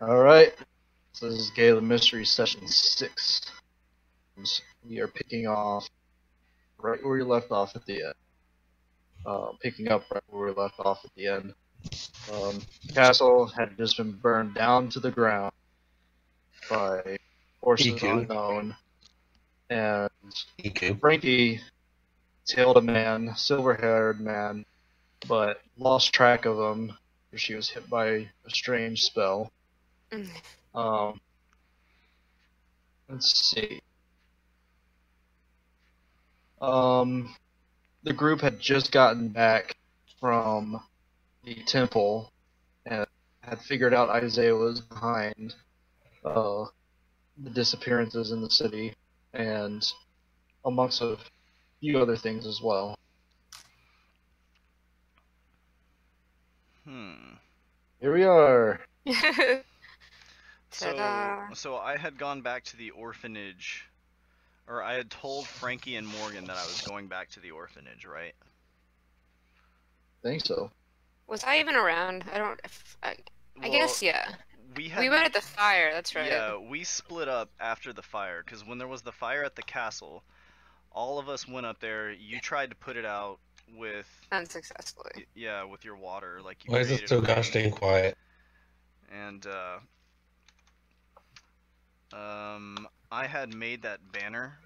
Alright, so this is Galen Mystery Session 6. We are picking off right where we left off at the end. Picking up right where we left off at the end. Castle had just been burned down to the ground by forces unknown, and Frankie tailed a man, silver-haired man, but lost track of him because she was hit by a strange spell. Let's see. The group had just gotten back from the temple and had figured out Isaiah was behind the disappearances in the city and amongst a few other things as well. Here we are. So I had gone back to the orphanage, or I had told Frankie and Morgan that I was going back to the orphanage, right? I think so. Was I even around? I guess, yeah. We went at the fire, that's right. Yeah, we split up after the fire, because when there was the fire at the castle, all of us went up there. You tried to put it out with... unsuccessfully. Yeah, with your water. Like you Why is it so gosh dang quiet? And, I had made that banner,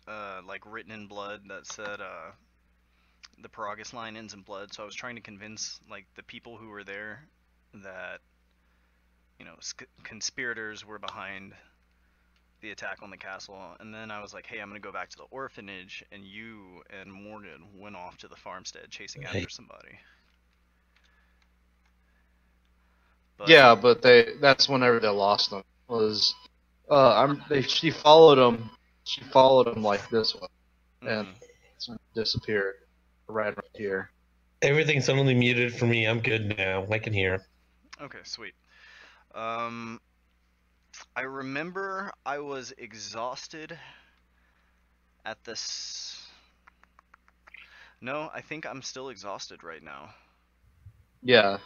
like written in blood that said, the Paragus line ends in blood, so I was trying to convince, like, the people who were there that, you know, conspirators were behind the attack on the castle, and then I was like, hey, I'm gonna go back to the orphanage, and you and Morgan went off to the farmstead chasing after somebody. But, yeah, but that's whenever they lost them. Was she followed him. She followed him like this way, and disappeared right here. Everything's suddenly muted for me. I'm good now. I can hear. Okay, sweet. I remember I was exhausted at this. No, I think I'm still exhausted right now. Yeah.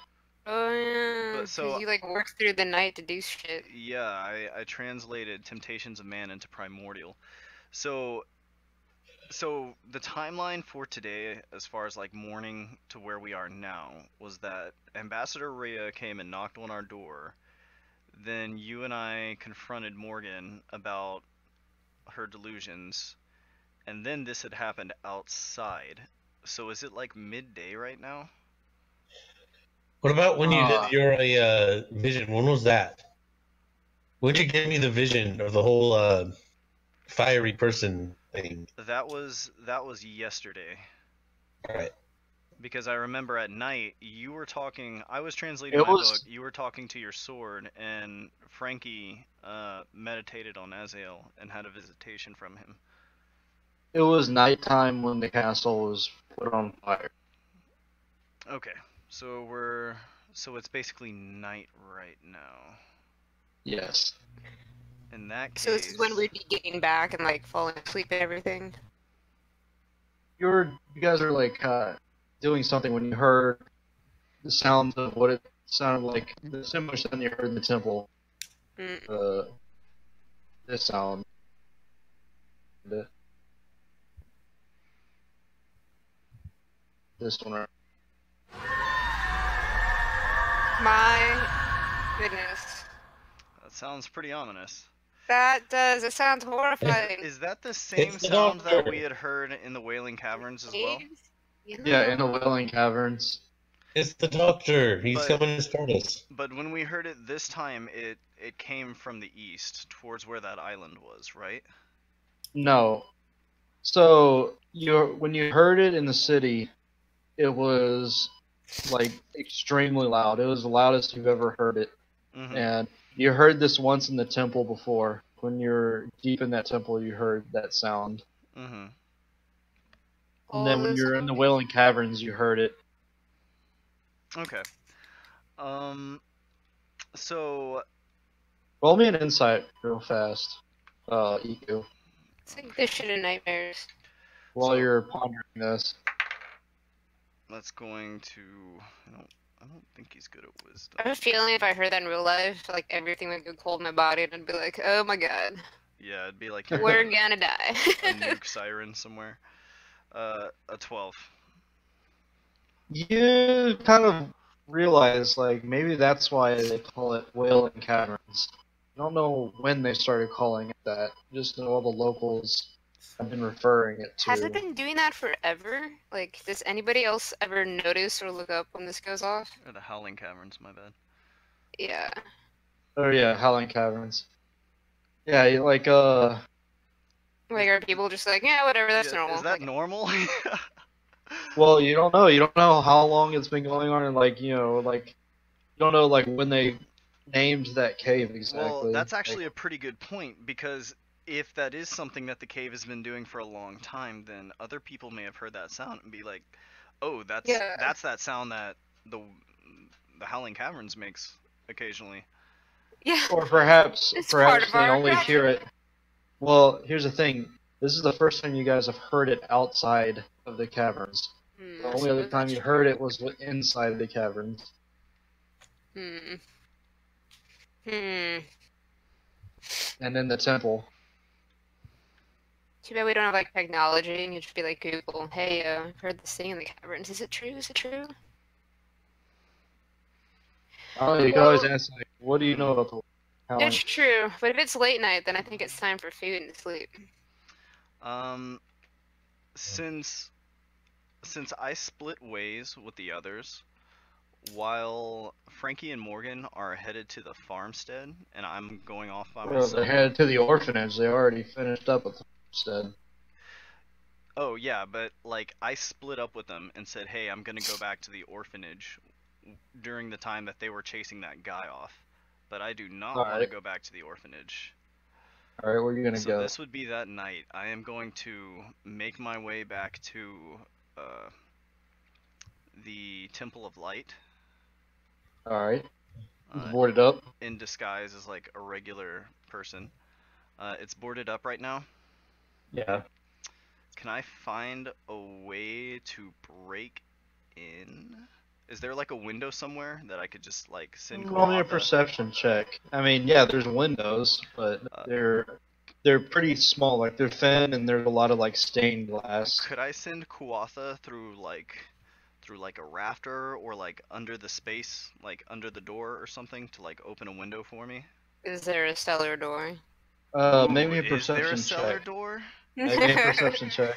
Oh, yeah, because you, like, worked through the night to do shit. Yeah, I translated Temptations of Man into Primordial. So the timeline for today, as far as, like, morning to where we are now, was that Ambassador Rhea came and knocked on our door. Then you and I confronted Morgan about her delusions. And then this had happened outside. So is it, like, midday right now? What about when you did your vision? When was that? When did you give me the vision of the whole fiery person thing? That was yesterday. Alright. Because I remember at night you were talking. I was translating my book. You were talking to your sword, and Frankie meditated on Azael and had a visitation from him. It was nighttime when the castle was put on fire. Okay. So it's basically night right now. Yes. In that case... So this is when we'd be getting back and, like, falling asleep and everything? You guys are, like, doing something when you heard the sounds of what it sounded like, the similar sound you heard in the temple. This sound. This one right. My goodness. That sounds pretty ominous. That does. It sounds horrifying. Is that the same sound that we had heard in the Wailing Caverns as well? Yeah, in the Wailing Caverns. It's the Doctor. He's coming to start us. But when we heard it this time, it came from the east, towards where that island was, right? No. So when you heard it in the city, it was, like, extremely loud. It was the loudest you've ever heard it. And you heard this once in the temple before. When you're deep in that temple, you heard that sound. And then when you're in the Wailing Caverns, you heard it. Okay. So... Roll me an insight real fast, EQ. It's like this shit in nightmares. While you're pondering this. That's going to... don't think he's good at wisdom. I have a feeling if I heard that in real life, like everything would go cold in my body, and I'd be like, "Oh my god." Yeah, it'd be like we're gonna die. A nuke siren somewhere. A 12. You kind of realize, like, maybe that's why they call it Wailing Caverns. I don't know when they started calling it that. Just know all the locals have been referring it to. Has it been doing that forever? Like, does anybody else ever notice or look up when this goes off? Or the Howling Caverns, my bad. Yeah. Oh yeah, Howling Caverns. Yeah, like, are people just like, yeah, whatever, that's normal. Is that normal? Well, you don't know. You don't know how long it's been going on, and like, you don't know like when they named that cave exactly. Well, that's actually a pretty good point, because if that is something that the cave has been doing for a long time, then other people may have heard that sound and be like, "Oh, that's that sound that the Howling Caverns makes occasionally." Yeah. Or perhaps they only hear it. Well, here's the thing. This is the first time you guys have heard it outside of the caverns. The only other time you heard it was inside the caverns. And in the temple. Too bad we don't have like technology, and you just be like Google, "Hey, I've heard this thing in the caverns. Is it true? Is it true?" Oh, you can always ask, like, what do you know about the Howling? It's true, but if it's late night, then I think it's time for food and sleep. Since I split ways with the others, while Frankie and Morgan are headed to the farmstead, and I'm going off by myself. They're headed to the orphanage. They already finished up with the farmstead. Oh yeah, but like I split up with them and said, "Hey, I'm gonna go back to the orphanage," during the time that they were chasing that guy off. But I do not want to go back to the orphanage. Alright, where are you gonna go? So this would be that night. I am going to make my way back to the Temple of Light. Alright. Boarded up? In disguise as like a regular person. It's boarded up right now. Yeah. Can I find a way to break in? Is there like a window somewhere that I could just like send? Roll me a perception check. I mean, yeah, there's windows, but they're pretty small. Like they're thin, and there's a lot of like stained glass. Could I send Kuatha through like a rafter, or like under the space, like under the door or something, to like open a window for me? Is there a cellar door? Maybe a perception check. Is there a cellar door? Maybe a perception check.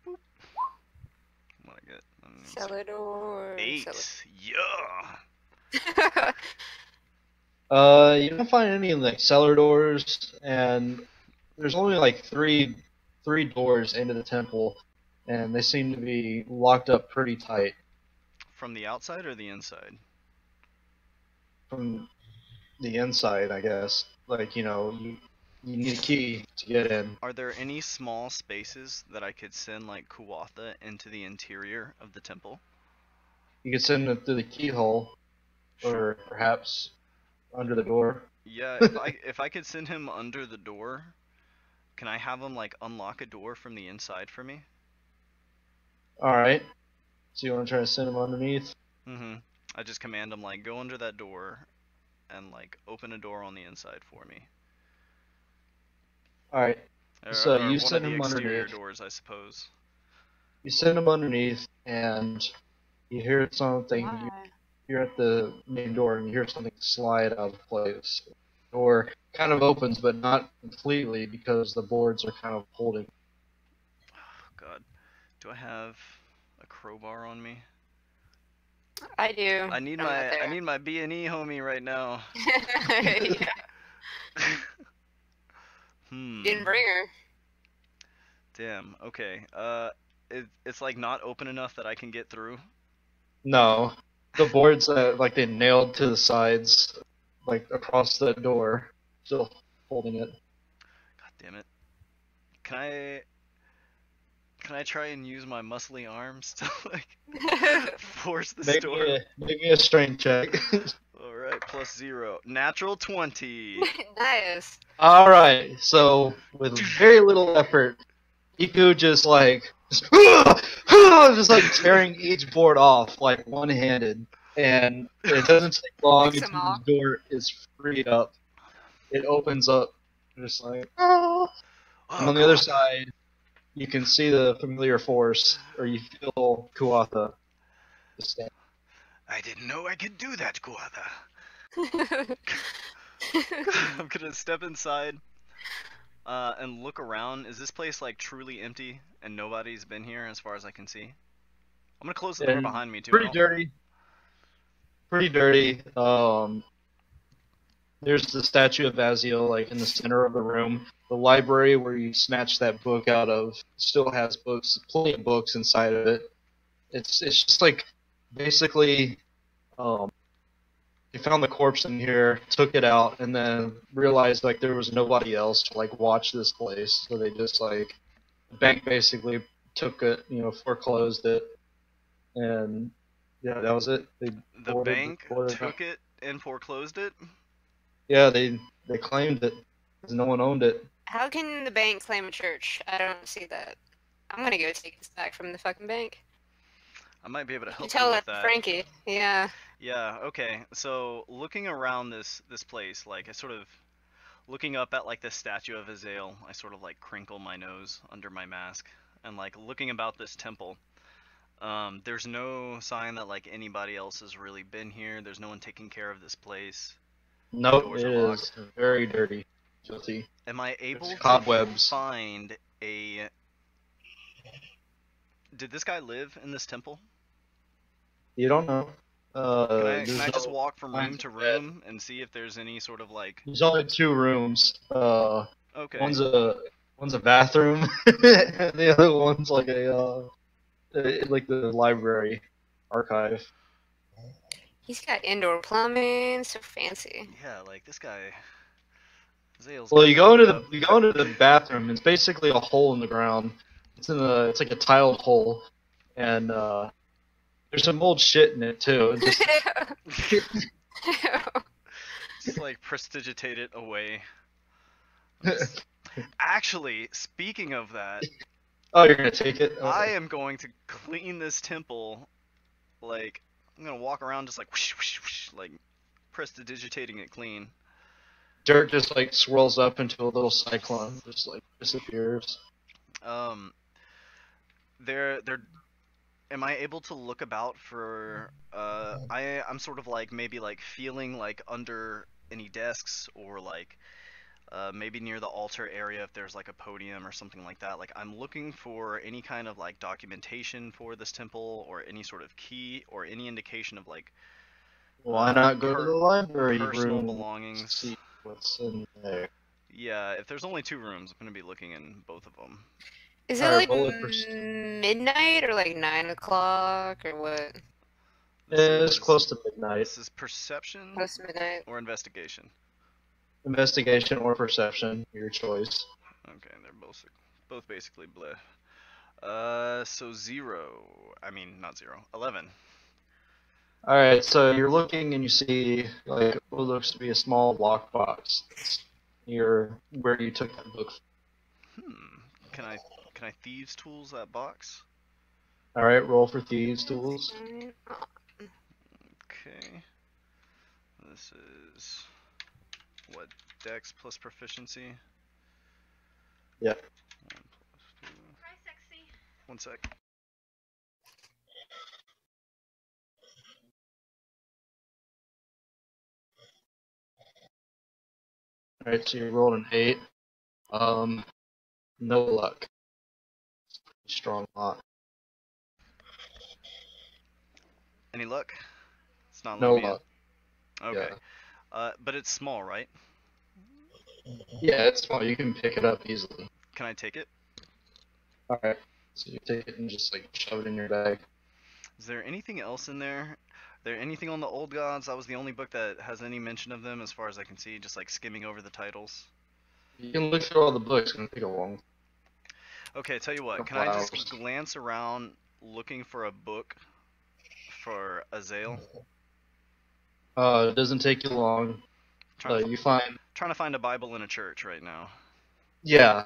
What I get? Cellar door. 8. Yeah. You don't find any like cellar doors, and there's only like three doors into the temple, and they seem to be locked up pretty tight. From the outside or the inside? From the inside, I guess. Like, you need a key to get in. Are there any small spaces that I could send like Kuatha into the interior of the temple? You could send it through the keyhole, or perhaps under the door. Yeah, if I could send him under the door, can I have him like unlock a door from the inside for me? Alright. So you want to try to send him underneath? Mm-hmm. I just command him like, go under that door and like open a door on the inside for me. Alright. So you send him exterior underneath. Doors, I suppose. You send him underneath, and you hear something. You're at the main door, and you hear something slide out of place. The door kind of opens, but not completely, because the boards are kind of holding. Oh, God. Do I have a crowbar on me? I do. I need my B&E homie right now. Yeah. Didn't bring her. Damn. Okay. It's like not open enough that I can get through. No, the boards like they nailed to the sides, like across the door, still holding it. God damn it! Can I try and use my muscly arms to like force the door? Make me a strength check. Alright, +0. Natural 20. Nice. Alright, so with very little effort, Iku just like just like tearing each board off like one-handed, and it doesn't take long until the door is freed up. It opens up, just like, and on the other side, you can see the familiar force, or you feel Kuatha. I didn't know I could do that, Kuatha. I'm gonna step inside and look around. Is this place like truly empty and nobody's been here as far as I can see? I'm gonna close the door behind me too. Pretty dirty. Pretty dirty. There's the statue of Aziel like in the center of the room. The library where you snatched that book out of still has books, plenty of books inside of it. It's just like basically they found the corpse in here, took it out, and then realized like there was nobody else to like watch this place. So they just like the bank basically took it, foreclosed it, and yeah, that was it. The bank took it and foreclosed it? Yeah, they claimed it because no one owned it. How can the bank claim a church? I don't see that. I'm gonna go take this back from the fucking bank. I might be able to help you tell with that that. Frankie. Yeah. Yeah. Okay. So looking around this place, like I sort of looking up at like the statue of Azael, I sort of like crinkle my nose under my mask, and like looking about this temple. There's no sign that like anybody else has really been here. There's no one taking care of this place. Nope, it is very dirty, filthy. Am I able to find a... Did this guy live in this temple? You don't know. Can I just walk from room to room and see if there's any sort of like... There's only 2 rooms. Okay. One's a bathroom, and the other one's like like the library archive. He's got indoor plumbing, so fancy. Yeah, like this guy. Well, you go into the bathroom. It's basically a hole in the ground. It's like a tiled hole, and there's some old shit in it too. Just like prestigitate it away. Actually, speaking of that. Oh, you're gonna take it? Okay. I am going to clean this temple, like. I'm gonna walk around just like whoosh, whoosh, whoosh, like prestidigitating it clean. Dirt just like swirls up into a little cyclone, just like disappears. Am I able to look about for I'm sort of like maybe like feeling like under any desks or like maybe near the altar area if there's like a podium or something like that. Like I'm looking for any kind of like documentation for this temple or any sort of key or any indication of like why not go to the library personal room belongings. See what's in there. Yeah, if there's only 2 rooms, I'm gonna be looking in both of them. Is it like midnight or like 9 o'clock or what? It's close to midnight. This is perception close to midnight. Or investigation? Investigation or perception, your choice. Okay, they're both basically bleh. So 0. I mean, not 0. 11. Alright, so you're looking and you see like what looks to be a small lockbox near where you took that book. Can I thieves tools that box? Alright, roll for thieves tools. Okay. This is what, dex plus proficiency? Yeah. 1 + 2. Hi, sexy. 1 sec. Alright, so you rolled an 8. No luck. Strong lot. Any luck? It's not no luck. Okay. Yeah. But it's small, right? Yeah, it's small. You can pick it up easily. Can I take it? Alright. So you take it and just like shove it in your bag. Is there anything else in there? There anything on the Old Gods? That was the only book that has any mention of them as far as I can see, just like skimming over the titles. You can look through all the books, it's gonna take a long. Okay, tell you what, can I just glance around looking for a book for Azael? It doesn't take you long. Trying to find a Bible in a church right now. Yeah.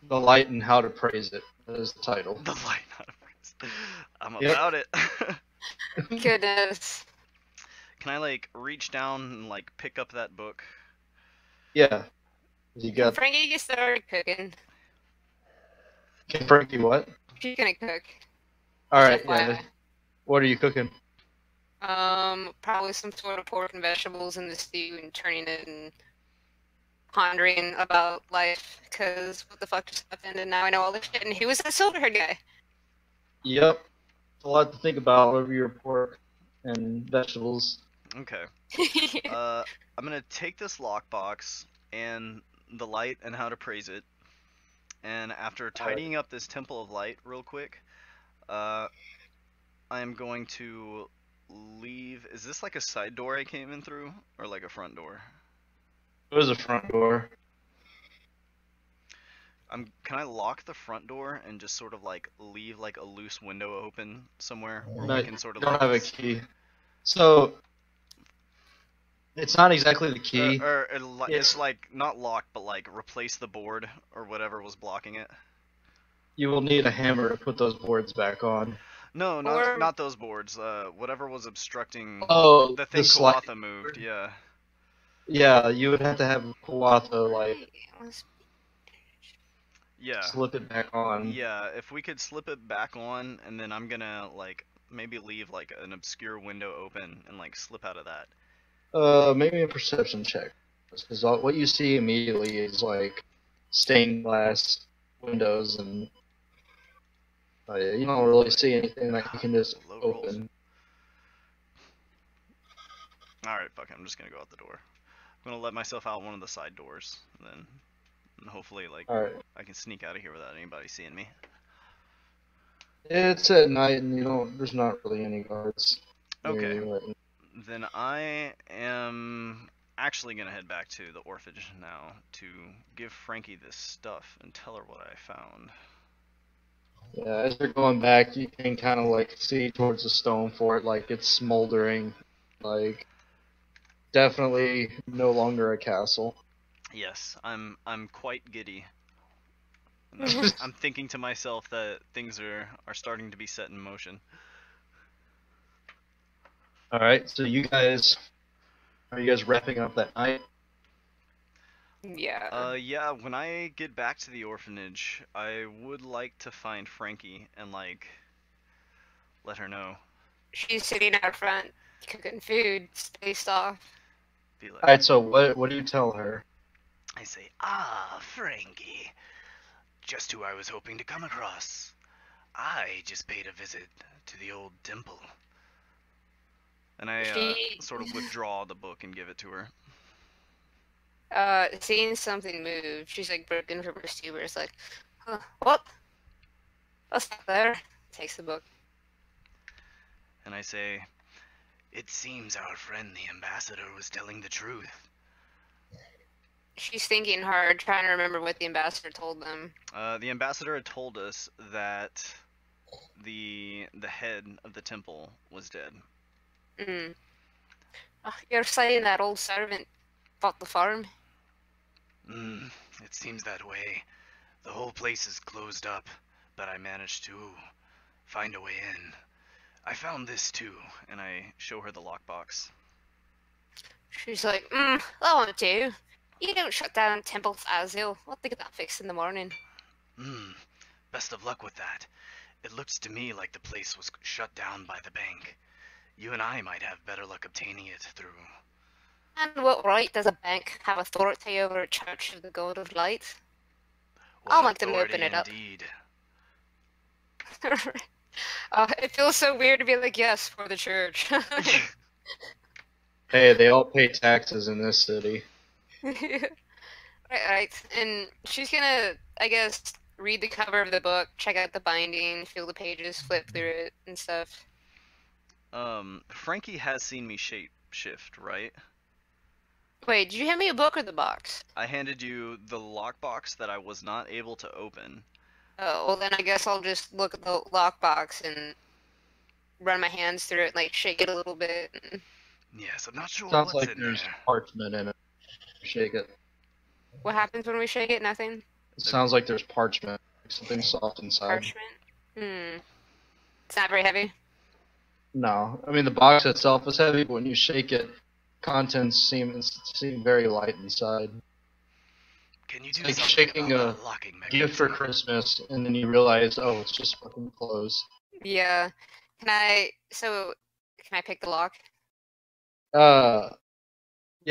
The Light and How to Praise It. That is the title. The Light and How to Praise It. I'm about it. Goodness. Can I, like, reach down and, like, pick up that book? Yeah. You got... Frankie gets started cooking. Can Frankie what? She's gonna cook. Alright, yeah. What are you cooking? Probably some sort of pork and vegetables in the stew and turning it and pondering about life, because what the fuck just happened, and now I know all this shit, and who was that silver-haired guy? Yep. It's a lot to think about over your pork and vegetables. Okay. I'm gonna take this lockbox and the Light and How to Praise It, and after tidying up this Temple of Light real quick, I'm going to leave. Is this like a side door I came in through, or like a front door? It was a front door. Can I lock the front door and just sort of like leave like a loose window open somewhere where No, we can sort of don't like have a key. So it's not exactly the key. It's like not locked, but like replace the board or whatever was blocking it. You will need a hammer to put those boards back on. No, not those boards. Whatever was obstructing the thing Kawatha moved. Yeah. Yeah, you would have to have Kawatha like slip it back on. Yeah, if we could slip it back on, and then I'm gonna like maybe leave like an obscure window open and like slip out of that. Maybe a perception check, because what you see immediately is like stained glass windows, and you don't really see anything that you can just open. Alright, fuck it, I'm just gonna go out the door. I'm gonna let myself out one of the side doors, and hopefully, like, I can sneak out of here without anybody seeing me. It's at night, and there's not really any guards. Okay. Then I am actually gonna head back to the orphanage now to give Frankie this stuff and tell her what I found. Yeah, as you're going back, you can kind of like see towards the stone fort, like it's smoldering, like definitely no longer a castle. Yes, I'm quite giddy. I'm thinking to myself that things are starting to be set in motion. All right, so are you guys wrapping up that night? Yeah. Yeah, when I get back to the orphanage, I would like to find Frankie and, like, let her know. She's sitting out front, cooking food, spaced off. Alright, so what do you tell her? I say, Frankie. Just who I was hoping to come across. I just paid a visit to the old temple. And I sort of withdraw the book and give it to her. Seeing something move, she's like broken from her stupor. Like, what? What's that there? Takes the book. And I say, it seems our friend the ambassador was telling the truth. She's thinking hard, trying to remember what the ambassador told them. The ambassador had told us that the head of the temple was dead. You're saying that old servant bought the farm? It seems that way. The whole place is closed up, but I managed to find a way in. I found this too. And I show her the lockbox. She's like, that won't do. You don't shut down temples, Azil. We'll get that fixed in the morning. Best of luck with that. It looks to me like the place was shut down by the bank. You and I might have better luck obtaining it through. And what right does a bank have authority over a church of the God of Light? I'll make them open it up. Indeed. It feels so weird to be like, yes, for the church. Hey, they all pay taxes in this city. Right. And she's gonna, I guess, read the cover of the book, check out the binding, feel the pages, flip through it, and stuff. Frankie has seen me shape-shift, right? Wait, did you hand me a book or the box? I handed you the lockbox that I was not able to open. Oh, well then I guess I'll just look at the lockbox and run my hands through it, like shake it a little bit. And... Yes, I'm not sure Sounds what's like in there's there. parchment in it. Shake it. What happens when we shake it? Nothing? It sounds like there's parchment, like something soft inside. Parchment. It's not very heavy. No, I mean the box itself is heavy, but when you shake it, contents seem very light inside. Can you It's do like something shaking about a the locking gift for mechanism? Christmas, and then you realize, oh, it's just fucking clothes. Yeah. Can I pick the lock? Yeah,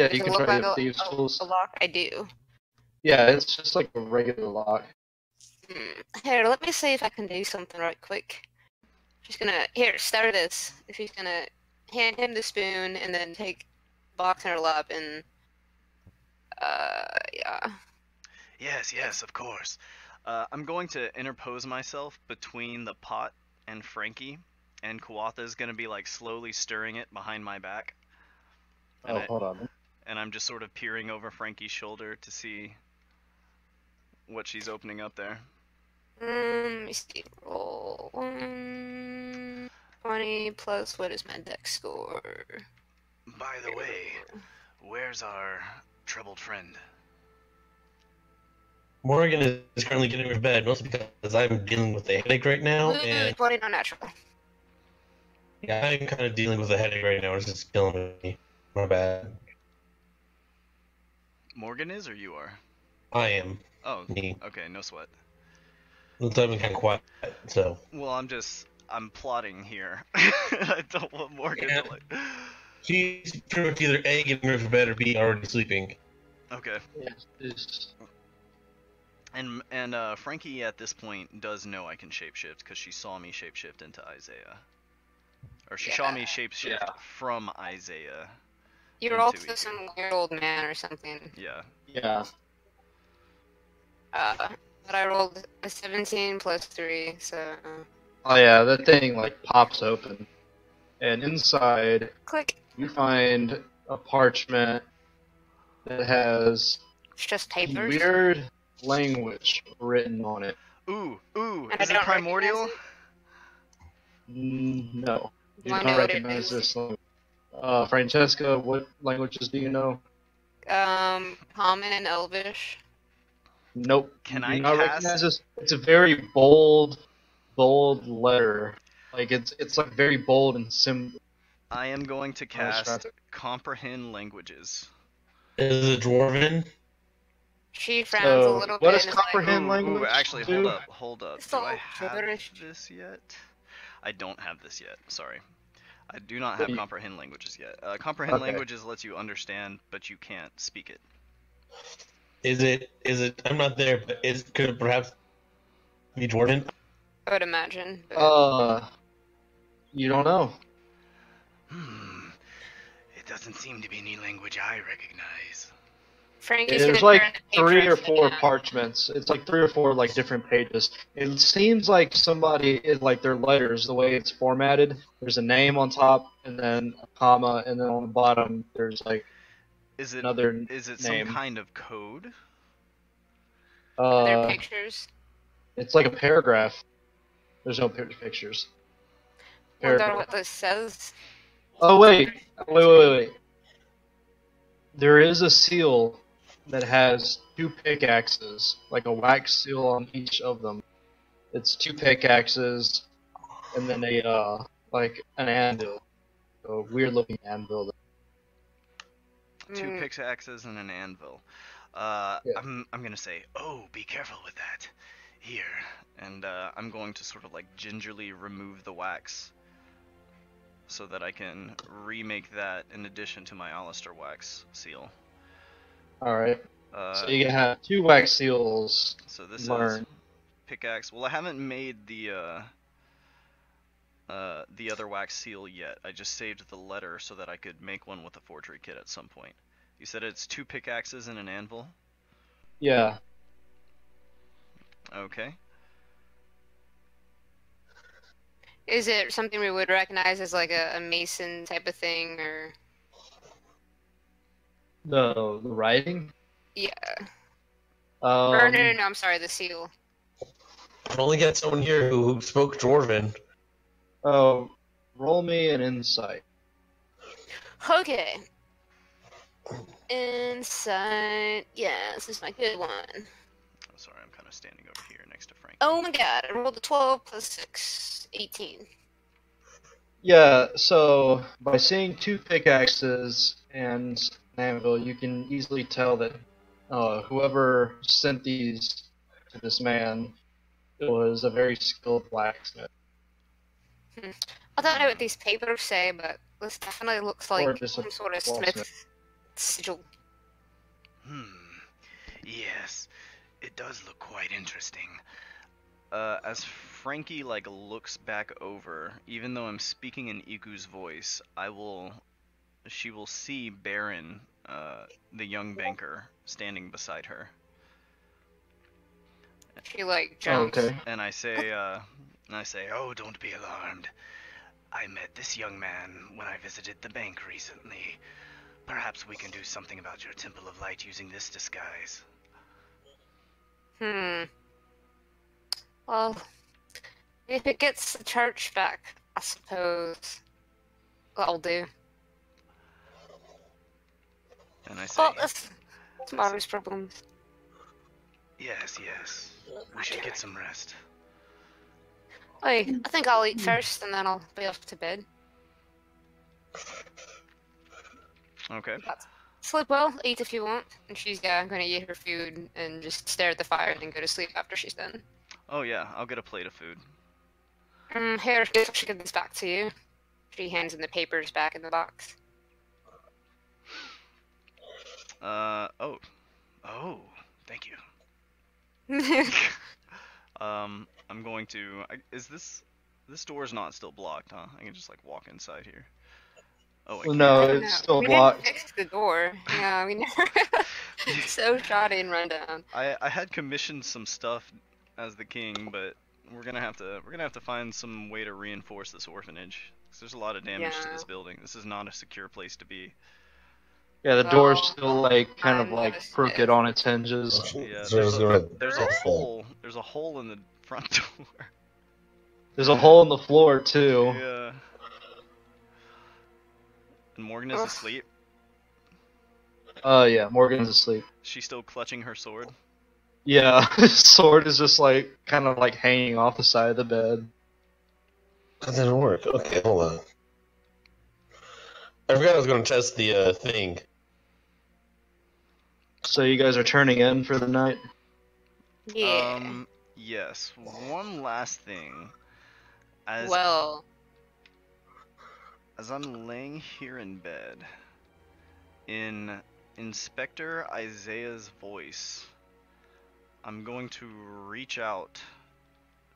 Does you it can look try like the thieves' a tools. lock? I do. Yeah, it's just like a regular lock. Here, let me see if I can do something right quick. She's gonna start this. If she's gonna hand him the spoon and then take the box in her lap and yeah. Yes, of course. I'm going to interpose myself between the pot and Frankie, and Kawatha's gonna be like slowly stirring it behind my back. And Oh, hold on. and I'm just sort of peering over Frankie's shoulder to see what she's opening up there. Let me see. Roll 20 plus what is my dex score? By the way, where's our troubled friend? Morgan is currently getting into bed, mostly because I'm dealing with a headache right now, and 20 not natural. yeah, I'm kind of dealing with a headache right now. It's just killing me. My bad. Morgan is, or you are? I am. Oh, Me. okay, no sweat. It's been kind of quiet, so. Well, I'm plotting here. I don't want Morgan Yeah. to like. She's pretty much either A, getting ready for bed, or B, already sleeping. Okay. It's And Frankie at this point does know I can shapeshift because she saw me shapeshift into Isaiah, or she saw me shapeshift from Isaiah. You're into also Ethan. some weird old man or something. Yeah. yeah. But I rolled a 17 plus 3, so Oh yeah, that thing like pops open, and inside click. you find a parchment that has It's just papers. weird language written on it. Ooh, And I is it don't primordial? recognize No, Do you I don't know what it recognize is? this language. Francesca, what languages do you know? Common and Elvish. Nope. Can you I do not cast- recognize this? It's a very bold letter. Like it's like very bold and I am going to I was trying cast to- comprehend languages. Is it Dwarven? She frowns a So, little what bit does and is like, comprehend language Actually, do? hold up. It's Do all I have gibberish. this yet? I don't have this yet. Sorry. I do not have Wait. comprehend languages yet. Comprehend Okay. languages lets you understand, but you can't speak it. Is it? I'm not there, but could it perhaps be Dwarven? I would imagine. But You don't know. It doesn't seem to be any language I recognize. Frankie's There's gonna like turn the 3 or paper 4 upside down. parchments. It's like 3 or 4 like different pages. It seems like somebody is like their letters, the way it's formatted. There's a name on top, and then a comma, and then on the bottom there's like Is it another some name. kind of code? They're pictures. It's like a paragraph. There's no pictures. Wonder Paragraph. what this says. Oh wait. There is a seal that has 2 pickaxes, like a wax seal on each of them. It's 2 pickaxes, and then like an anvil, a weird looking anvil. 2 pickaxes and an anvil. Yeah. I'm gonna say, oh, be careful with that. Here, and I'm going to sort of like gingerly remove the wax, so that I can remake that in addition to my Allister wax seal. All right. Uh, So you can have 2 wax seals. So this is Learn. pickaxe. Well, I haven't made the other wax seal yet. I just saved the letter so that I could make one with a forgery kit at some point. You said it's 2 pickaxes and an anvil? Yeah. Okay. Is it something we would recognize as like a mason type of thing, or? The writing. Yeah. Or Um, no, I'm sorry, the seal. I only got someone here who spoke Dwarven. Oh, roll me an insight. Okay. Insight. Yeah, this is my good one. sorry, I'm kind of standing over here next to Frank. Oh my god, I rolled a 12 plus 6, 18. Yeah, so by seeing 2 pickaxes and an anvil, you can easily tell that whoever sent these to this man was a very skilled blacksmith. I don't know what these papers say, but this definitely looks Or like just a some sort of blacksmith. Smith sigil. Yes, it does look quite interesting. As Frankie like looks back over, even though I'm speaking in Iku's voice, she will see Baron, the young banker, standing beside her. She like jumps. Okay. And I say, Oh, don't be alarmed. I met this young man when I visited the bank recently. Perhaps we can do something about your Temple of Light using this disguise. Well, if it gets the church back, I suppose that'll do. and I say, Well, that's tomorrow's problems. Yes. We should get some rest. I think I'll eat first, and then I'll be off to bed. okay. Sleep well, eat if you want. And she's gonna eat her food and just stare at the fire and then go to sleep after she's done. Oh yeah, I'll get a plate of food. Here, I should give this back to you. She hands in the papers back in the box. Oh, thank you. I'm going to. Is this door's not still blocked, huh? I can just like walk inside here. Oh, I Well, can't. no, it's still we blocked. didn't fix the door. Yeah, we never. So shoddy and rundown. I had commissioned some stuff as the king, but we're gonna have to find some way to reinforce this orphanage. 'Cause there's a lot of damage to this Yeah. building. This is not a secure place to be. Yeah, the door's Well, still like kind of I'm like noticing crooked it. on its hinges. Yeah, So it's gonna- there's a hole. There's a hole in the front door. There's a hole in the floor too. Yeah. And Morgan is Ugh. asleep. Yeah, Morgan's asleep. She's still clutching her sword. Yeah, his sword is just like kind of like hanging off the side of the bed. That didn't work. Okay, hold on. I forgot I was going to test the thing. So you guys are turning in for the night? Yeah. Yes. One last thing. As Well, I'm laying here in bed, in Inspector Isaiah's voice, I'm going to reach out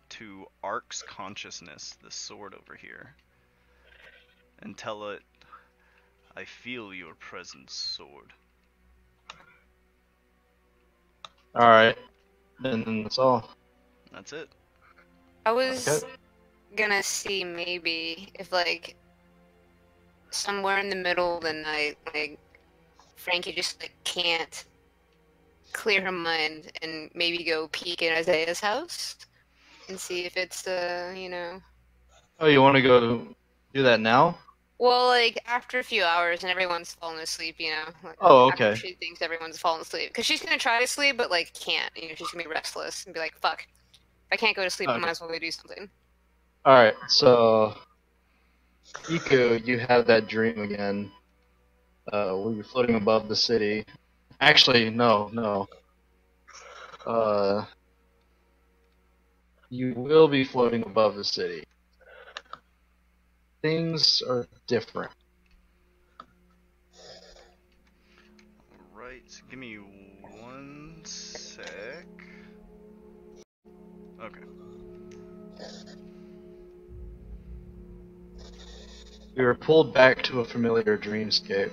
to Ark's consciousness, the sword over here, and tell it, I feel your presence, sword. Alright. And then that's all. That's it. I was Okay. gonna see maybe if like somewhere in the middle of the night, like Frankie just like can't clear her mind and maybe go peek in Isaiah's house and see if it's Oh, you want to go do that now? well, like after a few hours and everyone's fallen asleep, like, Oh, after okay. she thinks everyone's fallen asleep because she's gonna try to sleep but like can't, she's gonna be restless and be like, fuck, if I can't go to sleep, I Okay. might as well go do something. Alright, so Iku, you have that dream again. Where you're floating above the city. Actually, no. You will be floating above the city. Things are different. Right, give me 1 sec. Okay. You were pulled back to a familiar dreamscape.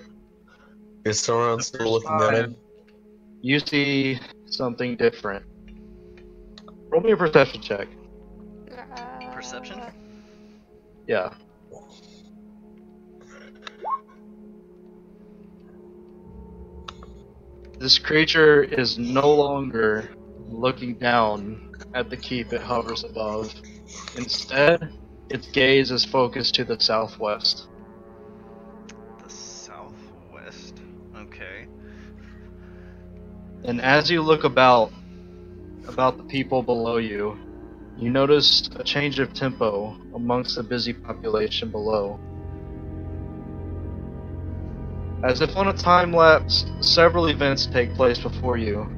Is Sauron still looking at him? You see something different. Roll me a perception check. Perception? Yeah. This creature is no longer looking down at the keep it hovers above. Instead, its gaze is focused to the southwest. The southwest. Okay. And as you look about, about the people below you, you noticed a change of tempo amongst the busy population below. As if on a time lapse, several events take place before you.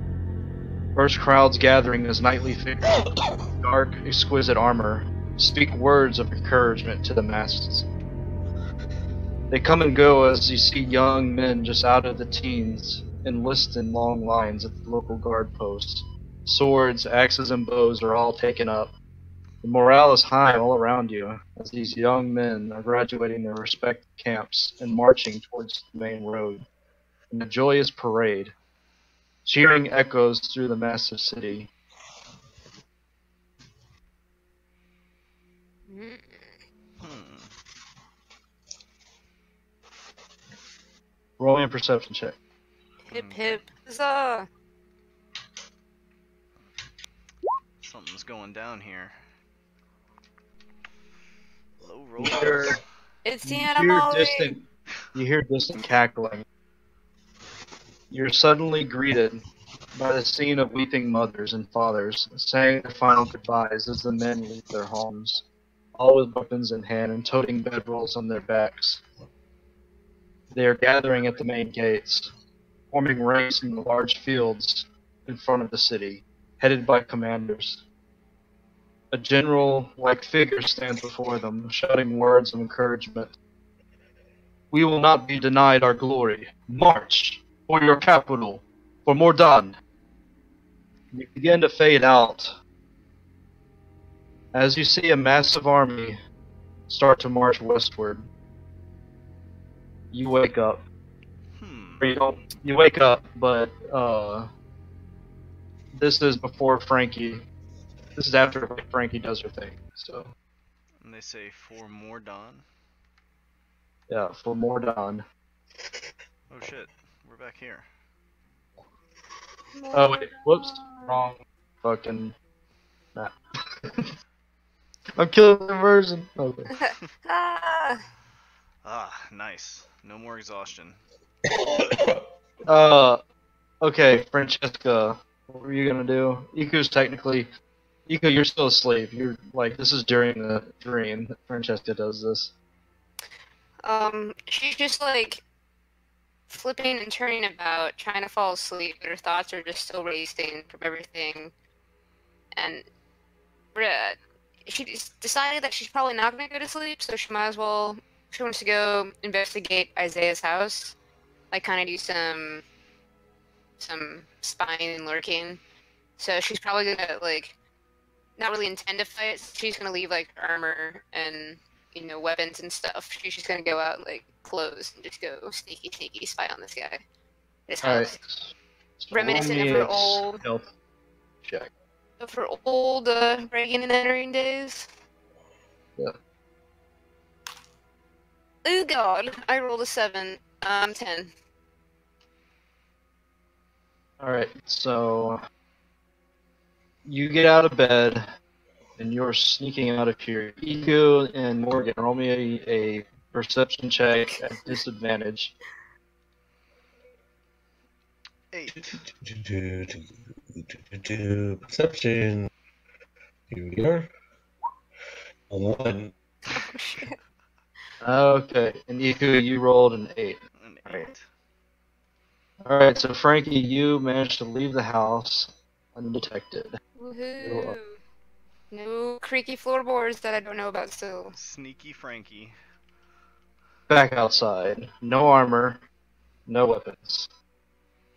First, crowds gathering as nightly figures in dark, exquisite armor speak words of encouragement to the masses. They come and go as you see young men just out of the teens enlist in long lines at the local guard posts. Swords, axes, and bows are all taken up. The morale is high all around you as these young men are graduating their respective camps and marching towards the main road in a joyous parade. Cheering echoes through the massive city. Mm. Hmm. Roll me a perception check. Hip Okay. hip huzzah! Something's going down here. Low You hear, rolls. It's the you hear Animali! distant cackling. You're suddenly greeted by the scene of weeping mothers and fathers saying their final goodbyes as the men leave their homes, all with weapons in hand and toting bedrolls on their backs. They are gathering at the main gates, forming ranks in the large fields in front of the city, headed by commanders. A general-like figure stands before them, shouting words of encouragement. We will not be denied our glory. March for your capital, for Mordan. You begin to fade out as you see a massive army start to march westward. You wake up. Hmm. Or you don't. You wake up, but this is before Frankie. This is after Frankie does her thing. So And they say 4 more dawn. yeah, for Mordan. Oh shit, we're back here. Oh wait, whoops, wrong fucking map. I'm killing the version. Okay. Ah! Ah, nice. No more exhaustion. Okay, Francesca, what were you gonna do? Iku's technically, Iku, you're still asleep. You're like, this is during the dream that Francesca does this. She's just like flipping and turning about, trying to fall asleep, but her thoughts are just still racing from everything. And she just decided that she's probably not going to go to sleep, so she might as well. She wants to go investigate Isaiah's house, like kind of do some spying and lurking. So she's probably gonna like not really intend to fight. She's gonna leave like armor and weapons and stuff. She's just gonna go out like clothes and just go sneaky spy on this guy. His Alright. house. So Reminiscent roll of me her a old stealth check. breaking and entering days. Yeah. Oh god, I rolled a 7. 10. Alright, so you get out of bed and you're sneaking out of here. Iku and Morgan, roll me a perception check at disadvantage. 8. Perception. Here we are. A 1. Oh shit. Okay, and Iku, you rolled an 8. An 8. Alright. Alright, so Frankie, you managed to leave the house undetected. Woohoo. No creaky floorboards that I don't know about still. Sneaky Frankie. Back outside. No armor, no weapons.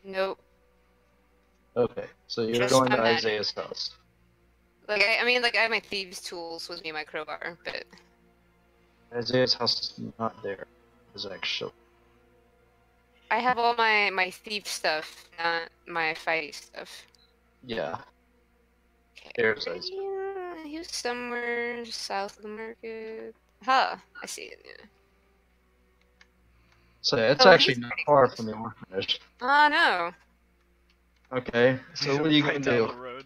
Nope. Okay, so you're Just going my to magic. Isaiah's house. Like I have my thieves' tools with me, my crowbar, but Isaiah's house is not there. It's actually. I have all my thief stuff, not my fighty stuff. Yeah. Okay. There's Isaiah. Yeah, he was somewhere south of the market. Huh, I see it. Yeah. So it's Oh, actually he's not pretty far close. from the orphanage. Oh no. Okay, so what are you Right gonna down do? the road.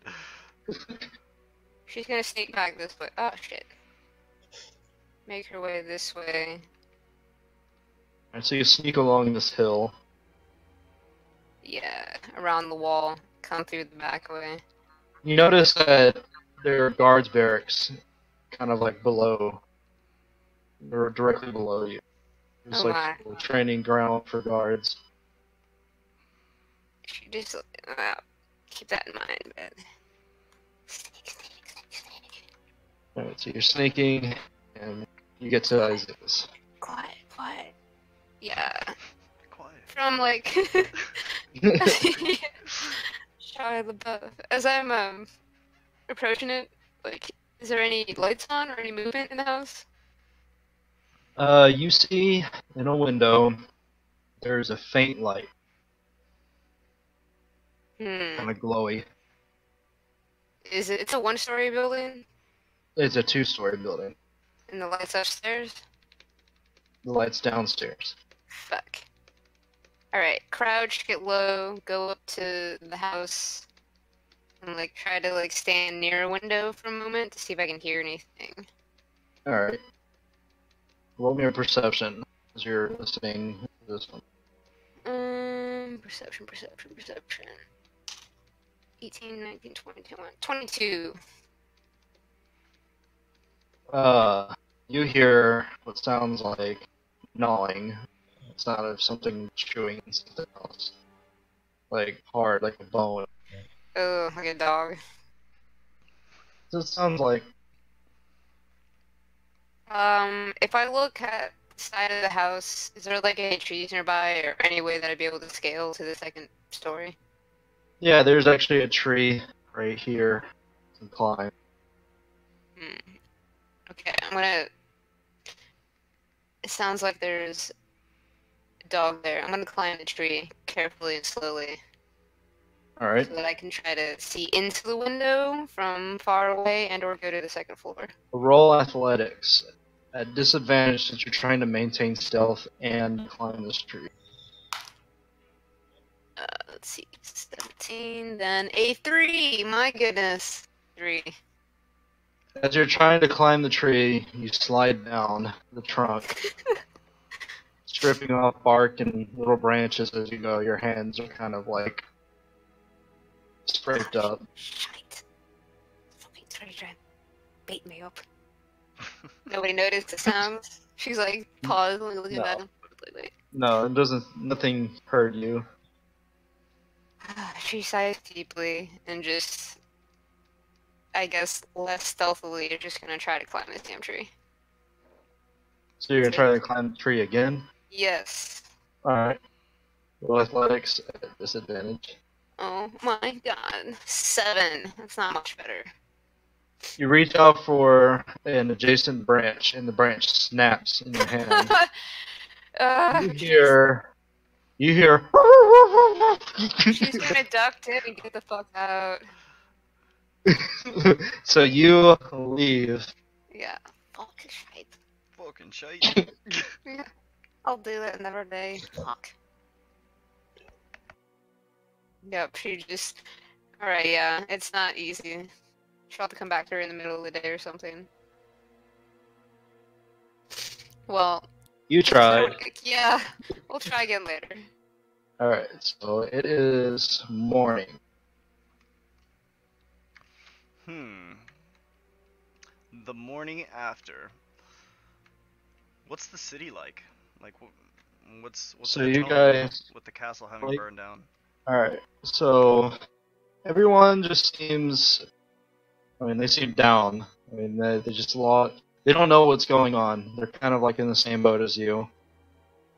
She's gonna sneak back this way. Oh shit. Make her way this way. Alright, so you sneak along this hill. Yeah, around the wall. Come through the back way. You notice that there are guards barracks kind of like below, or directly below you. There's Oh like my. a training ground for guards. She just keep that in mind, but snake. Alright, so you're sneaking, and you get to Isaiah's. Quiet. Yeah. Quiet. From like Shia LaBeouf. As I'm approaching it, like, is there any lights on or any movement in the house? You see in a window, there's a faint light, kind of glowy. Is it? It's a one-story building, It's a two-story building. and the lights upstairs. The light's downstairs. Fuck. All right, crouch, get low, go up to the house, and like try to like stand near a window for a moment to see if I can hear anything. Alright. Roll me a perception as you're listening to this one. Perception. 18, 19, 20, 22. You hear what sounds like gnawing. It's not of something chewing something else. Like hard, like a bone. Oh, like a dog. So it sounds like If I look at the side of the house, is there like any trees nearby or any way that I'd be able to scale to the second story? yeah, there's actually a tree right here to climb. Okay, I'm gonna. It sounds like there's a dog there. I'm gonna climb the tree carefully and slowly Alright. so that I can try to see into the window from far away and/or go to the second floor. Roll athletics. At disadvantage since you're trying to maintain stealth and climb this tree. Let's see, 17, then a 3. My goodness, 3. As you're trying to climb the tree, you slide down the trunk, stripping off bark and little branches as you go. Your hands are kind of like scraped up. Shite. Fucking trying to bait me up. Nobody noticed the sounds. She's like paused and looking No. at him. Wait. No, it doesn't. Nothing hurt you. She sighs deeply and just, I guess, less stealthily, you're just gonna try to climb this damn tree. So you're gonna try to climb the tree again. Yes. All right. Roll athletics at disadvantage. Oh my god. 7. That's not much better. You reach out for an adjacent branch, and the branch snaps in your hand. You hear. She's gonna duck it and get the fuck out. So you leave. Yeah. Fuck shite. Fucking shite. Yeah. I'll do it another day. Fuck. Yep, she just. Alright, yeah, it's not easy. She'll have to come back here in the middle of the day or something. Well. You tried. Yeah, we'll try again later. Alright, so it is morning. The morning after. What's the city like? Like, what's So the you tone guys- with the castle having like- burned down? Alright, so everyone just seems. I mean, they seem down. I mean, they just they don't know what's going on. They're kind of like in the same boat as you.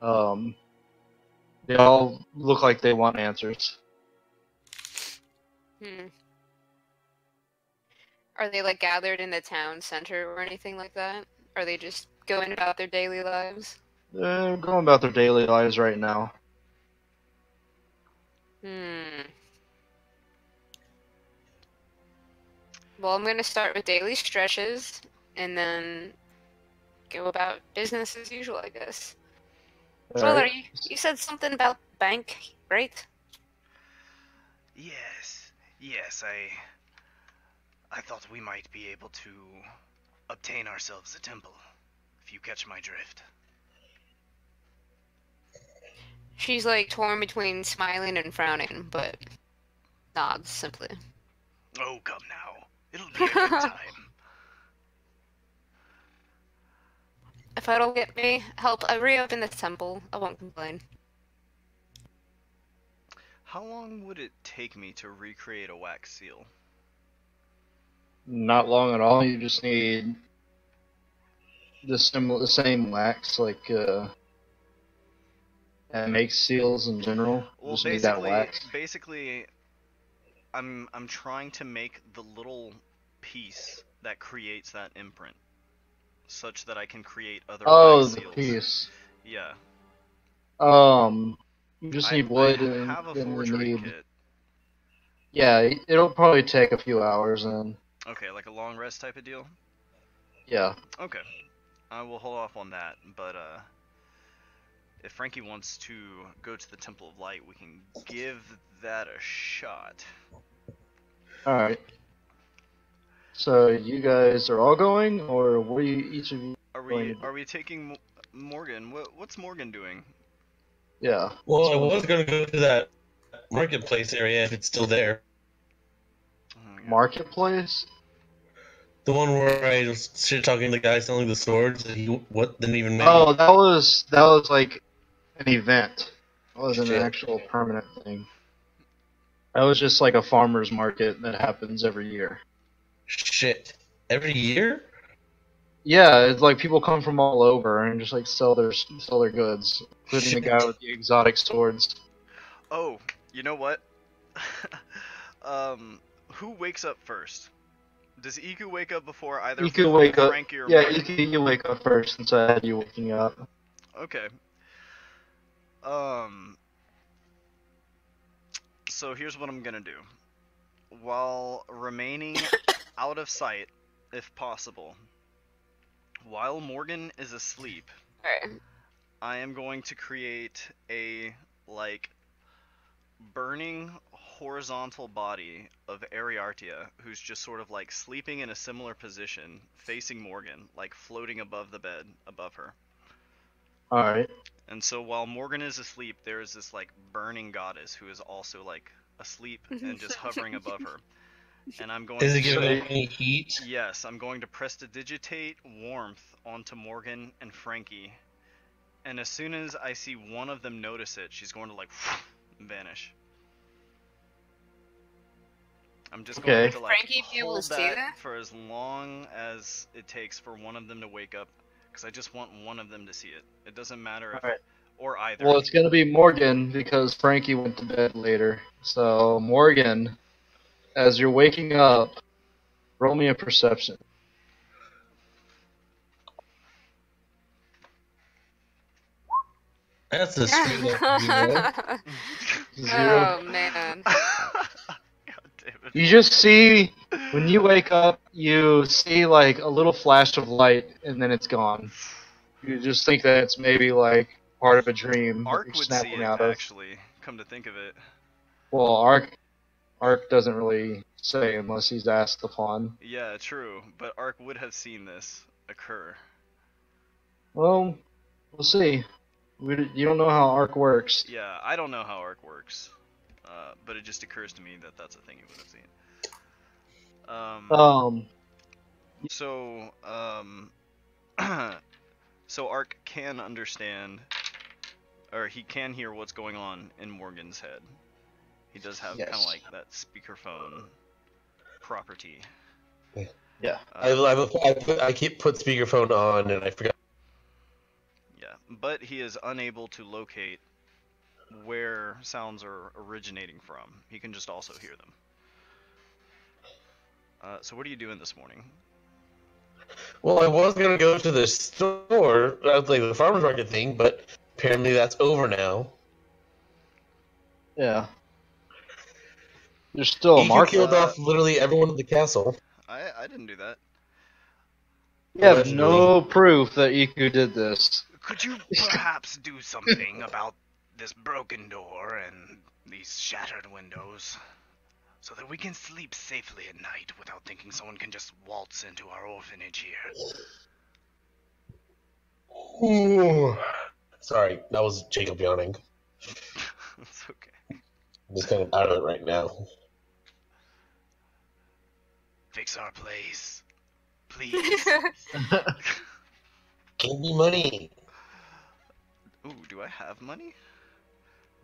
They all look like they want answers. Are they like gathered in the town center or anything like that? Are they just going about their daily lives? They're going about their daily lives right now. Well, I'm gonna start with daily stretches, and then go about business as usual, I guess. Brother, Alright. you said something about bank, right? Yes, I thought we might be able to obtain ourselves a temple, if you catch my drift. She's like torn between smiling and frowning, but nods simply. Oh, come now. It'll be a good time. If it'll get me help, I reopen the temple. I won't complain. How long would it take me to recreate a wax seal? Not long at all. You just need the same wax, like that makes seals in general. You Well, just need that wax. basically, I'm trying to make the little piece that creates that imprint, such that I can create other Oh, wax the seals. piece. Yeah. You just need wood and have a then you forgery need. kit. Yeah, it'll probably take a few hours then. Okay, like a long rest type of deal? Yeah. Okay. I will hold off on that, but if Frankie wants to go to the Temple of Light, we can give that a shot. Alright. So you guys are all going, or what are you, each of you going to do? Are we taking Morgan? What's Morgan doing? Yeah. Well, I was going to go to that marketplace area if it's still there. Oh, yeah. Marketplace? The one where I was shit talking the guy selling the swords that he didn't even make. Oh, that was like an event. It wasn't an Shit. actual permanent thing. That was just like a farmer's market that happens every year. Shit. Every year? Yeah, it's like people come from all over and just like sell their goods, including the guy with the exotic swords. Oh, you know what? Who wakes up first? Does Iku wake up before either Iku wake up. Frankie or Yeah, Morgan? Iku, you wake up first since I had you waking up. Okay. So here's what I'm gonna do. While remaining out of sight, if possible, while Morgan is asleep, Alright. I am going to create a, like, burning horizontal body of Ariartia, who's just sort of like sleeping in a similar position, facing Morgan, like floating above the bed, above her. Alright. And so while Morgan is asleep, there is this like burning goddess who is also like asleep and just hovering above her. And I'm going Is it to giving any heat? Yes, I'm going to prestidigitate warmth onto Morgan and Frankie. And as soon as I see one of them notice it, she's going to like vanish. I'm just going to like Frankie be able hold to see that? for as long as it takes for one of them to wake up, because I just want one of them to see it. It doesn't matter if, Alright. or either. Well, it's gonna be Morgan because Frankie went to bed later. So Morgan, as you're waking up, roll me a perception. That's a straight up zero. Zero. Oh man. God damn it. You just see, when you wake up, you see like a little flash of light and then it's gone. You just think that it's maybe like part of a dream that Ark you're would see snapping it, out of. actually, come to think of it. Well, Ark doesn't really say unless he's asked upon. Yeah, true, but Ark would have seen this occur. Well, we'll see. You don't know how Ark works. Yeah, I don't know how Ark works, but it just occurs to me that that's a thing he would have seen. So Ark can understand, or he can hear what's going on in Morgan's head. He does have kind of like that speakerphone property. Yeah. I keep put speakerphone on and I forgot. Yeah, but he is unable to locate where sounds are originating from. He can just also hear them. So what are you doing this morning? Well, I was gonna go to the store, like the farmer's market thing, but apparently that's over now. Yeah. There's still a He market. killed off literally everyone in the castle. I didn't do that. You have Allegedly. no proof that Iku did this. Could you perhaps do something about this broken door and these shattered windows, so that we can sleep safely at night without thinking someone can just waltz into our orphanage here? Ooh. Sorry, that was Jacob yawning. It's okay. I'm just kind of out of it right now. Fix our place. Please. Give me money. Ooh, do I have money?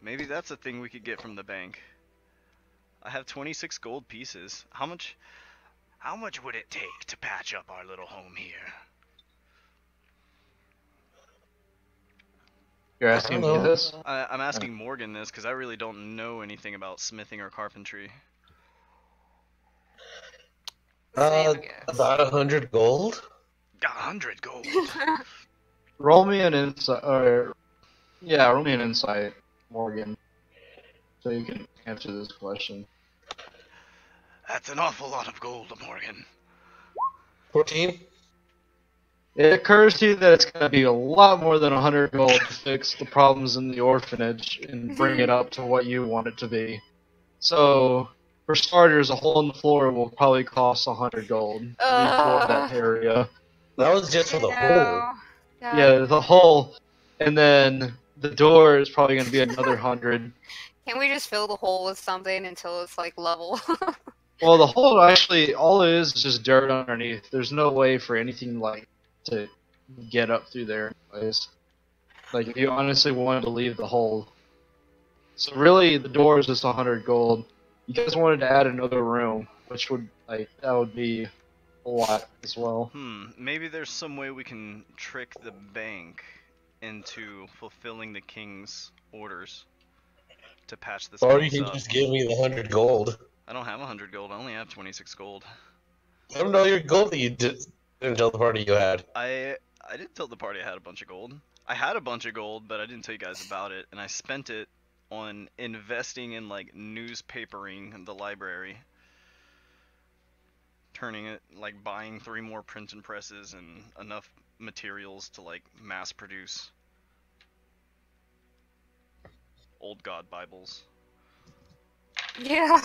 Maybe that's a thing we could get from the bank. I have 26 gold pieces. How much? How much would it take to patch up our little home here? You're asking me this? I'm asking Morgan this because I really don't know anything about smithing or carpentry. About 100 gold. 100 gold. Roll me an insight, or yeah, roll me an insight, Morgan, so you can answer this question. That's an awful lot of gold, Morgan. 14. It occurs to you that it's going to be a lot more than 100 gold to fix the problems in the orphanage and bring it up to what you want it to be. So, for starters, a hole in the floor will probably cost 100 gold. For that area. That was just for the hole. Yeah, the hole, and then the door is probably going to be another 100. Can we just fill the hole with something until it's like level? Well, the hole actually, all it is just dirt underneath. There's no way for anything like to get up through there anyways. Like, if you honestly wanted to leave the hole. So really, the door is just 100 gold. You guys wanted to add another room, which would, like, that would be a lot as well. Maybe there's some way we can trick the bank into fulfilling the king's orders to patch this Or place you can up. just give me the 100 gold. I don't have 100 gold. I only have 26 gold. I don't know your gold that you didn't tell the party you had. I didn't tell the party I had a bunch of gold. I had a bunch of gold, but I didn't tell you guys about it, and I spent it on investing in like newspapering the library. Turning it, like buying 3 more printing presses and enough materials to like mass produce Old God Bibles. Yeah.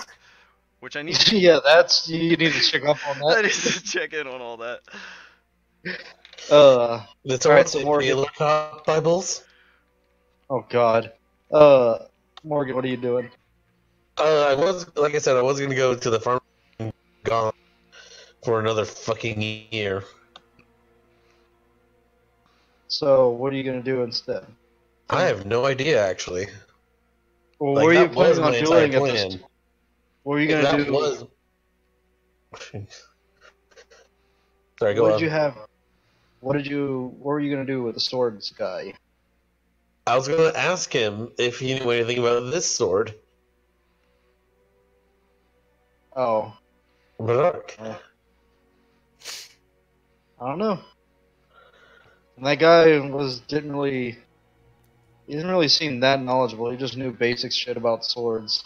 Which I need to... Yeah, that's, you need to check up on that. I need to check in on all that. That's alright, all so the Morgan. Taylor Cop Bibles. Oh god. Morgan, what are you doing? I was, like I said, I was gonna go to the farm and gone for another fucking year. So, what are you gonna do instead? I have no idea, actually. Well, Like, what are you that was planning on my entire doing at this? plan. What are you gonna That do? was... Sorry, go What on. did you have? What were you gonna do with the swords guy? I was gonna ask him if he knew anything about this sword. Oh, But I don't know. And that guy he didn't really seem that knowledgeable. He just knew basic shit about swords.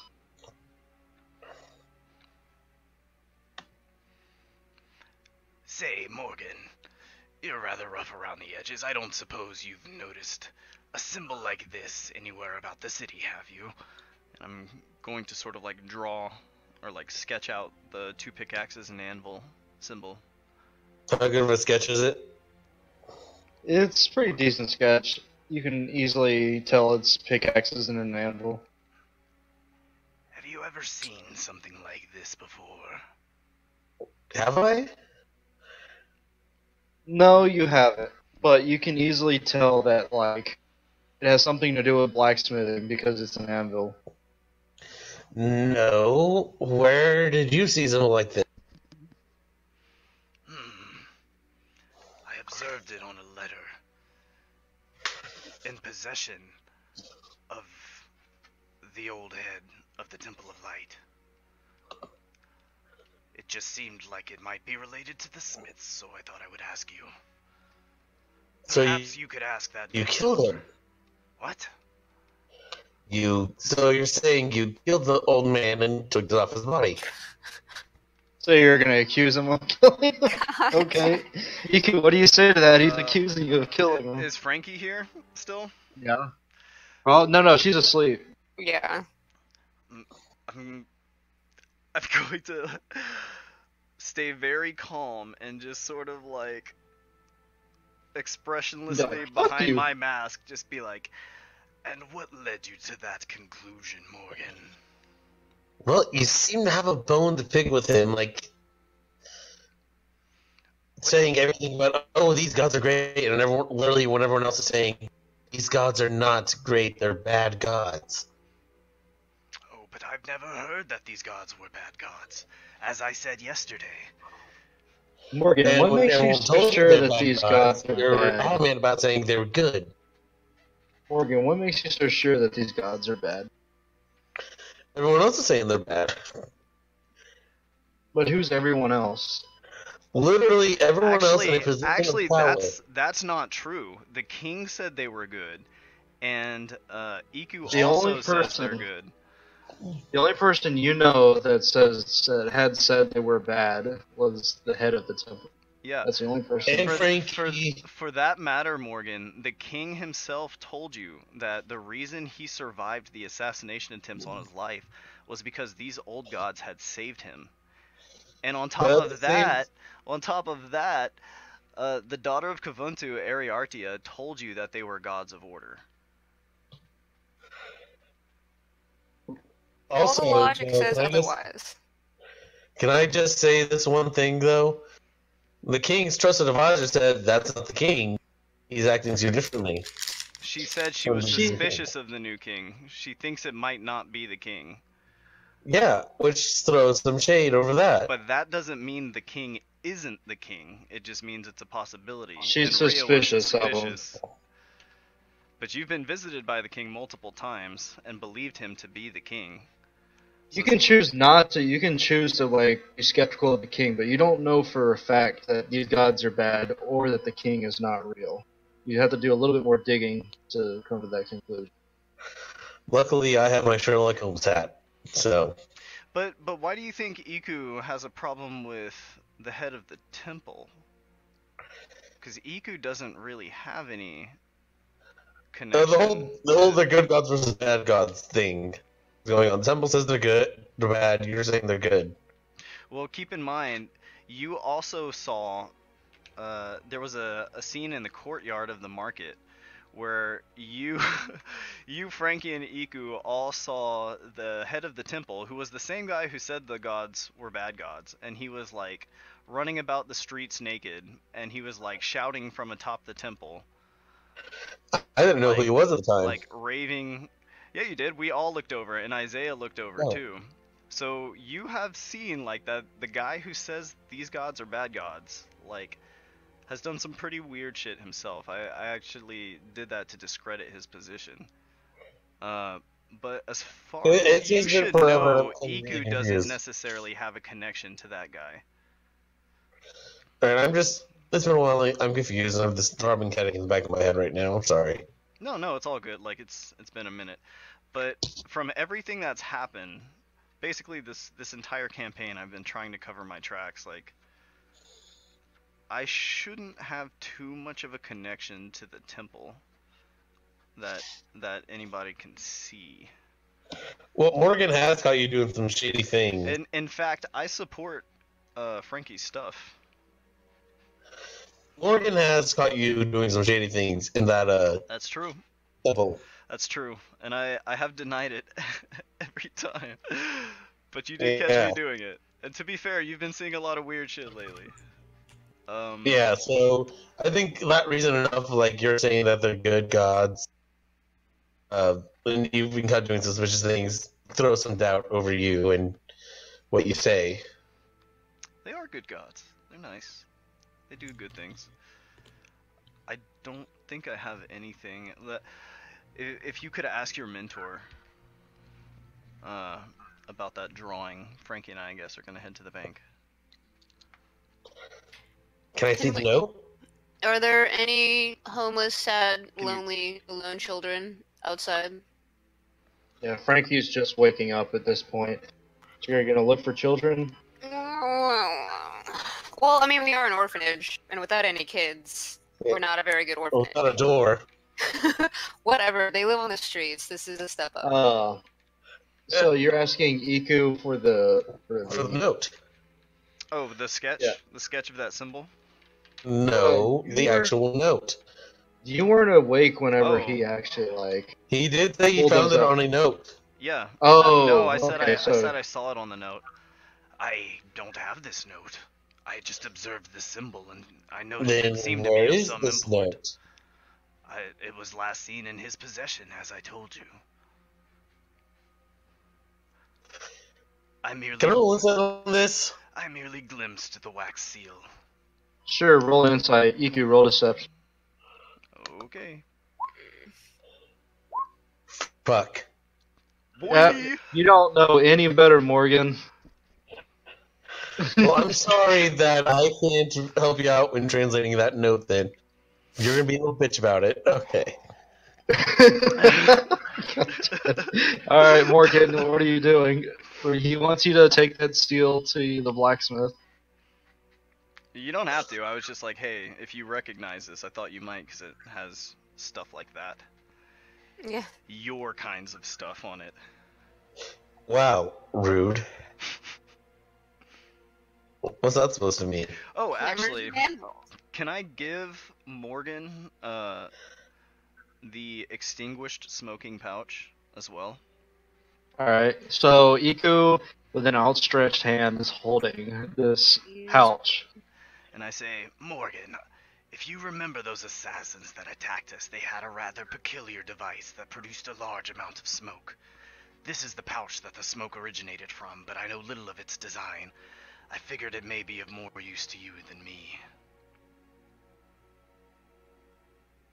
Say, Morgan, you're rather rough around the edges. I don't suppose you've noticed a symbol like this anywhere about the city, have you? And I'm going to sort of like draw or like sketch out the 2 pickaxes and anvil symbol. how good of a sketch is it? It's a pretty decent sketch. You can easily tell it's pickaxes and an anvil. Have you ever seen something like this before? Have I? No, you haven't. But you can easily tell that, like, it has something to do with blacksmithing because it's an anvil. No. Where did you see something like this? I observed it on a letter. In possession of the old head of the Temple of Light. It just seemed like it might be related to the Smiths, so I thought I would ask you. So Perhaps you could ask that. you killed him. What? So you're saying you killed the old man and took it off his body? So you're gonna accuse him of killing him? Okay. What do you say to that? He's accusing you of killing him. Is Frankie here still? Yeah. Well, no, she's asleep. Yeah. I'm going to stay very calm and just sort of like expressionlessly Yeah, fuck behind you. my mask just be like, And what led you to that conclusion, Morgan? Well, you seem to have a bone to pick with him. Like, saying everything about, oh, these gods are great, and everyone, literally when everyone else is saying, these gods are not great, they're bad gods. Oh, but I've never heard that these gods were bad gods. As I said yesterday. Morgan, And what when makes you everyone so told you sure they're that bad these gods, gods are they were bad? adamant about saying they were good. Morgan, what makes you so sure that these gods are bad? Everyone else is saying they're bad. But who's everyone else? Literally everyone else in a position Actually, of power. that's not true. The king said they were good, and Iku The also only says they're person- good. The only person you know that had said they were bad was the head of the temple. Yeah. That's the only person. And Frankie. For that matter, Morgan, the king himself told you that the reason he survived the assassination attempts on his life was because these old gods had saved him. And on top Well, of that, the daughter of Kavuntu, Ariartia, told you that they were gods of order. Also, All the logic you know, says otherwise. can I just say this one thing, though? The king's trusted advisor said that's not the king. He's acting too differently. She said she was suspicious of the new king. She thinks it might not be the king. Yeah, which throws some shade over that. But that doesn't mean the king isn't the king. It just means it's a possibility. She's And Rhea was suspicious of him. But you've been visited by the king multiple times and believed him to be the king. You can choose not to. You can choose to like be skeptical of the king, but you don't know for a fact that these gods are bad or that the king is not real. You have to do a little bit more digging to come to that conclusion. Luckily, I have my Sherlock Holmes hat, so. But why do you think Iku has a problem with the head of the temple? Because Iku doesn't really have any connection. The whole the good gods versus bad gods thing is going on. The temple says they're good, they're bad. You're saying they're good. Well, keep in mind, you also saw there was a scene in the courtyard of the market where you, Frankie, and Iku all saw the head of the temple, who was the same guy who said the gods were bad gods, and he was like running about the streets naked, and he was like shouting from atop the temple. I didn't know who he was at the time. Like raving. Yeah, you did. We all looked over, and Isaiah looked over too. So you have seen like that the guy who says these gods are bad gods, like, has done some pretty weird shit himself. I actually did that to discredit his position. But as far as you should know, Iku doesn't necessarily have a connection to that guy. Alright, it's been a while, I'm confused. I have this throbbing headache in the back of my head right now. I'm sorry. No, it's all good. Like, it's been a minute. But from everything that's happened, basically this entire campaign, I've been trying to cover my tracks. Like, I shouldn't have too much of a connection to the temple that anybody can see. Well, Morgan has caught you doing some shady things. In fact, I support Frankie's stuff. Morgan has caught you doing some shady things in that That's true. temple. That's true, and I have denied it every time. But you did catch me doing it. And to be fair, you've been seeing a lot of weird shit lately. Yeah, so I think that reason enough, like you're saying that they're good gods, and you've been caught doing suspicious things, throw some doubt over you and what you say. They are good gods. They're nice. They do good things. I don't think I have anything that... If you could ask your mentor about that drawing, Frankie and I guess, are going to head to the bank. Can I see the note? Are there any homeless, sad, lonely, alone children outside? Yeah, Frankie's just waking up at this point. So you're gonna look for children? Well, I mean, we are an orphanage, and without any kids, we're not a very good orphanage. Not a door. Whatever, they live on the streets. This is a step up. So you're asking Iku for the note. Oh, the sketch? Yeah. The sketch of that symbol? No, the actual note. You weren't awake whenever he actually, like... He did say he found it on a note. Yeah. Oh, no, I said okay, I said I saw it on the note. I don't have this note. I just observed the symbol, and I noticed Then it seemed to where be of is some this import. note? It was last seen in his possession, as I told you. I Can I listen on this? merely glimpsed the wax seal. Sure, roll insight. EQ, roll deception. Okay. Fuck. Boy! You don't know any better, Morgan. Well, I'm sorry that I can't help you out when translating that note. Then you're gonna be a little bitch about it. Okay. All right, Morgan, what are you doing? He wants you to take that steel to the blacksmith. You don't have to. I was just like, hey, if you recognize this, I thought you might because it has stuff like that. Yeah. Your kinds of stuff on it. Wow, rude. What's that supposed to mean? Oh, actually, Hammers and anvils. can I give Morgan the extinguished smoking pouch as well? All right, so Iku, with an outstretched hand, is holding this pouch. And I say, Morgan, if you remember those assassins that attacked us, they had a rather peculiar device that produced a large amount of smoke. This is the pouch that the smoke originated from, but I know little of its design. I figured it may be of more use to you than me.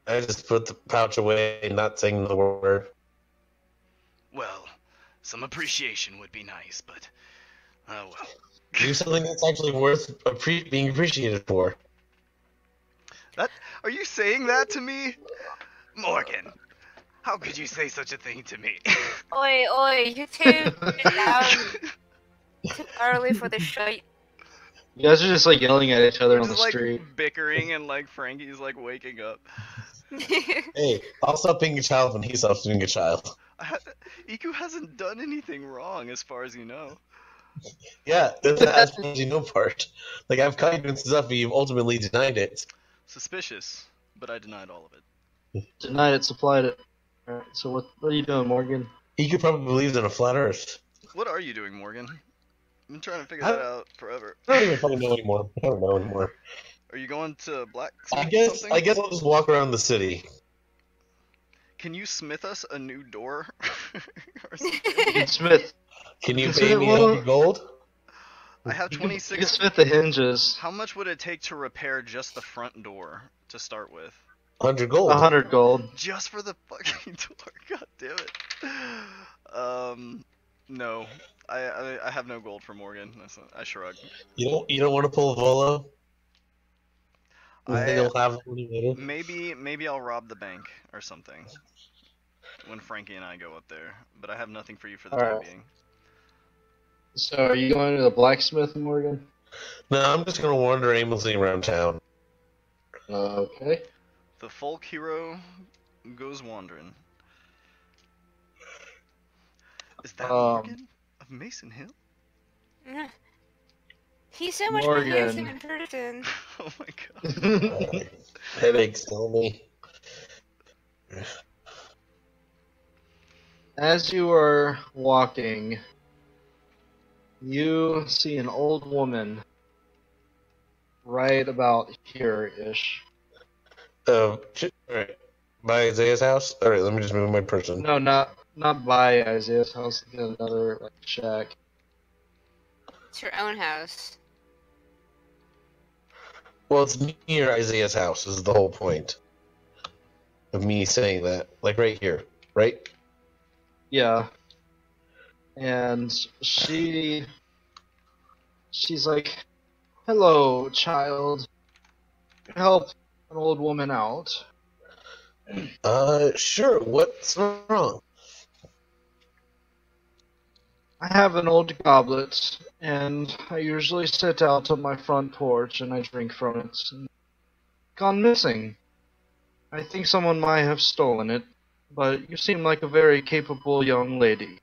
I just put the pouch away, not saying the word. Well, some appreciation would be nice, but oh well. Do something that's actually worth being appreciated for. Are you saying that to me? Morgan, how could you say such a thing to me? Oi, oi, you two, get down. Too early for the shite. You guys are just like yelling at each other We're on the just like street. bickering and like Frankie's like waking up. Hey, I'll stop being a child when he stops being a child. Iku hasn't done anything wrong as far as you know. Yeah, that's the as far as you know part. Like, I've caught you doing stuff, but you've ultimately denied it. Suspicious, but I denied all of it. Denied it, supplied it. All right, so what are you doing, Morgan? He could probably believe in a flat earth. What are you doing, Morgan? I've been trying to figure that out forever. I don't even fucking know anymore. I don't know anymore. Are you going to blacksmith I guess something? I'll just walk around the city. Can you smith us a new door? Or You something? can smith. Can you Is pay it me one- 100 gold? I have You can 26. smith the hinges. How much would it take to repair just the front door to start with? 100 gold. 100 gold. Just for the fucking door. God damn it. No. I have no gold for Morgan. I shrug. You don't want to pull a Volo? They'll have money later. Maybe I'll rob the bank or something when Frankie and I go up there. But I have nothing for you for the time Alright. being. So are you going to the blacksmith, Morgan? No, I'm just gonna wander aimlessly around town. Okay. The folk hero goes wandering. Is that Morgan of Mason Hill? Yeah. He's so much more Morgan. handsome in person. Oh my god. Headaches kill me. As you are walking, you see an old woman right about here-ish. Alright. By Isaiah's house? Alright, let me just move my person. No, not by Isaiah's house. Get another like shack. It's her own house. Well, it's near Isaiah's house, is the whole point of me saying that. Like right here, right? Yeah. And she's like, "Hello, child. Help an old woman out." Sure, what's wrong? I have an old goblet, and I usually sit out on my front porch and I drink from it. And gone missing. I think someone might have stolen it, but you seem like a very capable young lady.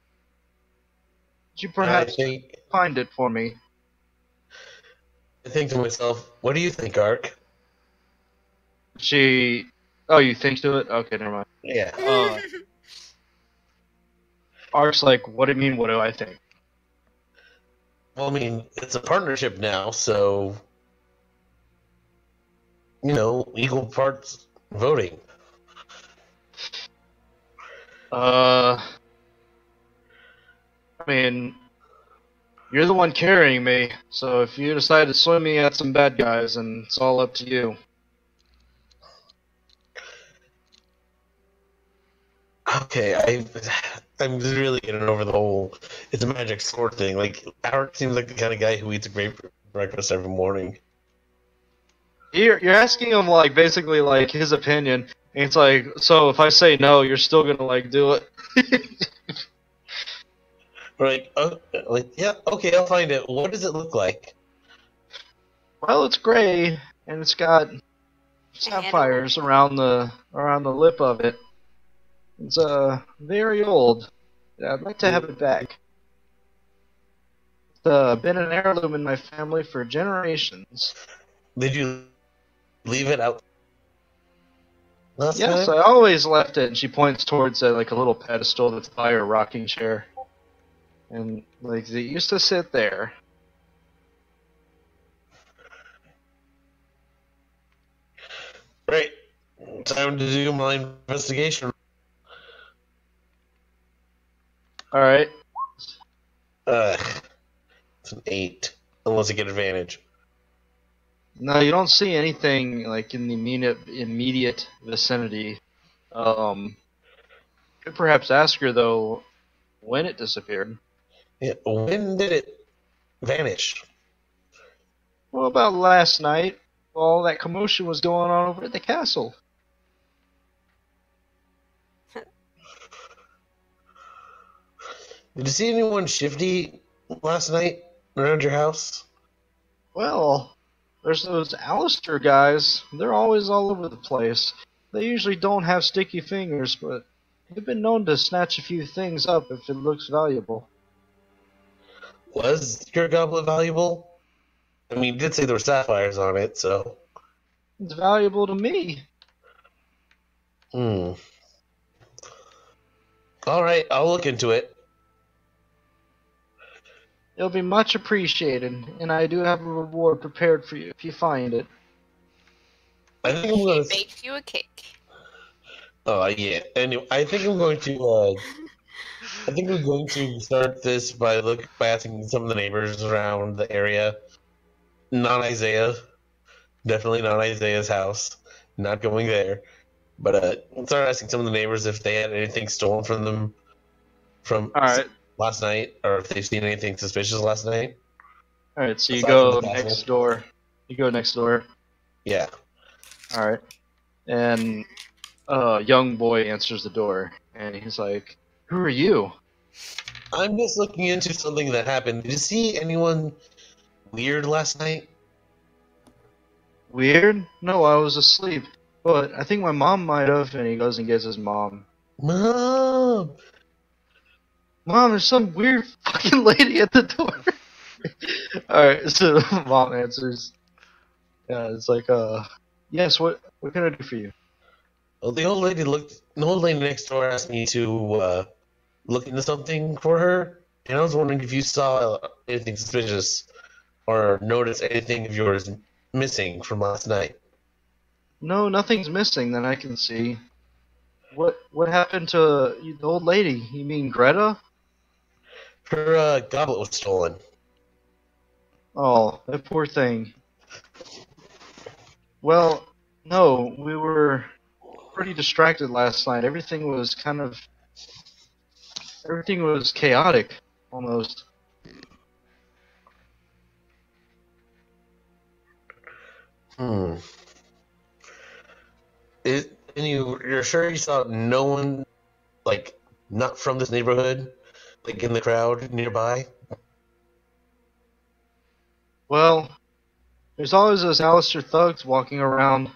Could you perhaps I find it for me? think to myself, what do you think, Ark? Oh, you think to it? Okay, never mind. Yeah. Ark's like, what do you mean, what do I think? Well, I mean, it's a partnership now, so equal parts voting. I mean, you're the one carrying me, so if you decide to swing me at some bad guys, then it's all up to you. Okay, I'm just really getting over the whole it's a magic sword thing. Like, Howard seems like the kind of guy who eats a great breakfast every morning. You're asking him, like, basically, like, his opinion, and it's like, so if I say no, you're still gonna, like, do it? We're like, yeah, okay, I'll find it. What does it look like? Well, it's gray, and it's got sapphires around the lip of it. It's very old. I'd like to have it back. It's been an heirloom in my family for generations. Did you leave it out last Yes, time? I always left it. And she points towards like a little pedestal that's by her rocking chair, and like it used to sit there. Right. Time to do my investigation. All right. It's an 8, unless I get advantage. No, you don't see anything like in the immediate vicinity. Could perhaps ask her though when it disappeared. Yeah, when did it vanish? Well, about last night, all that commotion was going on over at the castle. Did you see anyone shifty last night around your house? Well, there's those Allister guys. They're always all over the place. They usually don't have sticky fingers, but they've been known to snatch a few things up if it looks valuable. Was your goblet valuable? I mean, you did say there were sapphires on it, so. It's valuable to me. Alright, I'll look into it. It'll be much appreciated, and I do have a reward prepared for you if you find it. I think I'm gonna. She bakes you a cake. Oh, yeah. Anyway, I think I'm going to. I think we're going to start this by asking some of the neighbors around the area. Not Isaiah. Definitely not Isaiah's house. Not going there. But start asking some of the neighbors if they had anything stolen from them from Alright. last night, or if they've seen anything suspicious last night. Alright, so you Aside from go the castle. next door. You go next door. Yeah. Alright. And a young boy answers the door, and he's like, "Who are you?" I'm just looking into something that happened. Did you see anyone weird last night? Weird? No, I was asleep. But I think my mom might have, and he goes and gets his mom. Mom! Mom, there's some weird fucking lady at the door. Alright, so mom answers. Yeah, it's like, yes, what can I do for you? Well, the old lady next door asked me to look into something for her, and I was wondering if you saw anything suspicious or noticed anything of yours missing from last night. No, nothing's missing that I can see. What happened to the old lady? You mean Greta? Her goblet was stolen. Oh, that poor thing. Well, no, we were pretty distracted last night. Everything was chaotic, almost. And you're sure you saw no one, like, not from this neighborhood, like, in the crowd nearby? Well, there's always those Allister thugs walking around.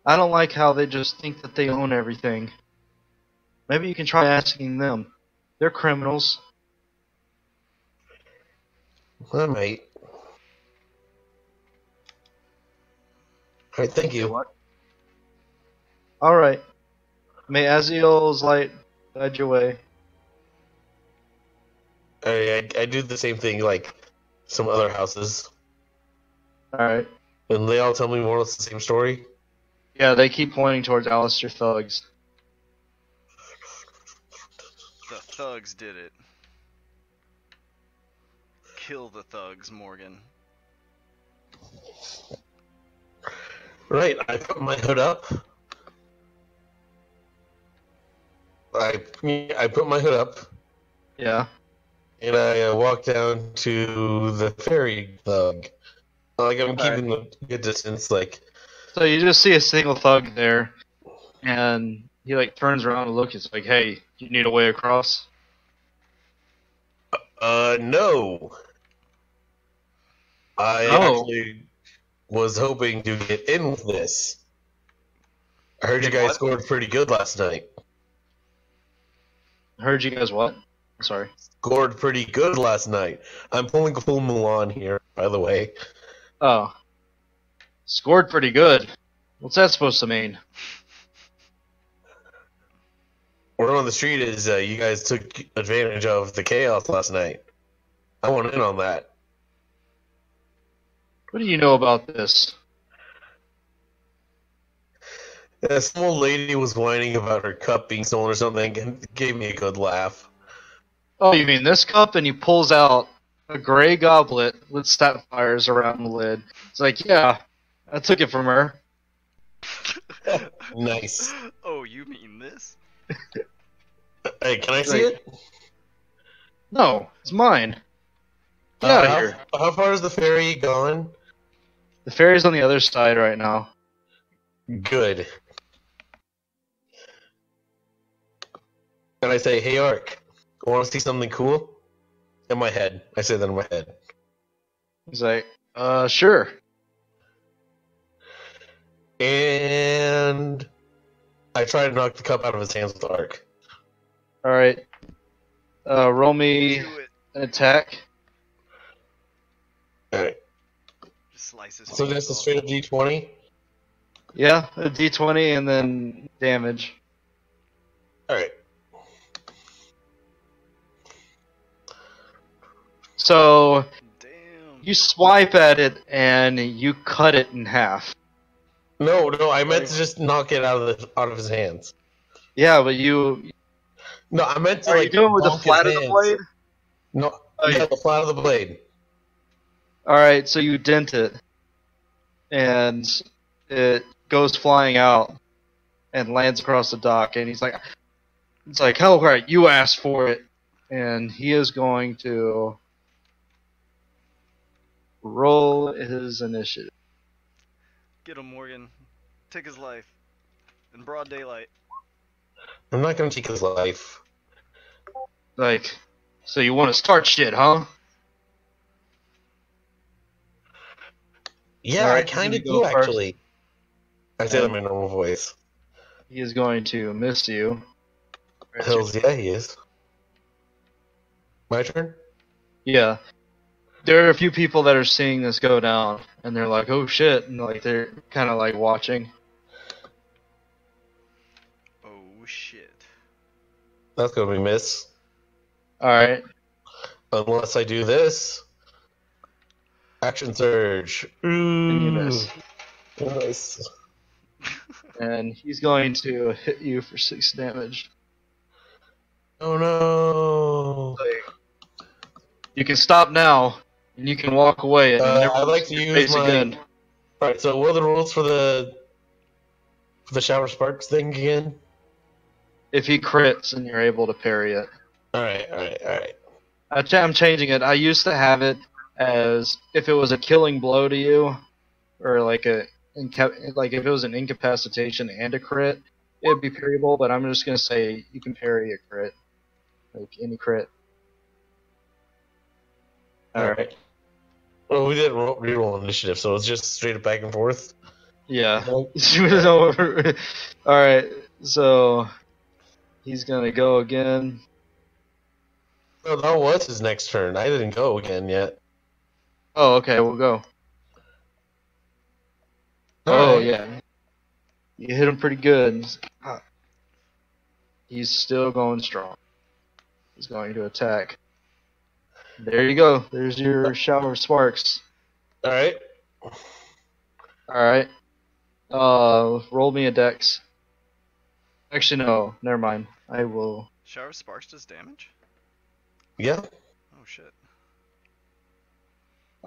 I don't like how they just think that they own everything. Maybe you can try asking them. They're criminals. I might. Alright, thank you. Alright. May Aziel's light guide your way. I do the same thing, like, some other houses. Alright. And they all tell me more or less the same story. Yeah, they keep pointing towards Allister thugs. The thugs did it. Kill the thugs, Morgan. Right, I put my hood up. I put my hood up, Yeah. and I walk down to the ferry thug. Like, I'm keeping a good distance, like... So you just see a single thug there, and he like turns around and looks. It's like, hey, you need a way across? No. I actually was hoping to get in with this. I heard you guys scored pretty good last night. Heard you guys what? Sorry. Scored pretty good last night. I'm pulling a full Mulan here, by the way. Oh. Scored pretty good. What's that supposed to mean? Word on the street is you guys took advantage of the chaos last night. I want in on that. What do you know about this? Some old lady was whining about her cup being stolen or something and gave me a good laugh. Oh, you mean this cup? And he pulls out a gray goblet with sapphires around the lid. It's like, yeah, I took it from her. Nice. Oh, you mean this? Hey, can I see it? No, it's mine. Get out of here. How far is the ferry gone? The ferry's on the other side right now. Good. And I say, hey, Ark, want to see something cool? In my head. I say that in my head. He's like, sure. And I try to knock the cup out of his hands with Ark. Alright. Roll me Do it. an attack. Alright. Just slices. So that's a straight up D20? Yeah, a d20 and then damage. Alright. So, Damn. you swipe at it and you cut it in half. No, I meant to just knock it out of his hands. Yeah, but you... No, I meant to Are like. you doing with the bonk his flat of the hands. blade? No, Oh, yeah, yeah. the flat of the blade. Alright, so you dent it. And it goes flying out and lands across the dock. And he's like, it's like, hell right, you asked for it. And he is going to roll his initiative. Get him, Morgan. Take his life. In broad daylight. I'm not gonna take his life. Like, so you want to start shit, huh? Yeah, Alright, I kind of you go do first. actually. I say that in my normal voice. He is going to miss you. Hells yeah, he is. My turn? Yeah. There are a few people that are seeing this go down, and they're like, oh shit, and like they're kind of like watching. Oh shit. That's gonna be miss. Alright. Unless I do this. Action surge. And you miss. Nice. And he's going to hit you for 6 damage. Oh no. You can stop now, and you can walk away, and never I'd like to see your use face my. again. Alright, so what are the rules for the shower sparks thing again? If he crits, and you're able to parry it. Alright. I'm changing it. I used to have it as if it was a killing blow to you, or like if it was an incapacitation and a crit, it'd be parryable. But I'm just gonna say you can parry a crit, like any crit. Alright. Well, we didn't reroll initiative, so it's just straight up back and forth. Yeah. Alright, so he's gonna go again. No, that was his next turn. I didn't go again yet. Oh, okay, we'll go. Alright. Yeah. You hit him pretty good. He's still going strong. He's going to attack. There you go. There's your shower of sparks. Alright. Alright. Roll me a dex. Actually, no. Never mind. I will. Shower of Sparks does damage? Yeah. Oh shit.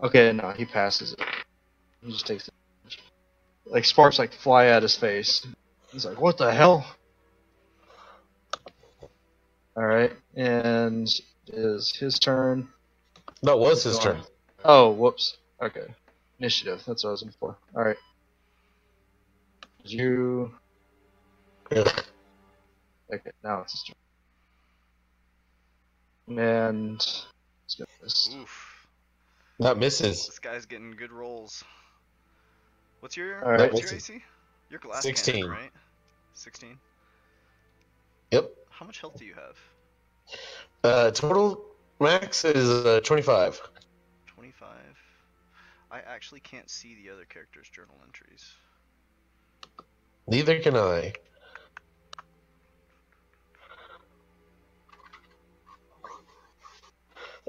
Okay, no, he passes it. He just takes it. Like sparks like fly out his face. He's like, "What the hell?" All right, and it is his turn. That was his turn. Oh, whoops. Okay, initiative. That's what I was looking for. All right. You. Ugh. Okay, now it's his turn. And let's go this. Oof. That misses. This guy's getting good rolls. What's your All right. what's your AC? Your glass 16. cannon, right? 16. Yep. How much health do you have? Total max is 25. 25. I actually can't see the other character's journal entries. Neither can I.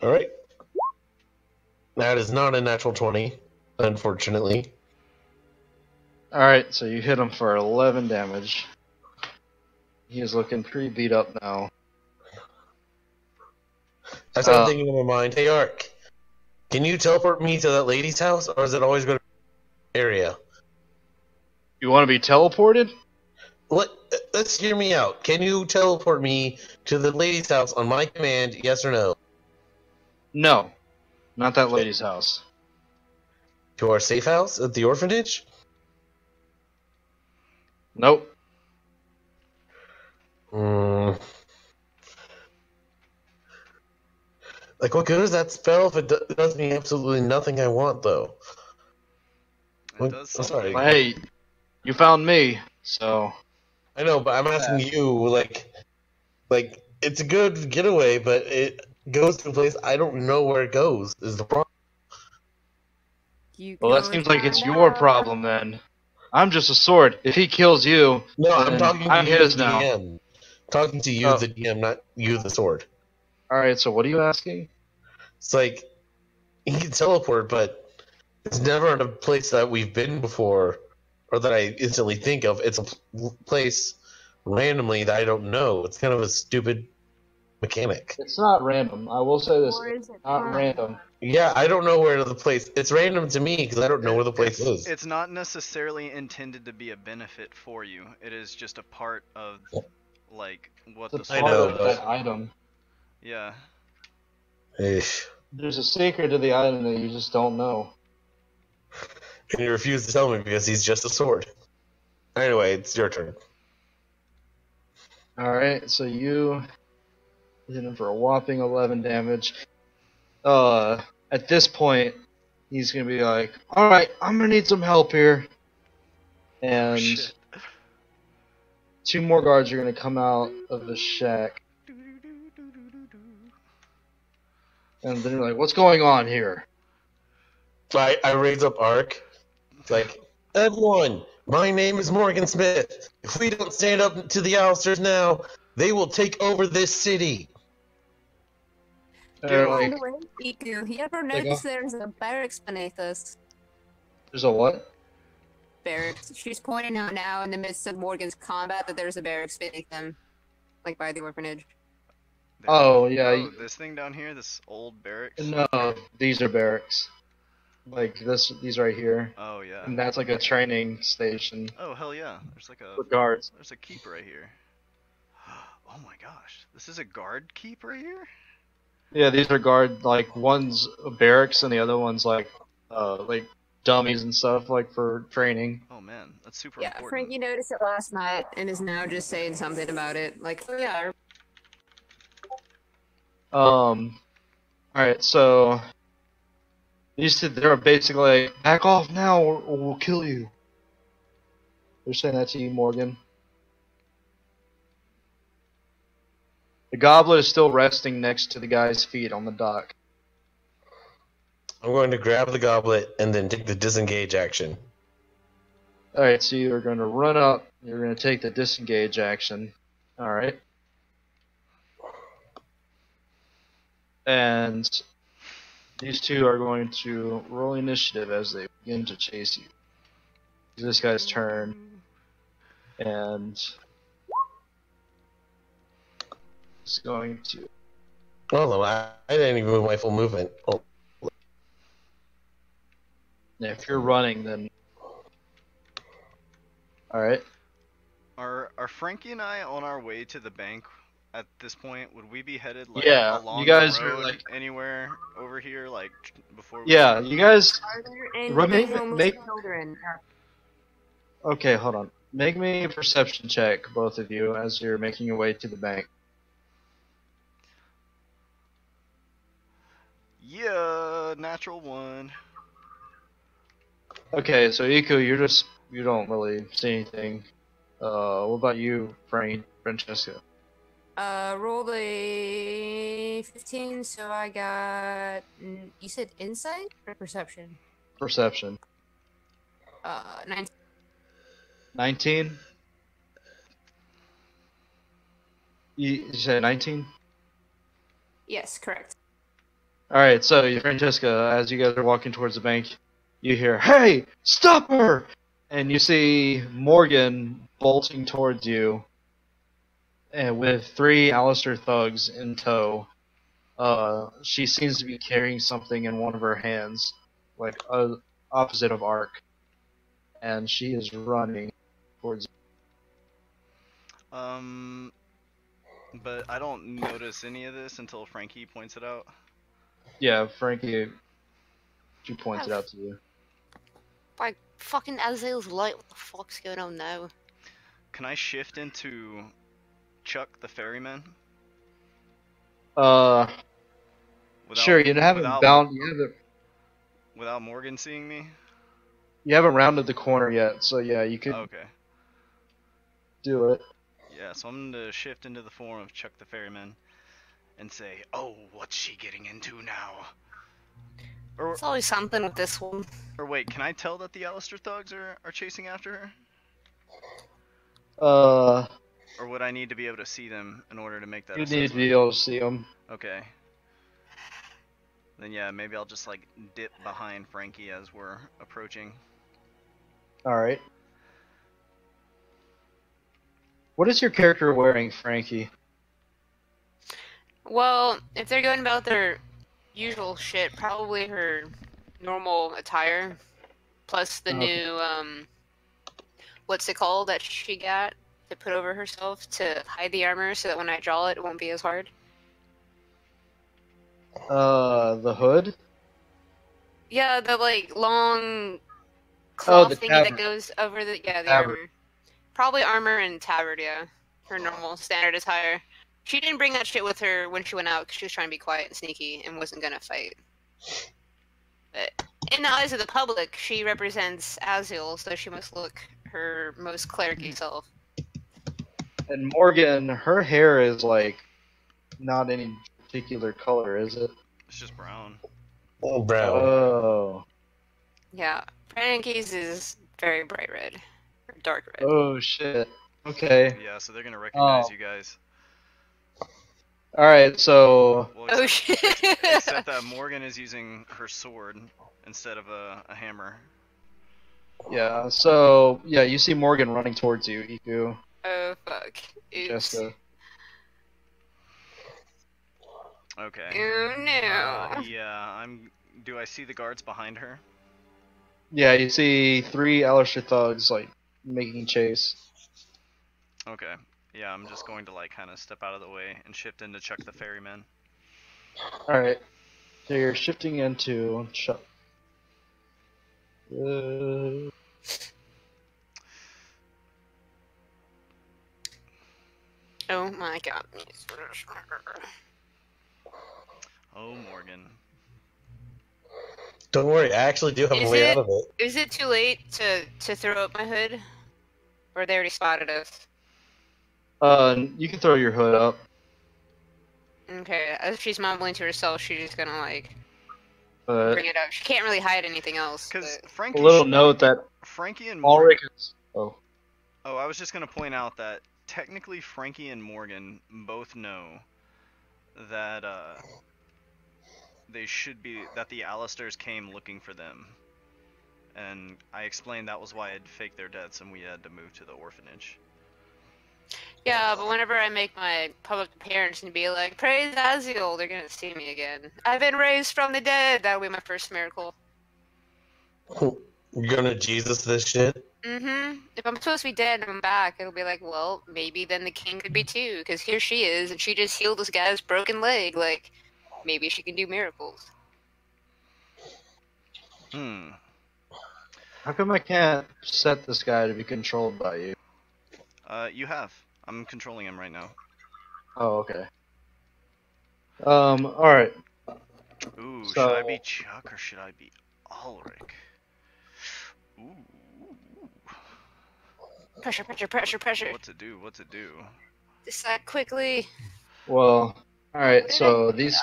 All right. That is not a natural 20, unfortunately. All right, so you hit him for 11 damage. He is looking pretty beat up now. I started thinking in my mind, hey, Ark, can you teleport me to that lady's house, or is it always going to be an area? You want to be teleported? Let's hear me out. Can you teleport me to the lady's house on my command, yes or no? No, not that lady's house. To our safe house at the orphanage? Nope. Like, what good is that spell if it does me absolutely nothing I want, though? It does I'm sorry. something. Hey, you found me, so. I know, but I'm asking you, like, it's a good getaway, but it goes to a place I don't know where it goes, is the problem. Well, that seems like it's your problem then. I'm just a sword. If he kills you, No, I'm then talking to I'm you, his the now. DM. Talking to you, Oh. the DM, not you, the sword. Alright, so what are you asking? It's like, he can teleport, but it's never in a place that we've been before, or that I instantly think of. It's a place randomly that I don't know. It's kind of a stupid mechanic. It's not random. I will say this. Or is it Not fun? random. Yeah, I don't know where the place. It's random to me because I don't know where the place is. It's not necessarily intended to be a benefit for you. It is just a part of, like, what It's the a I part know, of but- that item. Yeah. Eesh. There's a secret to the item that you just don't know. And he refused to tell me because he's just a sword. Anyway, it's your turn. Alright, so you hit him for a whopping 11 damage. At this point, he's gonna be like, alright, I'm gonna need some help here. And Shit. 2 more guards are gonna come out of the shack. And they're like, what's going on here? I raise up Ark. It's like, everyone, my name is Morgan Smith. If we don't stand up to the Allisters now, they will take over this city. They're By By like, the way, Iku, you ever They go- notice there's a barracks beneath us? there's a what? Barracks. She's pointing out now in the midst of Morgan's combat that there's a barracks beneath them. Like by the orphanage. Oh, yeah. Oh, this thing down here, this old barracks. No, these are barracks. Like these right here. Oh yeah. And that's like a training station Oh hell yeah. There's like a for guards. there's a keep right here. Oh my gosh. This is a guard keep right here? Yeah, these are guard, like one's barracks and the other one's like dummies and stuff like for training. Oh man, that's super Yeah, important. Frankie noticed it last night and is now just saying something about it. Like, oh yeah, Alright, so these two, they're basically like, back off now or we'll kill you. They're saying that to you, Morgan. The goblet is still resting next to the guy's feet on the dock. I'm going to grab the goblet and then take the disengage action. Alright, so you're going to run up, you're going to take the disengage action. Alright. And these two are going to roll initiative as they begin to chase you. this guy's turn, and he's going to. Oh no, I didn't even move my full movement. Oh, Yeah, if you're running, then all right. Are Frankie and I on our way to the bank at this point? Would we be headed like Yeah, along you guys the are road like. anywhere over here, like before we Yeah, start? you guys. Are there any Make, homeless make. children? Okay, hold on. Make me a perception check, both of you, as you're making your way to the bank. Yeah, natural one. Okay, so Iku, you don't really see anything. What about you, Francesca? Rolled a 15, so I got. You said insight or perception? Perception. 19. 19. You said 19. Yes, correct. All right, so Francesca, as you guys are walking towards the bank, you hear, "Hey, stop her!" And you see Morgan bolting towards you, and with 3 Allister thugs in tow. She seems to be carrying something in one of her hands, like opposite of Ark, and she is running towards. But I don't notice any of this until Frankie points it out. Yeah, Frankie. She points it out to you. By fucking Azrael's light, what the fuck's going on now? Can I shift into Chuck the ferryman? Without, sure. You haven't without Morgan seeing me. You haven't rounded the corner yet, so yeah, you could Okay. do it. Yeah, so I'm gonna shift into the form of Chuck the ferryman, and say, "Oh, what's she getting into now?" It's always something with this one. Or wait, can I tell that the Allister thugs are chasing after her? Or would I need to be able to see them in order to make that assessment? You need to be able to see them. Okay. Then yeah, maybe I'll just like dip behind Frankie as we're approaching. Alright. What is your character wearing, Frankie? Well, if they're going about their usual shit, probably her normal attire, plus the new, what's it called that she got to put over herself to hide the armor so that when I draw it, it won't be as hard. The hood? Yeah, the like long cloth the thingy tabard. that goes over the Tabard. armor. Probably armor and tabard, yeah. Her normal standard attire. She didn't bring that shit with her when she went out because she was trying to be quiet and sneaky and wasn't gonna fight. But in the eyes of the public, she represents Azil, so she must look her most clericy self. And Morgan, her hair is like not any particular color, is it? It's just brown. Oh, brown. Oh. Yeah, Frankie's is very bright red. Or dark red. Oh shit. Okay. Yeah, so they're gonna recognize you guys. Alright, so... Well, Oh shit! Except that Morgan is using her sword instead of a hammer. Yeah, so... Yeah, you see Morgan running towards you, Iku. Oh fuck. Oops. Jessica. Okay. Oh no. Yeah, do I see the guards behind her? Yeah, you see 3 Allisters thugs, like, making chase. Okay. Yeah, I'm just going to like kind of step out of the way and shift into Chuck the ferryman. Alright. So you're shifting into Chuck. Oh my god. Oh, Morgan. Don't worry, I actually do have a way out of it. Is it too late to throw up my hood? Or they already spotted us? You can throw your hood up. Okay, as she's mumbling to herself, she's just gonna like But bring it up. She can't really hide anything else. Because But... Frankie, a little note that Frankie and Morgan. Ulrich is... Oh. Oh, I was just gonna point out that technically Frankie and Morgan both know that that the Allisters came looking for them, And I explained that was why I'd faked their deaths and we had to move to the orphanage. Yeah, but whenever I make my public appearance and be like, praise Aziel, they're gonna see me again. I've been raised from the dead. That'll be my first miracle. You're gonna Jesus this shit? Mm-hmm. If I'm supposed to be dead and I'm back, it'll be like, well, maybe then the king could be too, because here she is, and she just healed this guy's broken leg. Like, maybe she can do miracles. Hmm. How come I can't set this guy to be controlled by you? You have. I'm controlling him right now. Oh, okay. Alright. Ooh, So- should I be Chuck or should I be Ulrich? Ooh. Pressure, pressure, pressure, pressure. What to do? What to do? Decide quickly. Well, alright, so these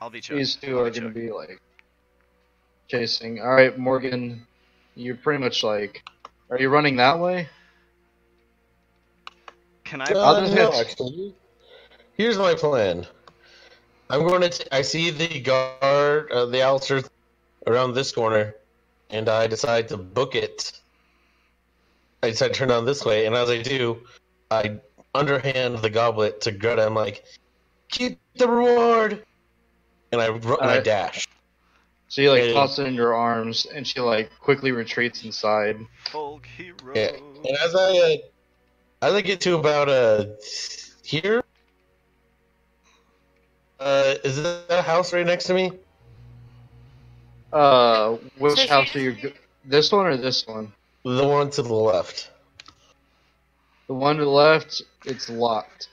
I'll be Chuck. these two I'll are be gonna Chuck. be like chasing. Alright, Morgan, you're pretty much like, are you running that way? Can I? I'll just No, hit- actually. Here's my plan. I'm going to. I see the guard, the Allisters, around this corner, and I decide to book it. I decide to turn down this way, and as I do, I underhand the goblet to Greta. I'm like, "Keep the reward," and I and I Alright. dash. So you like Hey. toss it in your arms, and she like quickly retreats inside. Folk hero. Yeah, and as I get to about here, is that a house right next to me? Which So house she- are you? This one or this one? The one to the left. The one to the left, it's locked.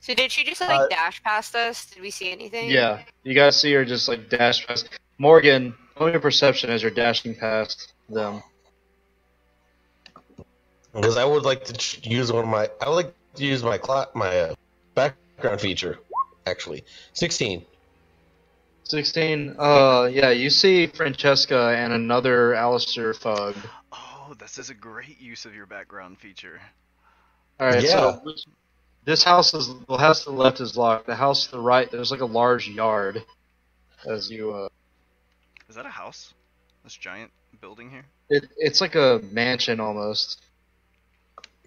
So did she just like Uh, dash past us? Did we see anything? Yeah, you guys see her just like dash past. Morgan, roll your perception as you're dashing past them. Because I would like to use one of my. I would like to use my background feature. Actually, 16. 16. Yeah, you see Francesca and another Allister thug. Oh, this is a great use of your background feature. All right, Yeah. so this house is the house to the left is locked. The house to the right, there's like a large yard. As you, Is that a house? This giant building here? it's like a mansion almost.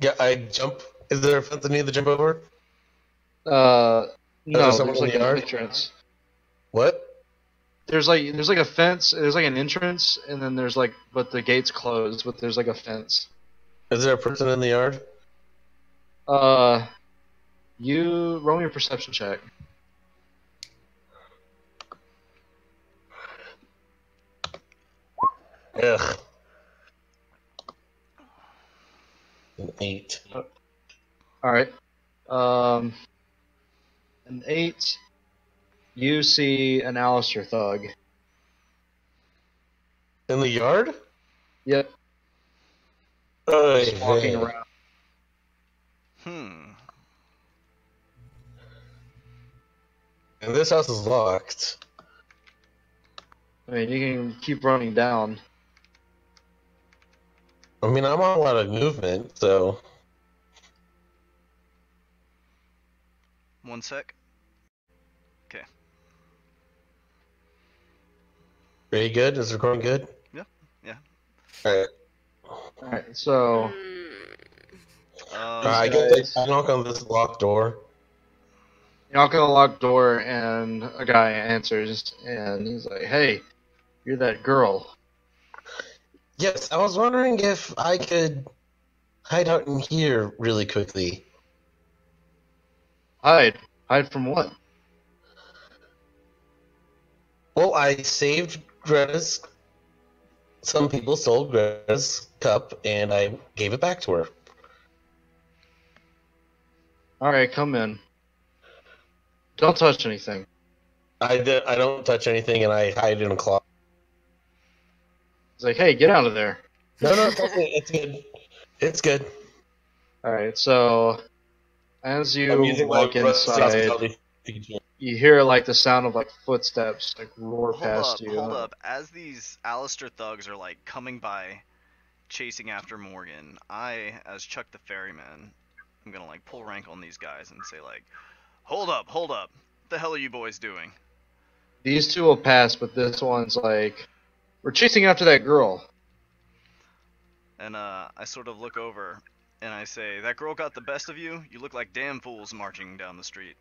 Yeah, I jump. Is there a fence I need to jump over? No, there someone there's in like the an yard? entrance. What? There's like a fence. There's like an entrance, and then there's like, but the gate's closed. But there's like a fence. Is there a person in the yard? You roll me your perception check. Ugh. An 8. All right. An 8. You see an Allister thug. In the yard? Yep, Oy just walking vey. around. And this house is locked. I mean, you can keep running down. I mean, I'm on a lot of movement, so. One sec. Very good? Is it going good? Yeah, yeah. Alright. All right, so I guys- I knock on this locked door. you knock on the locked door, and a guy answers, and he's like, "Hey, you're that girl." Yes, I was wondering if I could hide out in here really quickly. Hide from what? Well, I saved Greta's. Some people stole Greta's cup, and I gave it back to her. All right, come in. Don't touch anything. I don't touch anything, and I hide in a closet. He's like, "Hey, get out of there." No, it's okay. It's good. It's good. All right, so as you I'm using my walk inside, hospitality feature. you hear like the sound of like footsteps like roar Hold past up, you. hold up. As these Allister thugs are like coming by, chasing after Morgan, I, as Chuck the Ferryman, I'm gonna like pull rank on these guys and say like, hold up. What the hell are you boys doing? These two will pass, but this one's like, "We're chasing after that girl." And I sort of look over and I say, "That girl got the best of you? You look like damn fools marching down the street."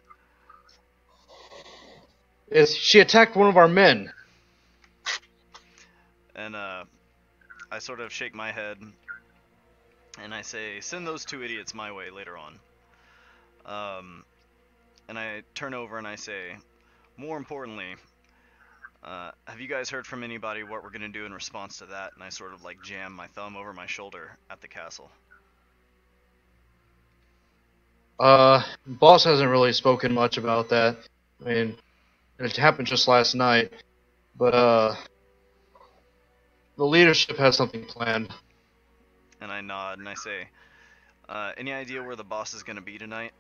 She attacked one of our men. And I sort of shake my head and I say, "Send those two idiots my way later on." And I turn over and I say, "More importantly, have you guys heard from anybody what we're gonna do in response to that?" And I sort of like jam my thumb over my shoulder at the castle. Boss hasn't really spoken much about that. I mean, it happened just last night, but the leadership has something planned. And I nod and I say, "Any idea where the boss is gonna be tonight?"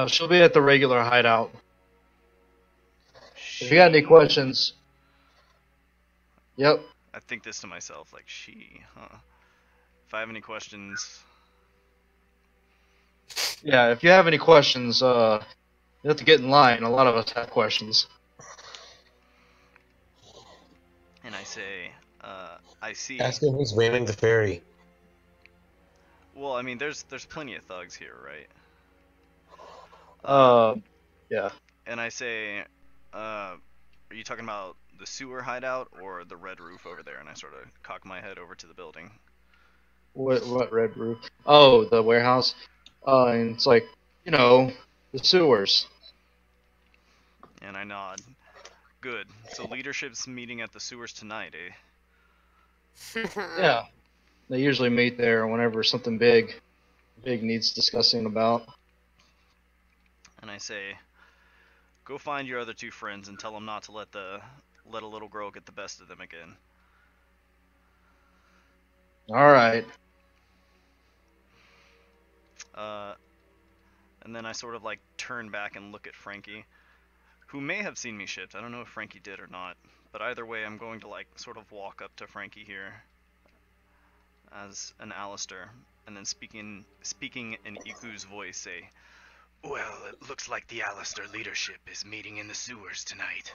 She'll be at the regular hideout. If you got any questions, yep. I think this to myself, like, she, huh? If I have any questions, Yeah, if you have any questions, you have to get in line. A lot of us have questions. and I say, I see. Ask him who's ramming the ferry. Well, I mean, there's plenty of thugs here, right? Yeah. And I say, are you talking about the sewer hideout or the red roof over there? And I sort of cock my head over to the building. What red roof? Oh, the warehouse. And it's like, the sewers. And I nod. Good. So leadership's meeting at the sewers tonight, eh? Yeah. They usually meet there whenever something big needs discussing about. And I say, go find your other two friends and tell them not to let a little girl get the best of them again. All right. And then I sort of like turn back and look at Frankie, who may have seen me shipped. I don't know if Frankie did or not, but either way, I'm going to like sort of walk up to Frankie here as an Allister, and then speaking in Iku's voice, say, Well, it looks like the Allister leadership is meeting in the sewers tonight.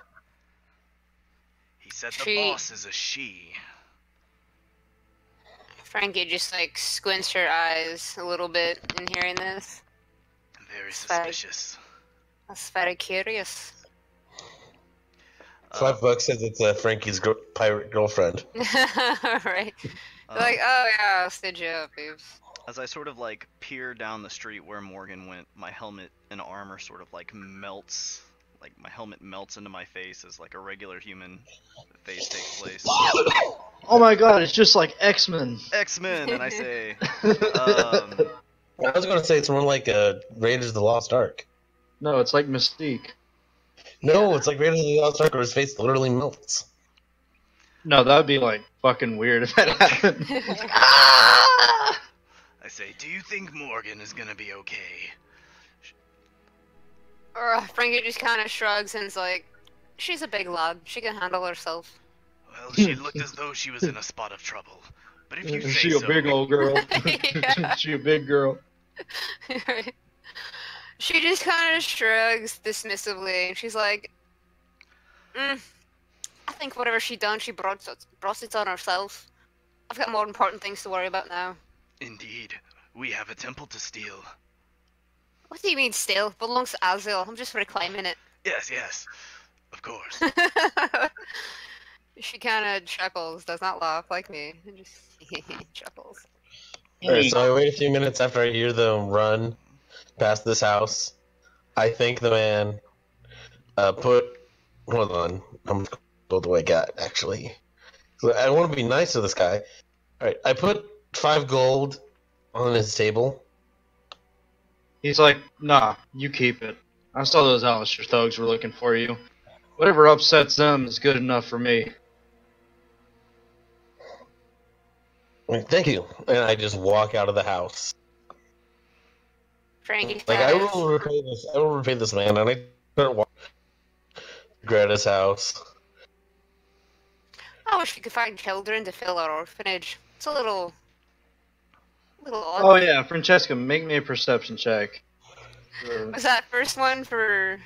He said the boss is a she. Frankie just like squints her eyes a little bit in hearing this. Very suspicious. That's very curious. $5 says it's Frankie's pirate girlfriend. Right. Like, oh yeah, I'll stitch you up, babes. As I sort of like peer down the street where Morgan went, my helmet and armor sort of like melts. Like my helmet melts into my face as like a regular human face takes place. Oh my god, it's just like X-Men. X-Men, and I say, I was going to say it's more like Raiders of the Lost Ark. No, it's like Mystique. No, it's like Raiders of the Lost Ark where his face literally melts. No, that would be like fucking weird if that happened. I say, do you think Morgan is gonna be okay? Frankie just kind of shrugs and is like, she's a big lad. She can handle herself. Well, she looked as though she was in a spot of trouble. But if you say She so... a big old girl. Yeah. She a big girl. Right. She just kind of shrugs dismissively, and she's like, I think whatever she done, she brought it on herself. I've got more important things to worry about now. Indeed. We have a temple to steal. What do you mean still? It belongs to Azil. I'm just reclaiming it. Yes. Of course. She kind of chuckles, does not laugh like me. Just chuckles. Alright, so I wait a few minutes after I hear them run past this house. I thank the man. Hold on. I'm gold do I got, actually? So I want to be nice to this guy. Alright, I put 5 gold on his table. He's like, nah, you keep it. I saw those Allister thugs were looking for you. Whatever upsets them is good enough for me. Thank you. And I just walk out of the house. Frankie Like, I says, will repay this man, and I start walking to Greta's house. I wish we could find children to fill our orphanage. It's a little odd. Oh yeah, Francesca, make me a perception check. Was that first one for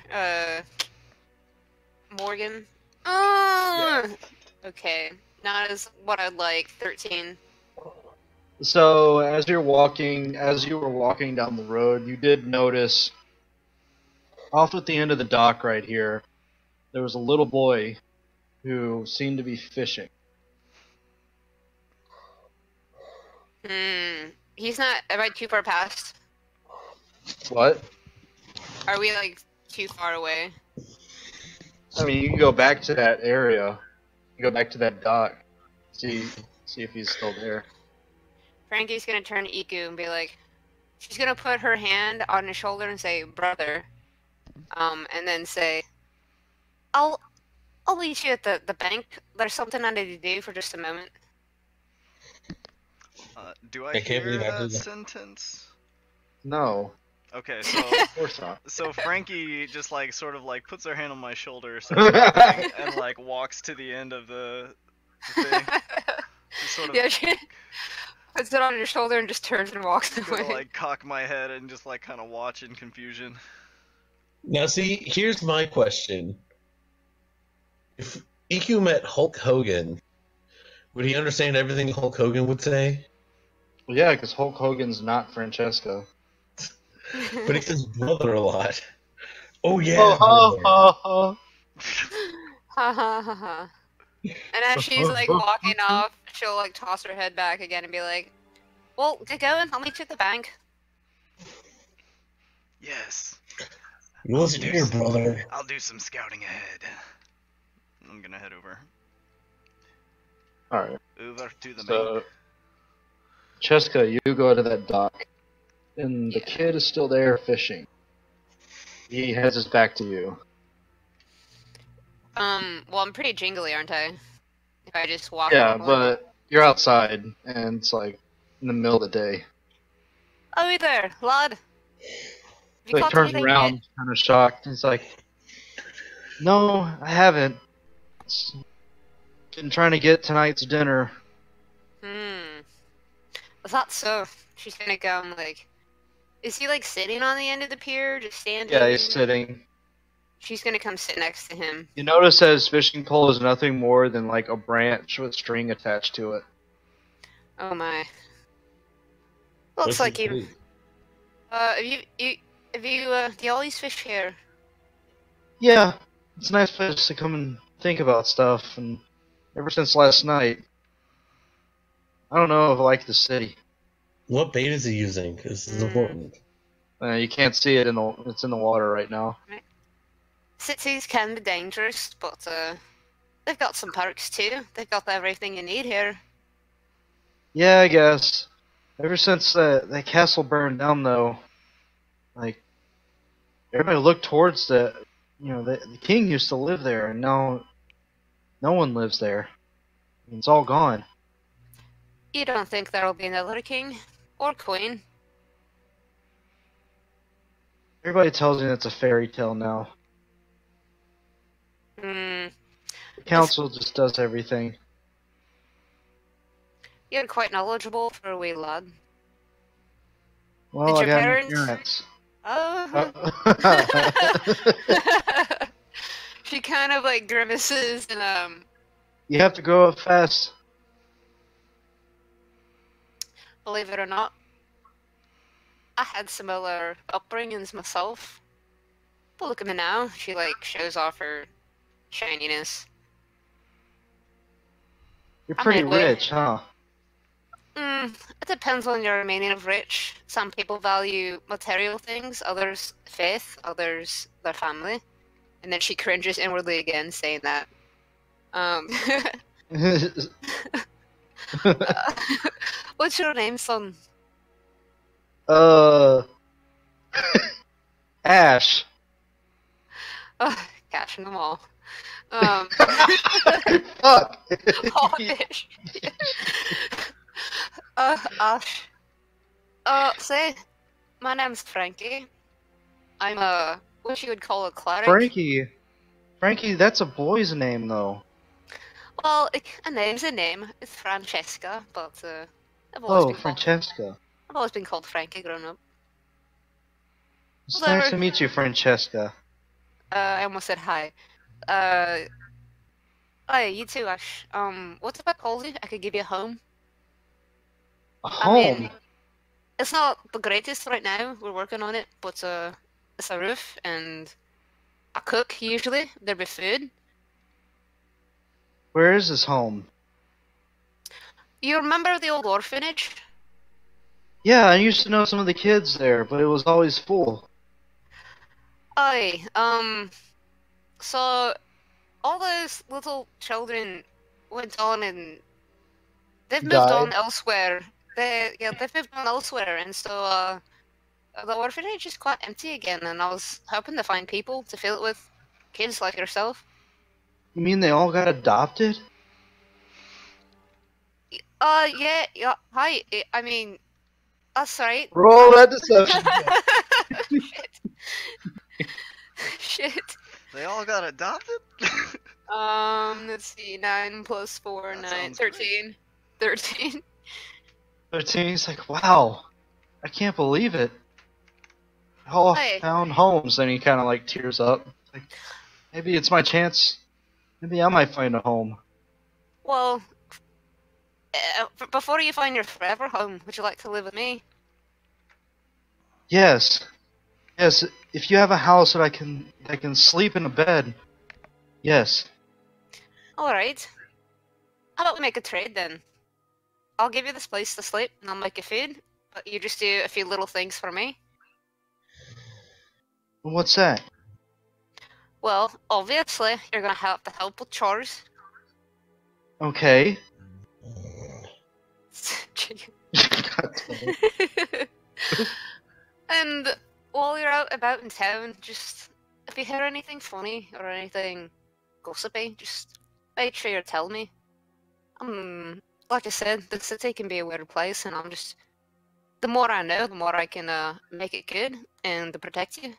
Morgan? Yeah. Okay. not as what I'd like. 13. So as you were walking down the road, you did notice off at the end of the dock right here, there was a little boy who seemed to be fishing. He's not. Am I too far past? What? Are we like too far away? I mean, you can go back to that area. You go back to that dock. See if he's still there. Frankie's gonna turn to Iku and be like, she's gonna put her hand on his shoulder and say, "Brother," and then say, "I'll meet you at the bank. There's something I need to do for just a moment." Do I I can't hear believe I that did that. sentence? No, Okay, so of course not. so Frankie just like sort of like puts her hand on my shoulder, starts walking, and like walks to the end of the thing. Just sort of Yeah, she puts it on your shoulder and just turns and walks gonna away. like cock my head and just like kind of watch in confusion. Now, see, here's my question. If EQ met Hulk Hogan, would he understand everything Hulk Hogan would say? Well, yeah, because Hulk Hogan's not Francesca. But he says brother a lot. Oh, yeah. Oh, brother. Ha ha ha ha. And as she's like walking off, she'll like toss her head back again and be like, "Well, get going. I'll meet you at the bank." Yes, Listen here, brother. I'll do some scouting ahead. I'm gonna head over. Alright, Over to the so bank. Cheska, you go to that dock, and the kid is still there fishing. He has his back to you. Well, I'm pretty jingly, aren't I? If I just walk. Yeah, normally. but you're outside, and it's like in the middle of the day. Oh, hey there, lad. Have you He caught turns anything around, kind of shocked. He's like, "No, I haven't. Been trying to get tonight's dinner." yet? Was that so? She's gonna go and like, is he like sitting on the end of the pier, just standing? Yeah, he's sitting. She's gonna come sit next to him. You notice that his fishing pole is nothing more than like a branch with string attached to it. Oh my. Looks like you. Have you do you always fish here? Yeah, it's a nice place to come and think about stuff, and ever since last night, I don't know if I like the city. What bait is he using? This is important. You can't see it it's in the water right now. Cities can be dangerous, but they've got some perks too. They've got everything you need here. Yeah, I guess. Ever since that castle burned down, though, like everybody looked towards the king used to live there, and now no one lives there. It's all gone. You don't think there'll be another king or queen? Everybody tells me it's a fairy tale now. Hmm. The council just does everything. You're quite knowledgeable for a wee lad. Well, Did I your got parents- parents. Oh. She kind of like grimaces and You have to grow up fast. believe it or not, I had similar upbringings myself. But look at me now. She like shows off her shininess. You're I'm pretty midway. rich, huh? It depends on your meaning of rich. Some people value material things, others faith, others their family. And then she cringes inwardly again, saying that. What's your name, son? Ash. Oh, catching them all. Fuck. Oh, bitch. Ash. Say, my name's Frankie. I'm what you would call a cleric. Frankie, that's a boy's name, though. Well, a name's a name. It's Francesca, but I've always Oh, been called, Francesca. I've always been called Frankie growing up. It's Whatever. nice to meet you, Francesca. I almost said hi. Oh, yeah, you too, Ash. What's if I called you? I could give you a home. A I mean, home? it's not the greatest right now. We're working on it, but it's a roof and a cook usually. There'd be food. Where is this home? You remember the old orphanage? Yeah, I used to know some of the kids there, but it was always full. Aye, so all those little children went on and they've moved on Died? elsewhere. They've moved on elsewhere, and so the orphanage is quite empty again. And I was hoping to find people to fill it with kids like yourself. You mean they all got adopted? Yeah. Hi. I mean, that's right. Roll that deception. Shit. Shit. They all got adopted? Let's see. 9 plus 4, That 9, sounds 13. 13. 13, he's like, wow, I can't believe it. All Hey. found homes. Then he kind of like tears up. Like, maybe it's my chance. Maybe I might find a home. Well, before you find your forever home, would you like to live with me? Yes. Yes, if you have a house that I can sleep in a bed. Yes. Alright. How about we make a trade then? I'll give you this place to sleep, and I'll make you food, but you just do a few little things for me. What's that? Well, obviously, you're gonna have to help with chores. Okay. And while you're out about in town, just if you hear anything funny or anything gossipy, just make sure you tell me. Like I said, the city can be a weird place, and I'm just the more I know, the more I can make it good and to protect you.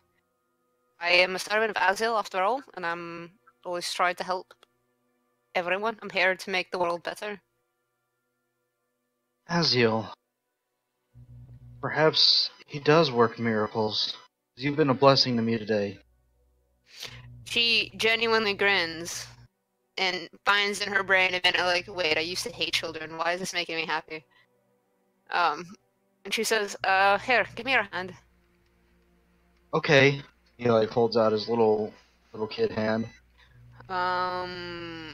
I am a servant of Azil after all, and I'm always trying to help everyone. I'm here to make the world better. Aziel. Perhaps he does work miracles. You've been a blessing to me today. She genuinely grins and finds in her brain a minute like, wait, I used to hate children. Why is this making me happy? And she says, here, give me your hand. Okay. He like holds out his little kid hand. I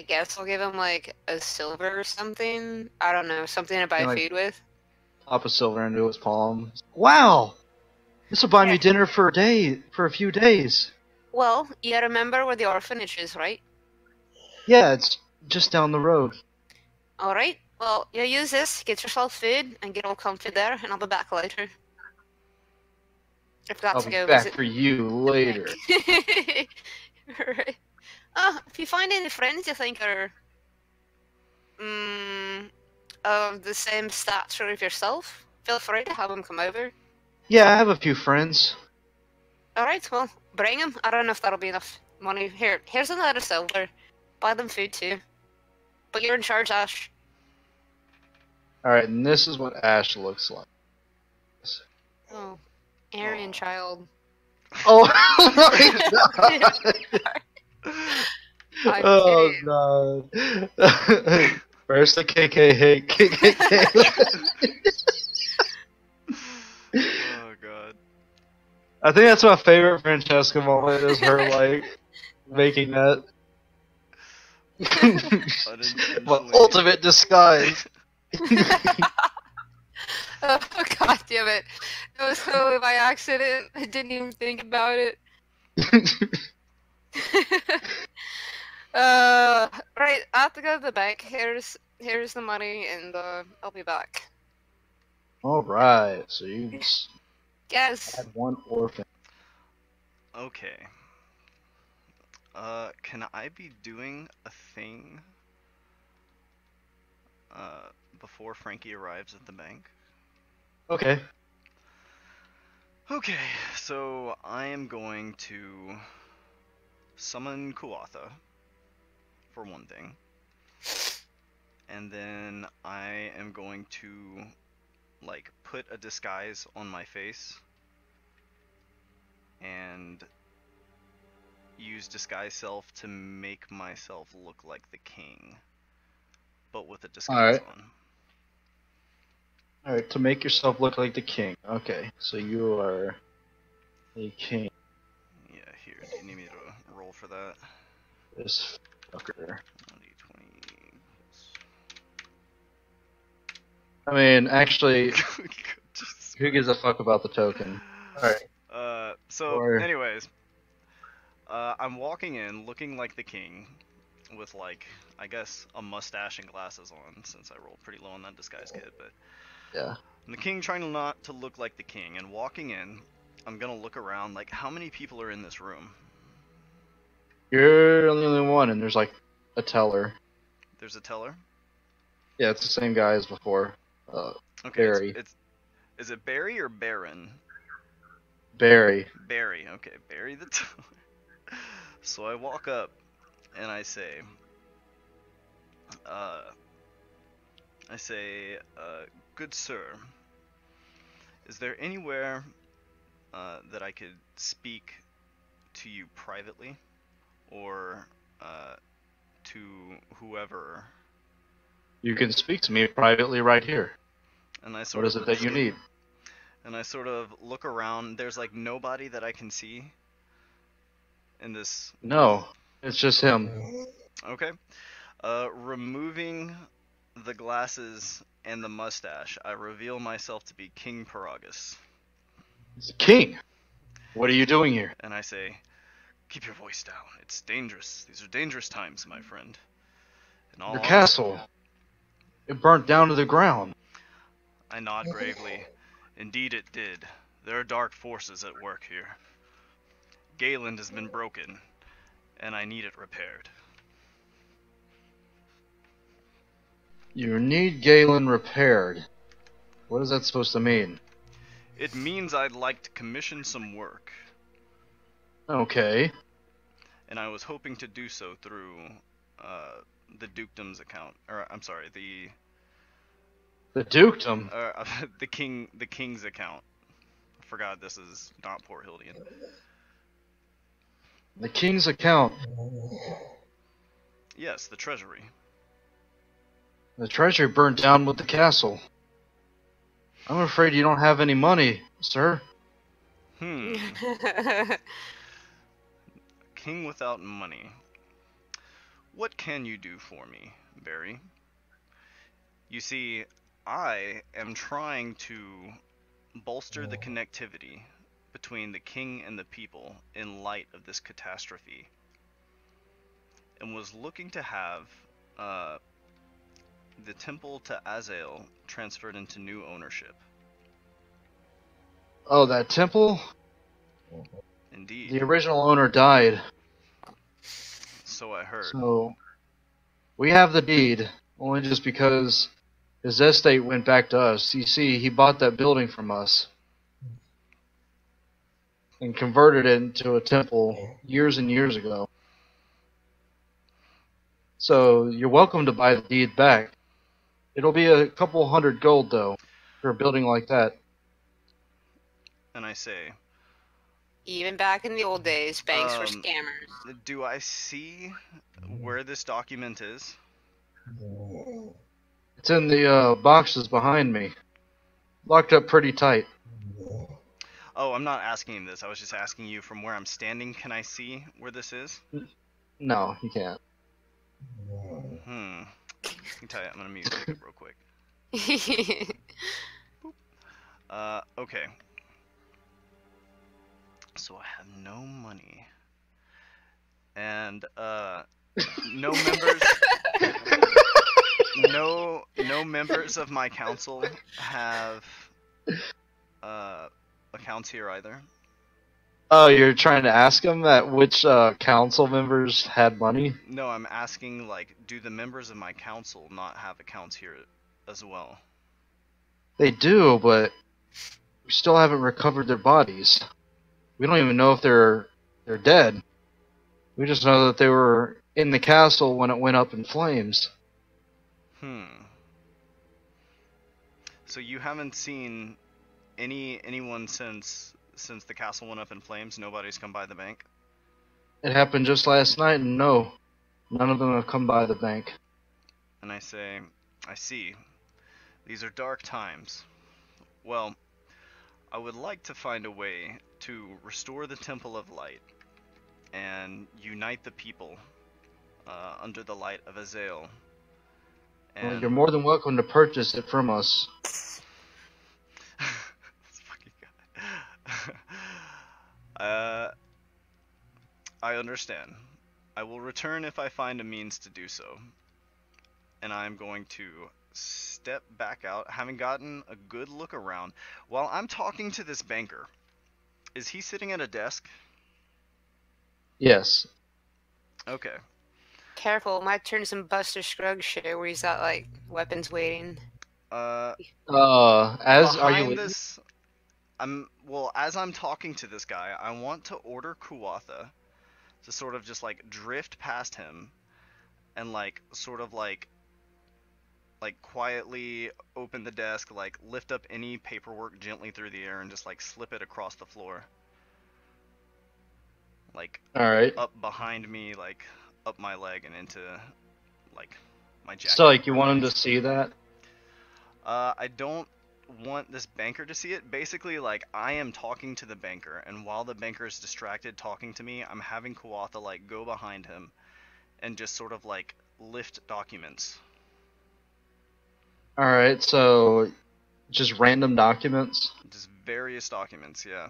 guess I'll give him like a silver or something. I don't know, something to buy Like- food with. Pop a silver into his palm. Wow! This will buy me Yeah. dinner for a few days. Well, you remember where the orphanage is, right? Yeah, it's just down the road. Alright, well, you use this, get yourself food, and get all comfy there, and I'll be back later. I've got I'll to be go back visit. for you later. Right. If you find any friends you think are of the same stature of yourself, feel free to have them come over. Yeah, I have a few friends. Alright, well, bring them. I don't know if that'll be enough money. Here's another silver. Buy them food too. But you're in charge, Ash. Alright, and this is what Ash looks like. Oh, Aryan child. Oh my god! I'm Oh kidding. god. First the KKK. Oh god. I think that's my favorite Francesca moment is her like making that. My Unintentionally. ultimate disguise. Oh god damn it. That was totally by accident. I didn't even think about it. Right, I have to go to the bank. Here's the money and I'll be back. Alright, so you just Yes. had one orphan. Okay. Can I be doing a thing before Frankie arrives at the bank? Okay. Okay, so I am going to summon Kuatha, for one thing. And then I am going to, like, put a disguise on my face. And use disguise self to make myself look like the king, but with a disguise on. Alright, to make yourself look like the king. Okay, so you are a king. Yeah, here. Do you need me to roll for that? This fucker. 1d20 I mean, actually, plus... who gives a fuck about the token? Alright. Anyways, I'm walking in looking like the king with, like, I guess a mustache and glasses on, since I rolled pretty low on that disguise kit, but Yeah. I'm the king trying not to look like the king, and walking in, I'm gonna look around, like, how many people are in this room? You're the only one, and there's like a teller. There's a teller? Yeah, it's the same guy as before. Okay, Barry. Is it Barry or Baron? Barry. Barry, okay, Barry the teller. So I walk up, and I say, good sir, is there anywhere that I could speak to you privately, or to whoever? You can speak to me privately right here. And I What is it that you need? And I sort of look around. There's like nobody that I can see in this. No, it's just him. Okay. Removing the glasses and the mustache, I reveal myself to be King Paragus. He's a king. What are you doing here? And I say, keep your voice down. It's dangerous. These are dangerous times, my friend. And Your castle. It burnt down to the ground. I nod gravely. Indeed it did. There are dark forces at work here. Galen has been broken, and I need it repaired. You need Galen repaired. What is that supposed to mean? It means I'd like to commission some work. Okay. And I was hoping to do so through the dukedom's account, or I'm sorry, the dukedom. The king's account. I forgot this is not Port Hildian. The king's account. Yes, the treasury. The treasury burnt down with the castle. I'm afraid you don't have any money, sir. King without money. What can you do for me, Barry? You see, I am trying to bolster the connectivity between the king and the people in light of this catastrophe, and was looking to have the temple to Azael transferred into new ownership. Oh, that temple? Indeed. The original owner died. So I heard. So, we have the deed, only just because his estate went back to us. You see, he bought that building from us and converted it into a temple years and years ago. So, you're welcome to buy the deed back. It'll be a couple hundred gold, though, for a building like that. And I say, even back in the old days, banks were scammers. do I see where this document is? It's in the boxes behind me. Locked up pretty tight. Oh, I'm not asking this. I was just asking you from where I'm standing. Can I see where this is? No, you can't. Let me tell you, I'm gonna mute it real quick. Okay. So I have no money. And, no members... no members of my council have, accounts here either. Oh, you're trying to ask him that which council members had money? No, I'm asking, like, do the members of my council not have accounts here as well? They do, but we still haven't recovered their bodies. We don't even know if they're dead. We just know that they were in the castle when it went up in flames. So you haven't seen anyone since the castle went up in flames? Nobody's come by the bank? It happened just last night, and no, none of them have come by the bank. And I say, I see. These are dark times. Well, I would like to find a way to restore the Temple of Light and unite the people under the light of Azael. Well, And you're more than welcome to purchase it from us. this fucking guy. I understand. I will return if I find a means to do so. And I'm going to step back out, having gotten a good look around. While I'm talking to this banker, is he sitting at a desk? Yes. Okay. Careful, might turn some Buster Scruggs shit where he's got like weapons waiting. As Behind are you? this, as I'm talking to this guy, I want to order Kuwatha to sort of just like drift past him and like sort of like quietly open the desk, like lift up any paperwork gently through the air and just like slip it across the floor. Like All right. up behind me, like up my leg and into like my jacket. So like you want him to see that? I don't want this banker to see it. Basically, like, I am talking to the banker, and while the banker is distracted talking to me, I'm having Kuwatha, like, go behind him and just sort of, like, lift documents. Alright, so just random documents? Just various documents, yeah.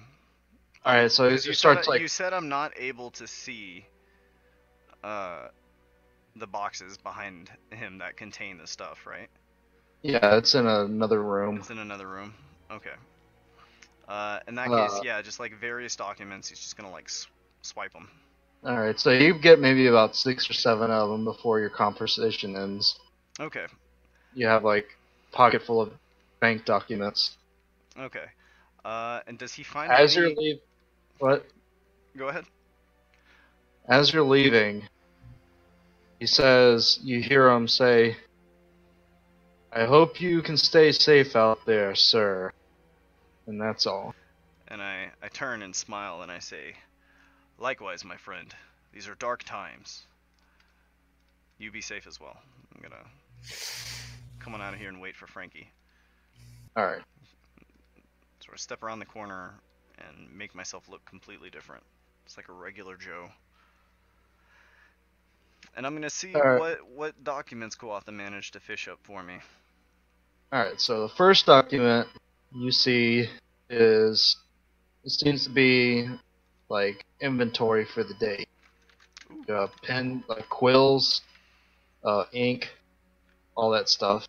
Alright, so as you start to, like... You said I'm not able to see, the boxes behind him that contain the stuff, right? Yeah, it's in another room. It's in another room? Okay. In that case, yeah, just like various documents, he's just gonna like swipe them. Alright, so you get maybe about 6 or 7 of them before your conversation ends. Okay. You have like a pocket full of bank documents. Okay. And does he find As any... you're leaving... What? Go ahead. As you're leaving, he says, you hear him say, I hope you can stay safe out there, sir. And that's all. And I turn and smile and I say, likewise, my friend. These are dark times. You be safe as well. I'm gonna come on out of here and wait for Frankie. Alright. Sort of step around the corner and make myself look completely different. It's like a regular Joe. And I'm gonna see what documents Kuwatha managed to fish up for me. Alright, so the first document you see is, it seems to be like inventory for the day. Pen, like quills, ink, all that stuff.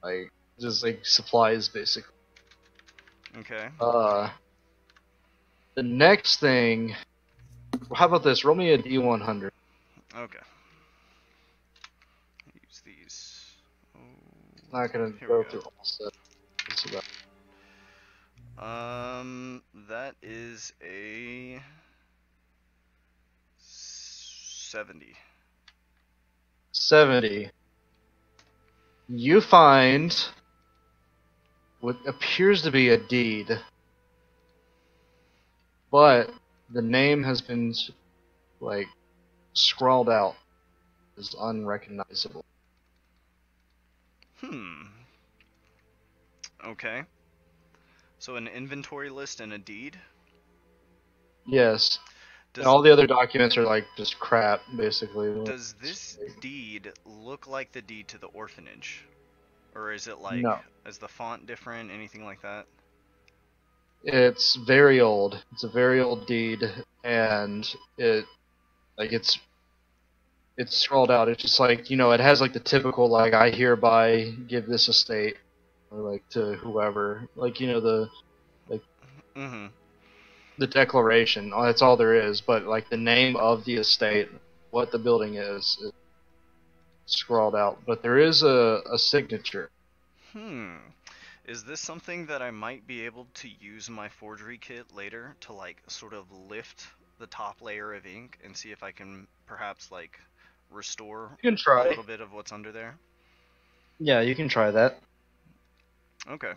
Like, just like supplies basically. Okay. The next thing, how about this? Roll me a D100. Okay. Use these. Oh, Not gonna go through all stuff. That is a 70. 70. You find what appears to be a deed, but the name has been like scrawled out as unrecognizable. Okay. So an inventory list and a deed? Yes. And all the other documents are like just crap, basically. Does this deed look like the deed to the orphanage? Or is it like, no. Is the font different, anything like that? It's very old. It's a very old deed, and it's scrawled out. It's just like, you know, it has like the typical, like, I hereby give this estate, or like to whoever, like, you know, the the declaration. That's all there is. But like the name of the estate, what the building is scrawled out. But there is a signature. Is this something that I might be able to use my forgery kit later to like sort of lift the top layer of ink and see if I can perhaps like restore You can try a little bit of what's under there? Yeah, you can try that. Okay.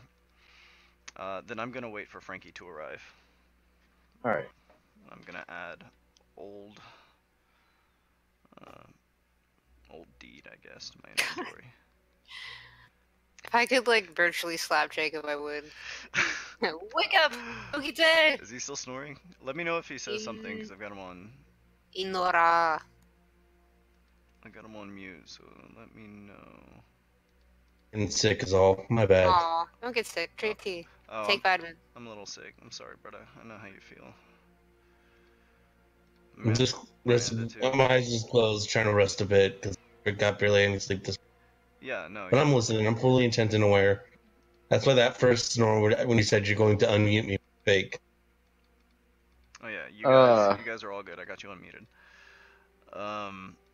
Then I'm gonna wait for Frankie to arrive. Alright. I'm gonna add old deed, I guess, to my inventory. If I could like virtually slap Jacob, I would. Wake up, Okite! Is he still snoring? Let me know if he says something, because I've got him on. Inora. I got him on mute, so let me know. And sick is all. My bad. Aw, don't get sick. Drink tea. Oh, Take vitamins. I'm a little sick. I'm sorry, brother. I know how you feel. I'm just resting. My eyes just closed, trying to rest a bit because I got barely any sleep this. Yeah, no. But Yeah. I'm listening. I'm fully intent and aware. That's why that first snore, when you said you're going to unmute me, was fake. Oh yeah, you guys are all good. I got you unmuted.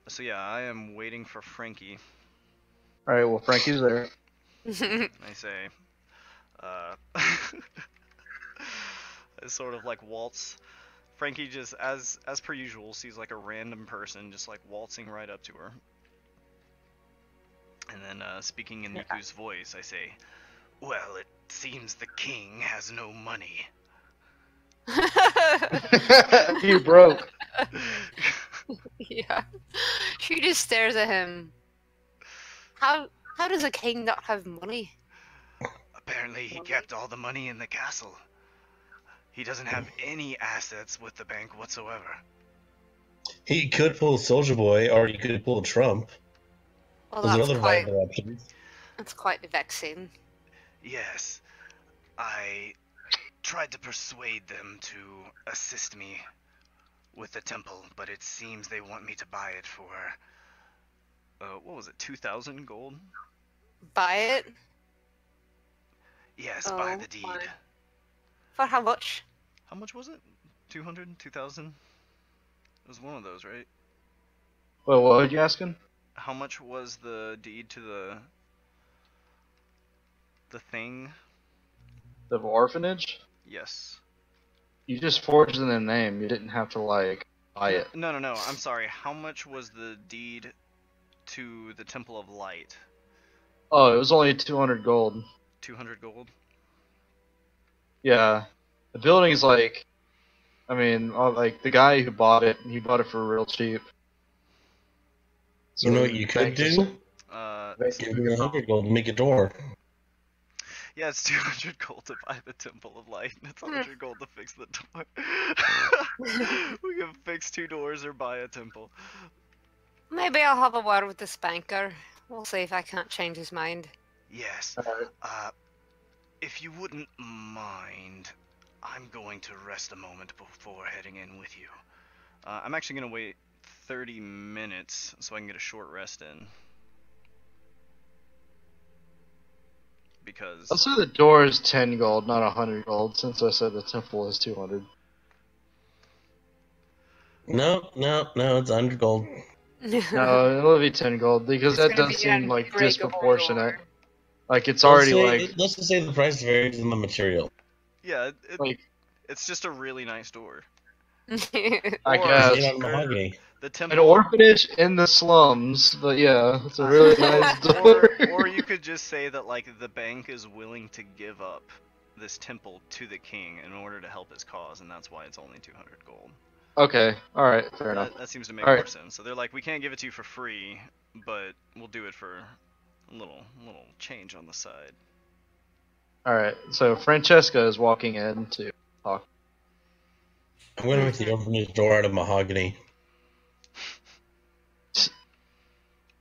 So yeah, I am waiting for Frankie. All right. Well, Frankie's there. I say, I sort of like waltz. Frankie just, as per usual, sees like a random person just like waltzing right up to her. And then speaking in Niku's voice, I say, Well, it seems the king has no money. He broke. Yeah. She just stares at him. How does a king not have money? Apparently he kept all the money in the castle. He doesn't have any assets with the bank whatsoever. He could pull a Soldier Boy, or he could pull a Trump. Well, Those are that's other quite viable options. vexing. Yes, I tried to persuade them to assist me with the temple, but it seems they want me to buy it for... what was it, 2,000 gold? Buy it? Yes, buy the deed. My. For how much? How much was it? 200? 2,000? It was one of those, right? Well, what are you asking? How much was the deed to the thing? The orphanage? Yes. You just forged in the name. You didn't have to like buy it. No. I'm sorry. How much was the deed to the Temple of Light? Oh, it was only 200 gold. 200 gold? Yeah. The building's like, I mean, like the guy who bought it, he bought it for real cheap. So You know what you could do? Give me 100 gold and make a door. Yeah, it's 200 gold to buy the Temple of Light, and it's 100 gold to fix the door. We can fix 2 doors or buy a temple. Maybe I'll have a word with this banker. We'll see if I can't change his mind. Yes. If you wouldn't mind, I'm going to rest a moment before heading in with you. I'm actually going to wait 30 minutes so I can get a short rest in. Because... I'll say the door is 10 gold, not 100 gold, since I said the temple is 200. No, it's 100 gold. No, it'll be 10 gold, because that does seem like disproportionate. Like, it's already like... Let's just say the price varies in the material. Yeah, like, it's just a really nice door. I guess. The temple... An orphanage in the slums, but yeah, it's a really nice door. Or you could just say that, like, the bank is willing to give up this temple to the king in order to help his cause, and that's why it's only 200 gold. Okay, alright, fair enough. That seems to make more sense. So they're like, we can't give it to you for free, but we'll do it for a little change on the side. Alright, so Francesca is walking in to talk. I'm gonna make the orphanage door out of mahogany.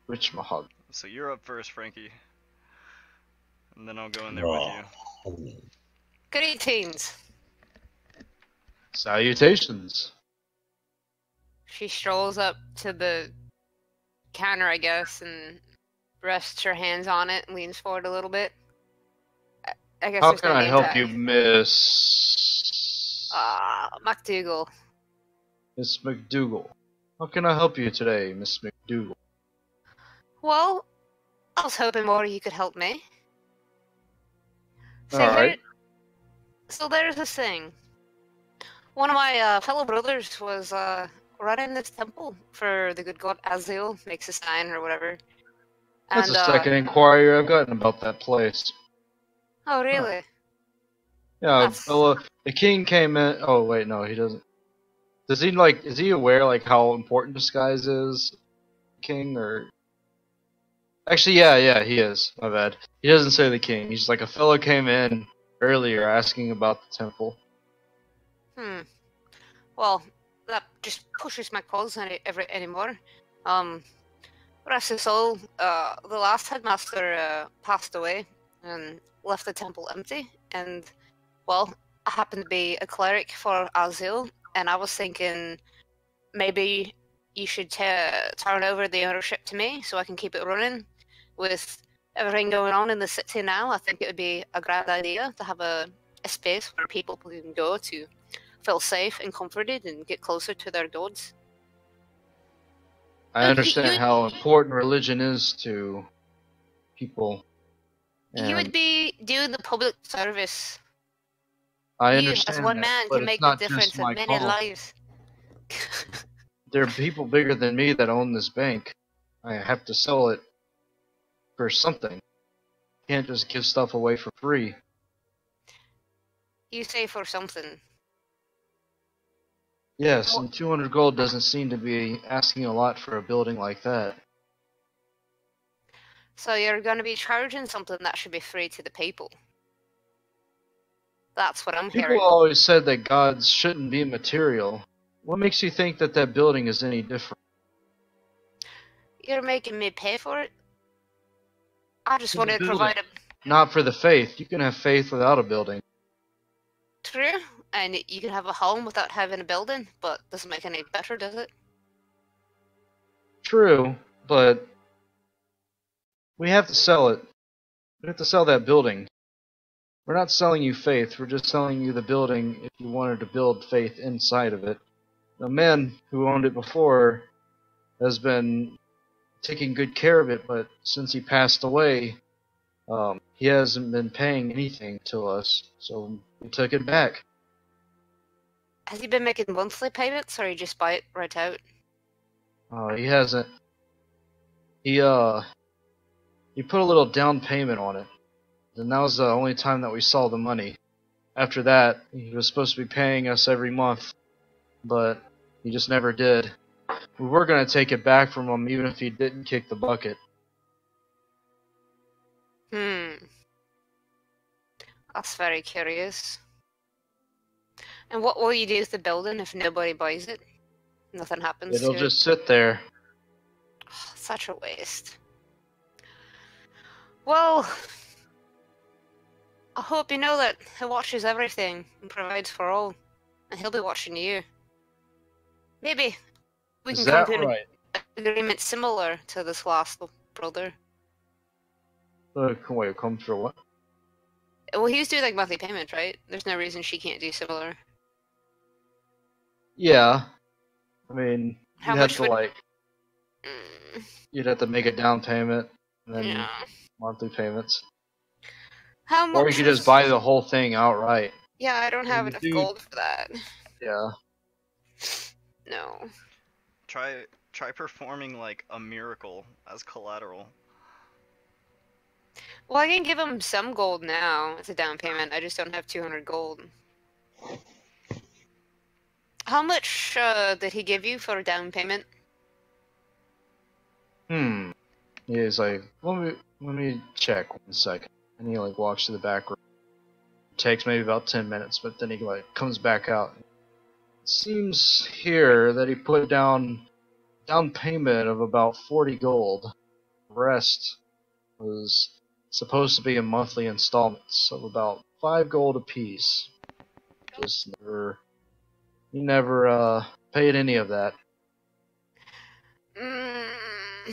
Which mahogany? So you're up first, Frankie. And then I'll go in there with you. Good evenings. Salutations. She strolls up to the counter, I guess, and rests her hands on it and leans forward a little bit. I guess. How can I help you, Miss... MacDougal. Miss McDougal. How can I help you today, Miss McDougal? Well, I was hoping more you could help me. Alright. So there's this thing. One of my fellow brothers was running this temple for the good god Azil, makes a sign or whatever. That's the second inquiry I've gotten about that place. Oh, really? Yeah, the king came in. Oh, wait, no, he doesn't. Does he like? Is he aware like how important disguise is, King? Or actually, yeah, he is. My bad. He doesn't say the king. He's like a fellow came in earlier asking about the temple. Well, that just pushes my cause anymore. Rest his soul, the last headmaster passed away and left the temple empty. And, well, I happen to be a cleric for Azil, and I was thinking maybe you should turn over the ownership to me so I can keep it running. With everything going on in the city now, I think it would be a grand idea to have a space where people can go to feel safe and comforted and get closer to their gods. I understand how important religion is to people. You would be doing the public service. I You, understand as one that, man, but can it's make the not difference just in my many call. lives. There are people bigger than me that own this bank. I have to sell it for something. I can't just give stuff away for free. You say for something. Yes, and 200 gold doesn't seem to be asking a lot for a building like that. So you're going to be charging something that should be free to the people. That's what I'm People hearing. always said that gods shouldn't be material. What makes you think that that building is any different? You're making me pay for it? I just For want the to provide building, a... not for the faith. You can have faith without a building. True, and you can have a home without having a building, but doesn't make any better, does it? True, but we have to sell it. We have to sell that building. We're not selling you faith, we're just selling you the building if you wanted to build faith inside of it. The man who owned it before has been taking good care of it, but since he passed away, he hasn't been paying anything to us, so we took it back. Has he been making monthly payments, or he just buy it right out? He hasn't. He put a little down payment on it, and that was the only time that we saw the money. After that, he was supposed to be paying us every month, but he just never did. We were going to take it back from him even if he didn't kick the bucket. That's very curious. And what will you do with the building if nobody buys it? Nothing happens It'll to just sit there. it. Such a waste. Well, I hope you know that he watches everything and provides for all, and he'll be watching you. Maybe we can come to an agreement similar to this last brother. Wait, come for what? Well, he was doing like monthly payments, right? There's no reason she can't do similar. Yeah. I mean, How you'd much have to would... like, you'd have to make a down payment, and then Yeah. monthly payments. How much? Or you could just buy the whole thing outright. Yeah, I don't have enough gold for that. Yeah. No. Try performing like a miracle as collateral. Well, I can give him some gold now. It's a down payment. I just don't have 200 gold. How much did he give you for a down payment? He's like, let me check 1 second. And he like walks to the back room. It takes maybe about 10 minutes, but then he like comes back out. It seems here that he put down payment of about 40 gold. The rest was supposed to be in monthly installments of about 5 gold apiece. He never paid any of that.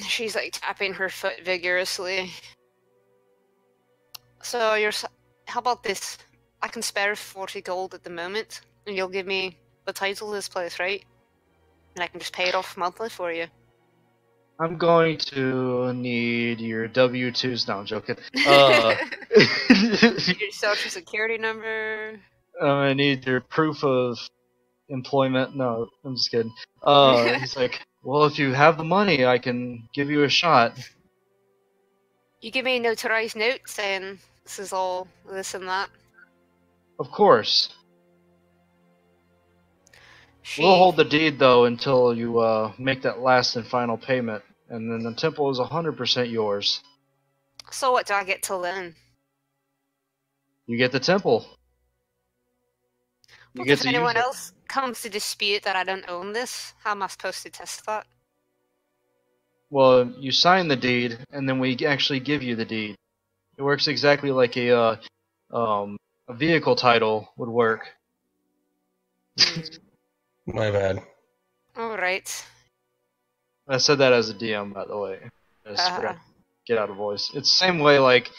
She's like tapping her foot vigorously. So how about this? I can spare 40 gold at the moment, and you'll give me the title of this place, right? And I can just pay it off monthly for you. I'm going to need your W-2s. No, I'm joking. Your social security number. I need your proof of employment. No, I'm just kidding. He's like, well, if you have the money, I can give you a shot. You give me a notarized note saying this is all this and that. Of course. We'll hold the deed though until you make that last and final payment, and then the temple is 100% yours. So what do I get till then? You get the temple. You What get if to anyone use it. else comes to dispute that I don't own this? How am I supposed to test that? Well, you sign the deed, and then we actually give you the deed. It works exactly like a vehicle title would work. My bad. Alright. I said that as a DM, by the way. I just forgot to get out of voice. It's the same way like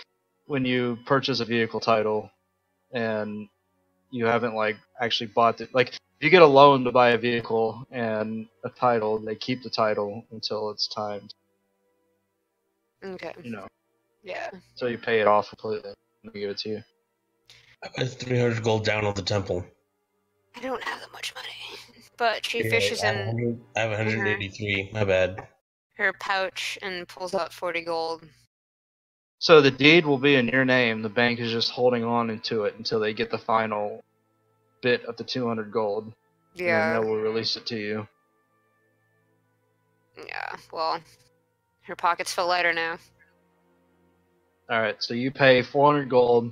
when you purchase a vehicle title and you haven't like actually bought it. Like if you get a loan to buy a vehicle and a title, they keep the title until it's timed. Okay. You know, Yeah. so you pay it off completely and they give it to you. I put 300 gold down on the temple. I don't have that much money. But she Yeah, fishes I have in I have 183. My bad. her pouch and pulls out 40 gold. So the deed will be in your name. The bank is just holding on into it until they get the final bit of the 200 gold. And then Yeah. they will release it to you. Yeah, well, her pockets feel lighter now. Alright, so you pay 400 gold.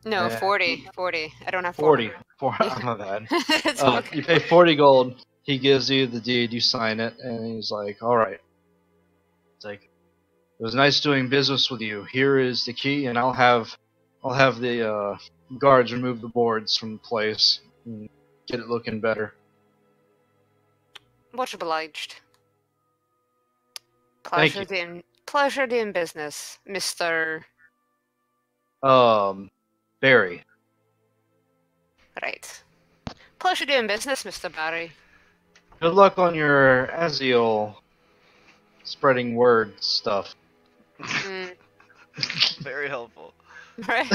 No, Yeah. 40. 40. I don't have 40. 400. I'm not bad. It's okay. You pay 40 gold. He gives you the deed. You sign it, and he's like, "Alright." It's like, "It was nice doing business with you. Here is the key, and I'll have the guards remove the boards from the place and get it looking better." Much obliged. Thank you. Pleasure doing business, Mr. Barry. Right. Pleasure doing business, Mr. Barry. Good luck on your Aziel spreading word stuff. Very helpful. Right?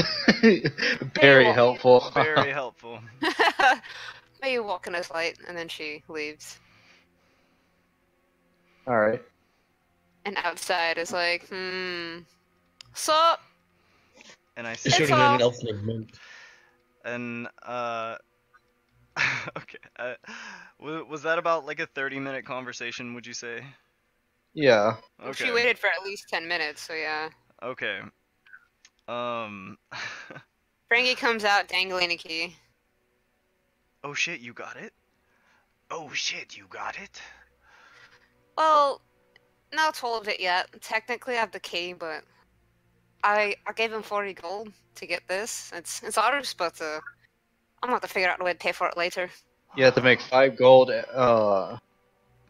Very helpful. Very helpful. May you walk in his light, and then she leaves. Alright. And outside is like, sup? And I It say, should have been an elf movement. and okay, was that about like a 30-minute conversation? Would you say? Yeah. Okay. She waited for at least 10 minutes, so yeah. Okay. Frankie comes out dangling a key. Oh shit, you got it? Oh shit, you got it? Well, not told it yet. Technically, I have the key, but I gave him 40 gold to get this. It's ours, but I'm gonna have to figure out a way to pay for it later. You have to make 5 gold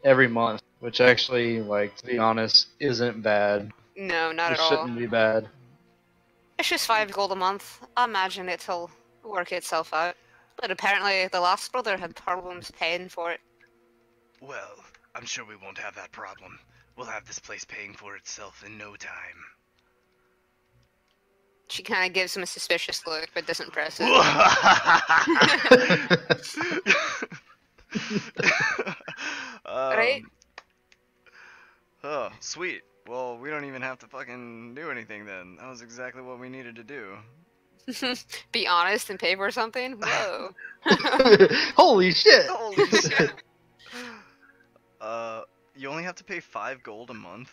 every month, which actually, like, to be honest, isn't bad. No, not It at all. shouldn't be bad. It's just 5 gold a month. I imagine it'll work itself out. But apparently, the last brother had problems paying for it. Well, I'm sure we won't have that problem. We'll have this place paying for itself in no time. She kind of gives him a suspicious look, but doesn't press it. Right? Oh, sweet. Well, we don't even have to fucking do anything then. That was exactly what we needed to do. Be honest and pay for something? Whoa. Holy shit! Holy shit. You only have to pay 5 gold a month?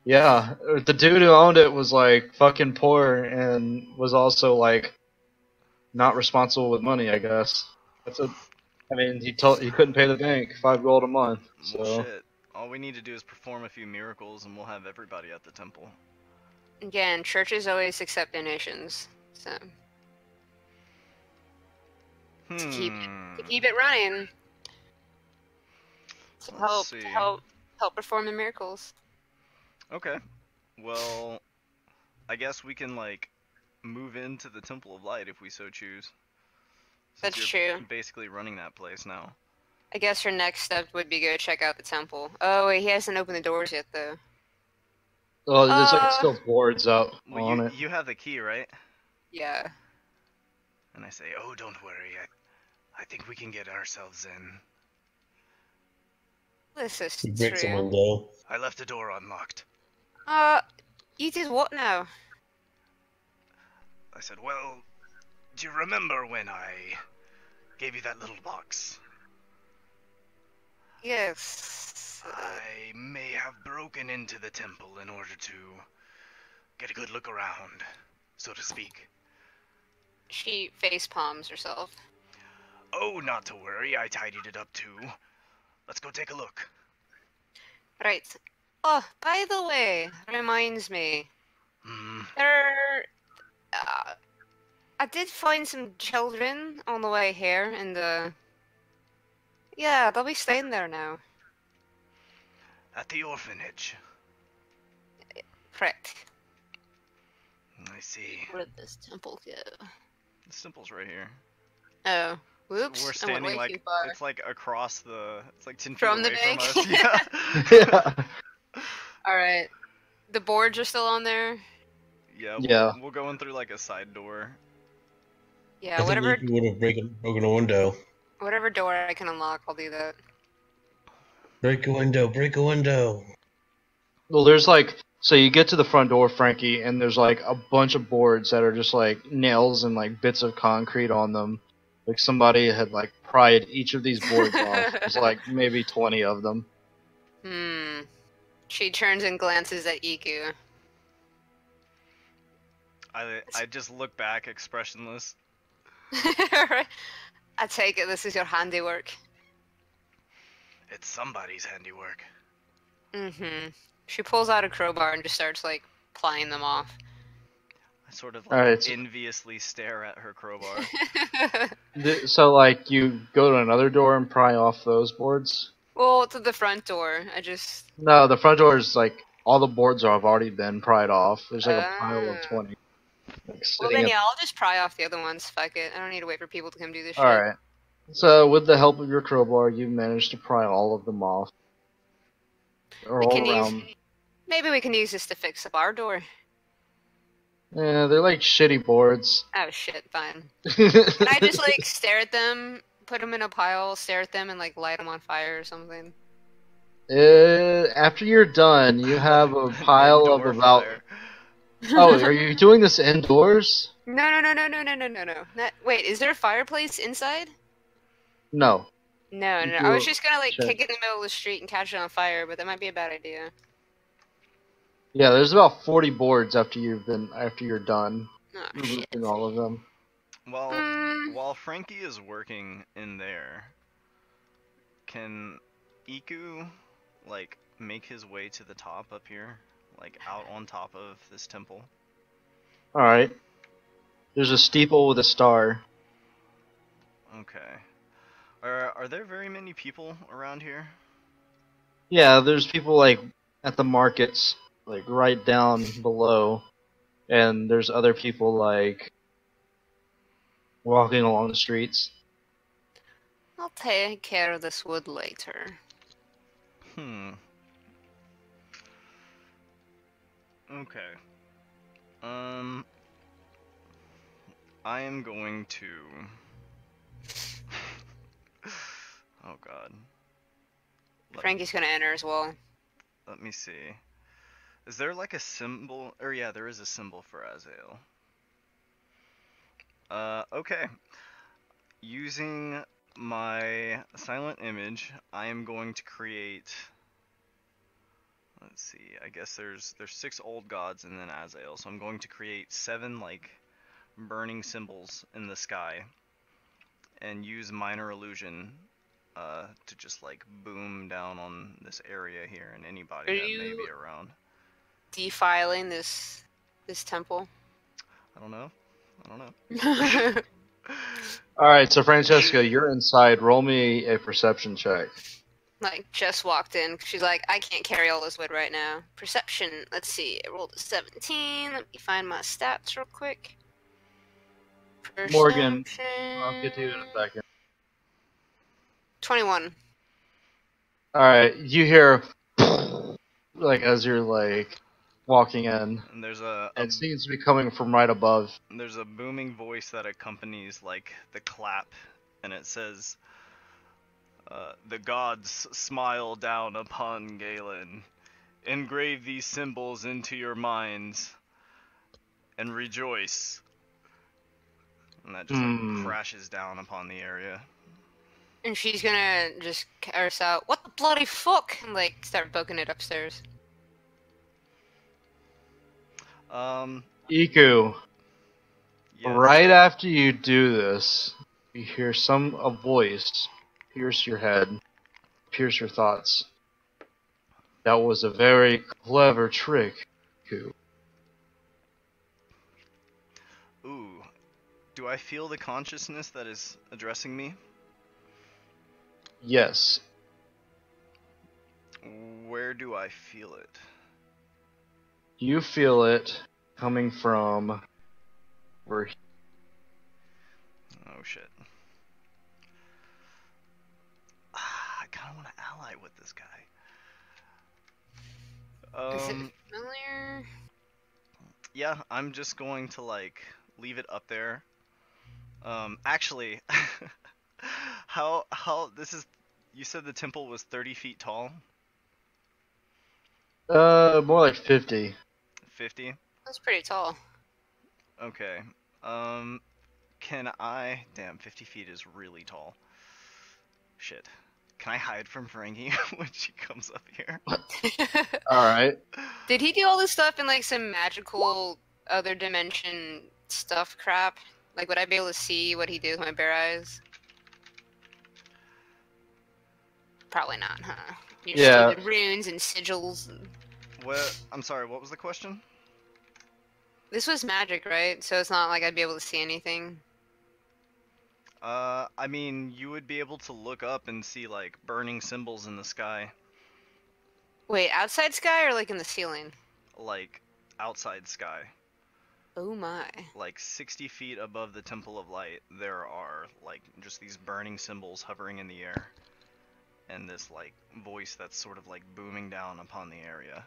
Yeah, the dude who owned it was like fucking poor and was also like not responsible with money, I guess. I mean, he couldn't pay the bank 5 gold a month. So Well, shit. All we need to do is perform a few miracles and we'll have everybody at the temple. Again, churches always accept donations, so to keep it running, to Let's help see. perform the miracles. Okay. Well, I guess we can like move into the Temple of Light if we so choose. Since That's you're true. basically running that place now. I guess your next step would be go check out the temple. Oh wait, he hasn't opened the doors yet though. oh, there's like still boards up Well, on it. you have the key, right? Yeah. And I say, Oh, don't worry. I think we can get ourselves in. This is He breaks a true. window. I left the door unlocked. You did what now? I said, well, do you remember when I gave you that little box? Yes. I may have broken into the temple in order to get a good look around, so to speak. She face palms herself. Oh, not to worry, I tidied it up too. Let's go take a look. Right. Oh, by the way, reminds me. Hmm. There. I did find some children on the way here, and yeah, they'll be staying there now. At the orphanage. Correct. I see. Where did this temple go? The temple's right here. Oh, whoops! We're I went standing way like too far. it's like across the. It's like 10 feet From the away from bank? us. Yeah. Yeah. All right. The boards are still on there. Yeah. Yeah. We'll go in through like a side door. Yeah, I think whatever you would have broken a window. whatever door I can unlock, I'll do that. Break a window, break a window. Well, there's like, so you get to the front door, Frankie, and there's like a bunch of boards that are just like nails and like bits of concrete on them. Like somebody had like pried each of these boards off. There's like maybe 20 of them. She turns and glances at Iku. I just look back expressionless. I take it this is your handiwork. It's somebody's handiwork. She pulls out a crowbar and just starts like plying them off. I sort of All like right. enviously stare at her crowbar. So like you go to another door and pry off those boards. Well, to the front door. I just. No, the front door is like all the boards have already been pried off. There's like a pile of 20. Like, Well sitting then, at- yeah, I'll just pry off the other ones. Fuck it. I don't need to wait for people to come do this shit. Alright. So with the help of your crowbar, you managed to pry all of them off. They're We all can use. around. Maybe we can use this to fix up our door. Yeah, they're like shitty boards. Oh shit, fine. Can I just like stare at them, put them in a pile, stare at them, and like light them on fire or something? After you're done, you have a pile of Indoor about. fire. Oh, are you doing this indoors? No. Not... Wait, is there a fireplace inside? No. No. You I was do- just gonna like check. kick it in the middle of the street and catch it on fire, but that might be a bad idea. Yeah, there's about 40 boards after you're done Oh shit. removing all of them. While Mm. while Frankie is working in there, can Iku like make his way to the top up here, like out on top of this temple? Alright. There's a steeple with a star. Okay. Are there very many people around here? Yeah, there's people like at the markets, like right down below, and there's other people like walking along the streets. I'll take care of this wood later. Okay. I am going to. Oh God. Frankie's gonna enter as well. Let me see. Is there like a symbol? Or yeah, there is a symbol for Azael. Okay. Using my silent image, I am going to create. Let's see. I guess there's 6 old gods and then Azael, so I'm going to create 7 like burning symbols in the sky, and use minor illusion to just like boom down on this area here and anybody that may be around. Defiling this temple. I don't know. Alright, so Francesca, you're inside. Roll me a perception check. Like, just walked in. She's like, I can't carry all this wood right now. Perception. Let's see. I rolled a 17. Let me find my stats real quick. Morgan, Perception. I'll get to you in a second. 21. Alright, you hear like as you're like walking in. And there's a It seems to be coming from right above. there's a booming voice that accompanies like the clap, and it says, "The gods smile down upon Galen. Engrave these symbols into your minds and rejoice." And that just like crashes down upon the area. And she's gonna just curse out, "What the bloody fuck?" and like start booking it upstairs. Iku, Yes. right after you do this, you hear a voice pierce your head, pierce your thoughts. That was a very clever trick, Iku. Ooh. Do I feel the consciousness that is addressing me? Yes. Where do I feel it? You feel it coming from where Oh shit. I kind of want to ally with this guy. Is it familiar? Yeah, I'm just going to like leave it up there. Actually, how this is? You said the temple was 30 feet tall. more like 50. 50. That's pretty tall. Okay. Can I? Damn, 50 feet is really tall. Shit. Can I hide from Frankie when she comes up here? Alright. Did he do all this stuff in like some magical other dimension stuff crap? Like, would I be able to see what he did with my bare eyes? Probably not, huh? Your Yeah. stupid runes and sigils. And... What? I'm sorry. What was the question? This was magic, right? So it's not like I'd be able to see anything. I mean, you would be able to look up and see like burning symbols in the sky, Wait, outside sky or like in the ceiling? like outside sky. Oh my. Like 60 feet above the Temple of Light, there are like just these burning symbols hovering in the air, and this like voice that's sort of like booming down upon the area.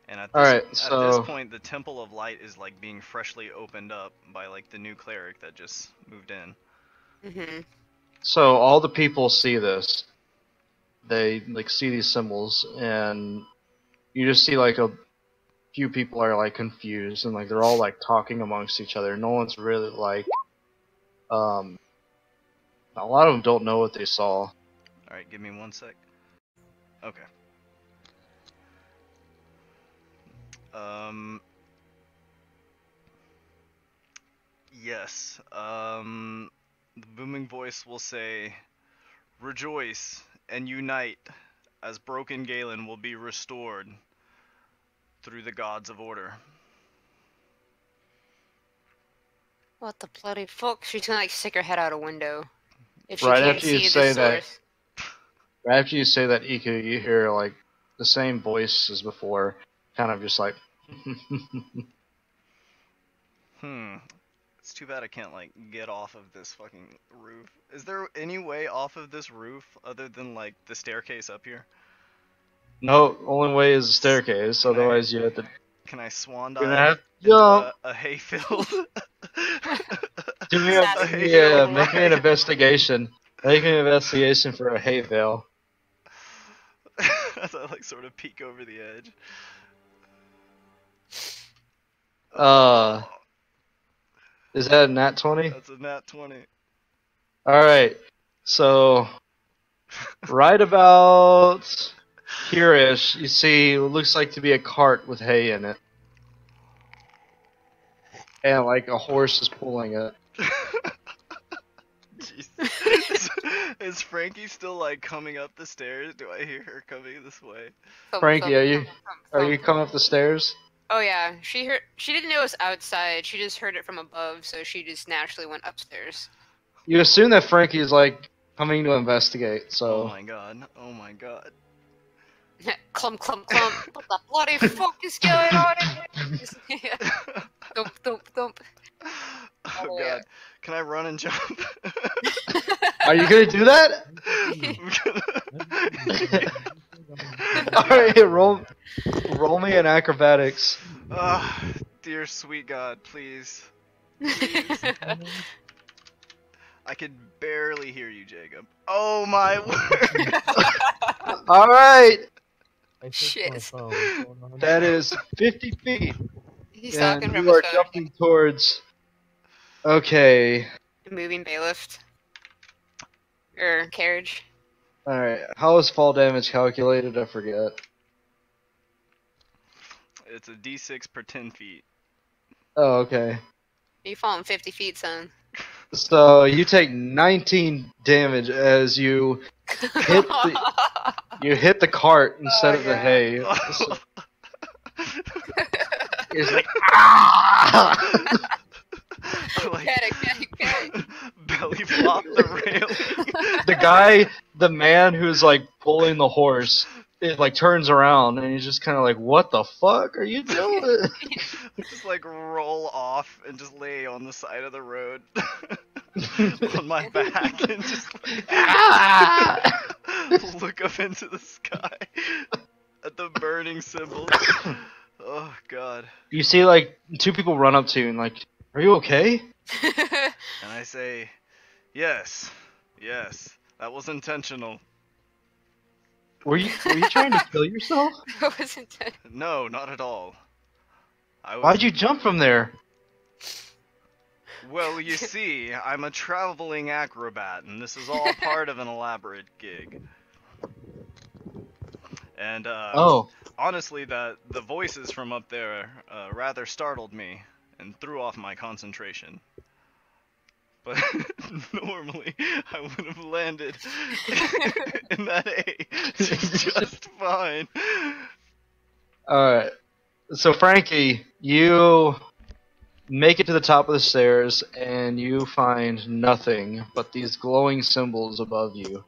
And at this point, the Temple of Light is like being freshly opened up by like the new cleric that just moved in. Mm-hmm. So all the people see this. They like see these symbols, and you just see like a few people are like confused, and like they're all like talking amongst each other. No one's really like, a lot of them don't know what they saw. All right, give me 1 sec. Okay. Yes. The booming voice will say, "Rejoice and unite, as broken Galen will be restored through the gods of order." What the bloody fuck? She's gonna like stick her head out a window. If she Right can't after you see say the that- source. Right after you say that, Iku, you hear like the same voice as before, kind of just like. It's too bad I can't like get off of this fucking roof. Is there any way off of this roof other than like the staircase up here? No, only way is the staircase. Can I- Otherwise, you have to. Can I swan You're gonna dive have to into jump. a hayfield? Do me That's- make me an investigation. Make me an investigation for a hay veil. As I like sort of peek over the edge. Is that a nat 20? That's a nat 20. Alright, so right about here-ish, you see what looks like to be a cart with hay in it. And like a horse is pulling it. Jeez. Is Frankie still like coming up the stairs? Do I hear her coming this way? Thump, Frankie, thump, are you thump. coming up the stairs? Oh yeah, she didn't know it was outside. She just heard it from above, so she just naturally went upstairs. You assume that Frankie is like coming to investigate, Oh so my god. Oh my god. Clump, clump, clump. What the bloody fuck is going on in here? Thump, thump, thump. Oh Oh, god. yeah. Can I run and jump? are you gonna do that? Alright, roll me an acrobatics. Ah, dear sweet god, please. Please. I could barely hear you, Jacob. Oh my word! Alright, Shit. that is 50 feet. He's And talking from you his are phone. jumping towards. Okay. Moving bailiff. Or carriage. Alright, how is fall damage calculated? I forget. It's a d6 per 10 feet. Oh, okay. You falling 50 feet, son. So you take 19 damage as you hit the cart instead of the hay. So it's like Like, Panic. belly flop the railing. the man who's like pulling the horse, it like turns around and he's just kind of like, "What the fuck are you doing?" Just like roll off and just lay on the side of the road on my back and just like, look up into the sky at the burning symbols. Oh god. You see like two people run up to you and like, "Are you okay?" And I say, yes, that was intentional. Were you trying to kill yourself? That wasn't it. No, not at all. Why'd you jump from there? Well, you see, I'm a traveling acrobat, and this is all part of an elaborate gig. And, honestly, the voices from up there rather startled me and threw off my concentration. But normally, I would have landed in that A just fine. Alright. So, Frankie, you make it to the top of the stairs, and you find nothing but these glowing symbols above you.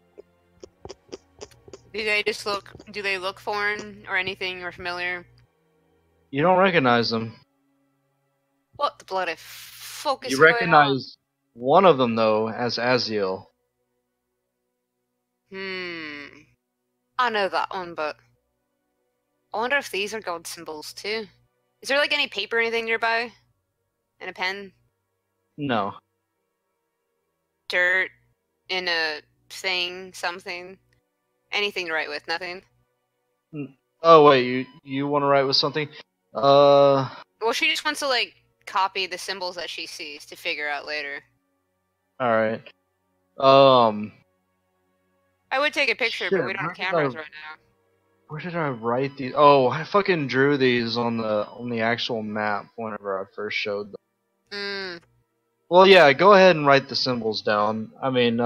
Do they look foreign or anything or familiar? You don't recognize them. What the bloody fuck is You going on? recognize one of them, though, as Aziel. I know that one, but I wonder if these are god symbols too. Is there like any paper or anything nearby? And a pen? No. Dirt? In a thing? Something? Anything to write with? Nothing? Oh, wait, you want to write with something? Well, she just wants to like copy the symbols that she sees to figure out later. Alright. I would take a picture, but we don't have cameras right now. Where did I write these? Oh, I fucking drew these on the actual map whenever I first showed them. Well, yeah, go ahead and write the symbols down. I mean,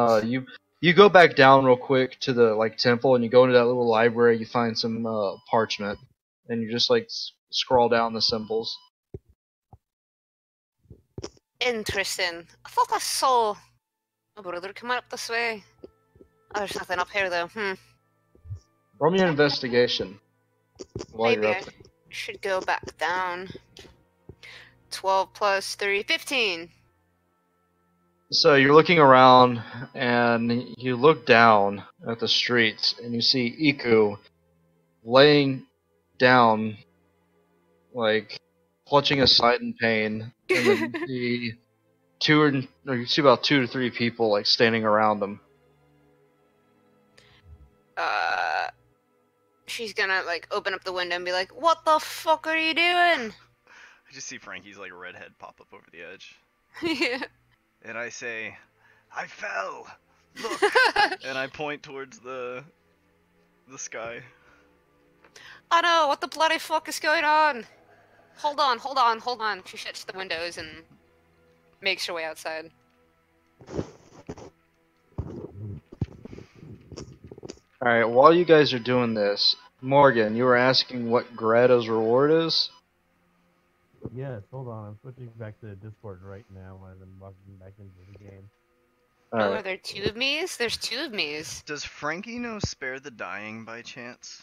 you go back down real quick to the like temple, and you go into that little library. You find some parchment, and you just like scroll down the symbols. Interesting. I thought I saw a brother coming up this way. Oh, there's nothing up here though. Roll me an investigation while Maybe you're I up there. should go back down. 12 plus 3, 15. So you're looking around, and you look down at the streets, and you see Iku laying down, like clutching his side in pain, and then you see about 2 to 3 people like standing around him. She's gonna like open up the window and be like, "What the fuck are you doing?" I just see Frankie's like redhead pop up over the edge. Yeah. And I say, I fell! Look! And I point towards the sky. I know, what the bloody fuck is going on? Hold on. She shuts the windows and makes her way outside. Alright, while you guys are doing this, Morgan, you were asking what Greta's reward is? Yes, hold on. I'm switching back to Discord right now and I'm logging back into the game. Oh, are there 2 of me's? There's 2 of me's. Does Frankie know Spare the Dying by chance?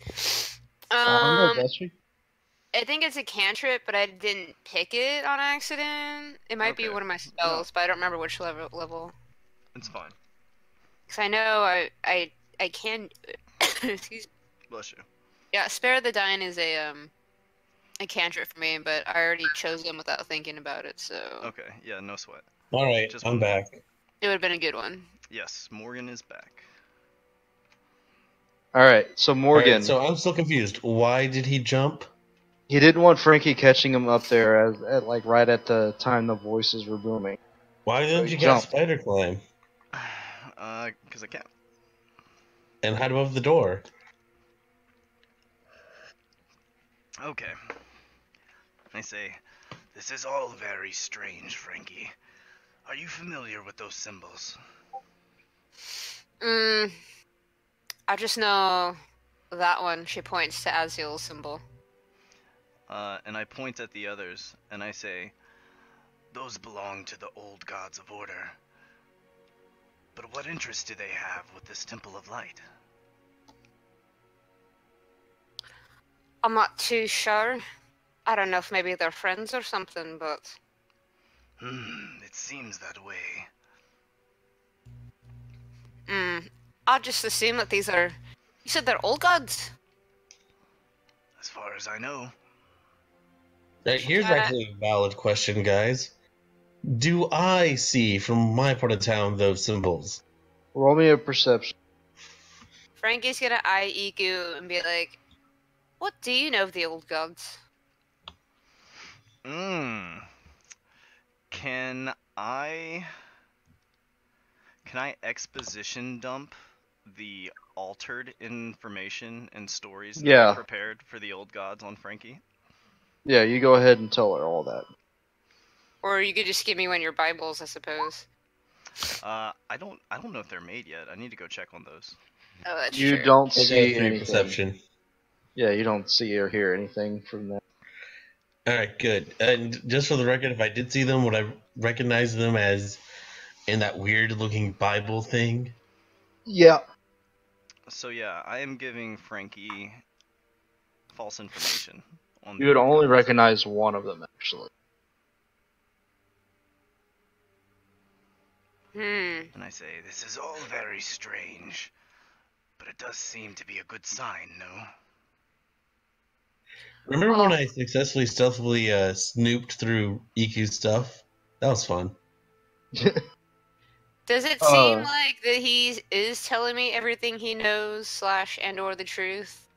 I think it's a cantrip, but I didn't pick it on accident. It might be one of my spells, but I don't remember which level. It's fine. Because I know I can... Excuse me. Bless you. Yeah, Spare the Dying is a cantrip for me, but I already chose them without thinking about it, so... Okay, yeah, no sweat. Alright, I'm back. It would have been a good one. Yes, Morgan is back. Alright, so Morgan... Alright, so I'm still confused. Why did he jump? He didn't want Frankie catching him up there right at the time the voices were booming. Why didn't you cast Spider Climb? Because I can't. And hide above the door. Okay. I say, This is all very strange, Frankie. Are you familiar with those symbols? I just know that one. She points to Azul's symbol. and I point at the others, and I say, Those belong to the old gods of order. But what interest do they have with this Temple of Light? I'm not too sure. I don't know if maybe they're friends or something, but... It seems that way. I'll just assume that these are... You said they're old gods? As far as I know. Here's actually a valid question, guys. Do I see from my part of town those symbols? Roll me a perception. Frankie's gonna eye Iku and be like, what do you know of the old gods? Can I exposition dump the altered information and stories that I prepared for the old gods on Frankie? Yeah, you go ahead and tell her all that. Or you could just give me one of your Bibles, I suppose. I don't know if they're made yet. I need to go check on those. Oh, that's You true. don't Take see out your anything. perception. Yeah, you don't see or hear anything from that. Alright, good. And just for the record, if I did see them, would I recognize them as in that weird-looking Bible thing? Yeah. So yeah, I am giving Frankie false information on You the would old only gods. recognize one of them, actually. And I say, This is all very strange. But it does seem to be a good sign, no? Remember when I successfully stealthily snooped through EQ's stuff? That was fun. Does it seem like that he is telling me everything he knows / and or the truth?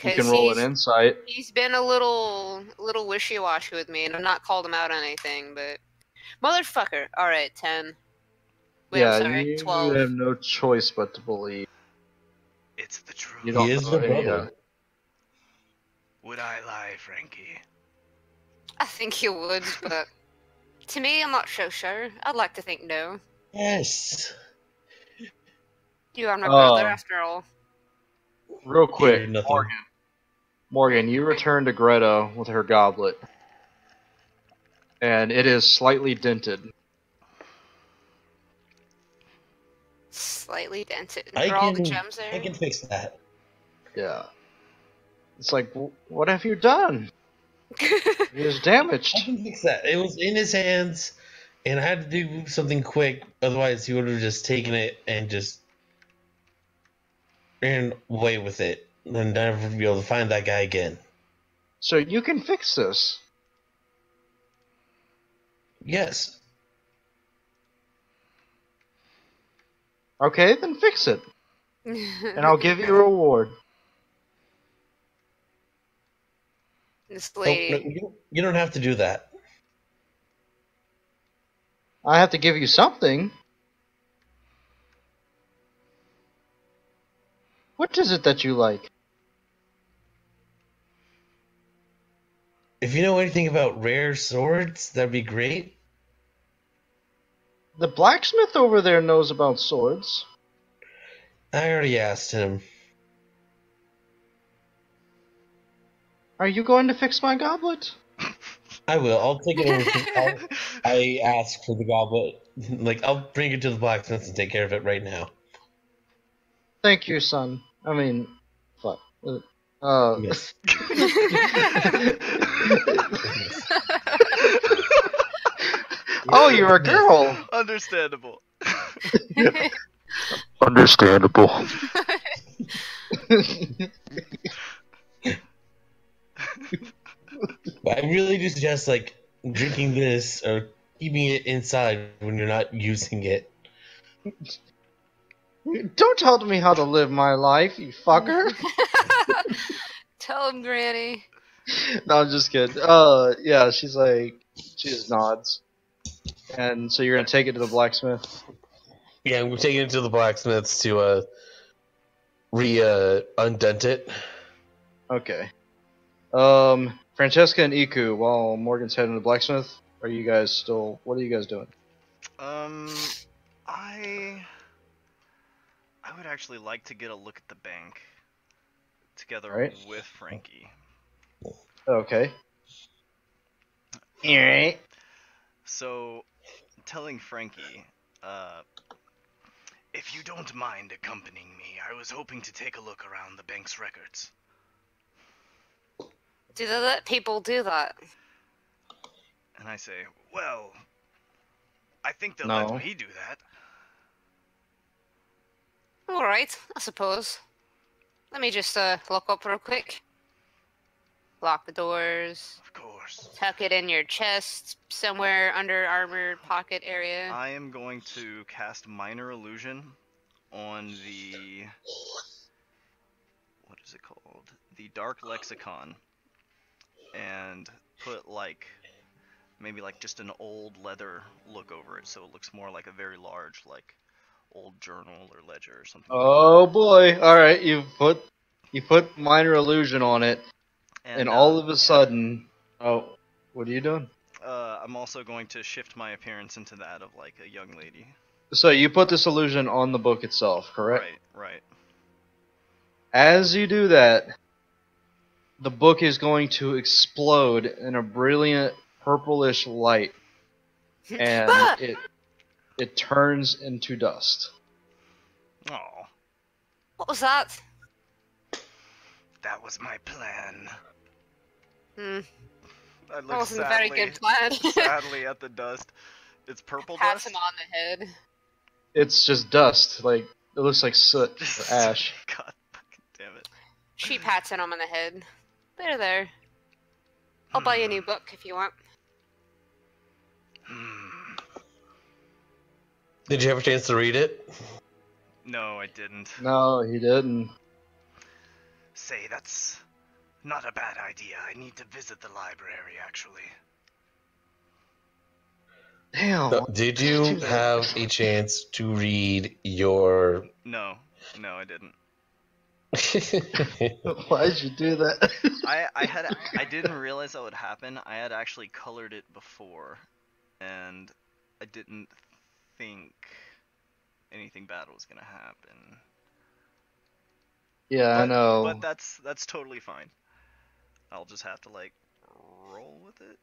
You can roll an insight. He's been a little wishy-washy with me, and I've not called him out on anything, but... Motherfucker! Alright, 10. Wait, Yeah, I'm sorry, you 12. have no choice but to believe. It's the truth. You don't He is know your any, brother. Would I lie, Frankie? I think you would, but... To me, I'm not so sure. I'd like to think no. Yes. You are my brother, after all. Real quick, nothing. Morgan, you return to Greta with her goblet. And it is slightly dented. Slightly dented. I Are all the can gems there? I can fix that. Yeah. It's like, what have you done? It is damaged. I can fix that. It was in his hands, and I had to do something quick. Otherwise, he would have just taken it and just ran away with it, and never be able to find that guy again. So you can fix this. Yes. Okay, then fix it. And I'll give you a reward. This Oh, lady. no, you don't have to do that. I have to give you something. What is it that you like? If you know anything about rare swords, that'd be great. The blacksmith over there knows about swords. I already asked him. Are you going to fix my goblet? I will. I'll take it over. I asked for the goblet. Like, I'll bring it to the blacksmith and take care of it right now. Thank you, son. I mean, fuck. Yes. Oh, you're a girl. Understandable. Understandable. I really do suggest, like, drinking this or keeping it inside when you're not using it. Don't tell me how to live my life, you fucker. Tell him, Granny. No, I'm just kidding. Yeah, she just nods. And so you're gonna take it to the blacksmith? Yeah, we're taking it to the blacksmiths to undent it. Okay. Francesca and Iku, while Morgan's heading to the blacksmith, are you guys still? What are you guys doing? I would actually like to get a look at the bank together Right. with Frankie. Okay. Alright. So, telling Frankie, If you don't mind accompanying me, I was hoping to take a look around the bank's records. Do they let people do that? and I say, Well, I think they'll No. let me do that. Alright, I suppose. Let me just look up real quick. Lock the doors. Of course. Tuck it in your chest, somewhere under armor pocket area. I am going to cast Minor Illusion on the... what is it called? The Dark Lexicon. And put, like, maybe, like, just an old leather look over it, so it looks more like a very large, like, old journal or ledger or something. Oh boy! All right, you put minor illusion on it, and all of a sudden, oh, what are you doing? I'm also going to shift my appearance into that of like a young lady. So you put this illusion on the book itself, correct? Right. As you do that, the book is going to explode in a brilliant purplish light, and it turns into dust. Oh. What was that? That was my plan. I That look wasn't a very good plan. sadly at the dust. It's purple Pats dust. him on the head. It's just dust, like it looks like soot or ash. God fucking damn it. She pats him on the head. There. I'll buy you a new book if you want. Did you have a chance to read it? No, I didn't. No, he didn't. Say, that's not a bad idea. I need to visit the library, actually. Damn. Did you have a chance to read your... No, I didn't. Why'd you do that? I didn't realize that would happen. I had actually colored it before, and I didn't think anything bad was gonna happen. Yeah, I know. But that's totally fine. I'll just have to like roll with it.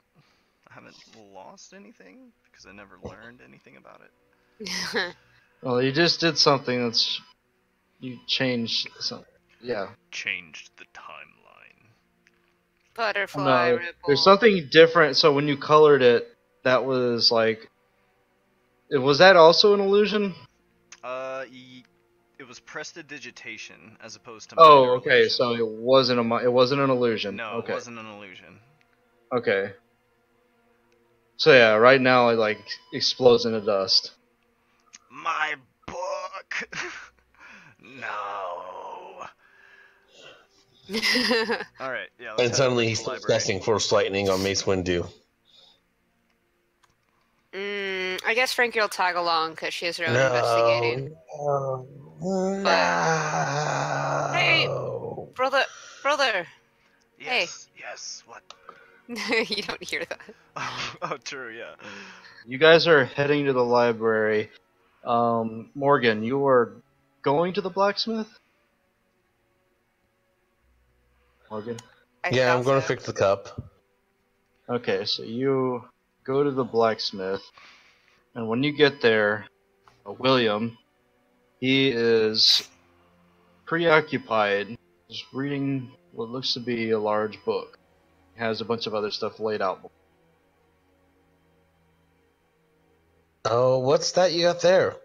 I haven't lost anything because I never learned anything about it. Well, you just did something that's... You changed something. Yeah. Changed the timeline. Butterfly No, ripple. there's something different. So when you colored it, that was like... Was that also an illusion? It was prestidigitation as opposed to. Oh, minor okay. illusion. So it wasn't an illusion. No, okay. It wasn't an illusion. Okay. So yeah, right now it like explodes into dust. My book! No. Alright, yeah. And suddenly he starts casting Force Lightning on Mace Windu. I guess Frankie will tag along because she has her own investigating. No. Hey, brother. Yes, what? You don't hear that. Oh, true, yeah. You guys are heading to the library. Morgan, you are going to the blacksmith? Morgan? Yeah, I'm thought going to so. fix the cup. Okay, so you go to the blacksmith, and when you get there, William, he is preoccupied, just reading what looks to be a large book. It has a bunch of other stuff laid out. Oh, what's that you got there?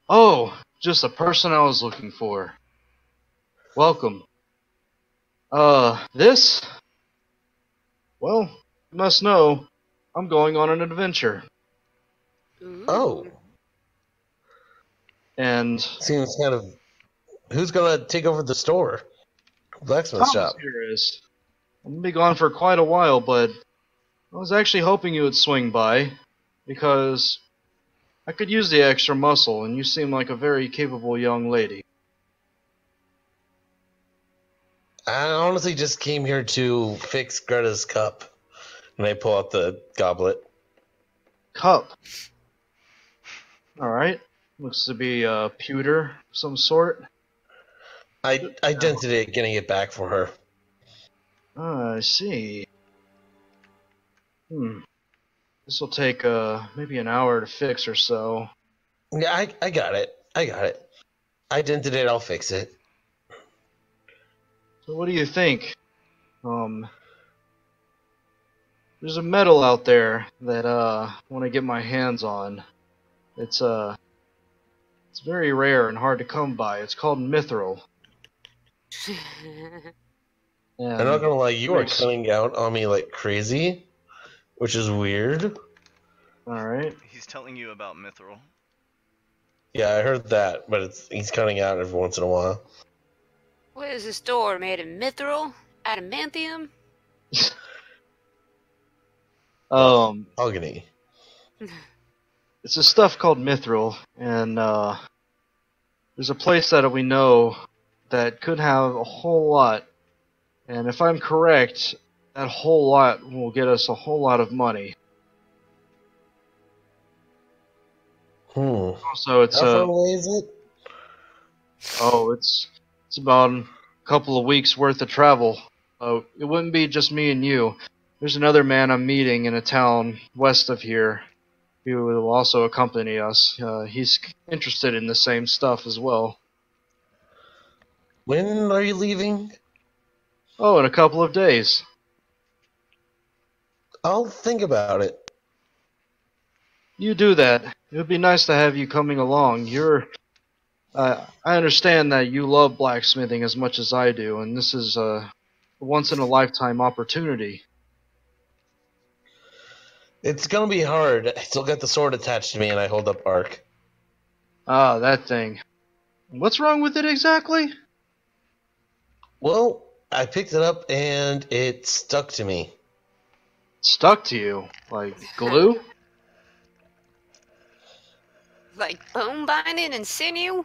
Oh, just the person I was looking for. Welcome. This? Well, you must know, I'm going on an adventure. Ooh. Oh, And seems kind of... Who's going to take over the store? Blacksmith Thomas shop. here is. I'm gonna be gone for quite a while, but I was actually hoping you would swing by, because I could use the extra muscle, and you seem like a very capable young lady. I honestly just came here to fix Greta's cup. And I pull out the goblet. Cup. Alright. Looks to be a pewter of some sort. I dented it, getting it back for her. Ah, I see. This will take maybe an hour to fix or so. Yeah, I got it. I dented it, I'll fix it. So what do you think? There's a metal out there that I want to get my hands on. It's very rare and hard to come by. It's called mithril. I'm not gonna lie, you are makes- coming out on me like crazy, which is weird. Alright. He's telling you about mithril. Yeah, I heard that, but he's cutting out every once in a while. What is this door made of mithril? Adamantium? Mahogany. It's a stuff called mithril, and there's a place that we know that could have a whole lot. And if I'm correct, that whole lot will get us a whole lot of money. Also, it's How far away is it? it's about a couple of weeks worth of travel. It wouldn't be just me and you. There's another man I'm meeting in a town west of here who will also accompany us. He's interested in the same stuff as well. When are you leaving? Oh, in a couple of days. I'll think about it. You do that. It would be nice to have you coming along. I understand that you love blacksmithing as much as I do, and this is a once-in-a-lifetime opportunity. It's gonna be hard. I still got the sword attached to me, and I hold up Ark. Ah, that thing. What's wrong with it exactly? Well, I picked it up, and it stuck to me. Stuck to you? Like glue? Like bone binding and sinew?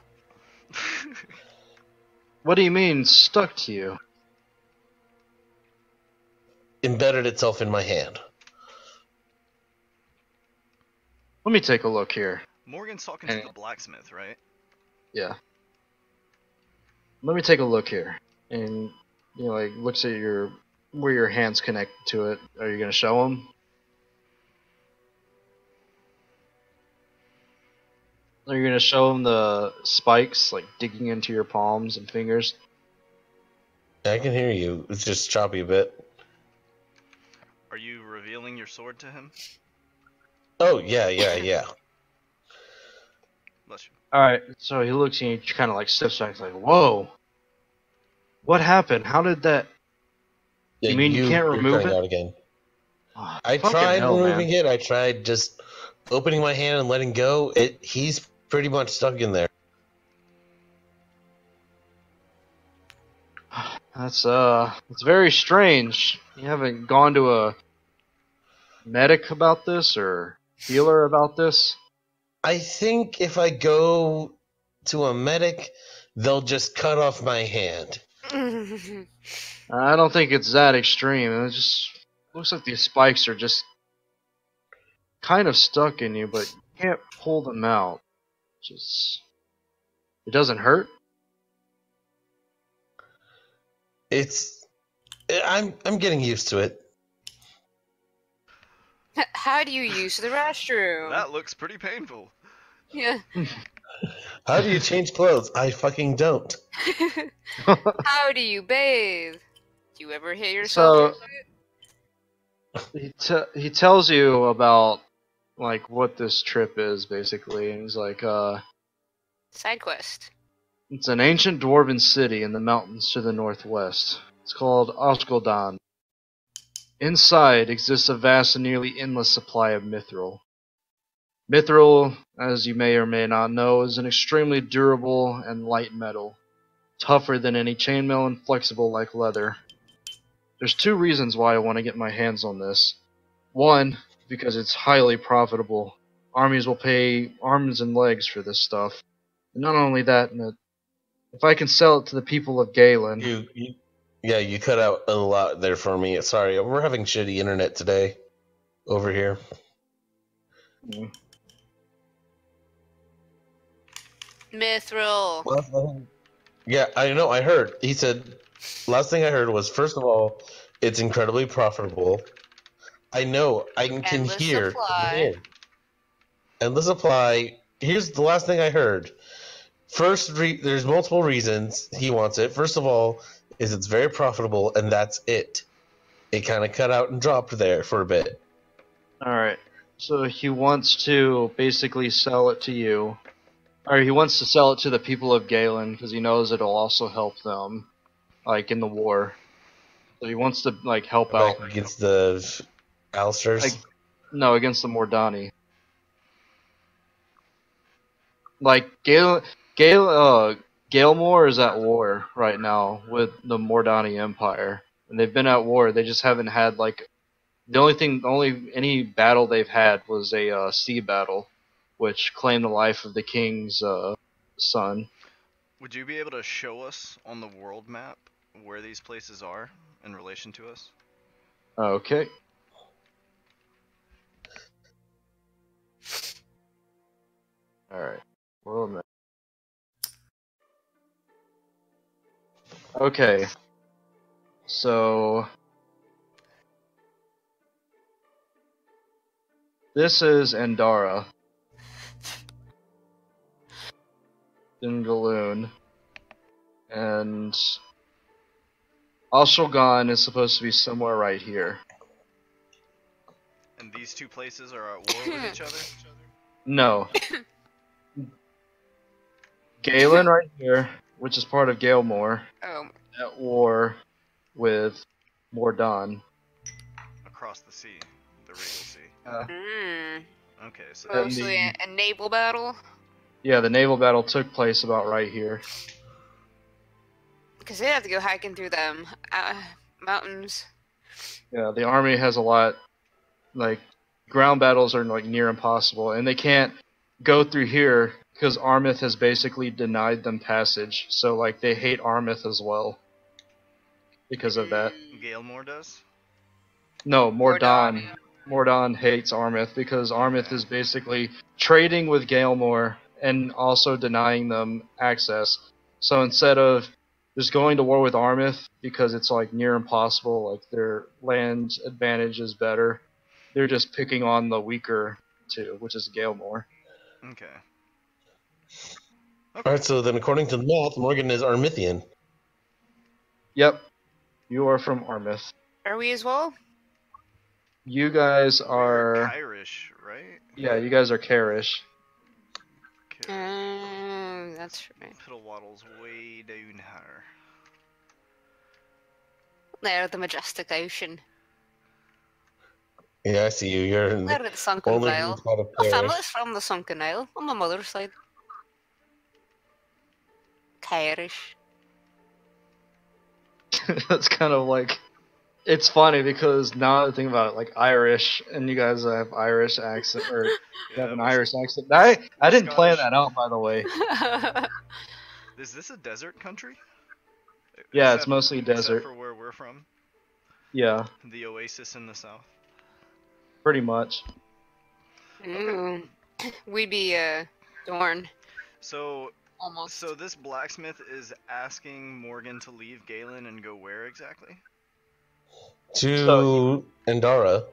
What do you mean, stuck to you? Embedded itself in my hand. Let me take a look here. Morgan's talking to the blacksmith, right? Yeah. Let me take a look here. And, like, looks at where your hands connect to it. Are you going to show him? Are you going to show him the spikes, like, digging into your palms and fingers? I can hear you. It's just choppy a bit. Are you revealing your sword to him? Oh, yeah. Bless you. Alright, so he looks and he kind of, like, steps back, like, whoa! What happened? How did that... Yeah, You mean you can't you're remove cutting it? out again. Oh, I fucking tried hell, removing man. it. I tried just opening my hand and letting go. He's pretty much stuck in there. It's very strange. You haven't gone to a medic about this or healer about this? I think if I go to a medic, they'll just cut off my hand. I don't think it's that extreme. It just looks like these spikes are just kind of stuck in you, but you can't pull them out. It doesn't hurt. I'm getting used to it. How do you use the restroom? That looks pretty painful. Yeah. How do you change clothes? I fucking don't. How do you bathe? Do you ever hit yourself? He tells you about like what this trip is basically, and he's like, Side quest. it's an ancient dwarven city in the mountains to the northwest. It's called Osguldan. Inside exists a vast and nearly endless supply of mithril. Mithril, as you may or may not know, is an extremely durable and light metal, tougher than any chainmail and flexible like leather. There's two reasons why I want to get my hands on this. One, because it's highly profitable. armies will pay arms and legs for this stuff. And not only that, if I can sell it to the people of Galen, Yeah, you cut out a lot there for me. Sorry, we're having shitty internet today over here. Mithril. Yeah, I know. I heard. He said. Last thing I heard was, first of all, it's incredibly profitable. I know. I can Endless hear. supply. Endless supply. Here's the last thing I heard. There's multiple reasons he wants it. First of all, is it's very profitable, and that's it. It kind of cut out and dropped there for a bit. Alright, so he wants to basically sell it to you. Or he wants to sell it to the people of Galen because he knows it'll also help them, like, in the war. So he wants to, like, help out. Back against the Allisters. Like, no, against the Mordani. Like, Galemore is at war right now with the Mordani Empire. And they've been at war, they just haven't had, like, any battle they've had was a sea battle, which claimed the life of the king's son. Would you be able to show us on the world map where these places are in relation to us? Okay. Alright. World map. Okay. So this is Andara. Galoon. And Ashulgan is supposed to be somewhere right here. And these two places are at war with each other? No. Galen right here, which is part of Galemore, Oh. at war with Mordan. Across the sea, the Regal Sea. Okay, so And Mostly a naval battle. Yeah, the naval battle took place about right here. Because they have to go hiking through them mountains. Yeah, the army has a lot, like, ground battles are like near impossible, and they can't go through here because Armith has basically denied them passage. So like they hate Armith as well because of that. Galemore does? No, Mordani. Mordon hates Armith because Armith is basically trading with Galemore and also denying them access. So instead of just going to war with Armith because it's like near impossible, like their land advantage is better, they're just picking on the weaker two, which is Galemore. Okay. Alright, so then according to the math, Morgan is Armithian. Yep, you are from Armith. Are we as well? You guys We're are... Irish, right? Yeah, you guys are Karish. Okay. That's right. Piddlewaddle's way down here. There, the majestic ocean. Yeah, I see you. You're in There, the the sunken only isle. side of My Paris. family's from the sunken isle on my mother's side. Irish. That's kind of like... It's funny because now that I think about it, like Irish, and you guys have Irish accent, or you have an Irish accent. I didn't plan that out, by the way. Is this a desert country? Yeah, it's mostly Except desert. for where we're from? Yeah, The oasis in the south? pretty much. Ooh. We be Dorn. So, Almost. so this blacksmith is asking Morgan to leave Galen and go where exactly? To Andara.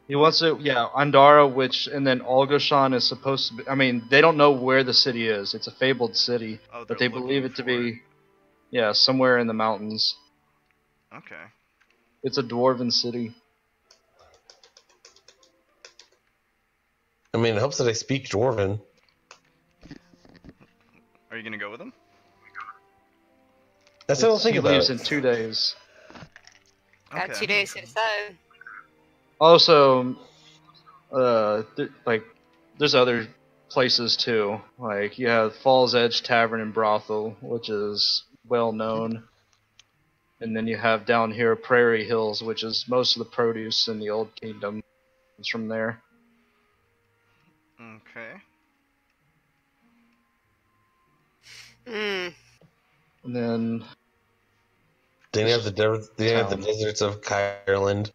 He wants to, yeah, Andara, and then Olgoshan is supposed to be, I mean, they don't know where the city is. It's a fabled city, Oh, but they're they believe looking it to for be, yeah, somewhere in the mountains. Okay. It's a dwarven city. I mean, it helps that I speak Dwarven. Are you gonna go with him? That's what I was He thinking about. leaves in 2 days. Got Okay. 2 days to decide. Also, there's other places too. Like, you have Falls Edge Tavern and Brothel, which is well known. And then you have down here Prairie Hills, which is most of the produce in the Old Kingdom is from there. Okay. Hmm. And then They have the Town. deserts of Ireland.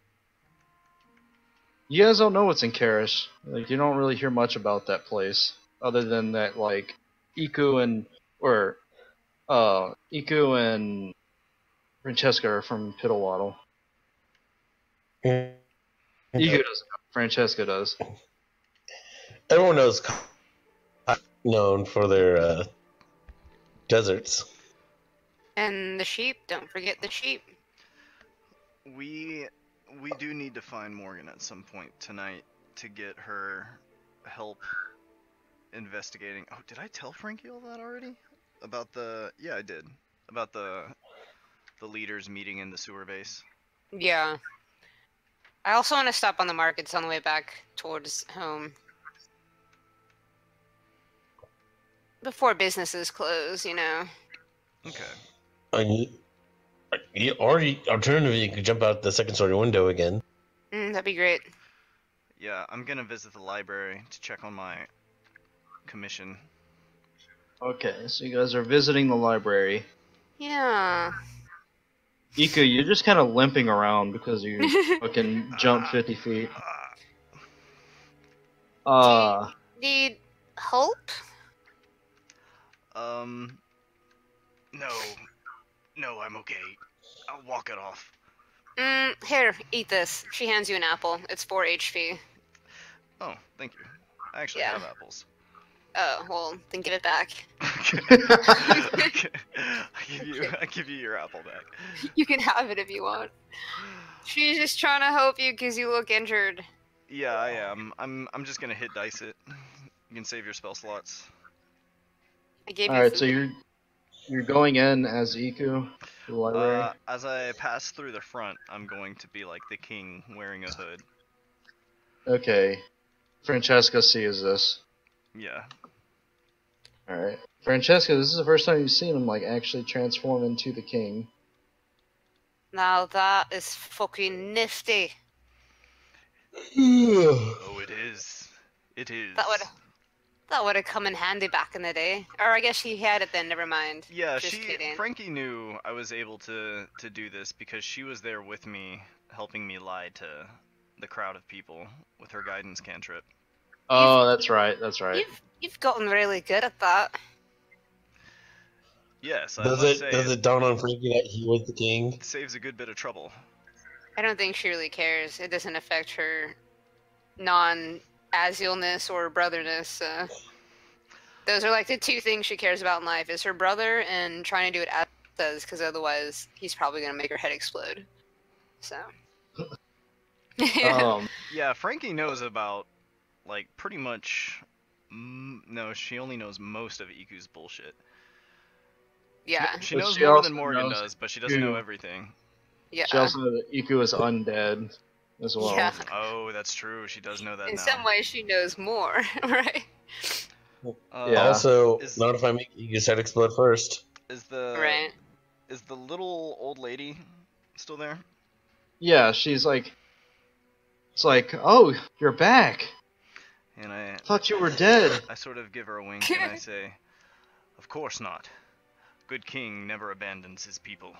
You guys don't know what's in Karish. Like, you don't really hear much about that place, other than that, like, Iku and Francesca are from Piddlewaddle. Iku doesn't know. Francesca does. Everyone knows known for their deserts. And the sheep. Don't forget the sheep. We do need to find Morgan at some point tonight to get her help investigating. Oh, did I tell Frankie all that already? About the I did. About the leaders meeting in the sewer base. Yeah. I also want to stop on the markets on the way back towards home. Before businesses close, you know. Okay. Alternatively, you could jump out the second story window again. That'd be great. Yeah, I'm gonna visit the library to check on my commission. Okay, so you guys are visiting the library. Yeah. Iku, you're just kind of limping around because you fucking jumped 50 feet. Need hope? No, I'm okay. I'll walk it off. Here, eat this. She hands you an apple. It's 4 HP. Oh, thank you. I actually Yeah. have apples. Oh, well, then give it back. Okay. I give you your apple back. You can have it if you want. She's just trying to help you because you look injured. Yeah, I am. I'm just gonna hit dice it. You can save your spell slots. I gave you Alright, food. so you're going in as Iku to the library? As I pass through the front, I'm going to be like the king wearing a hood. Okay. Francesca sees this. Yeah. Alright. Francesca, this is the first time you've seen him, like, actually transform into the king. Now that is fucking nifty. Oh, it is. It is. That would have come in handy back in the day. Or I guess she had it then, never mind. Yeah, Just kidding. Frankie knew I was able to do this because she was there with me, helping me lie to the crowd of people with her guidance cantrip. Oh, that's right. You've gotten really good at that. Yes, I Does must say it dawn on Frankie that he was the king? saves a good bit of trouble. I don't think she really cares. It doesn't affect her non-Azilness or brotherness. Those are like the two things she cares about in life: is her brother and trying to do it as he does, because otherwise he's probably gonna make her head explode. So. Yeah, Frankie knows about like pretty much. No, she only knows most of Iku's bullshit. Yeah. She But knows she more also than Morgan knows does, but she doesn't Iku. know everything. Yeah. She also knows that Iku is undead as well. Yeah. Oh, that's true. She does know that In now. some ways, she knows more, right? Yeah. Also, not if I make Ego's head explode first. Is the Right. Is the little old lady still there? Yeah, she's like, it's like, oh, you're back. And I Thought you were dead. I sort of give her a wink and I say, "Of course not. Good king never abandons his people."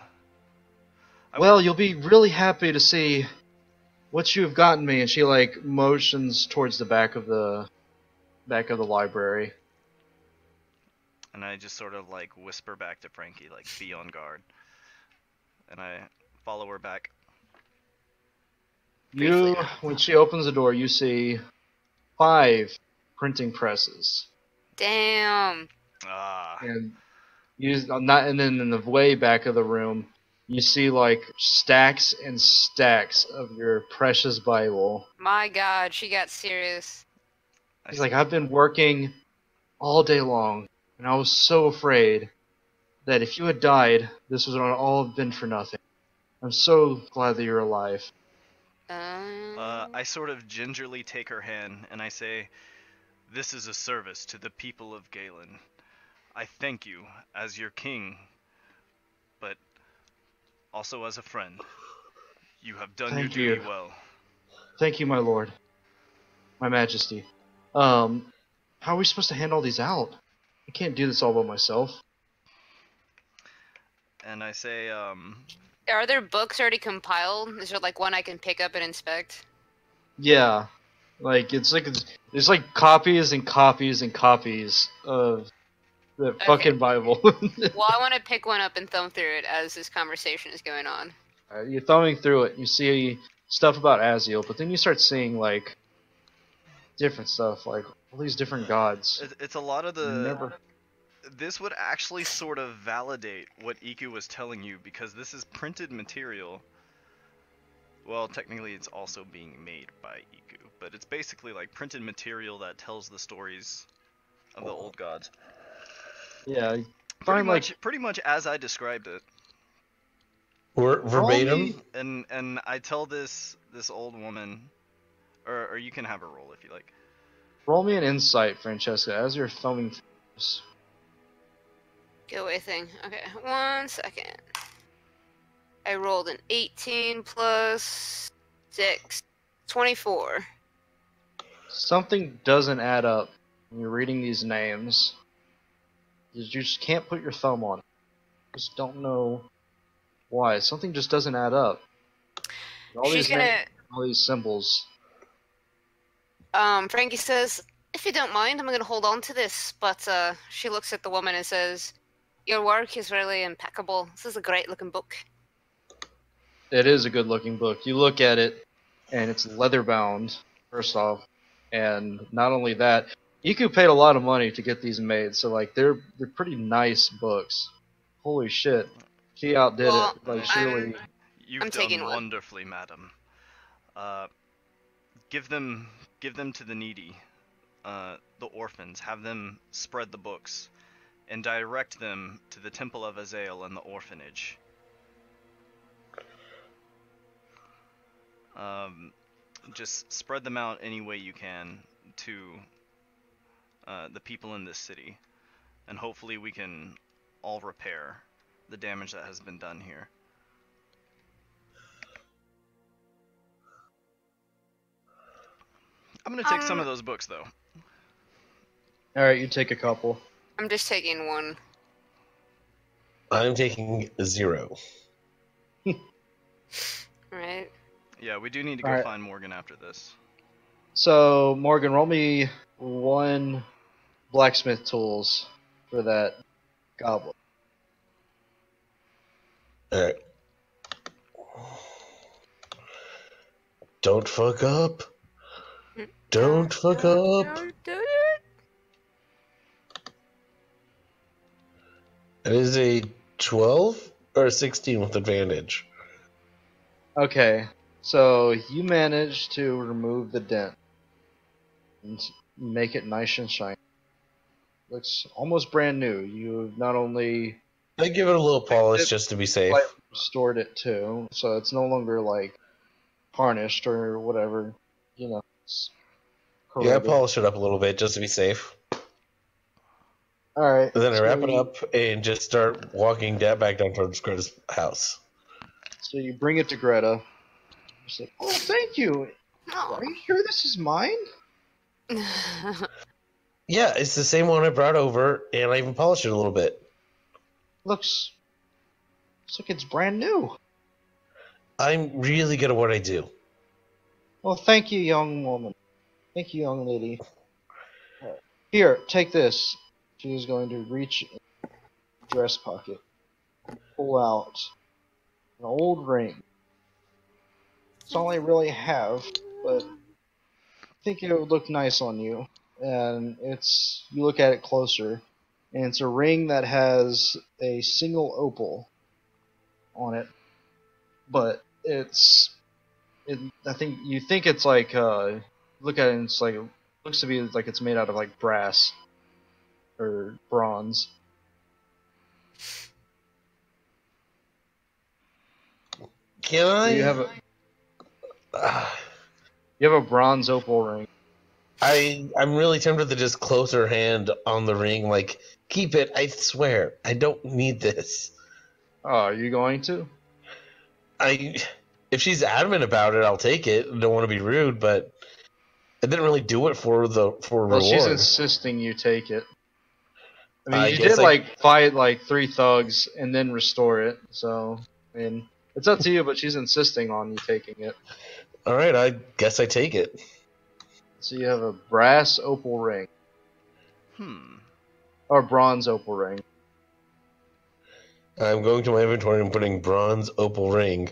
Well, you'll be really happy to see what you have gotten me. And she like motions towards the back of the library. And I just sort of like whisper back to Frankie, like, "Be on guard." And I follow her back. You, when she opens the door, you see 5 printing presses. Damn. And and then in the way back of the room, you see like stacks and stacks of your precious Bible. My God, she got serious. He's like, I've been working all day long, and I was so afraid that if you had died, this would all have been for nothing. I'm so glad that you're alive. I sort of gingerly take her hand and I say, "This is a service to the people of Galen. I thank you as your king, but also as a friend. You have done your duty well." Thank you, my lord. My majesty. How are we supposed to hand all these out? I can't do this all by myself. And I say, Are there books already compiled? Is there like one I can pick up and inspect? Yeah, like there's like copies and copies and copies of the fucking Bible. Well, I want to pick one up and thumb through it as this conversation is going on. You're thumbing through it, you see stuff about Aziel, but then you start seeing like different stuff, like all these different gods. it's a lot of the. Never. This would actually sort of validate what Iku was telling you, because this is printed material. Well, technically it's also being made by Iku, but it's basically like printed material that tells the stories of the old gods. Yeah, find Pretty much as I described it. Verbatim? And I tell this old woman, or you can have her roll if you like. roll me an insight, Francesca, as you're thumbing through this. Go away thing. Okay, 1 second. I rolled an 18 plus 6. 24. Something doesn't add up when you're reading these names. You just can't put your thumb on it. Just don't know why. Something just doesn't add up. All She's these gonna. names, all these symbols. Frankie says, if you don't mind, I'm gonna hold on to this. But she looks at the woman and says, your work is really impeccable. This is a great looking book. It is a good looking book. You look at it, and it's leather bound, first off. And not only that, Iku paid a lot of money to get these made, so like they're pretty nice books. Holy shit. She outdid Well, it. Like she really You've I'm taking done one. wonderfully, madam. Give them to the needy, the orphans. Have them spread the books, and direct them to the Temple of Azael and the orphanage. Just spread them out any way you can to the people in this city, and hopefully we can all repair the damage that has been done here. I'm gonna take some of those books though. Alright, you take a couple. I'm just taking one. I'm taking 0. Right. Yeah, we do need to go Alright. find Morgan after this. So Morgan, roll me 1 blacksmith tools for that goblin. Alright. Don't fuck up. Don't fuck up. It is a 12 or a 16 with advantage. Okay, so you managed to remove the dent and make it nice and shiny. Looks almost brand new. You not only I give it a little polish just to be safe. slightly restored it too, so it's no longer like tarnished or whatever. You know. It's Yeah, I corroded. polish it up a little bit just to be safe. All right. And then I so wrap it up and just start walking back down towards Greta's house. So you bring it to Greta. She's like, "Oh, thank you. Oh. Are you sure this is mine?" Yeah, it's the same one I brought over, and I even polished it a little bit. Looks like it's brand new. I'm really good at what I do. Well, thank you, young woman. Thank you, young lady. Here, take this. She is going to reach in her dress pocket, pull out an old ring. It's all I really have, but I think it would look nice on you. And you look at it closer, and it's a ring that has a single opal on it, but I think you think it's like, look at it and it's like, it looks to be like it's made out of like brass or bronze. Can I? You have a bronze opal ring. I'm really tempted to just close her hand on the ring, like, keep it, I swear. I don't need this. Oh, are you going to? If she's adamant about it, I'll take it. I don't want to be rude, but It didn't really do it for Well, reward. she's insisting you take it. I mean, I you guess did like fight like 3 thugs and then restore it. So, I mean, it's up to you, but she's insisting on you taking it. All right, I guess I take it. So you have a brass opal ring or bronze opal ring. I'm going to my inventory and putting bronze opal ring.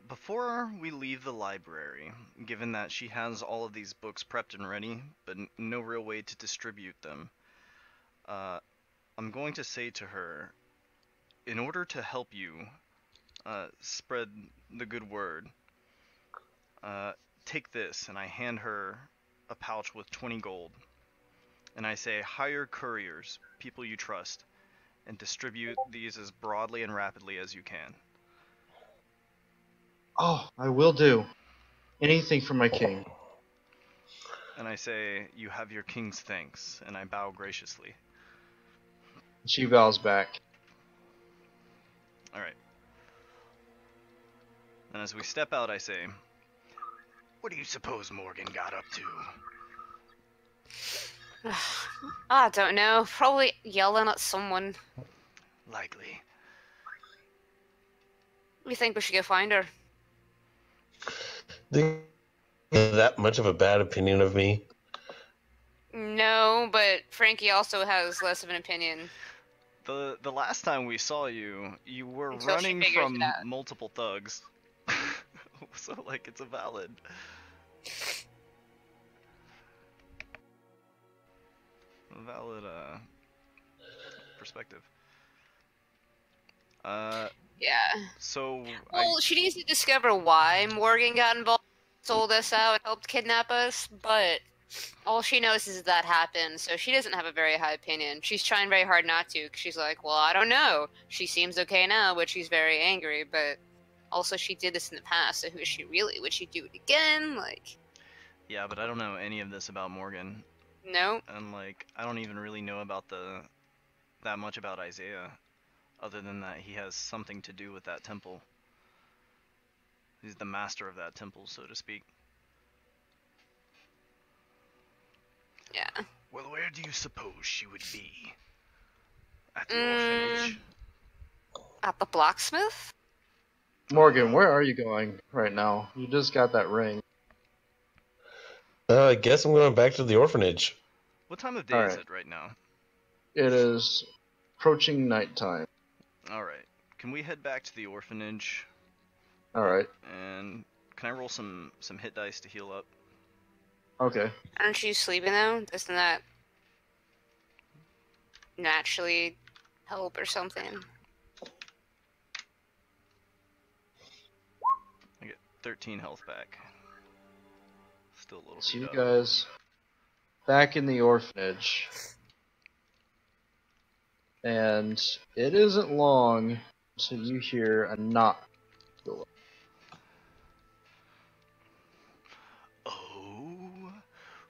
Before we leave the library, given that she has all of these books prepped and ready, but no real way to distribute them, I'm going to say to her, in order to help you spread the good word, take this, and I hand her a pouch with 20 gold, and I say, hire couriers, people you trust, and distribute these as broadly and rapidly as you can. Oh, I will do anything for my king. And I say, you have your king's thanks, and I bow graciously. She bows back. Alright. And as we step out, I say, What do you suppose Morgan got up to? I don't know. Probably yelling at someone. Likely. We think we should go find her. Do you have that much of a bad opinion of me? No, but Frankie also has less of an opinion. the last time we saw you, you were Until she running figures from it out. multiple thugs. So, like, it's a valid perspective. Yeah. So Well, she needs to discover why Morgan got involved, sold us out, and helped kidnap us, but all she knows is that happened, so she doesn't have a very high opinion. She's trying very hard not to, because she's like, well, I don't know. She seems okay now, but she's very angry, but also she did this in the past, so who is she really? Would she do it again? Like, yeah, but I don't know any of this about Morgan, no. and like I don't even really know about that much about Isaiah, other than that he has something to do with that temple. He's the master of that temple, so to speak. Yeah. Well, where do you suppose she would be? At the orphanage? At the blacksmith? Morgan, where are you going right now? You just got that ring. I guess I'm going back to the orphanage. What time of day is it right now? It is approaching nighttime. Alright. Can we head back to the orphanage? Alright. And can I roll some hit dice to heal up? Okay. Aren't you sleeping though? Doesn't that naturally help or something? I get 13 health back. Still a little See beat you up. guys back in the orphanage. And it isn't long until you hear a knock. Oh,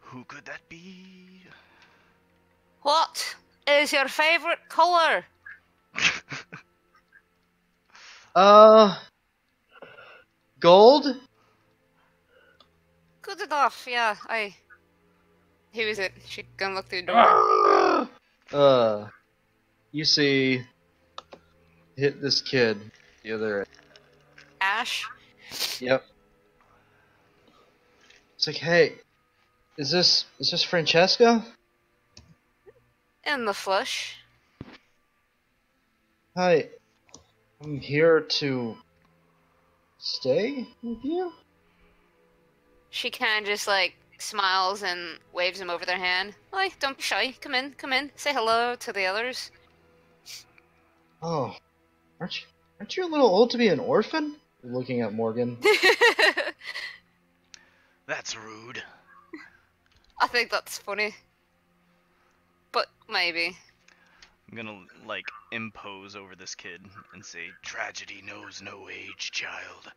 who could that be? What is your favorite color? Gold? Good enough, yeah, Who is it? She can look through the door. You see, hit this kid the other end. Ash? Yep. It's like, hey, is this Francesca? In the flush. Hi, I'm here to stay with you? She kind of just like smiles and waves him over their hand. Like, don't be shy. Come in. Say hello to the others. Oh, aren't you a little old to be an orphan? Looking at Morgan. That's rude. I think that's funny. But maybe. I'm gonna, like, impose over this kid and say, Tragedy knows no age, child.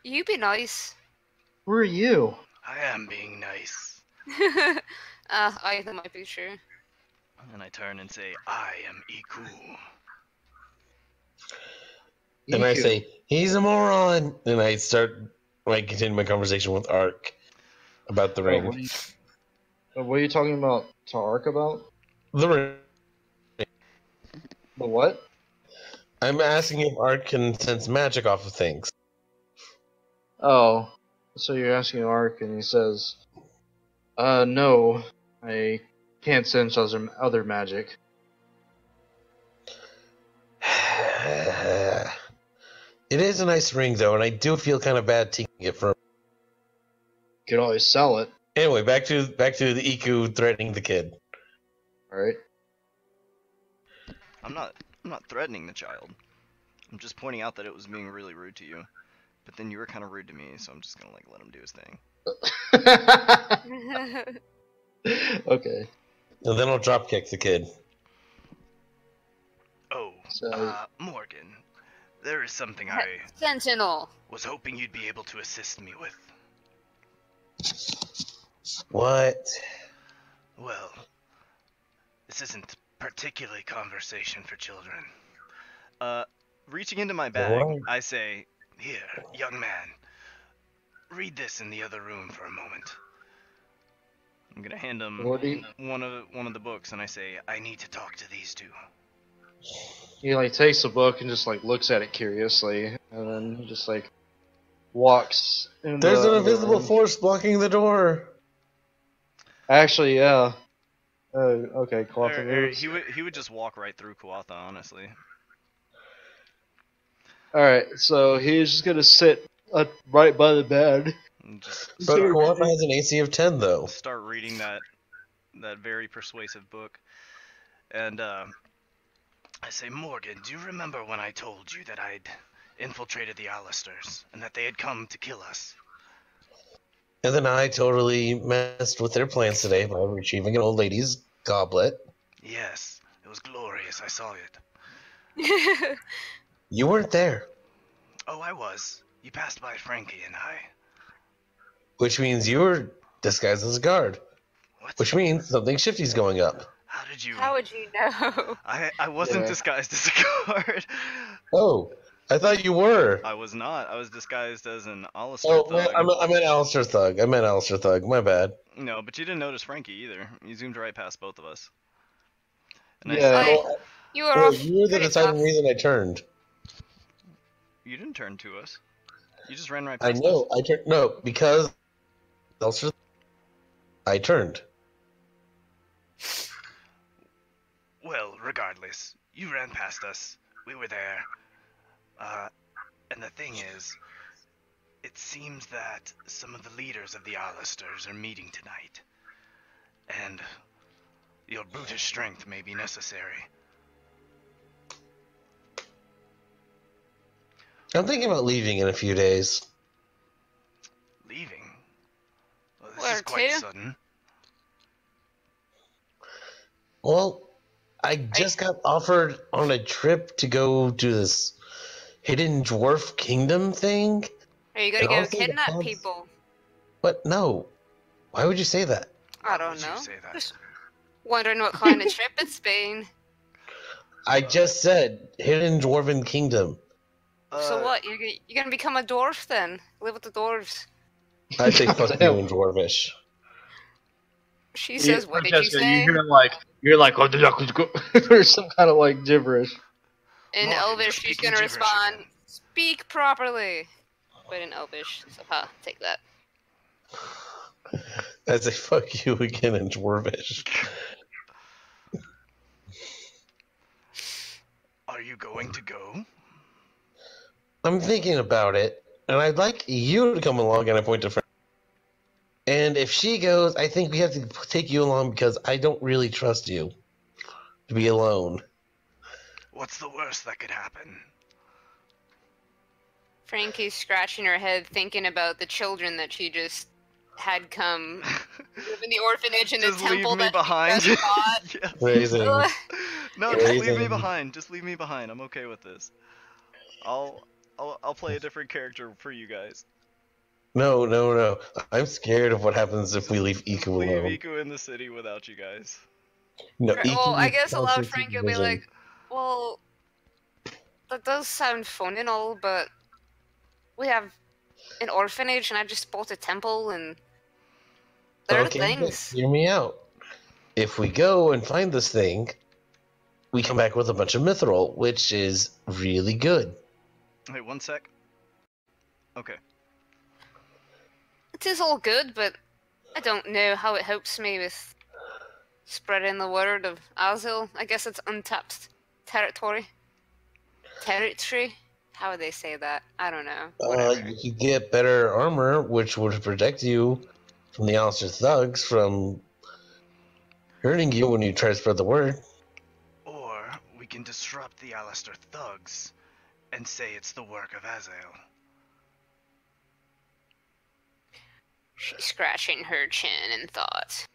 You be nice. Who are you? I am being nice. That might be true. And I turn and say, I am Iku. And I Iku. say, he's a moron. And I continue my conversation with Ark about the ring. What are you talking about to Ark about? The ring. The what? I'm asking if Ark can sense magic off of things. Oh, so you're asking Ark, and he says, no, I can't sense other magic. It is a nice ring, though, and I do feel kind of bad taking it from. You could always sell it. Anyway, back to the Iku threatening the kid. Alright. I'm not threatening the child. I'm just pointing out that it was being really rude to you. But then you were kind of rude to me, so I'm just gonna like let him do his thing. Okay. And then I'll drop kick the kid. Oh, So, Morgan, there is something I Sentinel. was hoping you'd be able to assist me with. What? Well, this isn't particularly conversation for children. Reaching into my bag, What? I say, Here, young man, read this in the other room for a moment. I'm gonna hand him What do you- one of the books, and I say, I need to talk to these two. he like takes the book and just like looks at it curiously, and then he just like walks in There's the an other invisible room. force blocking the door. Actually, yeah. Okay, Cloth moves. he would just walk right through Kuatha, honestly. Alright, so he's just gonna sit right by the bed. And just But start, Kuwapa has an AC of 10, though. start reading that very persuasive book. And I say, Morgan, do you remember when I told you that I'd infiltrated the Allisters and that they had come to kill us? And then I totally messed with their plans today by retrieving an old lady's goblet. Yes, it was glorious. I saw it. You weren't there, Oh, I was. You passed by Frankie and I. which means you were disguised as a guard, What? which means something shifty's going up. How did you? How would you know? I wasn't Yeah. disguised as a guard. Oh, I thought you were. I was not. I was disguised as an Allister Oh, thug. I meant Alistair Thug. My bad. No, but you didn't notice Frankie either. You zoomed right past both of us. And I Yeah. said, Like, you were Well, off. you were the pretty deciding tough. reason I turned. you didn't turn to us. You just ran right I past know. us. I turned. No, because Alistair. I turned. Well, regardless, you ran past us. We were there. And the thing is, it seems that some of the leaders of the Allisters are meeting tonight. And your brutish strength may be necessary. I'm thinking about leaving in a few days. Leaving? Well, this Where is quite to? sudden. Well, I just got offered on a trip to go do this hidden dwarf kingdom thing. Are you gonna And go also the kidnap pubs- people? But no. Why would you say that? I Why don't would you know. say that? Just wondering what kind of trip it's been. I just said hidden dwarven kingdom. So what? You're gonna become a dwarf then? Live with the dwarves? I say God fuck you damn. in dwarvish. She says, "What did you Francesca, say?" you're like or some kind of like gibberish. In Morgan, Elvish, you're she's speaking gonna gibberish respond, again. "Speak properly." But in Elvish, so take that. I say fuck you again in dwarvish. Are you going to go? I'm thinking about it, and I'd like you to come along, and I point to Fran. And if she goes, I think we have to take you along because I don't really trust you to be alone. What's the worst that could happen? Frankie's scratching her head, thinking about the children that she just had come live in the orphanage and the Just leave temple me that behind. she just bought. Yeah. Raising. Ugh. No, just leave me Raising. behind. Just leave me behind. I'm okay with this. I'll play a different character for you guys. No. I'm scared of what happens if we leave Just Iku leave alone. Iku in the city without you guys. No, Well, I guess EQ aloud constant Frankie will be supervision. like, well, that does sound fun and all, but we have an orphanage and I just bought a temple and there are Okay, but things. hear me out. If we go and find this thing, we come back with a bunch of mithril, which is really good. Wait, one sec. Okay. It is all good, but I don't know how it helps me with spreading the word of Azil. I guess it's untapped territory. Territory? How would they say that? I don't know. Whatever. You could get better armor, which would protect you from the Allisters thugs from hurting you when you try to spread the word. Or we can disrupt the Allister thugs and say it's the work of Azael. She's scratching her chin in thought.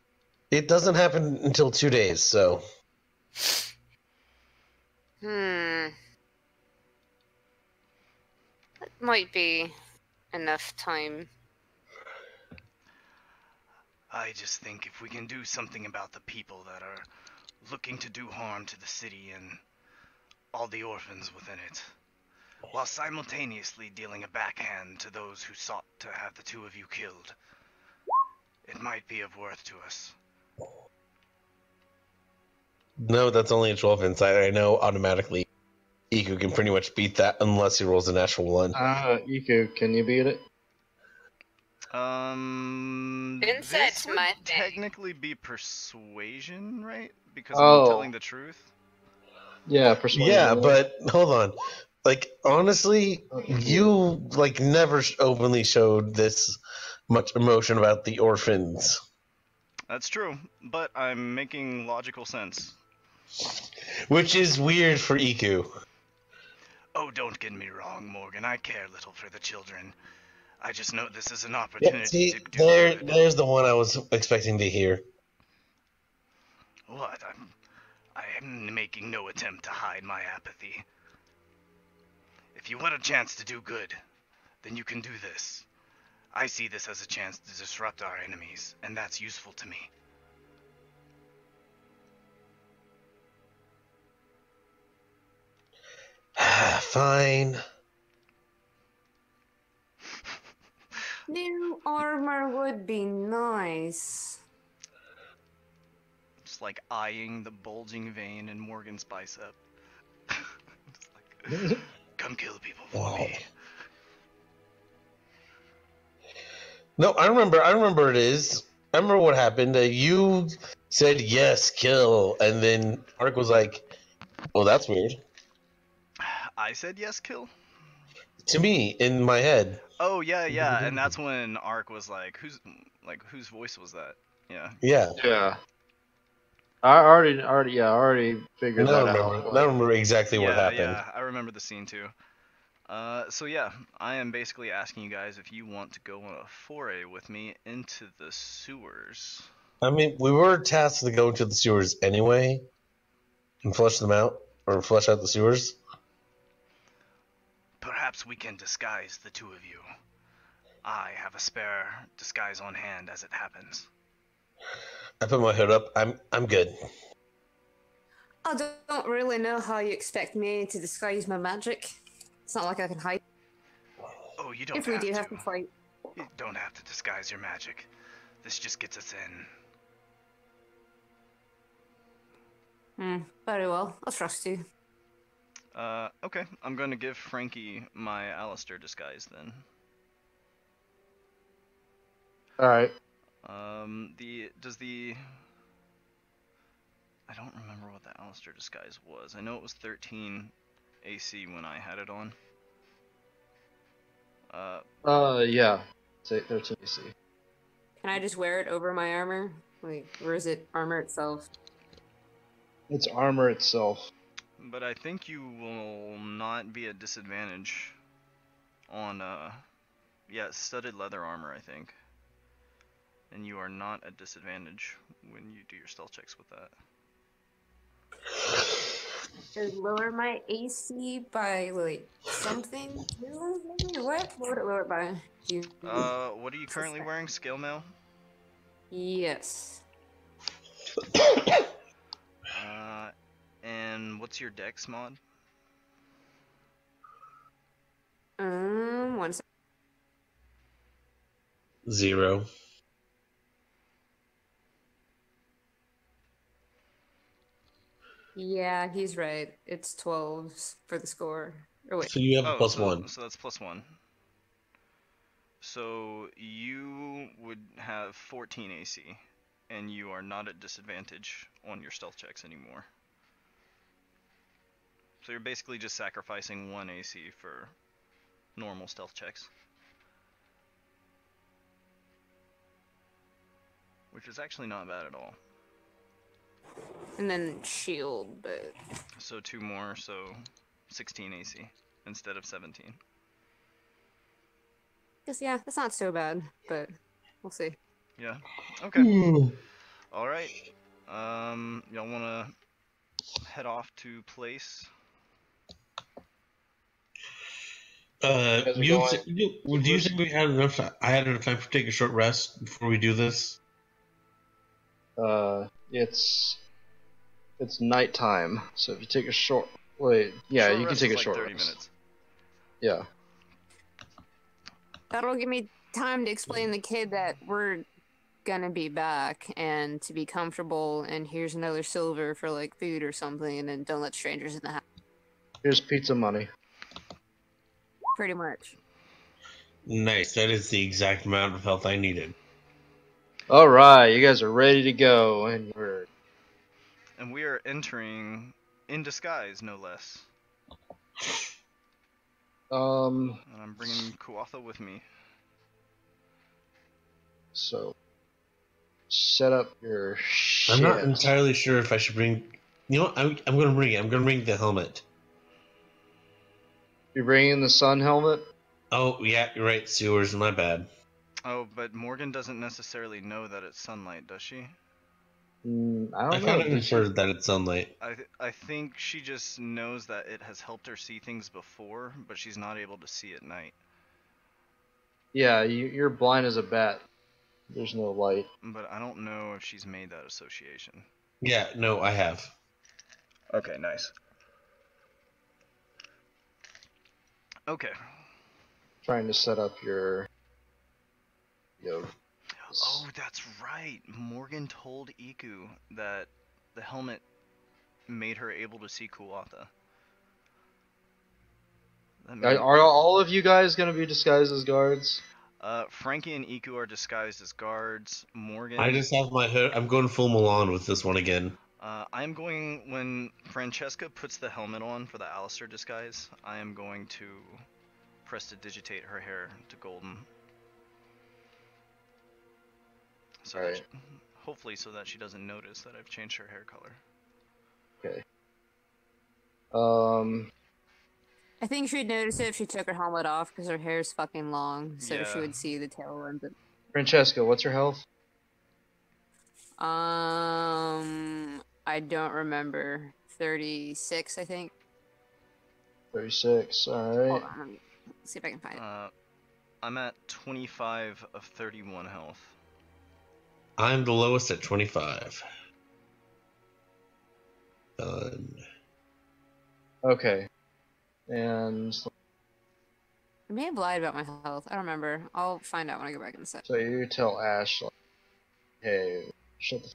It doesn't happen until 2 days, so That might be enough time. I just think if we can do something about the people that are looking to do harm to the city and all the orphans within it, while simultaneously dealing a backhand to those who sought to have the two of you killed, it might be of worth to us. no, that's only a 12 inside. I know automatically Iku can pretty much beat that unless he rolls a natural one. Iku, can you beat it? Insight's This would my thing. technically be persuasion, right? Because Oh. I'm telling the truth. Yeah, persuasion. Yeah, but hold on. Like, honestly, you, like, never openly showed this much emotion about the orphans. That's true, but I'm making logical sense. Which is weird for Iku. Oh, don't get me wrong, Morgan. I care little for the children. I just know this is an Yeah, opportunity see, to do good. there's the one I was expecting to hear. What? I am making no attempt to hide my apathy. If you want a chance to do good, then you can do this. I see this as a chance to disrupt our enemies, and that's useful to me. Fine. New armor would be nice. Just like eyeing the bulging vein in Morgan's bicep. Just like, Come kill people for me. No, I remember it is. I remember what happened. You said yes, kill, and then Ark was like, "Oh, that's weird." I said yes, kill? To me, in my head. Oh, yeah, and that's when Ark was like, whose voice was that? Yeah. Yeah. Yeah. I already figured Now that I out. remember. Now I remember exactly what happened. Yeah, I remember the scene too. So yeah, I am basically asking you guys if you want to go on a foray with me into the sewers. I mean, we were tasked to go into the sewers anyway and flush them out, or flush out the sewers. Perhaps we can disguise the two of you. I have a spare disguise on hand as it happens. I put my hood up. I'm good. I don't really know how you expect me to disguise my magic. It's not like I can hide. Oh, you don't If we have do to. have to fight. You don't have to disguise your magic. This just gets us in. Very well. I'll trust you. Okay, I'm going to give Frankie my Allister disguise then. Alright. I don't remember what the Allister disguise was. I know it was 13 AC when I had it on. Yeah. Say 13 AC. Can I just wear it over my armor? Like, or is it armor itself? It's armor itself. But I think you will not be at disadvantage on, studded leather armor, I think. And you are not at disadvantage when you do your stealth checks with that. Does lower my AC by, like, something? Maybe? What would it lower it by? Do you... What are you currently wearing? Scale mail? Yes. And what's your dex mod? 1 second. 0. Yeah, he's right. It's 12 for the score. Or wait. So you have a plus so, 1. So that's +1. So you would have 14 AC, and you are not at disadvantage on your stealth checks anymore. So you're basically just sacrificing 1 AC for normal stealth checks. Which is actually not bad at all. And then shield, but So 2 more, so 16 AC instead of 17. guess yeah, that's not so bad, but we'll see. Yeah. Okay. All right. Y'all wanna head off to place? guys are Do you think we had enough? I had enough time to take a short rest before we do this. It's nighttime, so if you take a short wait, yeah, Short you can rest take is a like short 30 rest. minutes. Yeah. That'll give me time to explain to the kid that we're gonna be back and to be comfortable, and here's another silver for like food or something, and then don't let strangers in the house. Here's pizza money. Pretty much. Nice. That is the exact amount of health I needed. All right, you guys are ready to go, and we're And we are entering in disguise, no less. And I'm bringing Kuatha with me. So set up your shit. I'm not entirely sure if I should bring. You know what? I'm going to bring it. I'm going to bring the helmet. You're bringing the sun helmet? Oh, yeah, you're right. Sewers, my bad. Oh, but Morgan doesn't necessarily know that it's sunlight, does she? I I don't kind know. of inferred that it's sunlight. I think she just knows that it has helped her see things before, but she's not able to see at night. Yeah, you're blind as a bat. There's no light. But I don't know if she's made that association. Yeah, no, I have. Okay, nice. Okay. Trying to set up your. Oh, that's right. Morgan told Iku that the helmet made her able to see Kuatha. Are all of you guys gonna be disguised as guards? Frankie and Iku are disguised as guards. Morgan. I just have my hood. I'm going full Milan with this one again. I'm going, when Francesca puts the helmet on for the Allister disguise, I am going to prestidigitate her hair to golden. So that Alright. hopefully so that she doesn't notice that I've changed her hair color. Okay. I think she'd notice it if she took her helmet off because her hair's fucking long, so Yeah. she would see the tail end. Francesca, what's your health? I don't remember. 36, I think. 36. All Hold right. on, let me see if I can find it. I'm at 25 of 31 health. I'm the lowest at 25. Done. Okay. And I may have lied about my health. I don't remember. I'll find out when I go back in a sec. so you tell Ash, like, hey, shut the.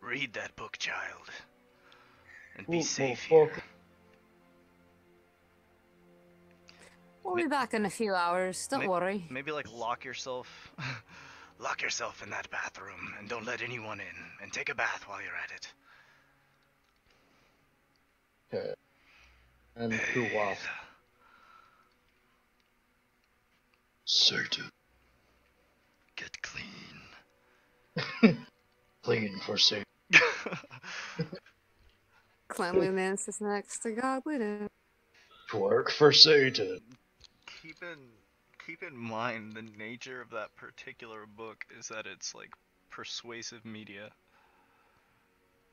Read that book, child. And be Well, safe well, here. We'll be back in a few hours. Don't worry. Maybe like lock yourself. Lock yourself in that bathroom and don't let anyone in. And take a bath while you're at it. Okay. And Kuwaf. Certain. Get clean. Clean for safe. Cleanliness is next to godliness. Work for Satan. Keep in mind the nature of that particular book is that it's like persuasive media.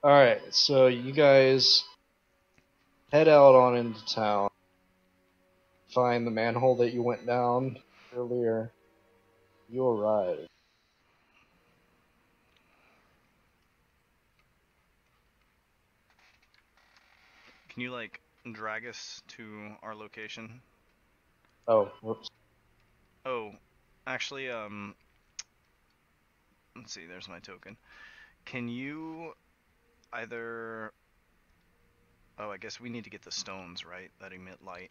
Alright, so you guys head out on into town. Find the manhole that you went down earlier. You arrive. Can you like drag us to our location? Oh, whoops. Oh, actually, let's see. There's my token. Can you either? Oh, I guess we need to get the stones, right? That emit light.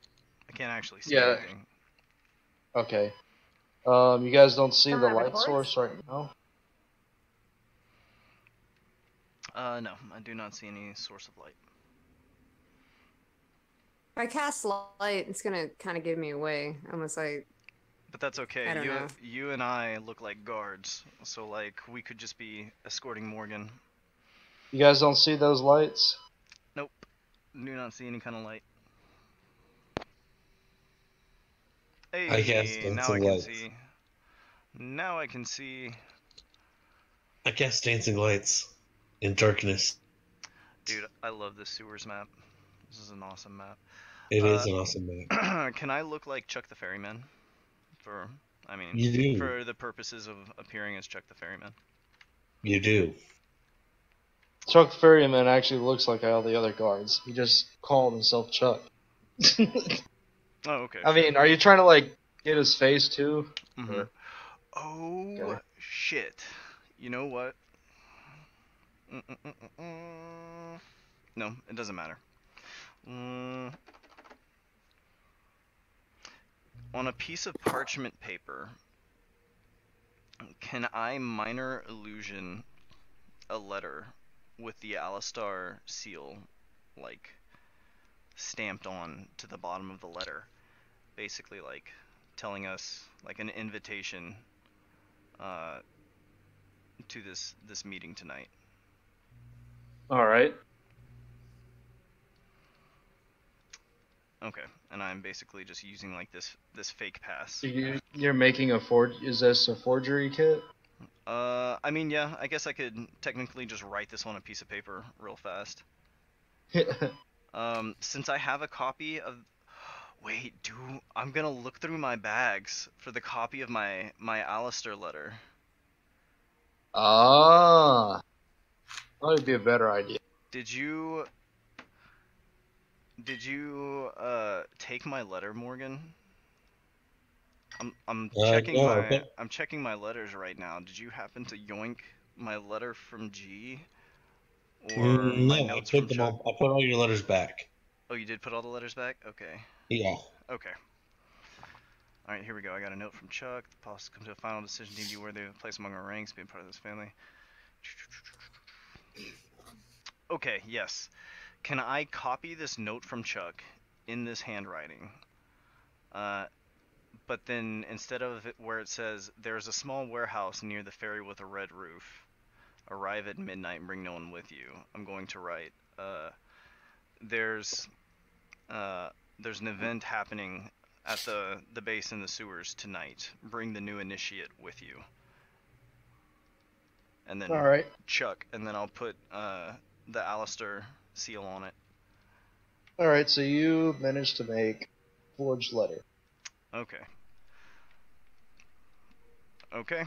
I can't actually see Yeah. anything. Okay. You guys don't see Some the of light reports? source right now? No, I do not see any source of light. If I cast light, it's gonna kind of give me away, unless I. But that's okay. I don't know. You and I look like guards, so like we could just be escorting Morgan. You guys don't see those lights? Nope. Do not see any kind of light. I cast Hey, now I dancing can lights. see. Now I can see. I cast dancing lights in darkness. Dude, I love this sewers map. This is an awesome map. It is an awesome map. Can I look like Chuck the Ferryman? You do. For the purposes of appearing as Chuck the Ferryman. You do. Chuck the Ferryman actually looks like all the other guards. He just called himself Chuck. Oh, okay. I mean, are you trying to like get his face too? Mm-hmm. Oh, Okay. shit. You know what? Mm-mm-mm-mm-mm. No, it doesn't matter. On a piece of parchment paper, can I minor illusion a letter with the Allistar seal, like, stamped on to the bottom of the letter? Basically, like, telling us, like, an invitation to this meeting tonight. All right. Okay, and I'm basically just using like this fake pass. So you're making a Is this a forgery kit? I mean, yeah, I guess I could technically just write this on a piece of paper real fast. Since I have a copy of, wait, I'm gonna look through my bags for the copy of my Allister letter. Ah, that would be a better idea. Did you take my letter, Morgan? I'm checking no, I'm checking my letters right now. Did you happen to yoink my letter from G or my no, notes from Chuck? I put all your letters back. Oh, you did put all the letters back? Okay. Yeah. Okay. All right, here we go. I got a note from Chuck. The boss come to a final decision. Deemed you worthy of a place among our ranks, being part of this family. Okay, yes. Can I copy this note from Chuck in this handwriting? But then instead of it where it says, there's a small warehouse near the ferry with a red roof. Arrive at midnight and bring no one with you. I'm going to write, there's an event happening at the base in the sewers tonight. Bring the new initiate with you. And then All right. Chuck, and then I'll put the Allister seal on it. All right. So you managed to make forged letter. Okay. Okay.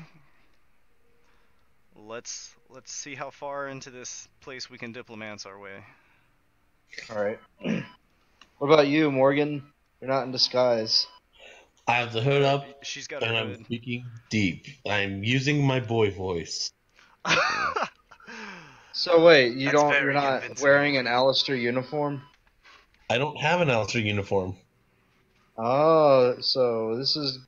Let's see how far into this place we can diplomance our way. All right. What about you, Morgan? You're not in disguise. I have the hood up, She's got and her I'm hood. speaking deep. I'm using my boy voice. So wait, That's you're very not convincing, wearing an Morgan. Alistair uniform? I don't have an Alistair uniform. Oh, so this is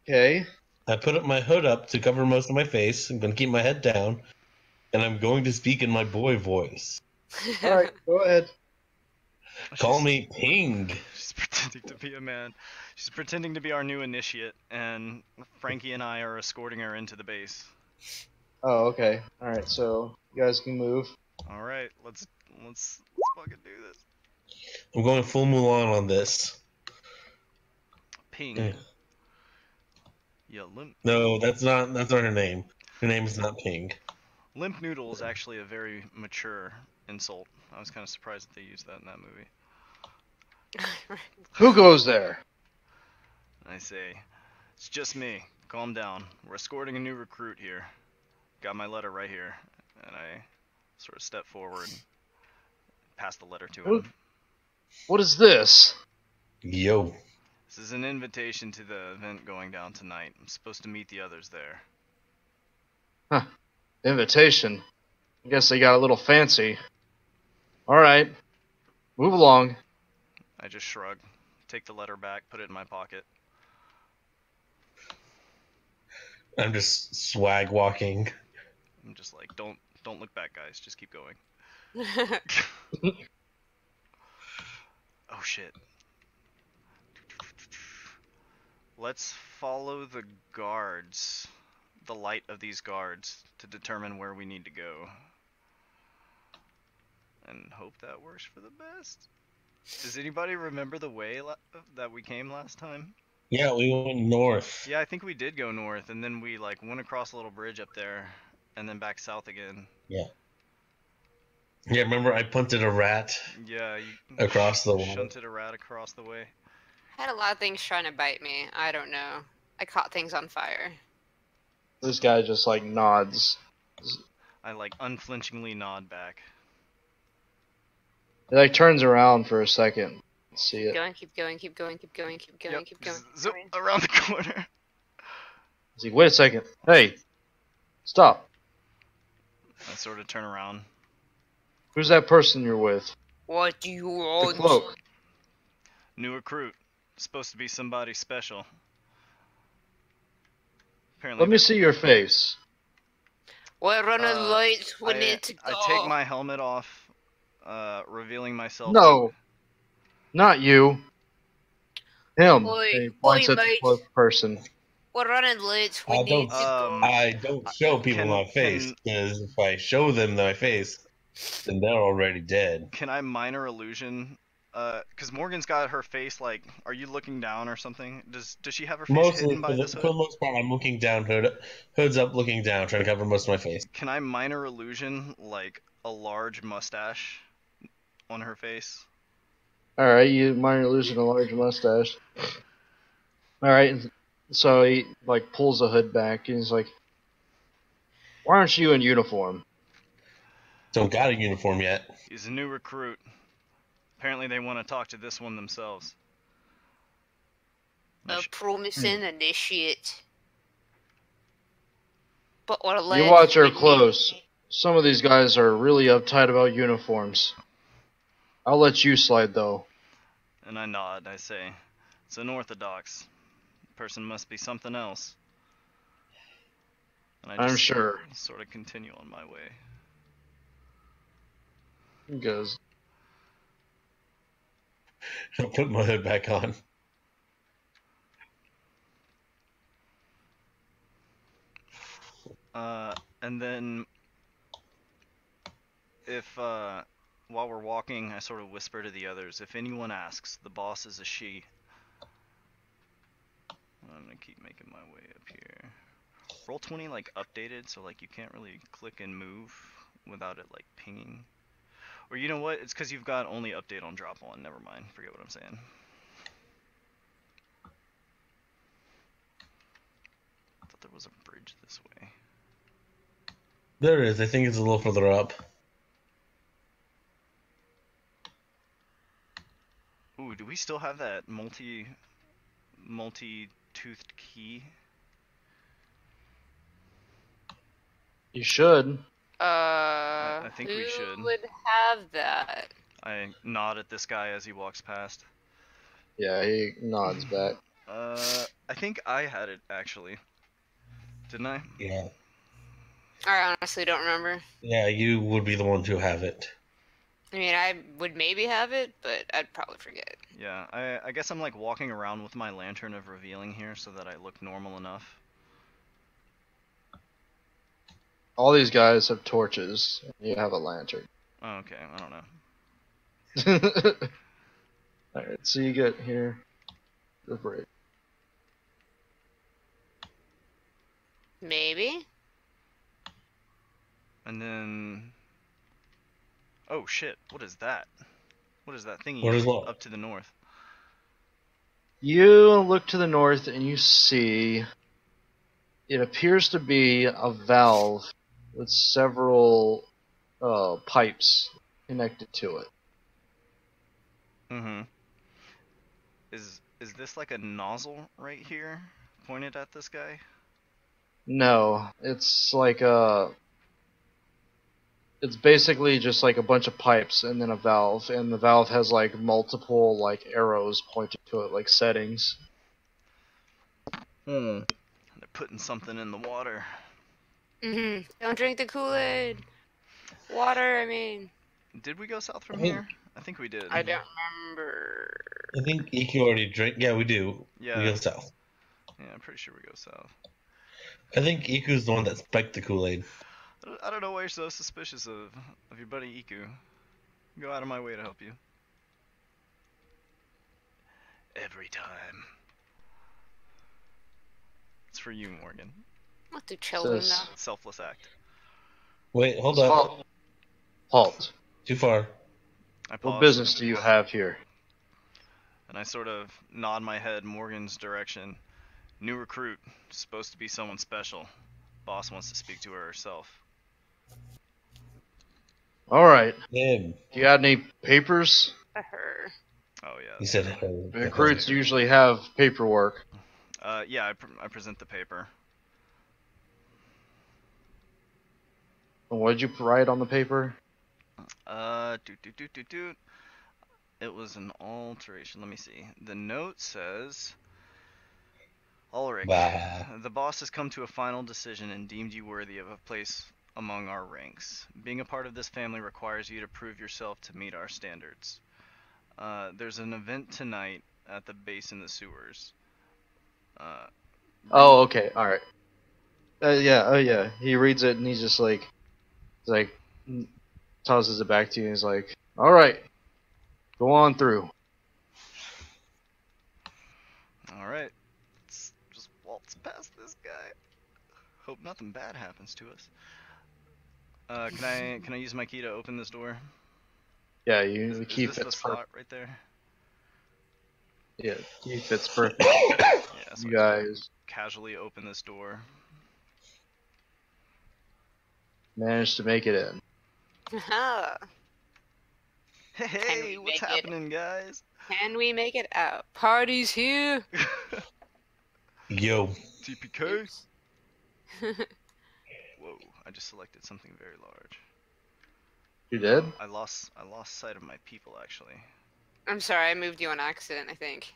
okay. I put up my hood up to cover most of my face. I'm going to keep my head down, and I'm going to speak in my boy voice. All right, go ahead. Call me Ping. She's pretending to be a man. She's pretending to be our new initiate, and Frankie and I are escorting her into the base. Oh, okay. All right, so you guys can move. All right, let's fucking do this. I'm going full Mulan on this. Ping. Yeah. Yeah, No, that's not her name. Her name is not Ping. Limp Noodle is actually a very mature insult. I was kind of surprised that they used that in that movie. Who goes there? I say, it's just me. Calm down. We're escorting a new recruit here. Got my letter right here. And I sort of step forward pass the letter to What? him. What is this? Yo. This is an invitation to the event going down tonight. I'm supposed to meet the others there. Huh. Invitation. I guess they got a little fancy. Alright. Move along. I just shrug, take the letter back, put it in my pocket. I'm just swag walking. I'm just like, don't look back, guys. Just keep going. Oh shit. Let's follow the guards, the light of these guards, to determine where we need to go. And hope that works for the best. Does anybody remember the way that we came last time? Yeah, we went north. Yeah, I think we did go north, and then we like went across a little bridge up there, and then back south again. Yeah. Yeah, remember I punted a rat Yeah, you across the water. shunted a rat across the way. I had a lot of things trying to bite me. I don't know. I caught things on fire. This guy just like nods. I like unflinchingly nod back. He like turns around for a second. See it. Keep going, keep going, keep going, keep going, Yep, keep going. zip around the corner. He's like, wait a second. Hey, stop. I sort of turn around. Who's that person you're with? What do you The want? cloak. New recruit. Supposed to be somebody special. Apparently. Let me see your face. We're running late. We need to go. I take my helmet off, revealing myself. No, not you. Him. Oi, And he points oi, at the mate. cloaked person. We're running late. We I need to don't- go. I don't show people Can- my face, because if I show them my face, then they're already dead. Can I minor illusion? Cause Morgan's got her face like. Are you looking down or something? Does she have her face hidden by this For hood? the most part, I'm looking down, hood's up, looking down, trying to cover most of my face. Can I minor illusion like a large mustache on her face? Alright, you minor losing a large mustache. Alright, so he like pulls the hood back and he's like, why aren't you in uniform? Don't got a uniform yet. He's a new recruit. Apparently they want to talk to this one themselves. I A sh- promising initiate. But we're late. You watch her We need- close. Some of these guys are really uptight about uniforms. I'll let you slide though. And I nod. I say, it's unorthodox. Person must be something else. And I I'm sure. Sort of continue on my way. He goes, I'll put my hood back on. And then if while we're walking, I sort of whisper to the others, if anyone asks, the boss is a she. I'm gonna keep making my way up here. Roll20 like updated, so like you can't really click and move without it like pinging. Or you know what? It's because you've got only update on drop on. Never mind. Forget what I'm saying. I thought there was a bridge this way. There is. I think it's a little further up. Ooh, do we still have that multi-toothed key? you should. I think we who should. would have that? I nod at this guy as he walks past. Yeah, he nods back. I think I had it actually. Didn't I? Yeah. I honestly don't remember. Yeah, you would be the one to have it. I mean, I would maybe have it, but I'd probably forget. Yeah, I guess I'm like walking around with my lantern of revealing here so that I look normal enough. All these guys have torches, and you have a lantern. Oh, okay, I don't know. Alright, so you get here. The bridge. Maybe? And then... Oh shit, what is that? What is that thingy What is what? up to the north? You look to the north and you see it appears to be a valve with several pipes connected to it. Mm-hmm. Is this like a nozzle right here, pointed at this guy? No, it's like it's basically just like a bunch of pipes and then a valve, and the valve has like multiple like arrows pointing to it, like settings. They're putting something in the water. Don't drink the Kool-Aid. Water, I mean. Did we go south from I think- here? I think we did. I don't remember. I think EQ already drank. Yeah, we do. Yeah. We go south. Yeah, I'm pretty sure we go south. I think EQ's the one that spiked the Kool-Aid. I don't know why you're so suspicious of your buddy Iku. Go out of my way to help you. Every time. It's for you, Morgan. What do children Says- know? Selfless act. Wait, hold up. Halt. Halt. Too far. I pause. What business do you have here? And I sort of nod my head Morgan's direction. New recruit. Supposed to be someone special. Boss wants to speak to her herself. All right. Him. You got any papers? Her. Oh yeah. He said. Recruits usually have paperwork. Yeah, I present the paper. What did you write on the paper? It was an alteration. Let me see. The note says, Ulrich, Wow. the boss has come to a final decision and deemed you worthy of a place among our ranks. Being a part of this family requires you to prove yourself to meet our standards. There's an event tonight at the base in the sewers. Oh, okay. All right. Yeah. Oh, yeah. He reads it and he's just like, tosses it back to you and he's like, all right, go on through. All right. Let's just waltz past this guy. Hope nothing bad happens to us. Can I use my key to open this door? Yeah, Is the key this the fits slot perfect. right there? Yeah, key fits perfect. Yeah. So You I just guys casually open this door. managed to make it in. Huh. Hey, we what's make it? happening, guys? Can we make it out? Party's here. Yo. TPK? Oops. Whoa, I just selected something very large. You did? I lost sight of my people, actually. I'm sorry, I moved you on accident, I think.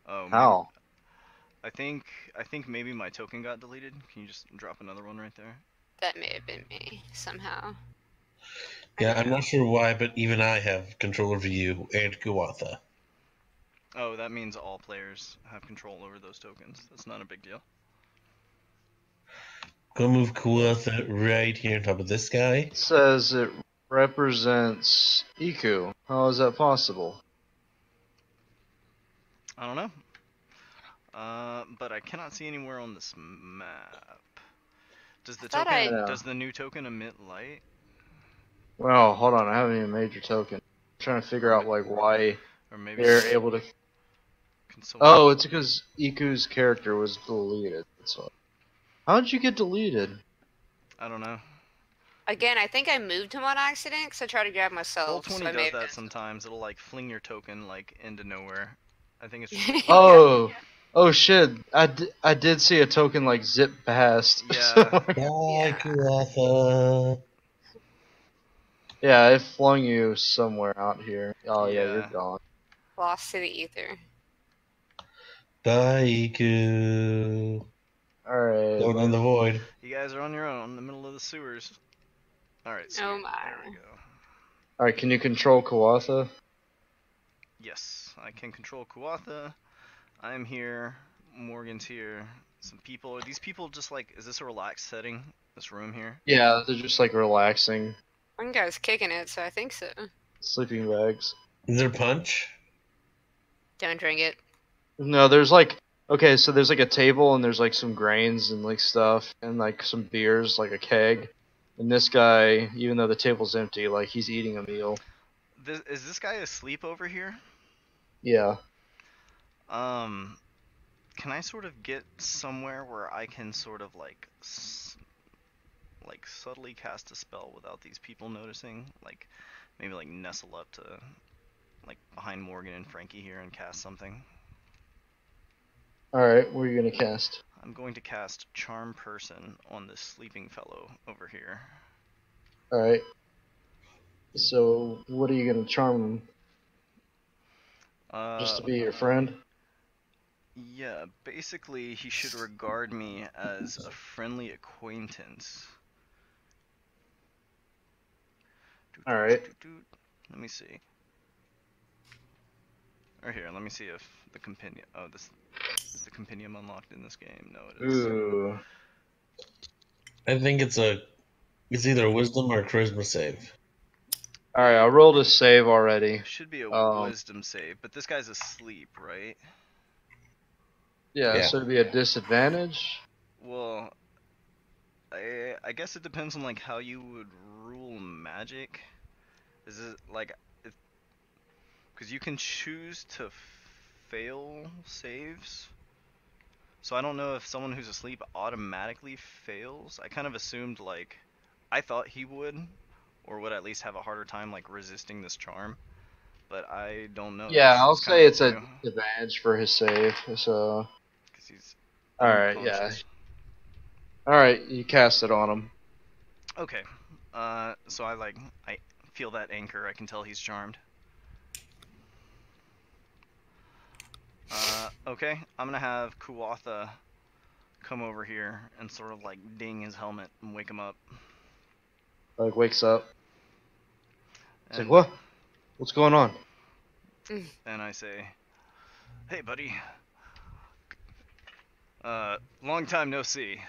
Oh, How? I think maybe my token got deleted. Can you just drop another one right there? That may have been me, somehow. Yeah, I'm not sure why, but even I have control over you and Kuwatha. Oh, that means all players have control over those tokens. That's not a big deal. Go move Kuwatha right here on top of this guy. It says it represents Iku. How is that possible? I don't know. But I cannot see anywhere on this map. Does the thought token I- does the new token emit light? Well, hold on, I haven't even made your token. I'm trying to figure out like why Or maybe they're able to. can someone- Oh, it's because Iku's character was deleted. That's why. How did you get deleted? I don't know. Again, I think I moved him on accident because I tried to grab myself. Roll so 20 I may does have that sometimes. It'll like fling your token like into nowhere. I think it's been- Oh, oh shit! I did see a token like zip past. Yeah. Bye, Yeah. Kuwatha. Yeah, it flung you somewhere out here. Oh yeah, you're Yeah. gone. Lost to the ether. Bye, Iku. Alright. Going in the void. You guys are on your own in the middle of the sewers. Alright, sweet. Oh my. There we go. Alright, can you control Kawatha? Yes, I can control Kuwatha. I'm here. Morgan's here. Some people. Are these people just like, is this a relaxed setting? This room here? Yeah, they're just like relaxing. One guy's kicking it, so I think so. Sleeping bags. Is there punch? Don't drink it. No, there's like, okay, so there's like a table and there's like some grains and like stuff and like some beers, like a keg. And this guy, even though the table's empty, like he's eating a meal. Is this guy asleep over here? Yeah. Can I sort of get somewhere where I can sort of like subtly cast a spell without these people noticing? Like maybe like nestle up to like behind Morgan and Frankie here and cast something. Alright, what are you gonna cast? I'm going to cast Charm Person on this sleeping fellow over here. Alright. So, what are you gonna charm him? Just to be your friend? Yeah, basically he should regard me as a friendly acquaintance. Alright. Let me see. Or here, let me see if the compendium. Oh, this is the compendium unlocked in this game. No, it is. Ooh. I think it's either a wisdom or a charisma save. Alright, I rolled a save already. Should be a wisdom save, but this guy's asleep, right? Yeah, so it'd be a disadvantage? Well, I guess it depends on like how you would rule magic. Is it like because you can choose to fail saves? So I don't know if someone who's asleep automatically fails. I kind of assumed like I thought he would, or would at least have a harder time like resisting this charm. But I don't know. Yeah, I'll It's kinda say up it's to a you. disadvantage for his save, so... 'Cause he's Alright, yeah. unconscious. Alright, you cast it on him. Okay. So I feel that anchor. I can tell he's charmed. Okay. I'm gonna have Kuwatha come over here and sort of like ding his helmet and wake him up. Like, wakes up. It's And, like, what? What's going on? and I say, "Hey, buddy. Long time no see.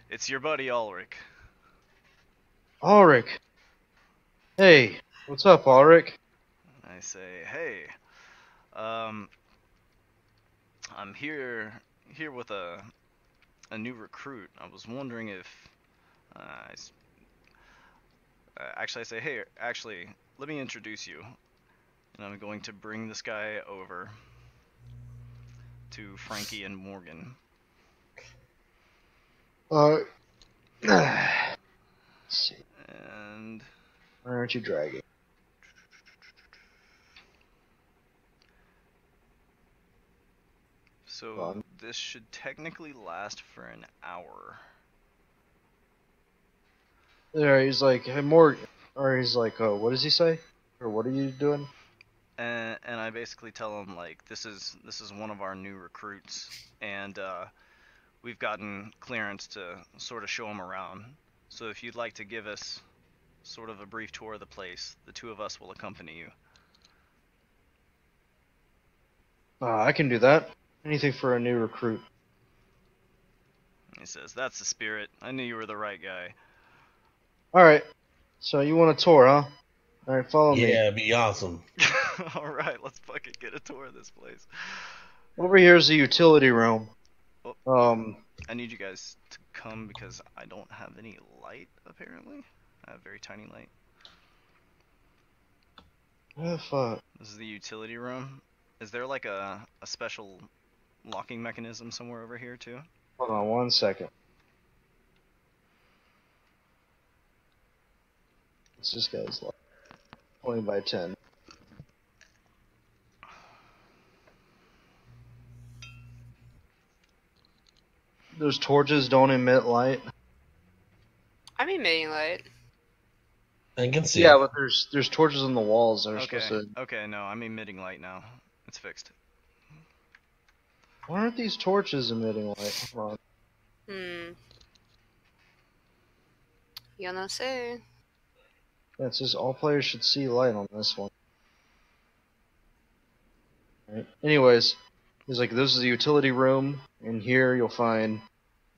It's your buddy Ulrich." Ulrich! Hey, what's up, Ulrich? I say, "Hey, I'm here with a new recruit. I was wondering if actually I say, hey, actually, let me introduce you." And I'm going to bring this guy over to Frankie and Morgan. Let's see. And Why aren't you dragging? so this should technically last for an hour. There, he's like, hey, Morgan. Or he's like, what does he say? Or what are you doing? And I basically tell him like this is one of our new recruits, and we've gotten clearance to sort of show him around. So if you'd like to give us sort of a brief tour of the place, the two of us will accompany you. I can do that. Anything for a new recruit. He says, "That's the spirit. I knew you were the right guy." Alright. So you want a tour, huh? Alright, follow me. Yeah, it'd be awesome. All right, let's fucking get a tour of this place. Over here is the utility room. I need you guys to come because I don't have any light, apparently. I have very tiny light. Oh, fuck. This is the utility room. Is there like a special locking mechanism somewhere over here too? Hold on 1 second. What's this guy's like? 20 by 10. Those torches don't emit light. I'm emitting light. I can see. Yeah, but there's torches on the walls that are Okay. supposed to... Okay, no, I'm emitting light now. It's fixed. Why aren't these torches emitting light? Hold on. Yo no sé. Yeah, it says all players should see light on this one. Right. Anyways, he's like, this is the utility room. In here you'll find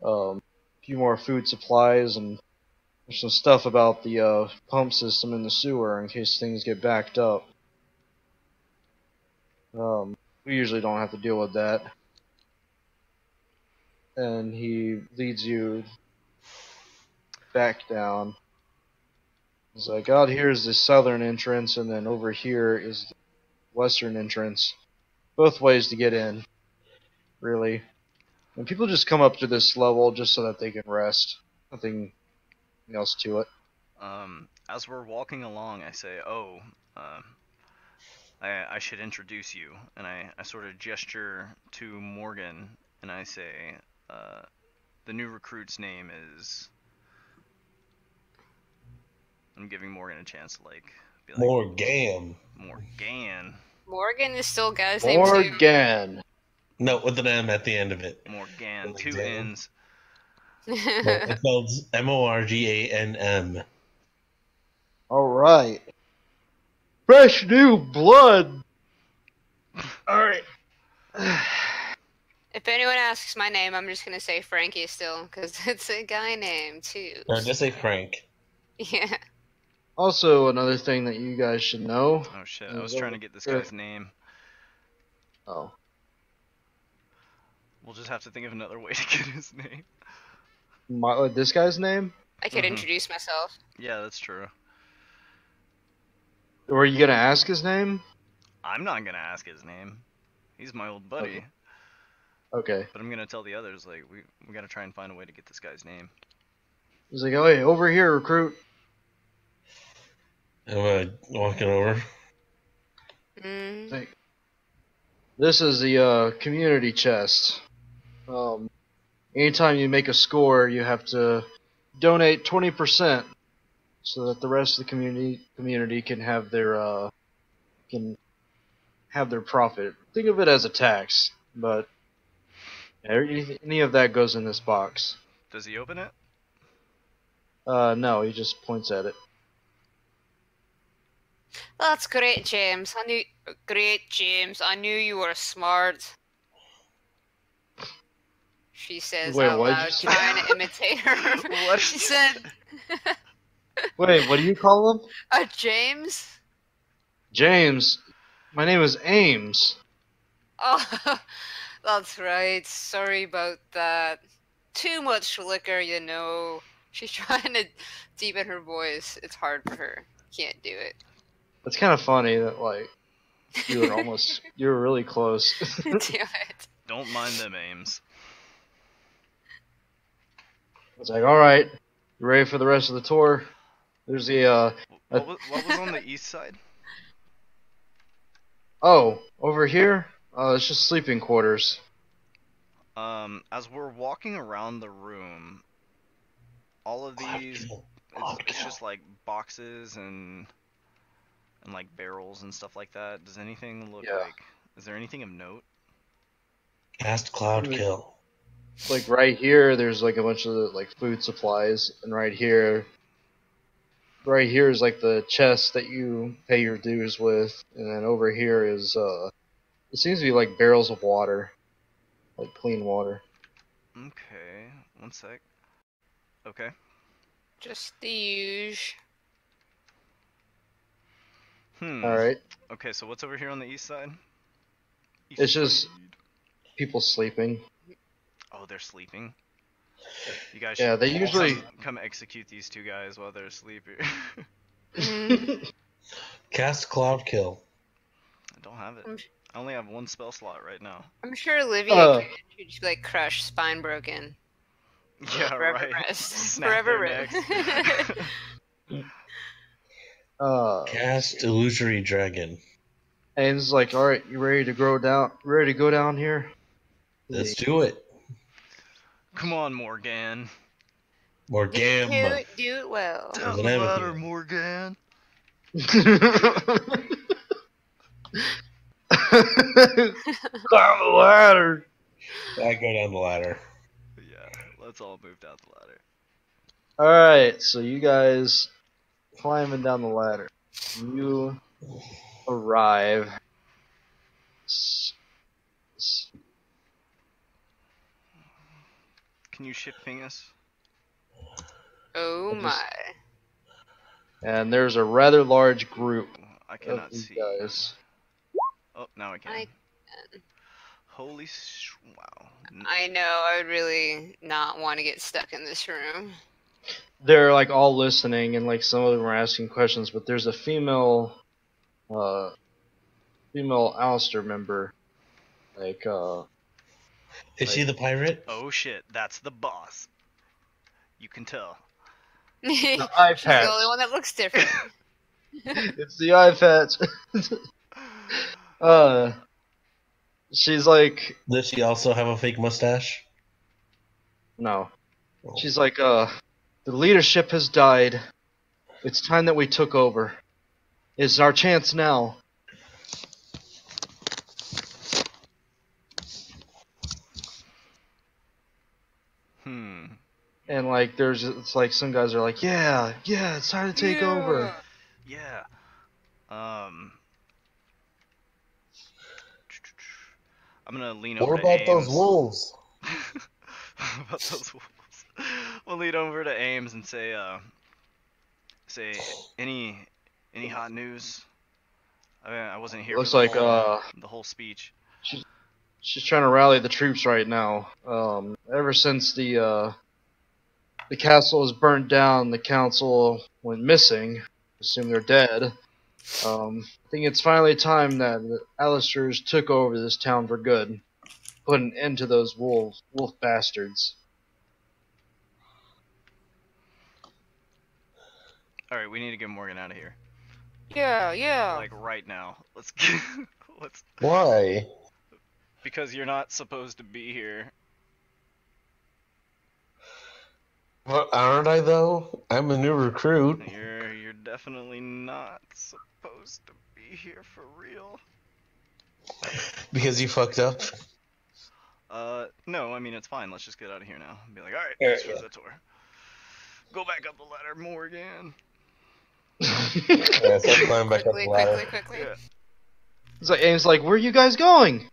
a few more food supplies, and there's some stuff about the pump system in the sewer in case things get backed up. We usually don't have to deal with that. And he leads you back down. He's like, out here is the southern entrance, and then over here is the western entrance. Both ways to get in, really. And people just come up to this level just so that they can rest. Nothing else to it. As we're walking along, I say, "Oh, I should introduce you. And I sort of gesture to Morgan, and I say, the new recruit's name is... I'm giving Morgan a chance to, like, be like... Morgan. Morgan. Morgan is still a guy's name too. Morgan. No, with an M at the end of it. Morgan. Like 2 Dan. N's. No, it's spelled Morgann. All right. Fresh new blood. All right. If anyone asks my name, I'm just gonna say Frankie still, because it's a guy name too. No, just say Frank. Yeah. Also, another thing that you guys should know. Oh shit, I was trying to get this guy's name. Oh. We'll just have to think of another way to get his name. This guy's name? I could Mhm. introduce myself. Yeah, that's true. Were you gonna ask his name? I'm not gonna ask his name. He's my old buddy. Okay. Okay. But I'm gonna tell the others, like, we gotta try and find a way to get this guy's name. He's like, oh, hey, over here, recruit. I'm walking over. Mm. Like, this is the community chest. Anytime you make a score, you have to donate 20% so that the rest of the community can have their profit. Think of it as a tax, but any of that goes in this box. Does he open it? No, he just points at it. That's great, James. Great, James. I knew you were smart. She says Wait, out what'd loud, you say? trying to imitate her. What? She said, Wait, what do you call him? James? James. My name is Ames. Oh, that's right. Sorry about that. Too much liquor, you know. She's trying to deepen her voice. It's hard for her. Can't do it. It's kind of funny that, like, you were really close. Damn it. Don't mind them, Ames. It's like, alright, you ready for the rest of the tour? There's the, What was on the east side? oh, over here? It's just sleeping quarters. As we're walking around the room, all of these, it's just like boxes and like barrels and stuff like that. Does anything look like, is there anything of note? Cast Cloud Kill. Like, right here, there's, like, a bunch of, like, food supplies, and right here is, like, the chest that you pay your dues with, and then over here is, it seems to be, like, barrels of water. Like, clean water. Okay, one sec. Okay. Just the usual. Alright. Okay, so what's over here on the east side? It's just people sleeping. Oh, they're sleeping? You guys Yeah, should they usually... come execute these two guys while they're sleeping. Cast Cloud Kill. I don't have it. I only have one spell slot right now. I'm sure Olivia could just be like crushed, spine broken. Yeah, Forever right. rest. Snap Forever their rest. necks. Cast Illusory Dragon. And it's like, alright, you ready to go down here? Let's do it. Come on, Morgan. Morgan. Do it well. Down an the M at the ladder, end. Morgan. Climb the ladder. I go down the ladder. Yeah, let's all move down the ladder. Alright, so you guys climbing down the ladder. You arrive. Can you ship ping us? Oh my. And there's a rather large group I of cannot these see. guys. Oh, now I can. I Holy wow. I know, I would really not want to get stuck in this room. They're like all listening, and like some of them are asking questions, but there's a female Allister member. Like, Is she the pirate? Oh shit, that's the boss. You can tell. She's eye the patch. only one that looks different. It's the eye patch. uh, she's like, Does she also have a fake mustache? no. Oh. She's like, the leadership has died. It's time that we took over. It's our chance now. And like, it's like some guys are like, yeah, it's time to take over. Yeah. I'm gonna lean over What to about those Ames. wolves? What about those wolves? We'll lean over to Ames and say, any hot news? I wasn't here Looks for like the whole speech. she's trying to rally the troops right now. Ever since the castle was burnt down, the council went missing. Assume they're dead. I think it's finally time that the Allisters took over this town for good. Put an end to those wolf bastards. All right, we need to get Morgan out of here. Yeah. Like right now. Let's Why? because you're not supposed to be here. Well, aren't I though? I'm a new recruit. You're definitely not supposed to be here for real. Because you fucked up. No, I mean it's fine. Let's just get out of here now. Be like, all right, Yeah, thanks for yeah. the tour. Go back up the ladder, Morgan. Yeah, so I'm climbing back up the ladder. Quickly. Yeah. It's like Ames like, where are you guys going?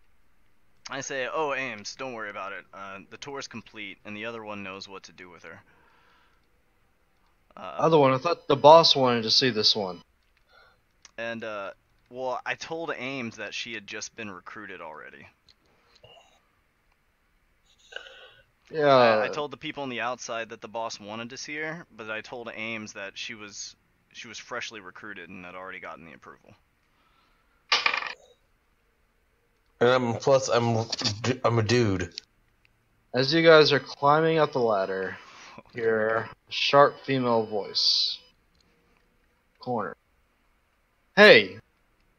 I say, oh Ames, don't worry about it. The tour's complete, and the other one knows what to do with her. Other one, I thought the boss wanted to see this one. And well, I told Ames that she had just been recruited already. Yeah. I told the people on the outside that the boss wanted to see her, but I told Ames that she was freshly recruited and had already gotten the approval. And I'm a dude. As you guys are climbing up the ladder, you hear a sharp female voice. Corner. Hey,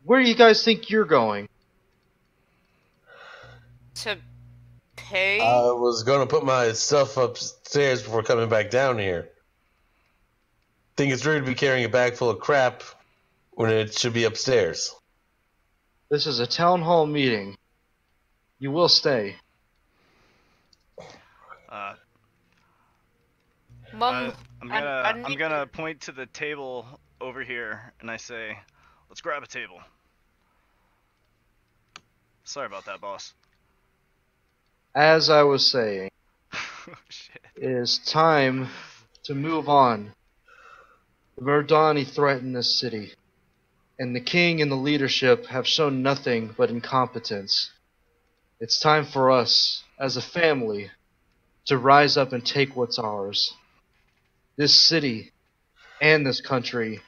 where do you guys think you're going? To pay? I was gonna put my stuff upstairs before coming back down here. Think it's rude to be carrying a bag full of crap when it should be upstairs. This is a town hall meeting. You will stay. Mom, I'm gonna point to the table over here, and I say, let's grab a table. Sorry about that, boss. As I was saying, Oh, shit. it is time to move on. The Murdani threaten this city, and the king and the leadership have shown nothing but incompetence. It's time for us, as a family, to rise up and take what's ours. This city and this country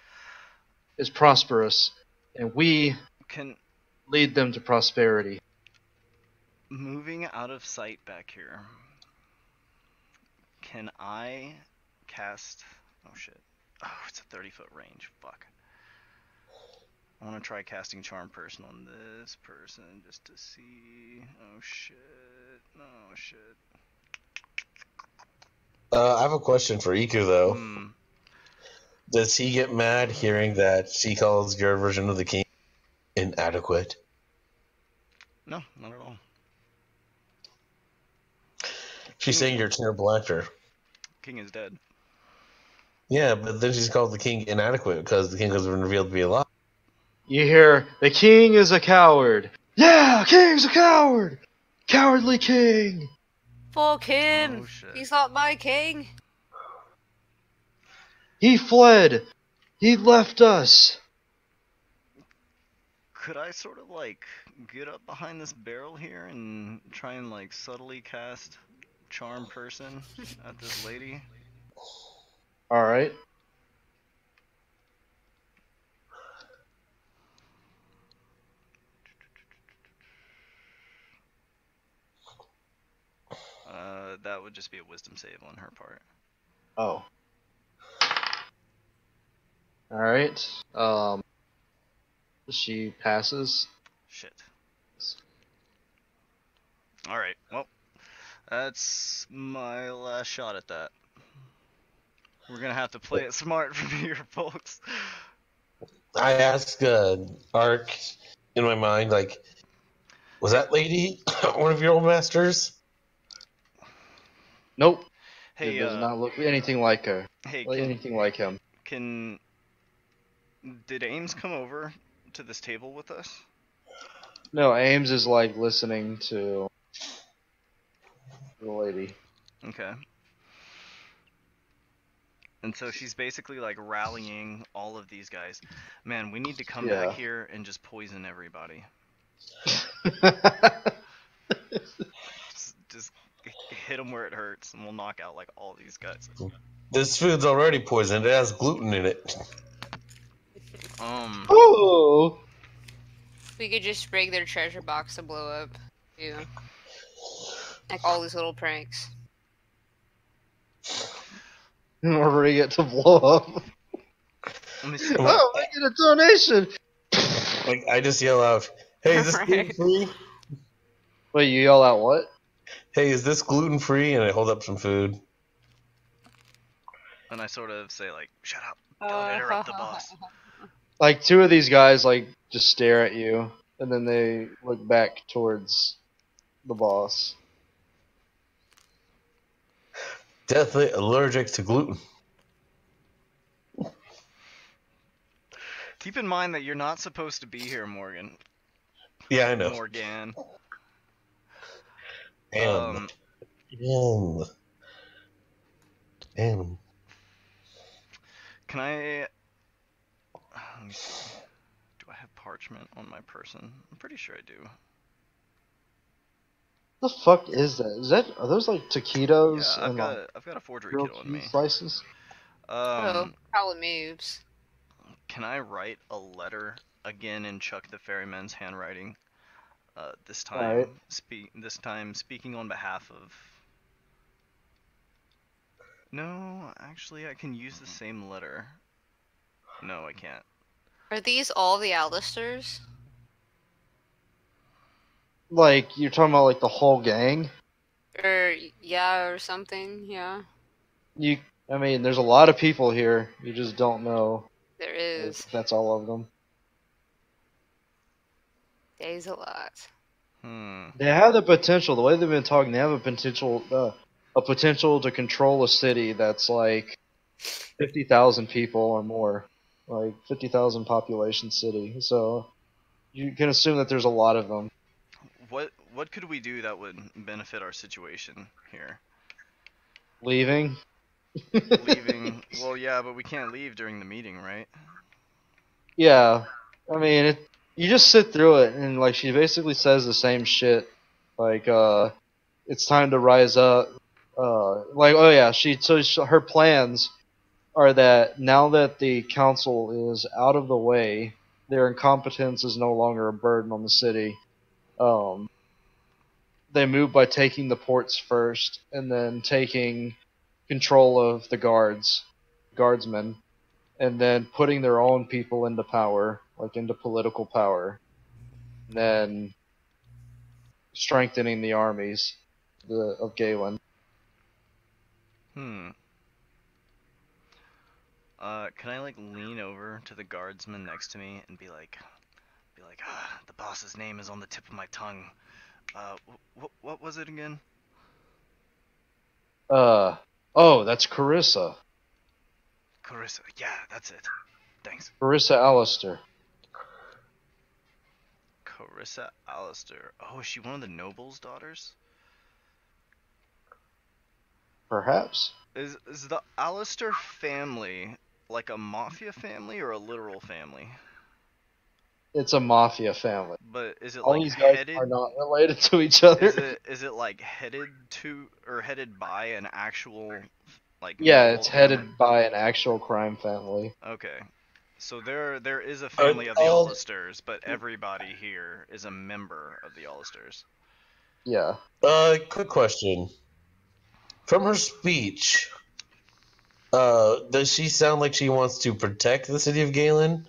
is prosperous, and we Can lead them to prosperity. moving out of sight back here. Can I cast? Oh shit! Oh, it's a 30-foot range. Fuck. I want to try casting Charm Person on this person just to see. Oh shit! Oh shit! I have a question for Iku though. Does he get mad hearing that she calls your version of the king inadequate? No, not at all. She's saying you're a terrible actor. King is dead. Yeah, but then she's called the king inadequate because the king has been revealed to be alive. You hear, the king is a coward. Yeah, king's a coward. Cowardly king. Fuck him. Oh, shit. He's not my king. He fled. He left us. Could I sort of like get up behind this barrel here and try and like subtly cast Charm Person at this lady? All right. That would just be a wisdom save on her part. Oh. All right. She passes. Shit. Alright, well, that's my last shot at that. We're gonna have to play it smart from here, folks. I ask Ark in my mind, like, was that lady one of your old masters? Nope. Hey, It does not look anything like her. hey, Anything like him. did Ames come over to this table with us? No, Ames is like listening to the lady. Okay. And so she's basically like rallying all of these guys. Man, we need to come back here and just poison everybody. Just hit them where it hurts, and we'll knock out like all these guys. This food's already poisoned. It has gluten in it. Oh. We could just break their treasure box to blow up, too. Like all these little pranks. In order to get to blow up. Let me see. Oh, I get a donation! Like, I just yell out, "Hey, is this gluten free?" Wait, you yell out what? "Hey, is this gluten free?" And I hold up some food. And I sort of say like, "Shut up! Don't interrupt the boss." Like, two of these guys, like, just stare at you, and then they look back towards the boss. Deathly allergic to gluten. Keep in mind that you're not supposed to be here, Morgan. Yeah, I know. Morgan. Damn. Can I... Let me see. Do I have parchment on my person? I'm pretty sure I do. The fuck is that? Are those like taquitos? Yeah, and I've got a forgery grilled kit on me. cheese slices? Probably moves. Can I write a letter again in Chuck the Ferryman's handwriting? This time, speaking on behalf of. No, actually, I can use the same letter. No, I can't. Are these all the Allisters? Like, you're talking about like the whole gang? Or something, yeah. I mean, there's a lot of people here. You just don't know. There is. If that's all of them. There's a lot. They have the potential. The way they've been talking, they have a potential to control a city that's like 50,000 people or more, like 50,000 population city. So you can assume that there's a lot of them. What could we do that would benefit our situation here? Leaving. Leaving. Well, yeah, but we can't leave during the meeting, right? Yeah, I mean, you just sit through it, and like she basically says the same shit. Like, it's time to rise up. Like, oh yeah, her plans are that now that the council is out of the way, their incompetence is no longer a burden on the city. They move by taking the ports first, and then taking control of the guardsmen, and then putting their own people into power, like into political power, and then strengthening the armies of Galen. Can I like lean over to the guardsman next to me and be like, the boss's name is on the tip of my tongue. What was it again? Oh, that's Carissa. Carissa, yeah, that's it. Thanks. Carissa Allister. Carissa Allister. Oh, is she one of the noble's daughters? Perhaps. Is the Allister family like a mafia family or a literal family? It's a mafia family. But is it all like these guys headed? Are not related to each other. Is it like headed to or headed by an actual like? Yeah, it's family? headed by an actual crime family. Okay, so there is a family of the Allisters, but everybody here is a member of the Allisters. Yeah. Quick question. From her speech, does she sound like she wants to protect the city of Galen?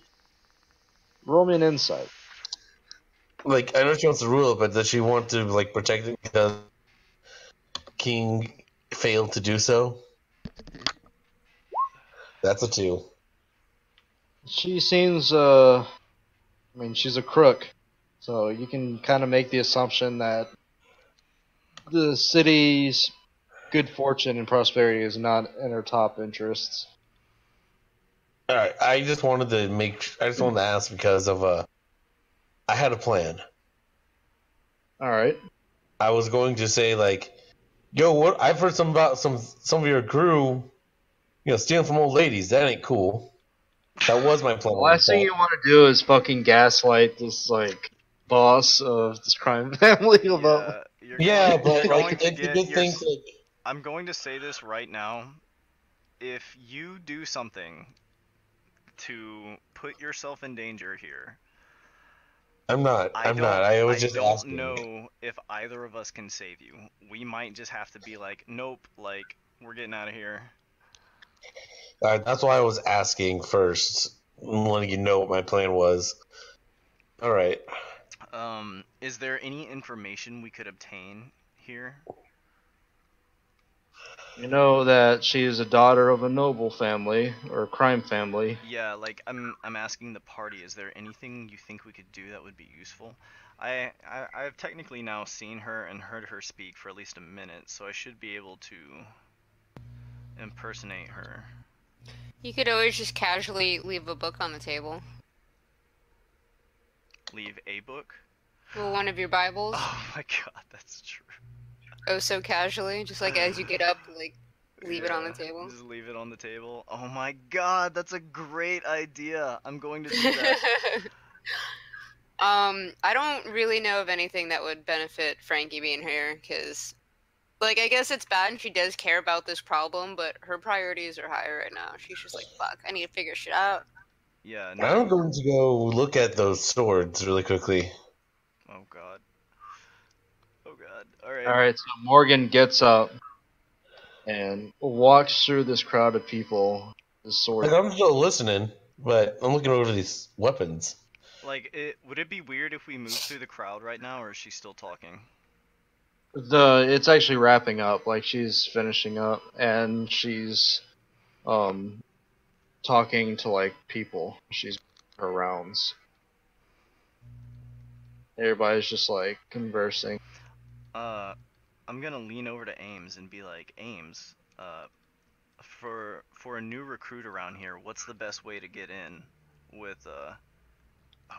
Roll me an insight. Like, I know she wants to rule it, but does she want to, like, protect it because King failed to do so? That's a 2. She seems, she's a crook. So you can kind of make the assumption that the city's good fortune and prosperity is not in her top interests. Alright, I just wanted to ask because of, I had a plan. Alright. I was going to say, like, yo, what? I've heard about some of your crew, stealing from old ladies. That ain't cool. That was my plan. The last thing you want to do is fucking gaslight this, like, boss of this crime family about... Yeah, but, going like, to it's a get good your thing to... I'm going to say this right now. If you do something to put yourself in danger here, I'm not. I was just don't asking. know if either of us can save you. We might just have to be like, nope, like, we're getting out of here. That's why I was asking first, letting you know what my plan was. All right. Is there any information we could obtain here? You know that she is a daughter of a noble family, or a crime family. Yeah, like, I'm asking the party, is there anything you think we could do that would be useful? I've technically now seen her and heard her speak for at least a minute, so I should be able to impersonate her. You could always just casually leave a book on the table. Leave a book? Well, one of your Bibles. Oh my god, that's true. Oh, so casually, just like as you get up, like leave it on the table. Just leave it on the table. Oh my god, that's a great idea. I'm going to do that. I don't really know of anything that would benefit Frankie being here, because, like, I guess it's bad and she does care about this problem, but her priorities are higher right now. She's just like, fuck, I need to figure shit out. Yeah, no. I'm going to go look at those swords really quickly. Oh god. Oh god. Alright. Alright, so Morgan gets up and walks through this crowd of people. The sword. Like, I'm still listening, but I'm looking over these weapons. Like, would it be weird if we moved through the crowd right now, or is she still talking? It's actually wrapping up, like she's finishing up, and she's talking to like people. She's her rounds. Everybody's just like conversing. I'm gonna lean over to Ames and be like, Ames, for a new recruit around here, what's the best way to get in with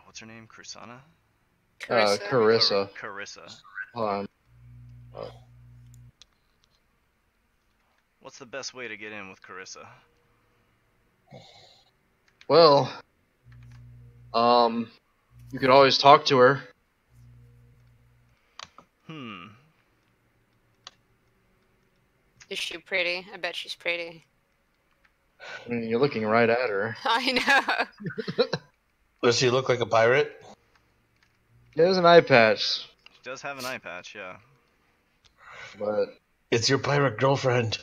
what's her name? Crusana? Carissa. Carissa. Hold on. What's the best way to get in with Carissa? Well, you could always talk to her. Is she pretty? I bet she's pretty. I mean, you're looking right at her. I know. Does she look like a pirate? There's an eye patch. She does have an eye patch, yeah. But it's your pirate girlfriend.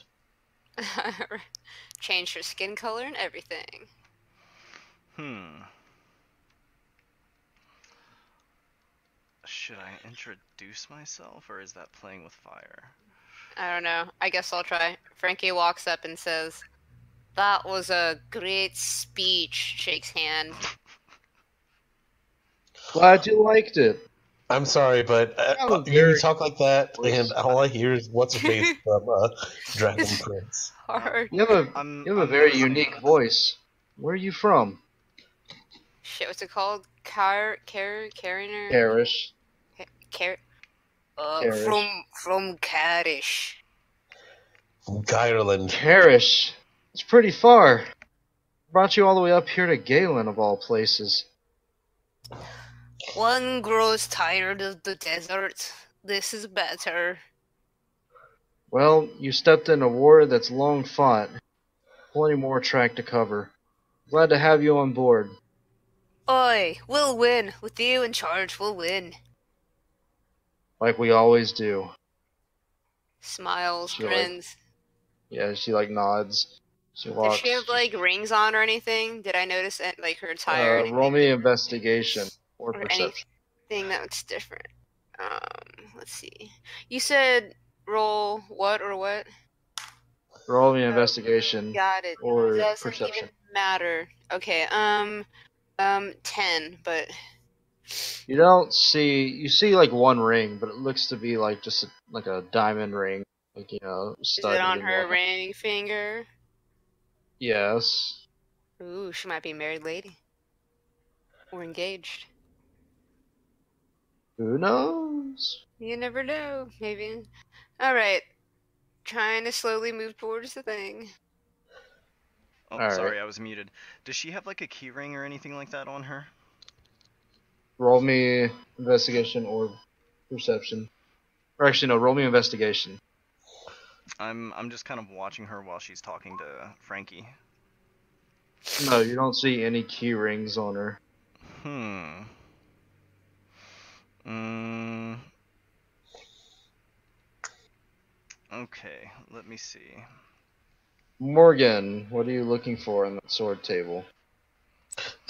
Changed her skin color and everything. Should I introduce myself, or is that playing with fire? I don't know. I guess I'll try. Frankie walks up and says, "That was a great speech," shakes hand. Glad you liked it. I'm sorry, but you talk like that, and all I hear is what's her face from Dragon Prince. Hard. You have a very unique voice. Where are you from? Shit, what's it called? Cariner? Karish. From Karish. From Ireland. Karish. It's pretty far. Brought you all the way up here to Galen, of all places. One grows tired of the desert. This is better. Well, you stepped in a war that's long fought. Plenty more track to cover. Glad to have you on board. Oi, we'll win. With you in charge, we'll win. Like we always do. Smiles, She grins. she nods. She Does she have walks. like rings on or anything? Did I notice it, like her attire or anything? Roll me investigation or Or perception. anything that's different. Let's see. You said roll what or what? Roll me investigation Got it. or Doesn't perception. even matter. Okay. 10, but You don't see. You see like one ring, but it looks to be like just like a diamond ring, like is it studded on and her whatnot. ring finger? Yes. Ooh, she might be a married lady. Or engaged. Who knows? You never know. Maybe. Alright. Trying to slowly move towards the thing. Oh, All sorry, right. I was muted. Does she have like a key ring or anything like that on her? Roll me investigation or perception. Or actually, no. Roll me investigation. I'm just kind of watching her while she's talking to Frankie. No, you don't see any key rings on her. Hmm. Mm. Okay, let me see. Morgan, what are you looking for on that sword table?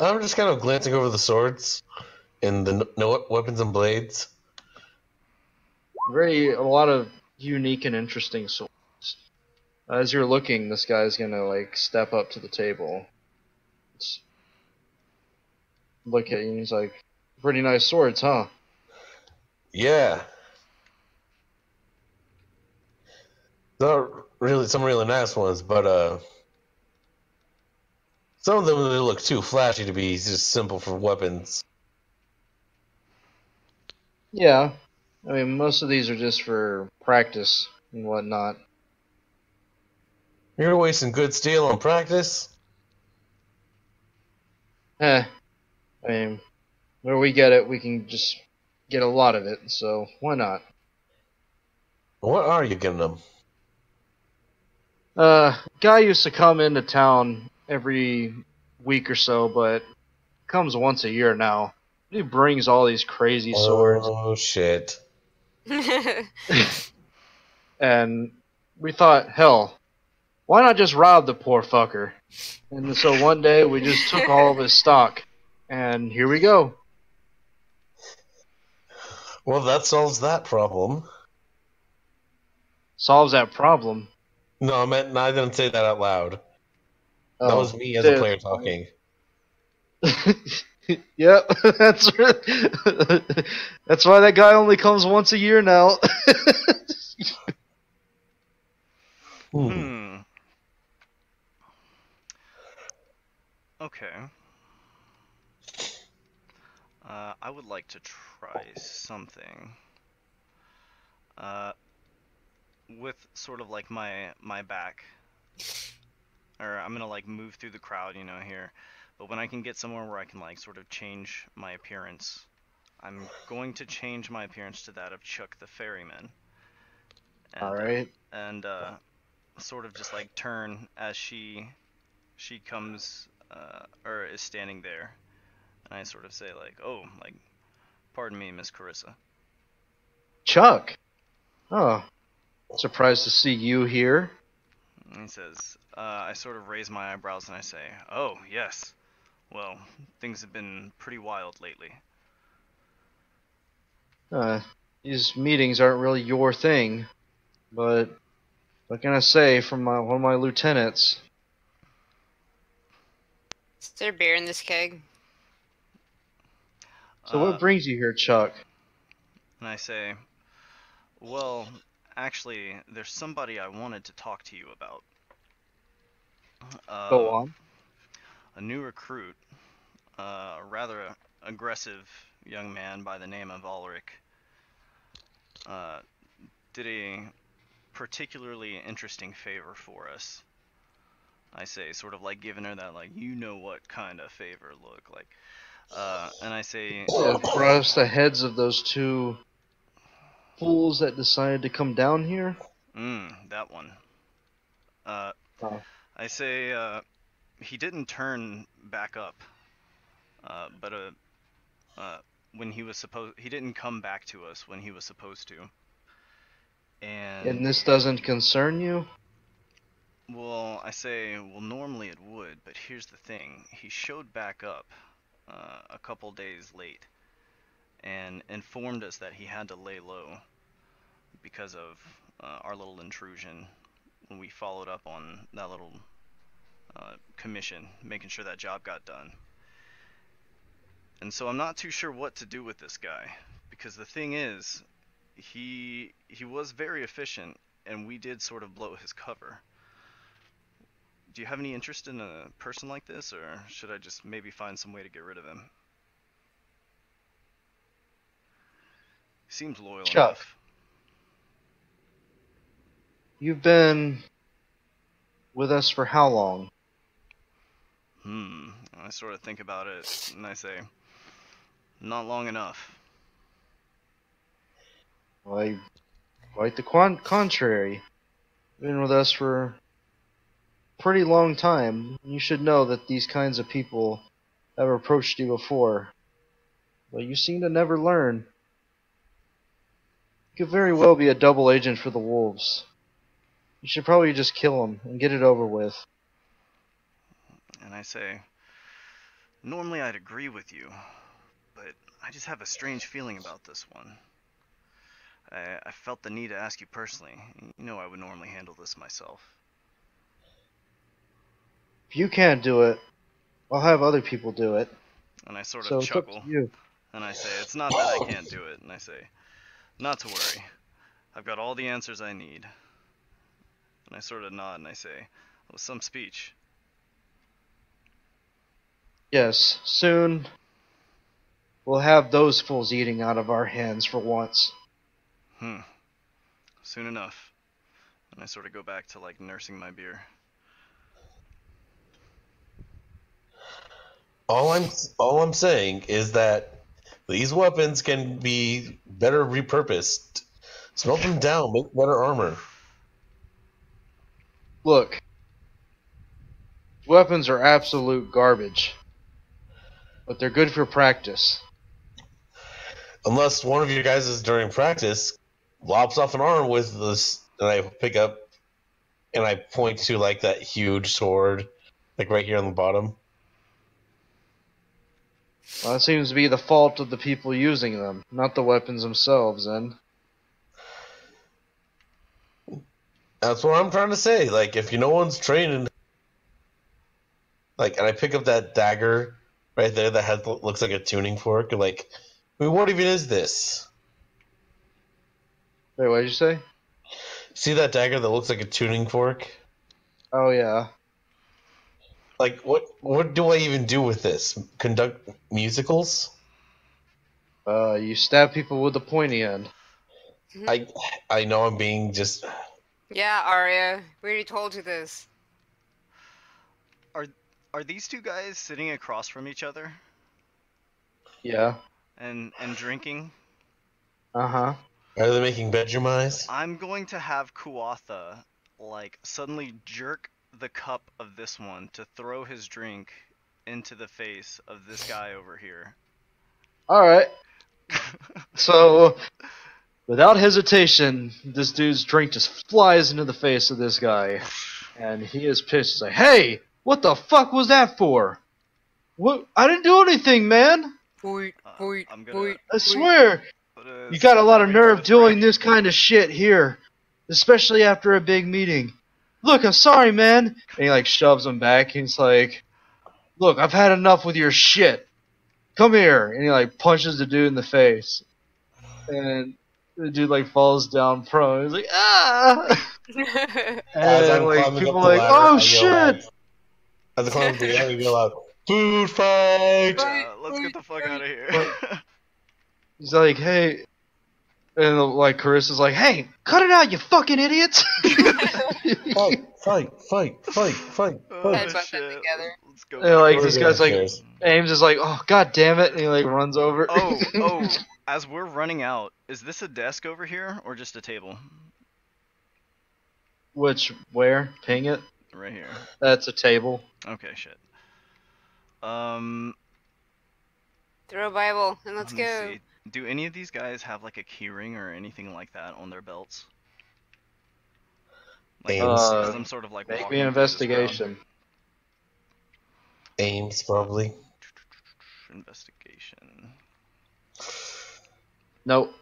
I'm just kind of glancing over the swords and the weapons and blades. A lot of unique and interesting swords. As you're looking, this guy's gonna like step up to the table. Look at you and he's like, pretty nice swords, huh? Yeah. Not really some really nice ones, but some of them really look too flashy to be just simple for weapons. Yeah. I mean, most of these are just for practice and whatnot. You're wasting good steel on practice? I mean, where we get it, we can just get a lot of it, so why not? What are you getting them? Guy used to come into town every week or so, but comes once a year now. He brings all these crazy swords, Oh, shit. and we thought, hell, why not just rob the poor fucker? And so one day we just took all of his stock, and here we go. Well, that solves that problem. Solves that problem. No, I didn't say that out loud. Oh, That was me as a player talking. Yep, that's that's why that guy only comes once a year now. Hmm. Okay. I would like to try something. With sort of like my back, or I'm gonna like move through the crowd, here. But when I can get somewhere where I can like sort of change my appearance, I'm going to change my appearance to that of Chuck the Ferryman. And, All right. Sort of just like turn as she comes or is standing there, and I sort of say like, "Oh, like, pardon me, Miss Carissa." Chuck. Oh, surprised to see you here. And he says, I sort of raise my eyebrows and I say, "Oh, yes. Well, things have been pretty wild lately." These meetings aren't really your thing, but what can I say from one of my lieutenants? Is there beer in this keg? So what brings you here, Chuck? And I say, "Well, actually, there's somebody I wanted to talk to you about. Go on. A new recruit, a rather aggressive young man by the name of Ulrich, did a particularly interesting favor for us." I say, sort of like giving her that, like, you know what kind of favor look like. And I say, Across the heads of those two fools that decided to come down here? That one. Oh. I say, he didn't turn back up, but when he didn't come back to us when he was supposed to. And this doesn't concern you? Well, I say, well, normally it would, but here's the thing. He showed back up a couple days late and informed us that he had to lay low because of our little intrusion when we followed up on that little commission, making sure that job got done. And so I'm not too sure what to do with this guy, because the thing is, he was very efficient, and we did sort of blow his cover. Do you have any interest in a person like this, or should I just maybe find some way to get rid of him? He seems loyal Chuck. enough. You've been with us for how long? I sort of think about it, and I say, not long enough. Why, quite the contrary. You've been with us for a pretty long time. You should know that these kinds of people have approached you before. But you seem to never learn. You could very well be a double agent for the Wolves. You should probably just kill him and get it over with. And I say, normally I'd agree with you, but I just have a strange feeling about this one. I felt the need to ask you personally. You know I would normally handle this myself. If you can't do it, I'll have other people do it. And I sort So of it's up chuckle, to you. and I say, it's not that I can't do it. And I say, not to worry. I've got all the answers I need. And I sort of nod and I say, with some speech. Yes, soon we'll have those fools eating out of our hands for once. Soon enough. And I sort of go back to like nursing my beer. All I'm saying is that these weapons can be better repurposed. Smelt them down, make better armor. Look, weapons are absolute garbage, but they're good for practice. Unless one of your guys is during practice lops off an arm with this, and I pick up and I point to like that huge sword, like right here on the bottom. Well, that seems to be the fault of the people using them, not the weapons themselves, then. That's what I'm trying to say. Like, if no one's training, like, and I pick up that dagger right there that has looks like a tuning fork, and like, I mean, what even is this? Wait, what did you say? See that dagger that looks like a tuning fork? Oh, yeah. Like, what do I even do with this? Conduct musicals? You stab people with the pointy end. I know I'm being just. Yeah, Arya, we already told you this. Are these two guys sitting across from each other Yeah. and drinking? Uh-huh. Are they making bedroom eyes? I'm going to have Kuatha like suddenly jerk the cup of this one to throw his drink into the face of this guy over here. Alright. So, without hesitation, this dude's drink just flies into the face of this guy. And he is pissed. He's like, hey! What the fuck was that for? What? I didn't do anything, man! I'm gonna I swear! put a You got a lot of finger in nerve his doing brain. this kind of shit here. Especially after a big meeting. Look, I'm sorry, man! And he like shoves him back. He's like, look, I've had enough with your shit. Come here! And he like punches the dude in the face. And the dude like falls down prone. He's like, ah! As And I'm like climbing people up the are like, ladder, oh I yell shit! out. As I climb up the ladder, I yell out, "Food fight!" Let's get the fuck out of here. He's like, hey, and like Carissa's like, hey, cut it out, you fucking idiots! Fight! Oh, Headbutt them shit. together. Let's go. And like We're this guy's like, downstairs. Ames is like, oh god damn it, and he like runs over. Oh, as we're running out, is this a desk over here or just a table? Where? Ping it? Right here. That's a table. Okay, shit. Throw a Bible and let's Let me go. see. Do any of these guys have like a keyring or anything like that on their belts? Like Ames. as I'm sort of like Make walking me an through this crowd. investigation. Ames, probably. Investigation. Nope.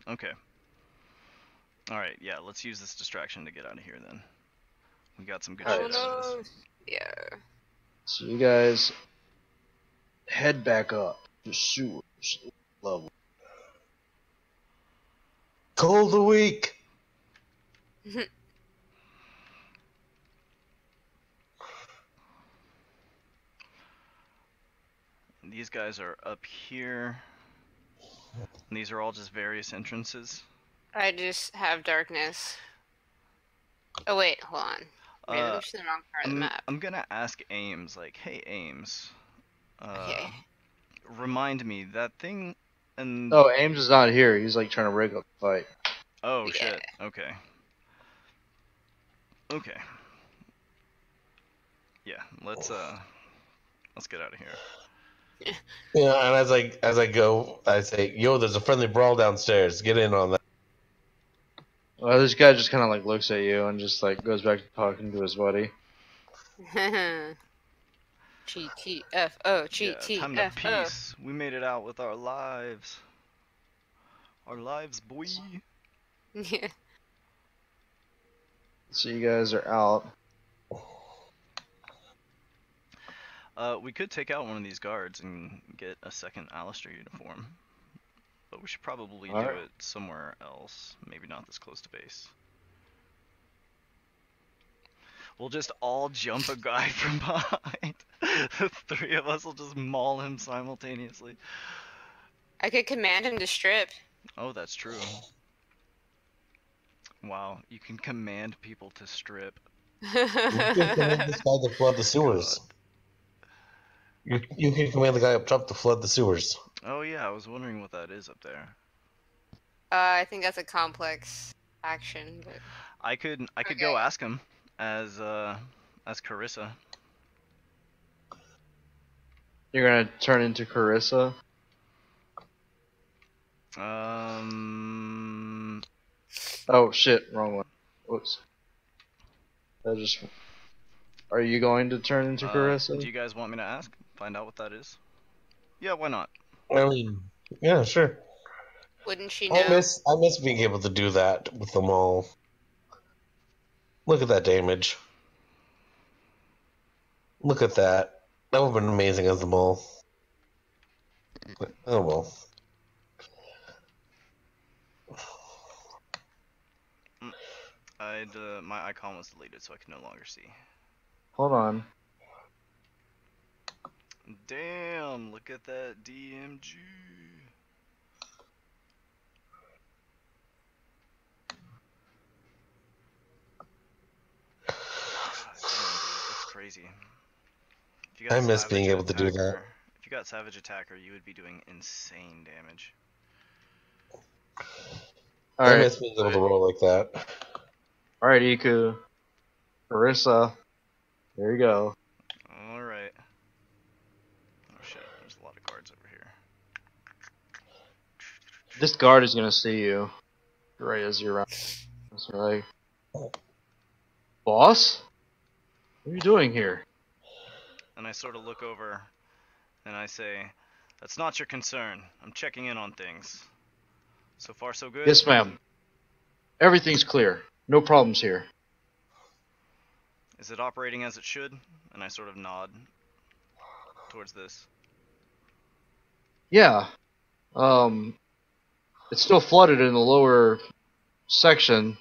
Okay. Alright, yeah, let's use this distraction to get out of here then. We got some good Alright. shit out of this. Yeah. So you guys head back up to sewers level. Cold a week. These guys are up here. And these are all just various entrances. I just have darkness. Oh wait, hold on. Maybe I'm just in the wrong part of the map. I'm gonna ask Ames, like, hey Ames, Okay. remind me that thing and Oh, Ames is not here. He's like trying to rig up the fight. oh Yeah. shit, okay. Okay. Yeah, let's get out of here. Yeah, and as I go, I say, "Yo, there's a friendly brawl downstairs. Get in on that." Well, this guy just kind of like looks at you and just like goes back to talking to his buddy. GTFO, Yeah, time to GTFO. peace. We made it out with our lives. Our lives, boy. Yeah. So you guys are out. We could take out one of these guards and get a second Allister uniform. But we should probably do Alright. it somewhere else. Maybe not this close to base. We'll just all jump a guy from behind. The three of us will just maul him simultaneously. I could command him to strip. Oh, that's true. Wow, you can command people to strip. You can command this guy to flood the sewers. You can command the guy up top to flood the sewers. Oh yeah, I was wondering what that is up there. I think that's a complex action, but I could go ask him as Carissa. You're gonna turn into Carissa. Oh shit, wrong one. Whoops. That just. Are you going to turn into Carissa? Do you guys want me to ask? Find out what that is? Yeah, why not? I mean, yeah, sure. wouldn't she know? I miss being able to do that with them all. Look at that damage. Look at that. That would have been amazing as them all. Oh well. My icon was deleted, so I can no longer see. Hold on. Damn, look at that DMG. God damn, dude, that's crazy. If you got I miss Savage being able to do that. Attacker- If you got Savage Attacker, you would be doing insane damage. I Alright. miss being able to roll like that. Alright, Iku. Carissa. There you go. Alright. Oh shit, there's a lot of guards over here. This guard is gonna see you. Right as you're around. That's right. Boss? What are you doing here? And I sort of look over and I say, that's not your concern. I'm checking in on things. So far, so good? Yes, ma'am. Everything's clear. No problems here. Is it operating as it should? And I sort of nod towards this. Yeah. It's still flooded in the lower section,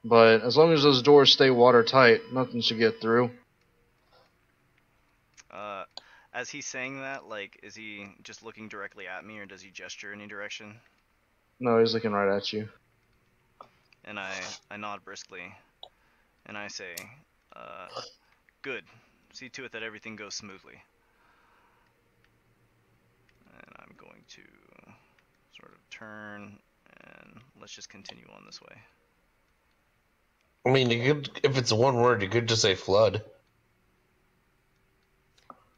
but as long as those doors stay watertight, nothing should get through. As he's saying that, like, is he just looking directly at me, or does he gesture any direction? No, he's looking right at you. And I nod briskly, and I say, good. See to it that everything goes smoothly. And I'm going to sort of turn, and let's just continue on this way. I mean, you could, if it's one word, you could just say flood.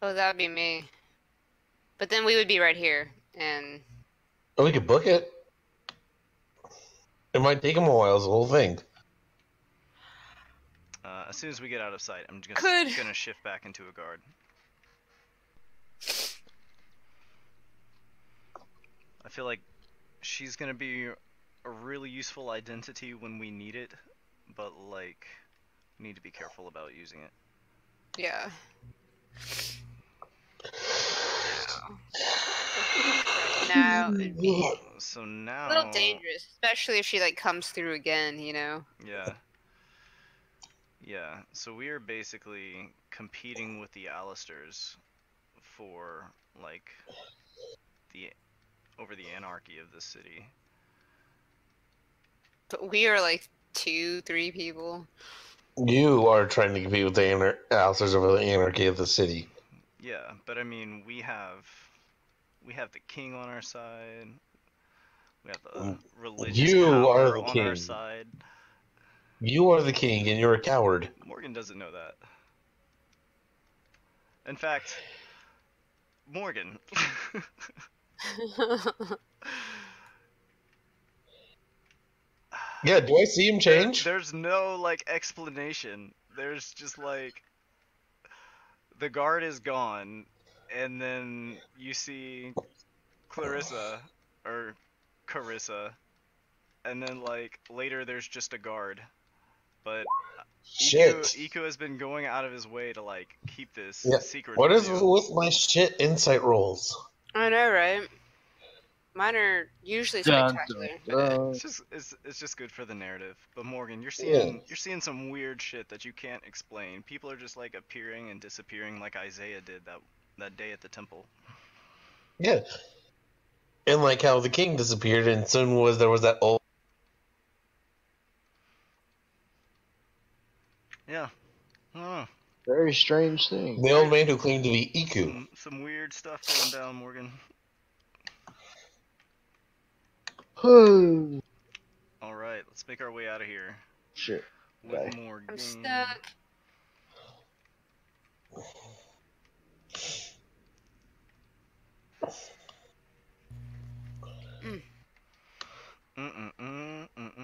Oh, that would be me. But then we would be right here, and Or we could book it. It might take them a while, it's the whole thing. as soon as we get out of sight, I'm just Could- gonna shift back into a guard. I feel like she's gonna be a really useful identity when we need it, but like, we need to be careful about using it. Yeah. Now it'd be So a now, little dangerous, especially if she like comes through again, you know. yeah. Yeah, so we are basically competing with the Allisters for like the over the anarchy of the city. But we are like 2-3 people. You are trying to compete with the Allisters over the anarchy of the city. Yeah, but I mean we have the king on our side. We have the religious You are power the on our king. side. You are the king, and you're a coward. Morgan doesn't know that. In fact, Morgan. Yeah, do I see him change? There's no like explanation. There's just like the guard is gone, and then you see Clarissa or Carissa, and then like later there's just a guard. But Shit. Iku has been going out of his way to like keep this Yeah. secret What from is you. with my shit insight rolls? I know, right? Mine are usually Dun, spectacular. dun, dun. It's just good for the narrative. But Morgan, you're Yeah. seeing some weird shit that you can't explain. People are just like appearing and disappearing like Isaiah did that day at the temple. Yeah. And like how the king disappeared, and soon there was that old. Yeah. Oh, Very strange thing. The old man who claimed to be Iku. some weird stuff going down, Morgan. Oh, All right, let's make our way out of here shit. with Okay. Morgan. I'm stuck.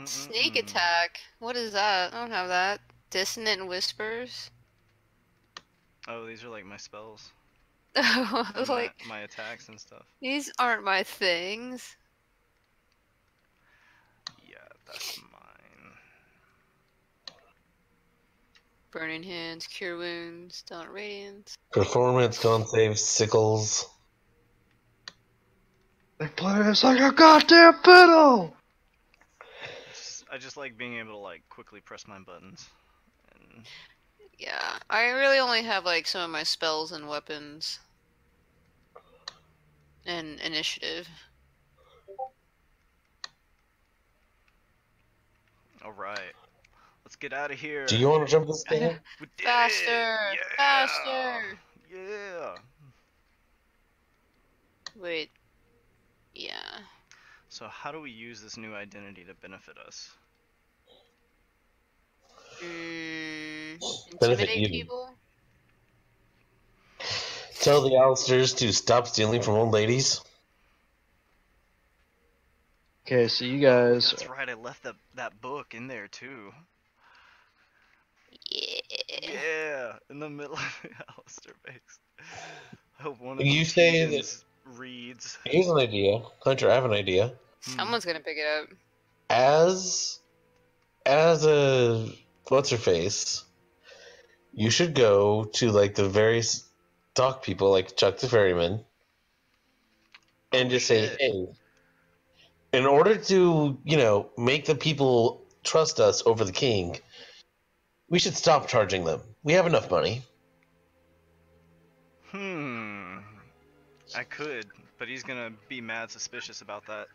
Sneak attack. What is that? I don't have that. Dissonant whispers. Oh, these are like my spells. I And was like, my attacks and stuff. these aren't my things. Yeah, that's mine. Burning hands, cure wounds, don't radiance. Performance, con save, sickles. They play us like a goddamn fiddle! I just like being able to like quickly press my buttons. And Yeah, I really only have like some of my spells and weapons. And initiative. all right, let's get out of here. Do you want to jump this thing? We did Faster! it! Yeah! Faster! Yeah. Wait. Yeah. So how do we use this new identity to benefit us? Benefit Intimidate you. people? Tell the Allisters to stop stealing from old ladies. Okay, so you guys. That's right. I left that book in there too. Yeah. Yeah, in the middle of the Alistair base. I hope one of You the say that- Tegans reads. Here's an idea. Hunter, I have an idea. Someone's gonna pick it up. As a what's her face, you should go to like the various dock people like Chuck the Ferryman and Oh, just shit. say, hey, in order to, make the people trust us over the king, we should stop charging them. We have enough money. I could, but he's gonna be mad suspicious about that.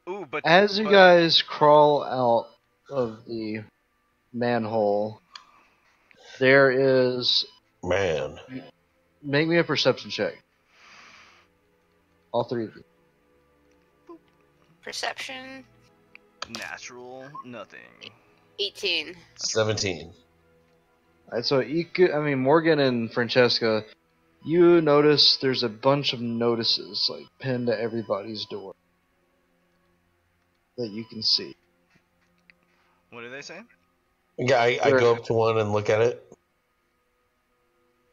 Ooh, but As you guys crawl out of the manhole, there is. Man. Make me a perception check. All three of you. Perception. natural nothing. 18. 17. Alright, so Morgan and Francesca, you notice there's a bunch of notices like pinned to everybody's door that you can see. What do they say? Yeah, I go up to one and look at it.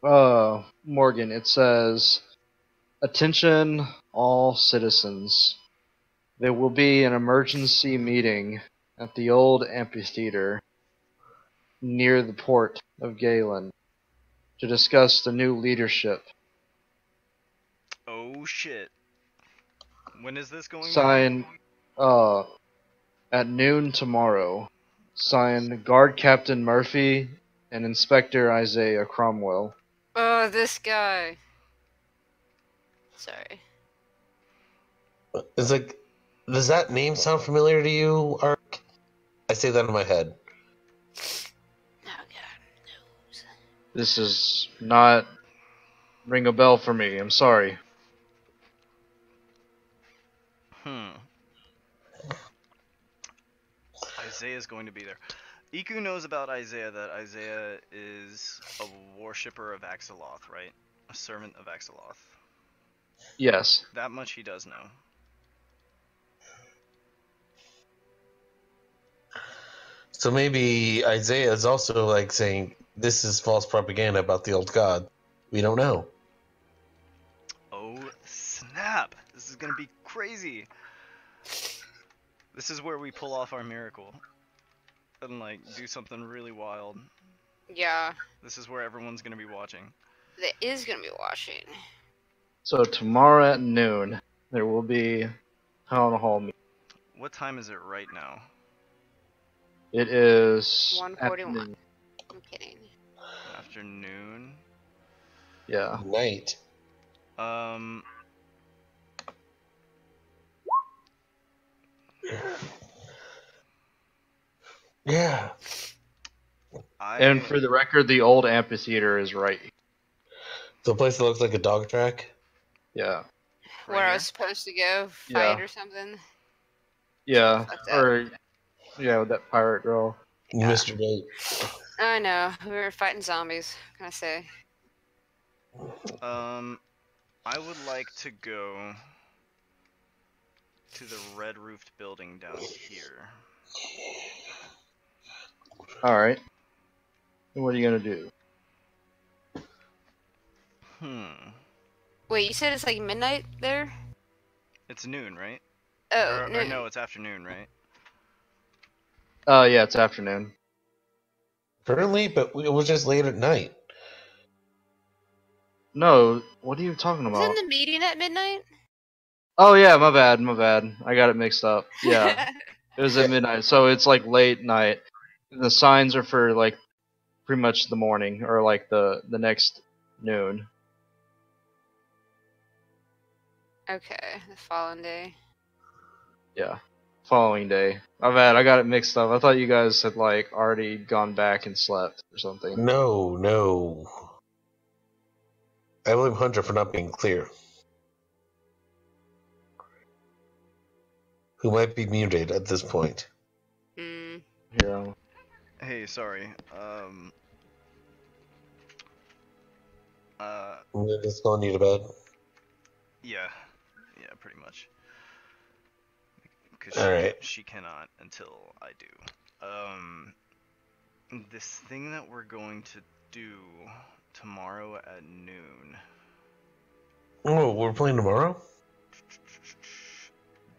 Morgan, it says, "Attention, all citizens. There will be an emergency meeting at the old amphitheater near the port of Galen to discuss the new leadership. Oh shit. When is this going down? Sign, at noon tomorrow. Signed, Guard Captain Murphy and Inspector Isaiah Cromwell." Oh, this guy. Sorry. It's like, does that name sound familiar to you, Ark? I say that in my head. Oh god. Knows. This is not ring a bell for me. I'm sorry. Isaiah's going to be there. Iku knows about Isaiah that Isaiah is a worshipper of Axeloth, right? A servant of Axeloth. Yes. That much he does know. So maybe Isaiah is also like saying this is false propaganda about the old god. We don't know. Oh snap! This is gonna be crazy. This is where we pull off our miracle and like do something really wild. Yeah. This is where everyone's gonna be watching. That is gonna be watching. So tomorrow at noon, there will be town hall meeting. What time is it right now? It is 1:41. afternoon. I'm kidding. Afternoon. Yeah. Night. Yeah. And for the record, the old amphitheater is right. The place that looks like a dog track. Yeah. Where I was supposed to go fight or something. Yeah. Fuck that. Or yeah, with that pirate girl. Yeah. Mr. Bait. I know. We were fighting zombies. What can I say? I would like to go to the red roofed building down here. All right. And what are you gonna do? Wait, you said it's like midnight there? It's noon, right? Oh, Or no. no, it's afternoon, right? Yeah, it's afternoon. Currently, but it was just late at night. No, what are you talking about? Isn't the meeting at midnight? Oh yeah, my bad. I got it mixed up. Yeah, it was at midnight, so it's like late night. The signs are for like pretty much the morning or like the next noon. Okay, the following day. Yeah, following day. My bad. I got it mixed up. I thought you guys had like already gone back and slept or something. No. I blame Hunter for not being clear. Who might be muted at this point. Yeah. Hey, sorry. We're just going you to bed. Yeah, pretty much. Because Alright. she cannot until I do. This thing that we're going to do tomorrow at noon. Oh, we're playing tomorrow?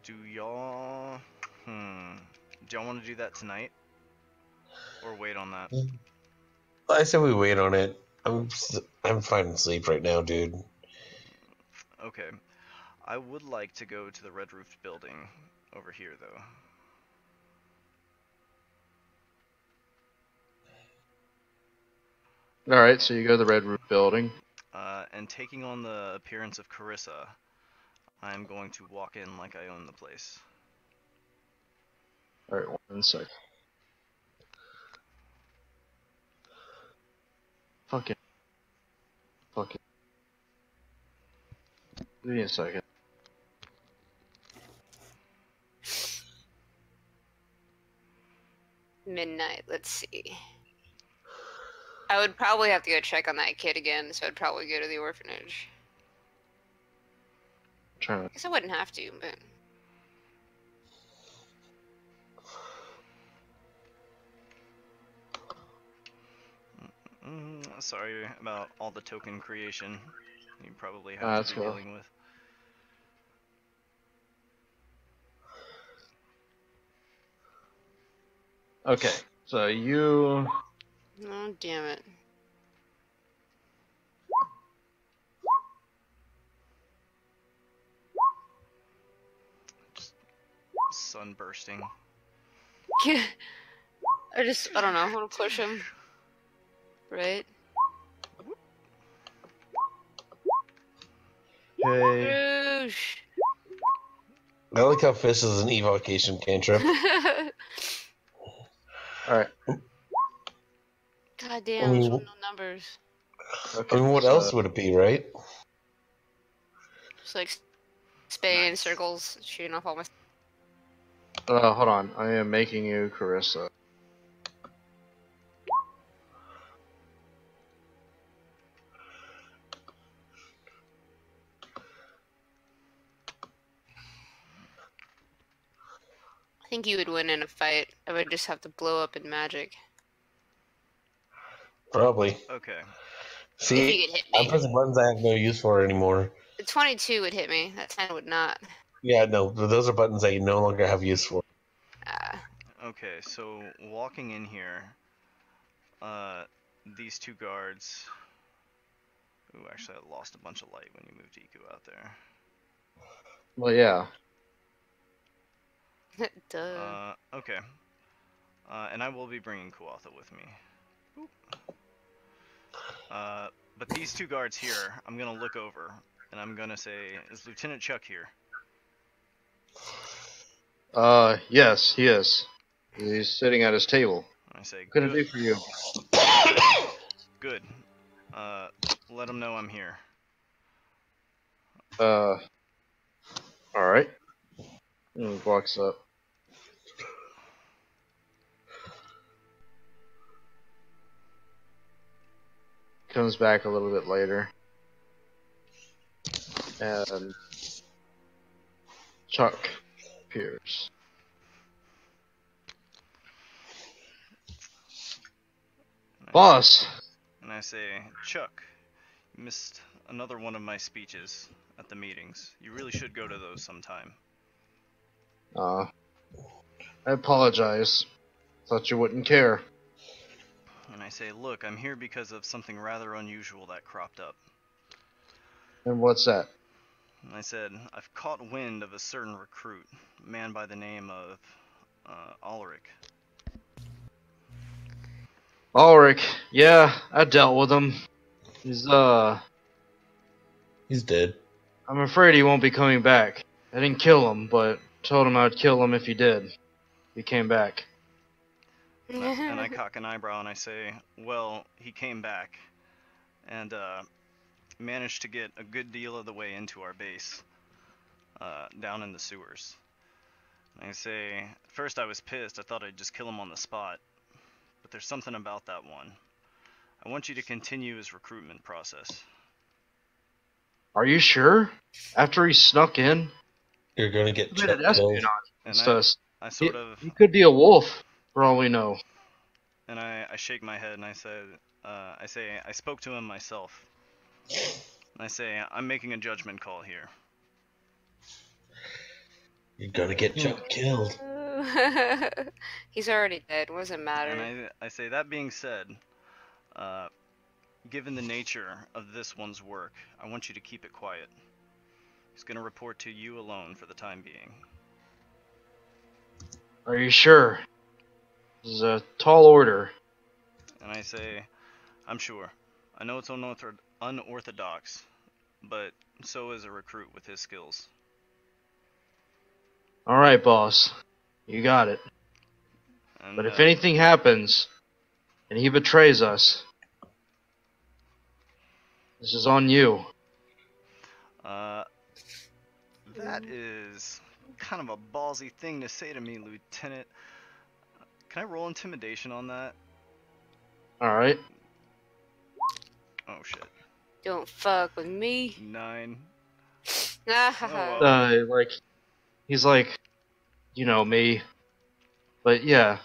Do y'all want to do that tonight? Or wait on that? I said we wait on it. I'm finding sleep right now, dude. Okay. I would like to go to the red roofed building over here, though. All right, so you go to the red roof building. And taking on the appearance of Carissa, I'm going to walk in like I own the place. All right, 1 second. Fucking. Give me a second. Midnight, let's see. I would probably have to go check on that kid again, so I'd probably go to the orphanage. I guess I wouldn't have to, but... Sorry about all the token creation you probably have That's to be cool. dealing with. Okay, so you. Oh, damn it. Just sun bursting. Yeah. I don't know. I want to push him. Right? Okay. Roosh! I like how Fish is an evocation cantrip. Alright. God damn, there's no numbers. Okay. I mean, what so- else would it be, right? Just like spinning in Nice. circles, shooting off all my. Hold on. I am making you Carissa. I think you would win in a fight. I would just have to blow up in magic. Probably. Okay. If See, you could hit I'm me. pressing buttons I have no use for anymore. The 22 would hit me. That 10 would not. Yeah, no, but those are buttons that you no longer have use for. Okay, so walking in here, these two guards. Ooh, actually, I lost a bunch of light when you moved Iku out there. Well, yeah. Duh. Okay. And I will be bringing Kuatha with me. Boop. But these two guards here, I'm gonna look over, and I'm gonna say, is Lieutenant Chuck here? Yes, he is. He's sitting at his table. And I say, What can I good. do for you? Good. Let him know I'm here. Alright. He walks up. Comes back a little bit later. And Chuck appears. Boss! And I say, Chuck, you missed another one of my speeches at the meetings. You really should go to those sometime. I apologize. Thought you wouldn't care. And I say, look, I'm here because of something rather unusual that cropped up. And what's that? And I said, I've caught wind of a certain recruit, a man by the name of Ulrich. Ulrich. Yeah, I dealt with him. He's dead. I'm afraid he won't be coming back. I didn't kill him, but told him I'd kill him if he did. He came back. And I cock an eyebrow and I say, well, he came back and managed to get a good deal of the way into our base down in the sewers. And I say, at first I was pissed. I thought I'd just kill him on the spot. But there's something about that one. I want you to continue his recruitment process. Are you sure? After he snuck in? You're gonna get He committed espionage And against us. I sort of... He could be a wolf, for all we know. And I shake my head and I say, I spoke to him myself. And I say, I'm making a judgment call here. You're gonna get Chuck killed. He's already dead. What does it matter? And I say, that being said, given the nature of this one's work, I want you to keep it quiet. He's going to report to you alone for the time being. Are you sure? This is a tall order. And I say, I'm sure. I know it's unorthodox, but so is a recruit with his skills. Alright, boss. You got it. And, But if anything happens, and he betrays us, this is on you. That is kind of a ballsy thing to say to me, Lieutenant. Can I roll intimidation on that? Alright. Oh shit. Don't fuck with me. 9. Like, he's like, you know, me. But yeah,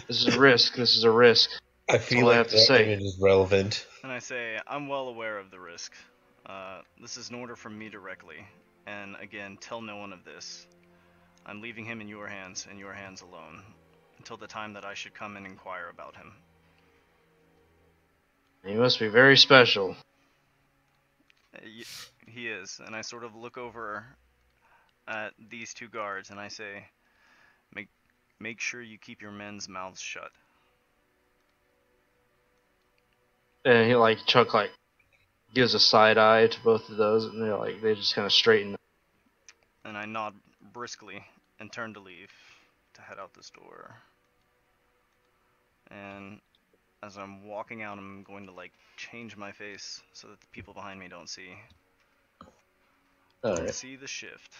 this is a risk. I feel all I like have to that say. image is relevant. And I say, I'm well aware of the risk. This is an order from me directly. And again, tell no one of this. I'm leaving him in your hands and your hands alone, until the time that I should come and inquire about him. He must be very special. He is, and I sort of look over at these two guards and I say, make sure you keep your men's mouths shut. And he like Chuck like gives a side eye to both of those, and they just kind of straighten. And I nod briskly and turn to leave, to head out this door. And as I'm walking out, I'm going to like change my face so that the people behind me don't see. Alright. See the shift.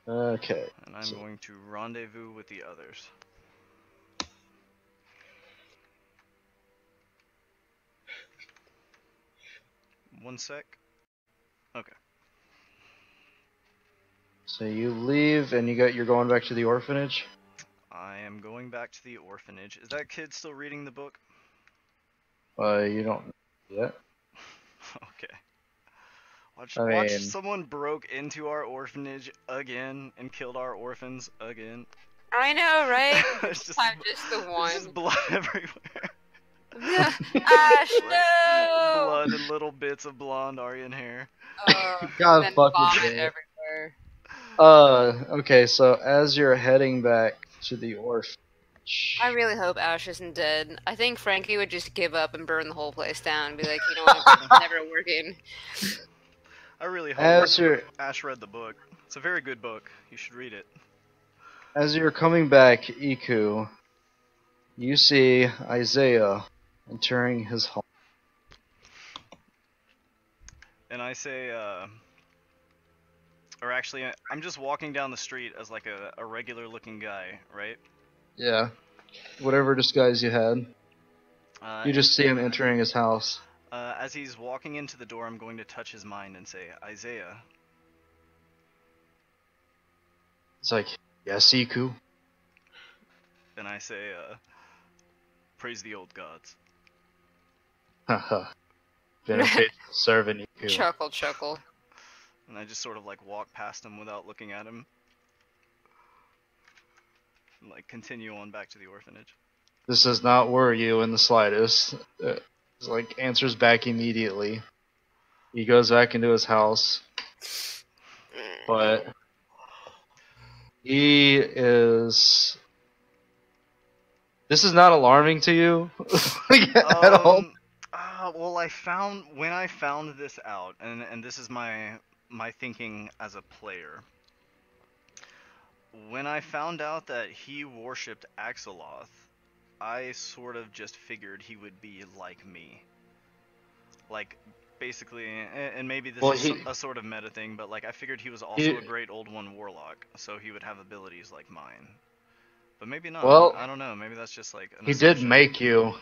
Okay. And I'm going to rendezvous with the others. One sec. Okay. So you leave, and you're going back to the orphanage. I am going back to the orphanage. Is that kid still reading the book? You don't yet. Okay. I Watch mean- someone broke into our orphanage again and killed our orphans again. I know, right? It's just, I'm just the there's one. just blood everywhere. Ash, no! Blood and little bits of blonde Aryan hair. God then fucking vomit damn it. everywhere. Okay, so as you're heading back to the orphanage, I really hope Ash isn't dead. I think Frankie would just give up and burn the whole place down and be like, you know what, it's never working. I really hope as you're Ash read the book. It's a very good book. You should read it. as you're coming back, Iku, you see Isaiah entering his home. And I say, or actually, I'm just walking down the street as like a regular looking guy, right? Yeah, whatever disguise you had. You just see him entering his house. As he's walking into the door, I'm going to touch his mind and say, Isaiah. It's like, yes, Iku. And I say, praise the old gods. Haha. Been a faithful servant, Iku. Chuckle, chuckle. And I just sort of like walk past him without looking at him. And like continue on back to the orphanage. This does not worry you in the slightest. It's like answers back immediately. He goes back into his house, but he is. This is not alarming to you like, at all. Well, when I found this out, and this is my thinking as a player. When I found out that he worshipped Axeloth, I sort of just figured he would be like me. Like, basically, and maybe this is a sort of meta thing, but like I figured he was also a great old one warlock, so he would have abilities like mine. But maybe not. Well, I don't know. Maybe that's just like an he assumption. did make you.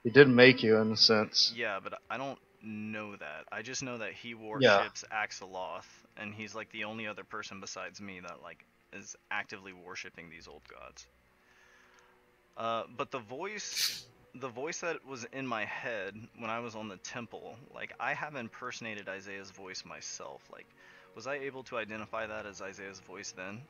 He did make you in a sense. Yeah, but I don't know that. I just know that he worships Axeloth, and he's like the only other person besides me that like is actively worshipping these old gods. But the voice that was in my head when I was on the temple, like I have impersonated Isaiah's voice myself. Like, was I able to identify that as Isaiah's voice then?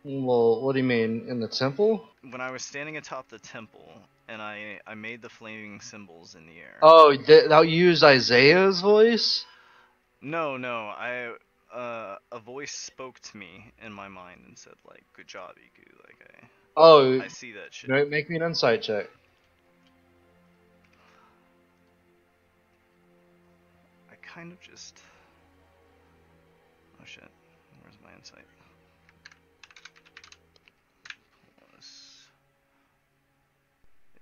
Well, what do you mean in the temple? When I was standing atop the temple and I made the flaming symbols in the air. Oh, that you used Isaiah's voice? No, a voice spoke to me in my mind and said like, "Good job, Iku." Like I see that shit. Make me an insight check. I kind of just. Oh shit! Where's my insight?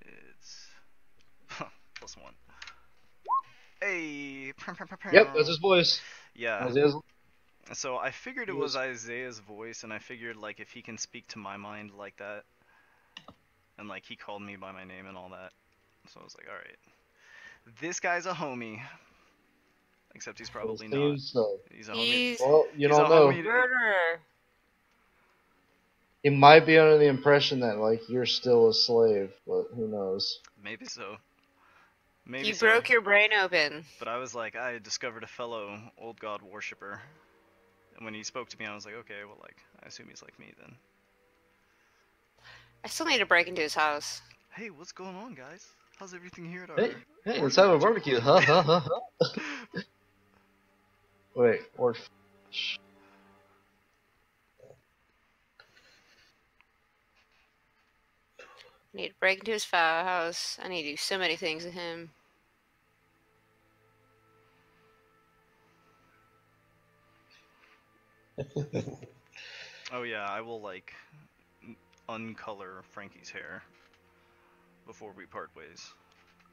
It's +1. Hey. Yep, that's his voice. Yeah. Isaiah's. So I figured it was Isaiah's voice, and I figured like if he can speak to my mind like that, and like he called me by my name and all that, so I was like, all right, this guy's a homie. Except he's probably not. So. He's a homie. Well, you He's don't a know. homie. Murderer. He might be under the impression that like you're still a slave, but who knows? Maybe so. Maybe You so. broke your brain open. But I was like, I discovered a fellow old god worshipper. And when he spoke to me, I was like, okay, well, like, I assume he's like me then. I still need to break into his house. Hey, what's going on, guys? How's everything here at our... Hey, let's have a barbecue. Ha ha ha ha. Wait, I need to break into his house. I need to do so many things to him. Oh yeah, I will, like, uncolor Frankie's hair before we part ways.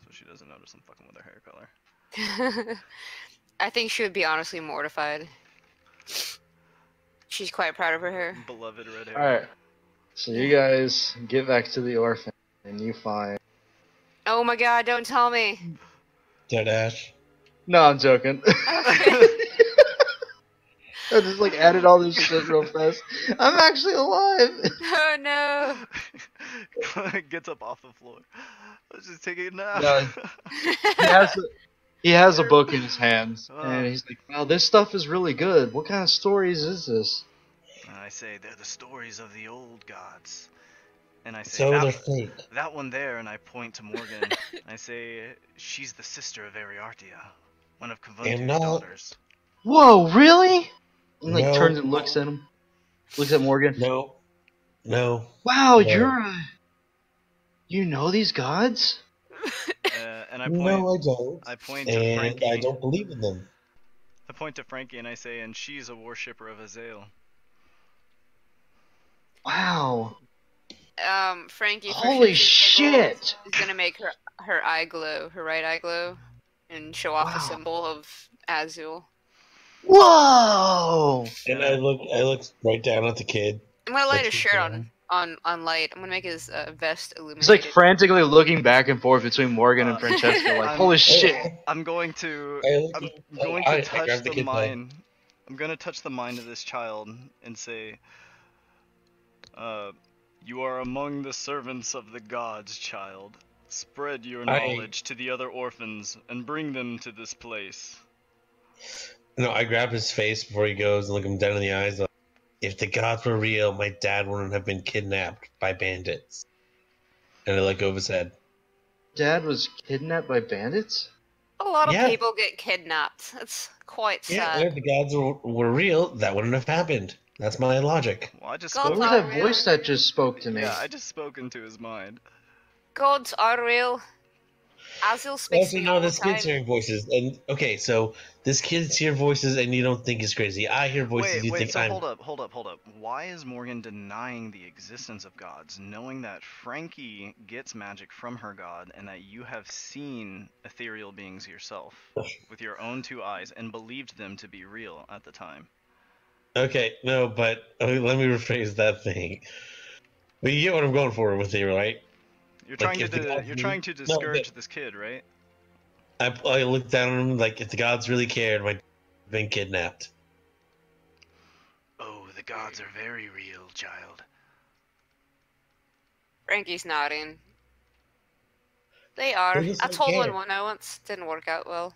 So she doesn't notice I'm fucking with her hair color. I think she would be honestly mortified. She's quite proud of her hair. Beloved red hair. Alright. So you guys get back to the orphan and you find... Oh my god, don't tell me. Dead Ash. No, I'm joking. Okay. I just like added all this shit real fast. I'm actually alive! Oh no. Gets up off the floor. I was just taking a nap. No. He has a book in his hands, and he's like, wow, this stuff is really good. What kind of stories is this? And I say, they're the stories of the old gods. And I say, So they're fake. that one there, and I point to Morgan. I say, she's the sister of Ariartia, one of Kavuntu's daughters. Whoa, really? And like No. turns and looks at him. Looks at Morgan. No. No. Wow, No. you know these gods? And I point. No, I don't. I point to And Frankie. I don't believe in them. I point to Frankie and I say, and she's a worshipper of Azael. Wow. Frankie. Holy shit! Is gonna make her eye glow, her right eye glow, and show off the Wow. symbol of Azul. Whoa! And I look right down at the kid. I'm gonna light That's his shirt okay. on light. I'm gonna make his vest illuminated. He's like frantically looking back and forth between Morgan and Francesca, like, holy shit! I'm going to. I touch grabbed the kid mind. I'm gonna touch the mind of this child and say, you are among the servants of the gods, child. Spread your knowledge to the other orphans and bring them to this place. No, I grab his face before he goes and look him down in the eyes. Like, if the gods were real, my dad wouldn't have been kidnapped by bandits. And I let go of his head. Dad was kidnapped by bandits? A lot of Yeah. people get kidnapped. That's quite Yeah, sad. if the gods were real, that wouldn't have happened. That's my logic. Well, I just Gods What was are that real. voice that just spoke to me? Yeah, I just spoke into his mind. Gods are real. Azul speaks to Also, me no, all the this kid's time. hearing voices. And okay, so this kid's hear voices, and you don't think it's crazy. I hear voices. You Wait, think so I'm. hold up. Why is Morgan denying the existence of gods, knowing that Frankie gets magic from her god, and that you have seen ethereal beings yourself with your own two eyes and believed them to be real at the time? Okay, no, but let me rephrase that thing. But you get what I'm going for with you, right? You're Like, trying if the to gods you're really- trying to No, discourage this kid, right? I looked down on him like, if the gods really cared, my been kidnapped. Oh, the gods are very real, child. Frankie's nodding. They are. They just I don't told care. one once. Didn't work out well.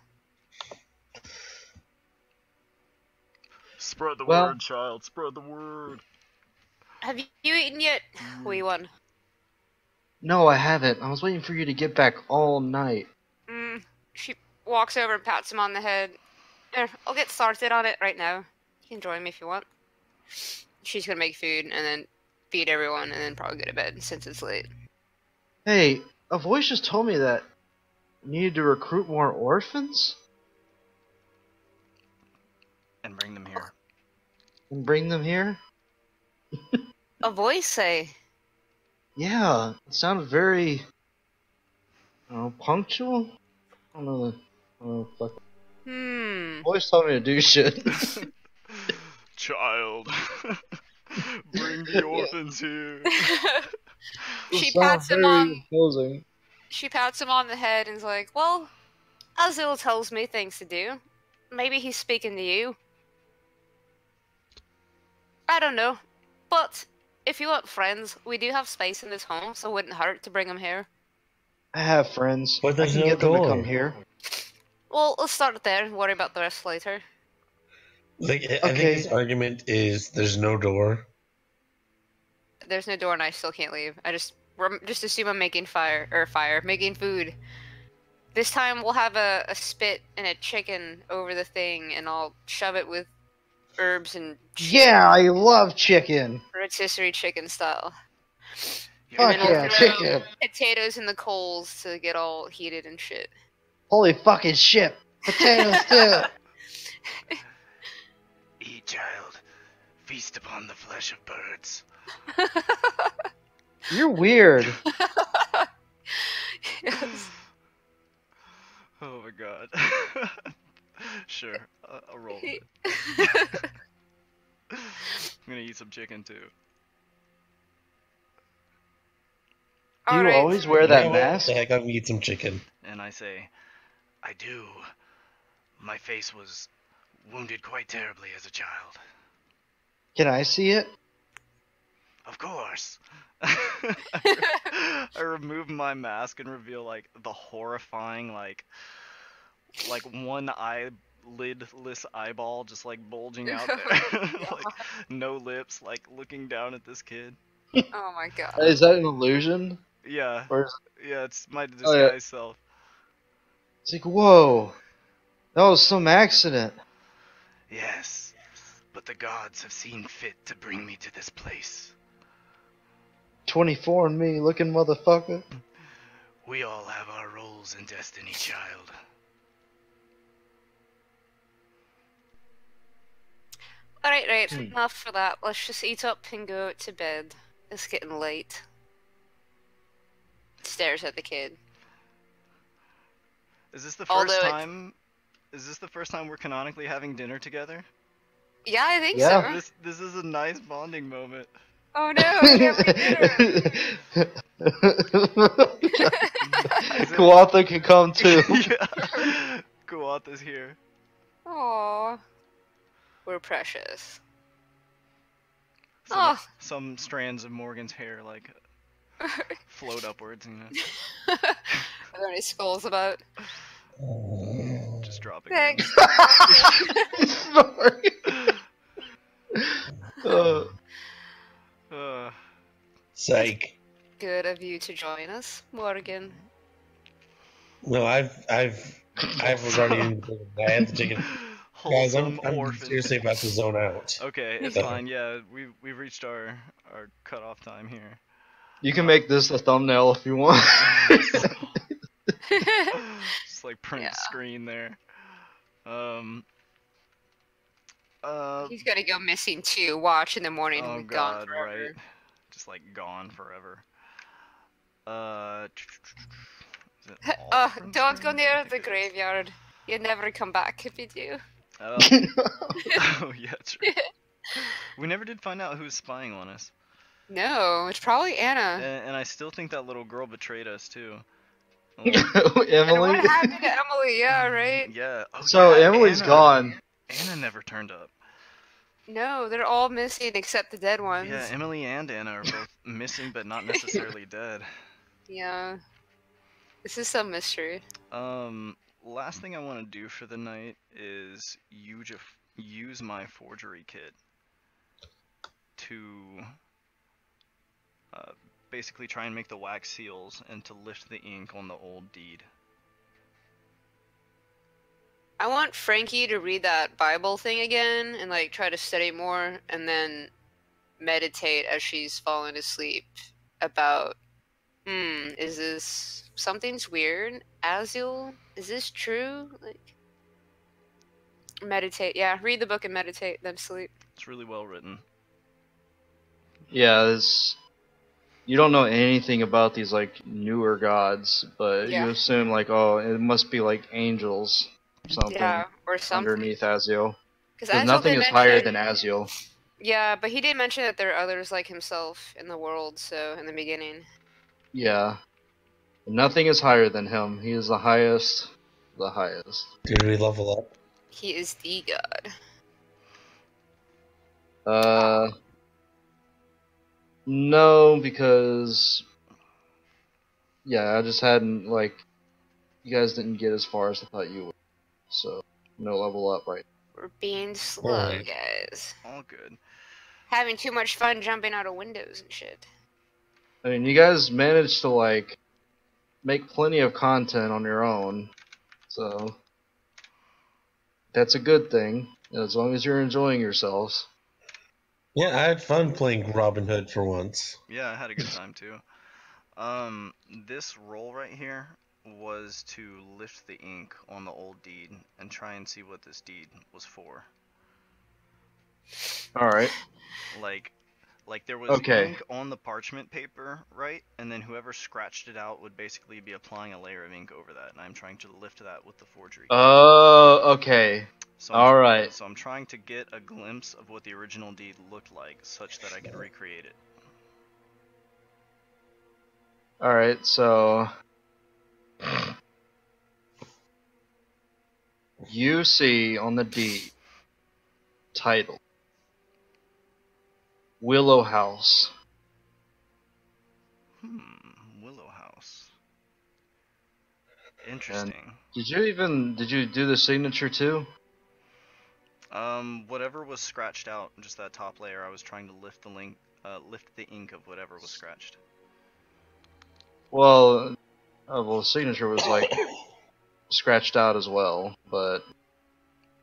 Spread the Well- word, child. Spread the word. Have you eaten yet? Wee one. No, I haven't. I was waiting for you to get back all night. She walks over and pats him on the head. I'll get started on it right now. You can join me if you want. She's gonna make food and then feed everyone and then probably go to bed since it's late. Hey, a voice just told me that you needed to recruit more orphans And bring them here. and bring them here? A voice say, Yeah, it sounded very, punctual. I don't know. Fuck. Voice told me to do shit. Child. Bring the orphans here. She pats him on. Imposing. She pats him on the head and is like, "Well, Azul tells me things to do. Maybe he's speaking to you. I don't know, but if you want friends, we do have space in this home, so it wouldn't hurt to bring them here. I have friends. But I there's can no get them to come door. here. Well, let's start there and worry about the rest later. Like, I Okay. think his argument is there's no door. There's no door and I still can't leave. I just assume I'm making making food. This time we'll have a spit and a chicken over the thing, and I'll shove it with herbs and Yeah, I love chicken. rotisserie chicken style. Fuck then we'll yeah, throw chicken. Potatoes in the coals to get all heated and shit. Holy fucking shit. Potatoes too. Eat, child. Feast upon the flesh of birds. You're weird. Yes. Oh my god. Sure, I'll roll with it. I'm gonna eat some chicken too. Do you Alright. always wear that Yeah, mask? What the heck? I'm gonna eat some chicken. And I say, I do. My face was wounded quite terribly as a child. Can I see it? Of course. I remove my mask and reveal like the horrifying like one eyelidless eyeball just like bulging out there. Like no lips, like looking down at this kid. Oh my god. Is that an illusion? Yeah. Or is Yeah, it's my disguise Oh, yeah. self. It's like, whoa. That was some accident. Yes, but the gods have seen fit to bring me to this place. 24 and me looking motherfucker. We all have our roles in destiny, child. Right. Enough for that. Let's just eat up and go to bed. It's getting late. Stares at the kid. Is this the Although first it's- time? Is this the first time we're canonically having dinner together? Yeah, I think Yeah. so. This is a nice bonding moment. Oh no, we can't make dinner. Kuwatha can come too. Yeah. Kuwata's here. Aww. We're precious. Some, Oh. some strands of Morgan's hair like float upwards, you know. Are there any skulls about? Just dropping. Thanks. Sorry. Psych. Good of you to join us, Morgan. No, I've already. I had the chicken. Guys, Wholesome I'm orphan. seriously about to zone out. Okay, it's So- fine. Yeah, we've reached our cutoff time here. You can make this a thumbnail if you want. Just like print Yeah. screen there. He's gonna go missing too. Watch in the morning. Oh and be gone god, forever. right. Just like gone forever. Is it all from Don't go screen? near I the think it is. graveyard. You'd never come back if you do. Oh, oh yeah, true. We never did find out who was spying on us. No, it's probably Anna. And I still think that little girl betrayed us too. Oh, And Emily? what happened to Emily? Yeah, right? yeah. Oh, So yeah, Emily's Anna. gone. Anna never turned up. No, they're all missing except the dead ones. Yeah, Emily and Anna are both missing, but not necessarily dead. Yeah. This is some mystery. Last thing I want to do for the night is use my forgery kit to basically try and make the wax seals and to lift the ink on the old deed. I want Frankie to read that Bible thing again and like try to study more and then meditate as she's falling asleep about is this something's weird? Azil? Is this true? Like meditate. Yeah, read the book and meditate, then sleep. It's really well written. Yeah, you don't know anything about these like newer gods, but Yeah. you assume like, oh, it must be like angels or something Yeah, or something. underneath Azio. Because Because nothing is higher than Azio. Yeah, but he did mention that there are others like himself in the world, so in the beginning. Yeah. Nothing is higher than him. He is the highest. The highest. Did we level up? He is the god. No, because yeah, I just hadn't like you guys didn't get as far as I thought you would, so no level up right. We're being slow, Alright. guys. All good. Having too much fun jumping out of windows and shit. I mean, you guys managed to like make plenty of content on your own, so that's a good thing as long as you're enjoying yourselves. Yeah, I had fun playing Robin Hood for once. Yeah, I had a good time too. This roll right here was to lift the ink on the old deed and try and see what this deed was for. All right. Like there was Okay. ink on the parchment paper, right? And then whoever scratched it out would basically be applying a layer of ink over that, and I'm trying to lift that with the forgery. Oh, okay. So All right. So I'm trying to get a glimpse of what the original deed looked like, such that I could recreate it. All right. So you see on the deed title Willow House. Willow House. Interesting. Did you do the signature too? Whatever was scratched out, just that top layer, I was trying to lift the ink of whatever was scratched. Well, the signature was like scratched out as well, but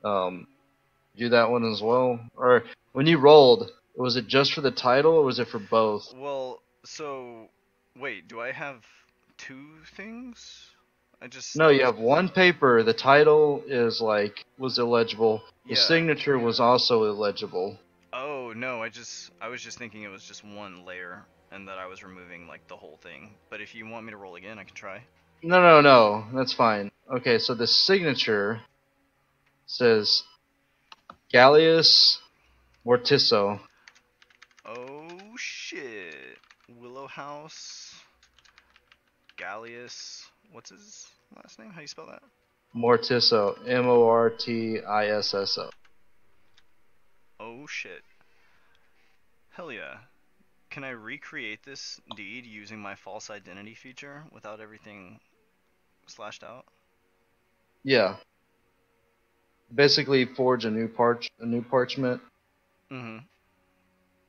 do that one as well. Or when you rolled, was it just for the title or was it for both? Well, so wait, do I have two things? No, you have one paper. The title was illegible. The Yeah. signature was also illegible. Oh no, I was just thinking it was just one layer and that I was removing like the whole thing. But if you want me to roll again, I can try. No, that's fine. Okay, so the signature says Gallius Mortiso. Oh shit. Willow House. Gallius. What's his last name? How do you spell that? Mortiso. Mortisso. Oh shit. Hell yeah. Can I recreate this deed using my false identity feature without everything slashed out? Yeah. Basically, forge a new parchment. Mm-hmm.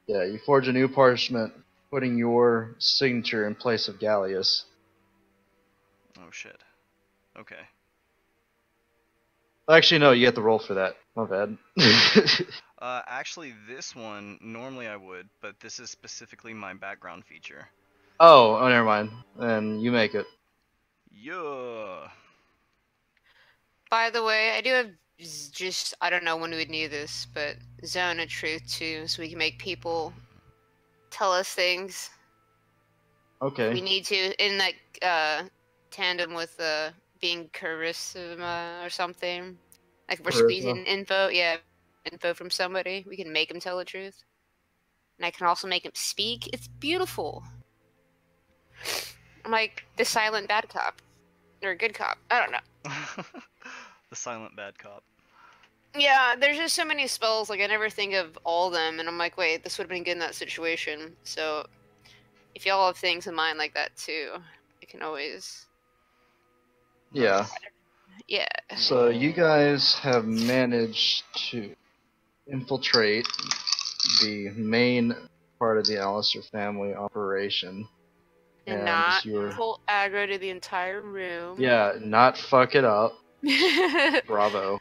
Yeah, you forge a new parchment, putting your signature in place of Gallius. Oh shit. Okay. Actually, no, you get the roll for that. My bad. Actually, this one, normally I would, but this is specifically my background feature. Oh, never mind. Then you make it. Yeah. By the way, I do have I don't know when we would need this, but Zone of Truth too, so we can make people tell us things. Okay. We need to, in like tandem with being charisma or something. Like if we're squeezing info from somebody, we can make them tell the truth. And I can also make them speak. It's beautiful. I'm like the silent bad cop. Or a good cop. I don't know. The silent bad cop. Yeah, there's just so many spells, like I never think of all of them, and I'm like, wait, this would have been good in that situation. So if y'all have things in mind like that too, you can always... Yeah. Yeah. So you guys have managed to infiltrate the main part of the Allister family operation. And not pull aggro to the entire room. Yeah, not fuck it up. Bravo.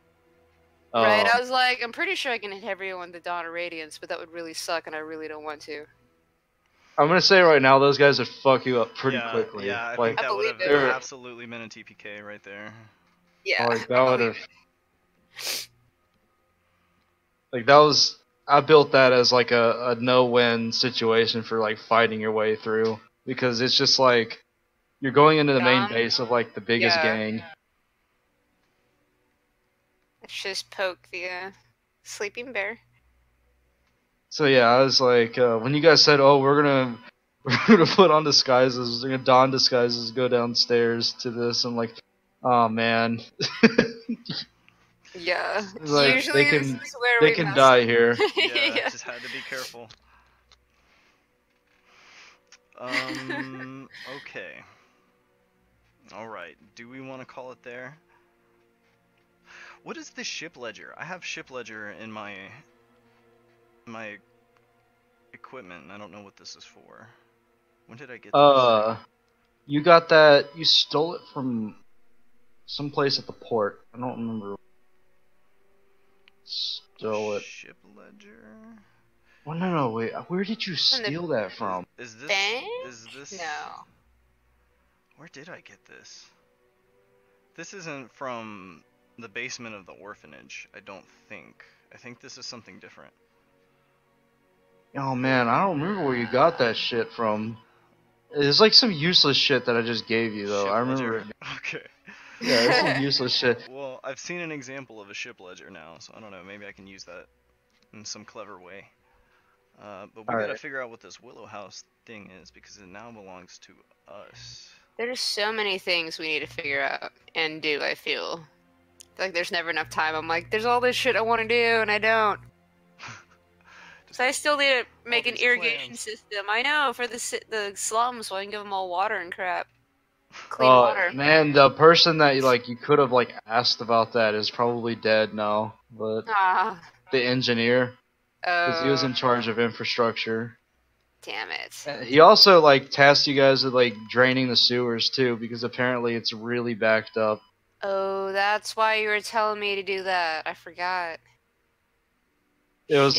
Right, I was like, I'm pretty sure I can hit everyone with the Dawn of Radiance, but that would really suck, and I really don't want to. I'm gonna say right now, those guys would fuck you up pretty quickly. Yeah, I like, think that would have absolutely been a TPK right there. Yeah. Like that would have. Like that was. I built that as like a no-win situation for like fighting your way through, because it's just like you're going into the main base of like the biggest gang. Let's just poke the sleeping bear. So yeah, I was like, when you guys said, "Oh, we're gonna put on disguises, we're gonna don disguises, go downstairs to this," I'm like, "Oh man." Yeah. Like, usually they can die here. Yeah, just had to be careful. Okay. Alright, do we want to call it there? What is this ship ledger? I have ship ledger in my equipment, and I don't know what this is for. When did I get this? You got that, you stole it from someplace at the port. I don't remember. Stole it. Ship ledger? Oh, no, wait. Where did you steal that from? Is this... Bank? Is this... No. Where did I get this? This isn't from the basement of the orphanage, I don't think. I think this is something different. Oh man, I don't remember where you got that shit from. It's like some useless shit that I just gave you, though. Ship I remember ledger. it. Okay. Yeah, it's some useless shit. Well, I've seen an example of a ship ledger now, so I don't know, maybe I can use that in some clever way. But we gotta figure out what this Willow House thing is, because it now belongs to us. There's so many things we need to figure out and do, I feel. Like there's never enough time. I'm like, there's all this shit I want to do, and I don't. So I still need to make an irrigation system. I know, for the slums, so I can give them all water and crap. Clean water. Man, the person that you could have asked about that is probably dead now. But the engineer, because he was in charge of infrastructure. Damn it. He also tasked you guys with draining the sewers too, because apparently it's really backed up. Oh, that's why you were telling me to do that. I forgot. It was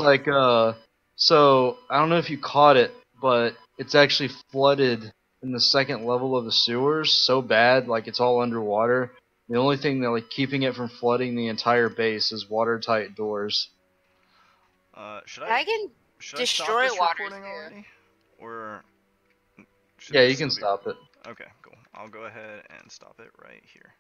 so I don't know if you caught it, but it's actually flooded in the second level of the sewers so bad, it's all underwater. The only thing that keeping it from flooding the entire base is watertight doors. Should I destroy stop this water recording already? Or yeah, you can stop it. Okay, cool. I'll go ahead and stop it right here.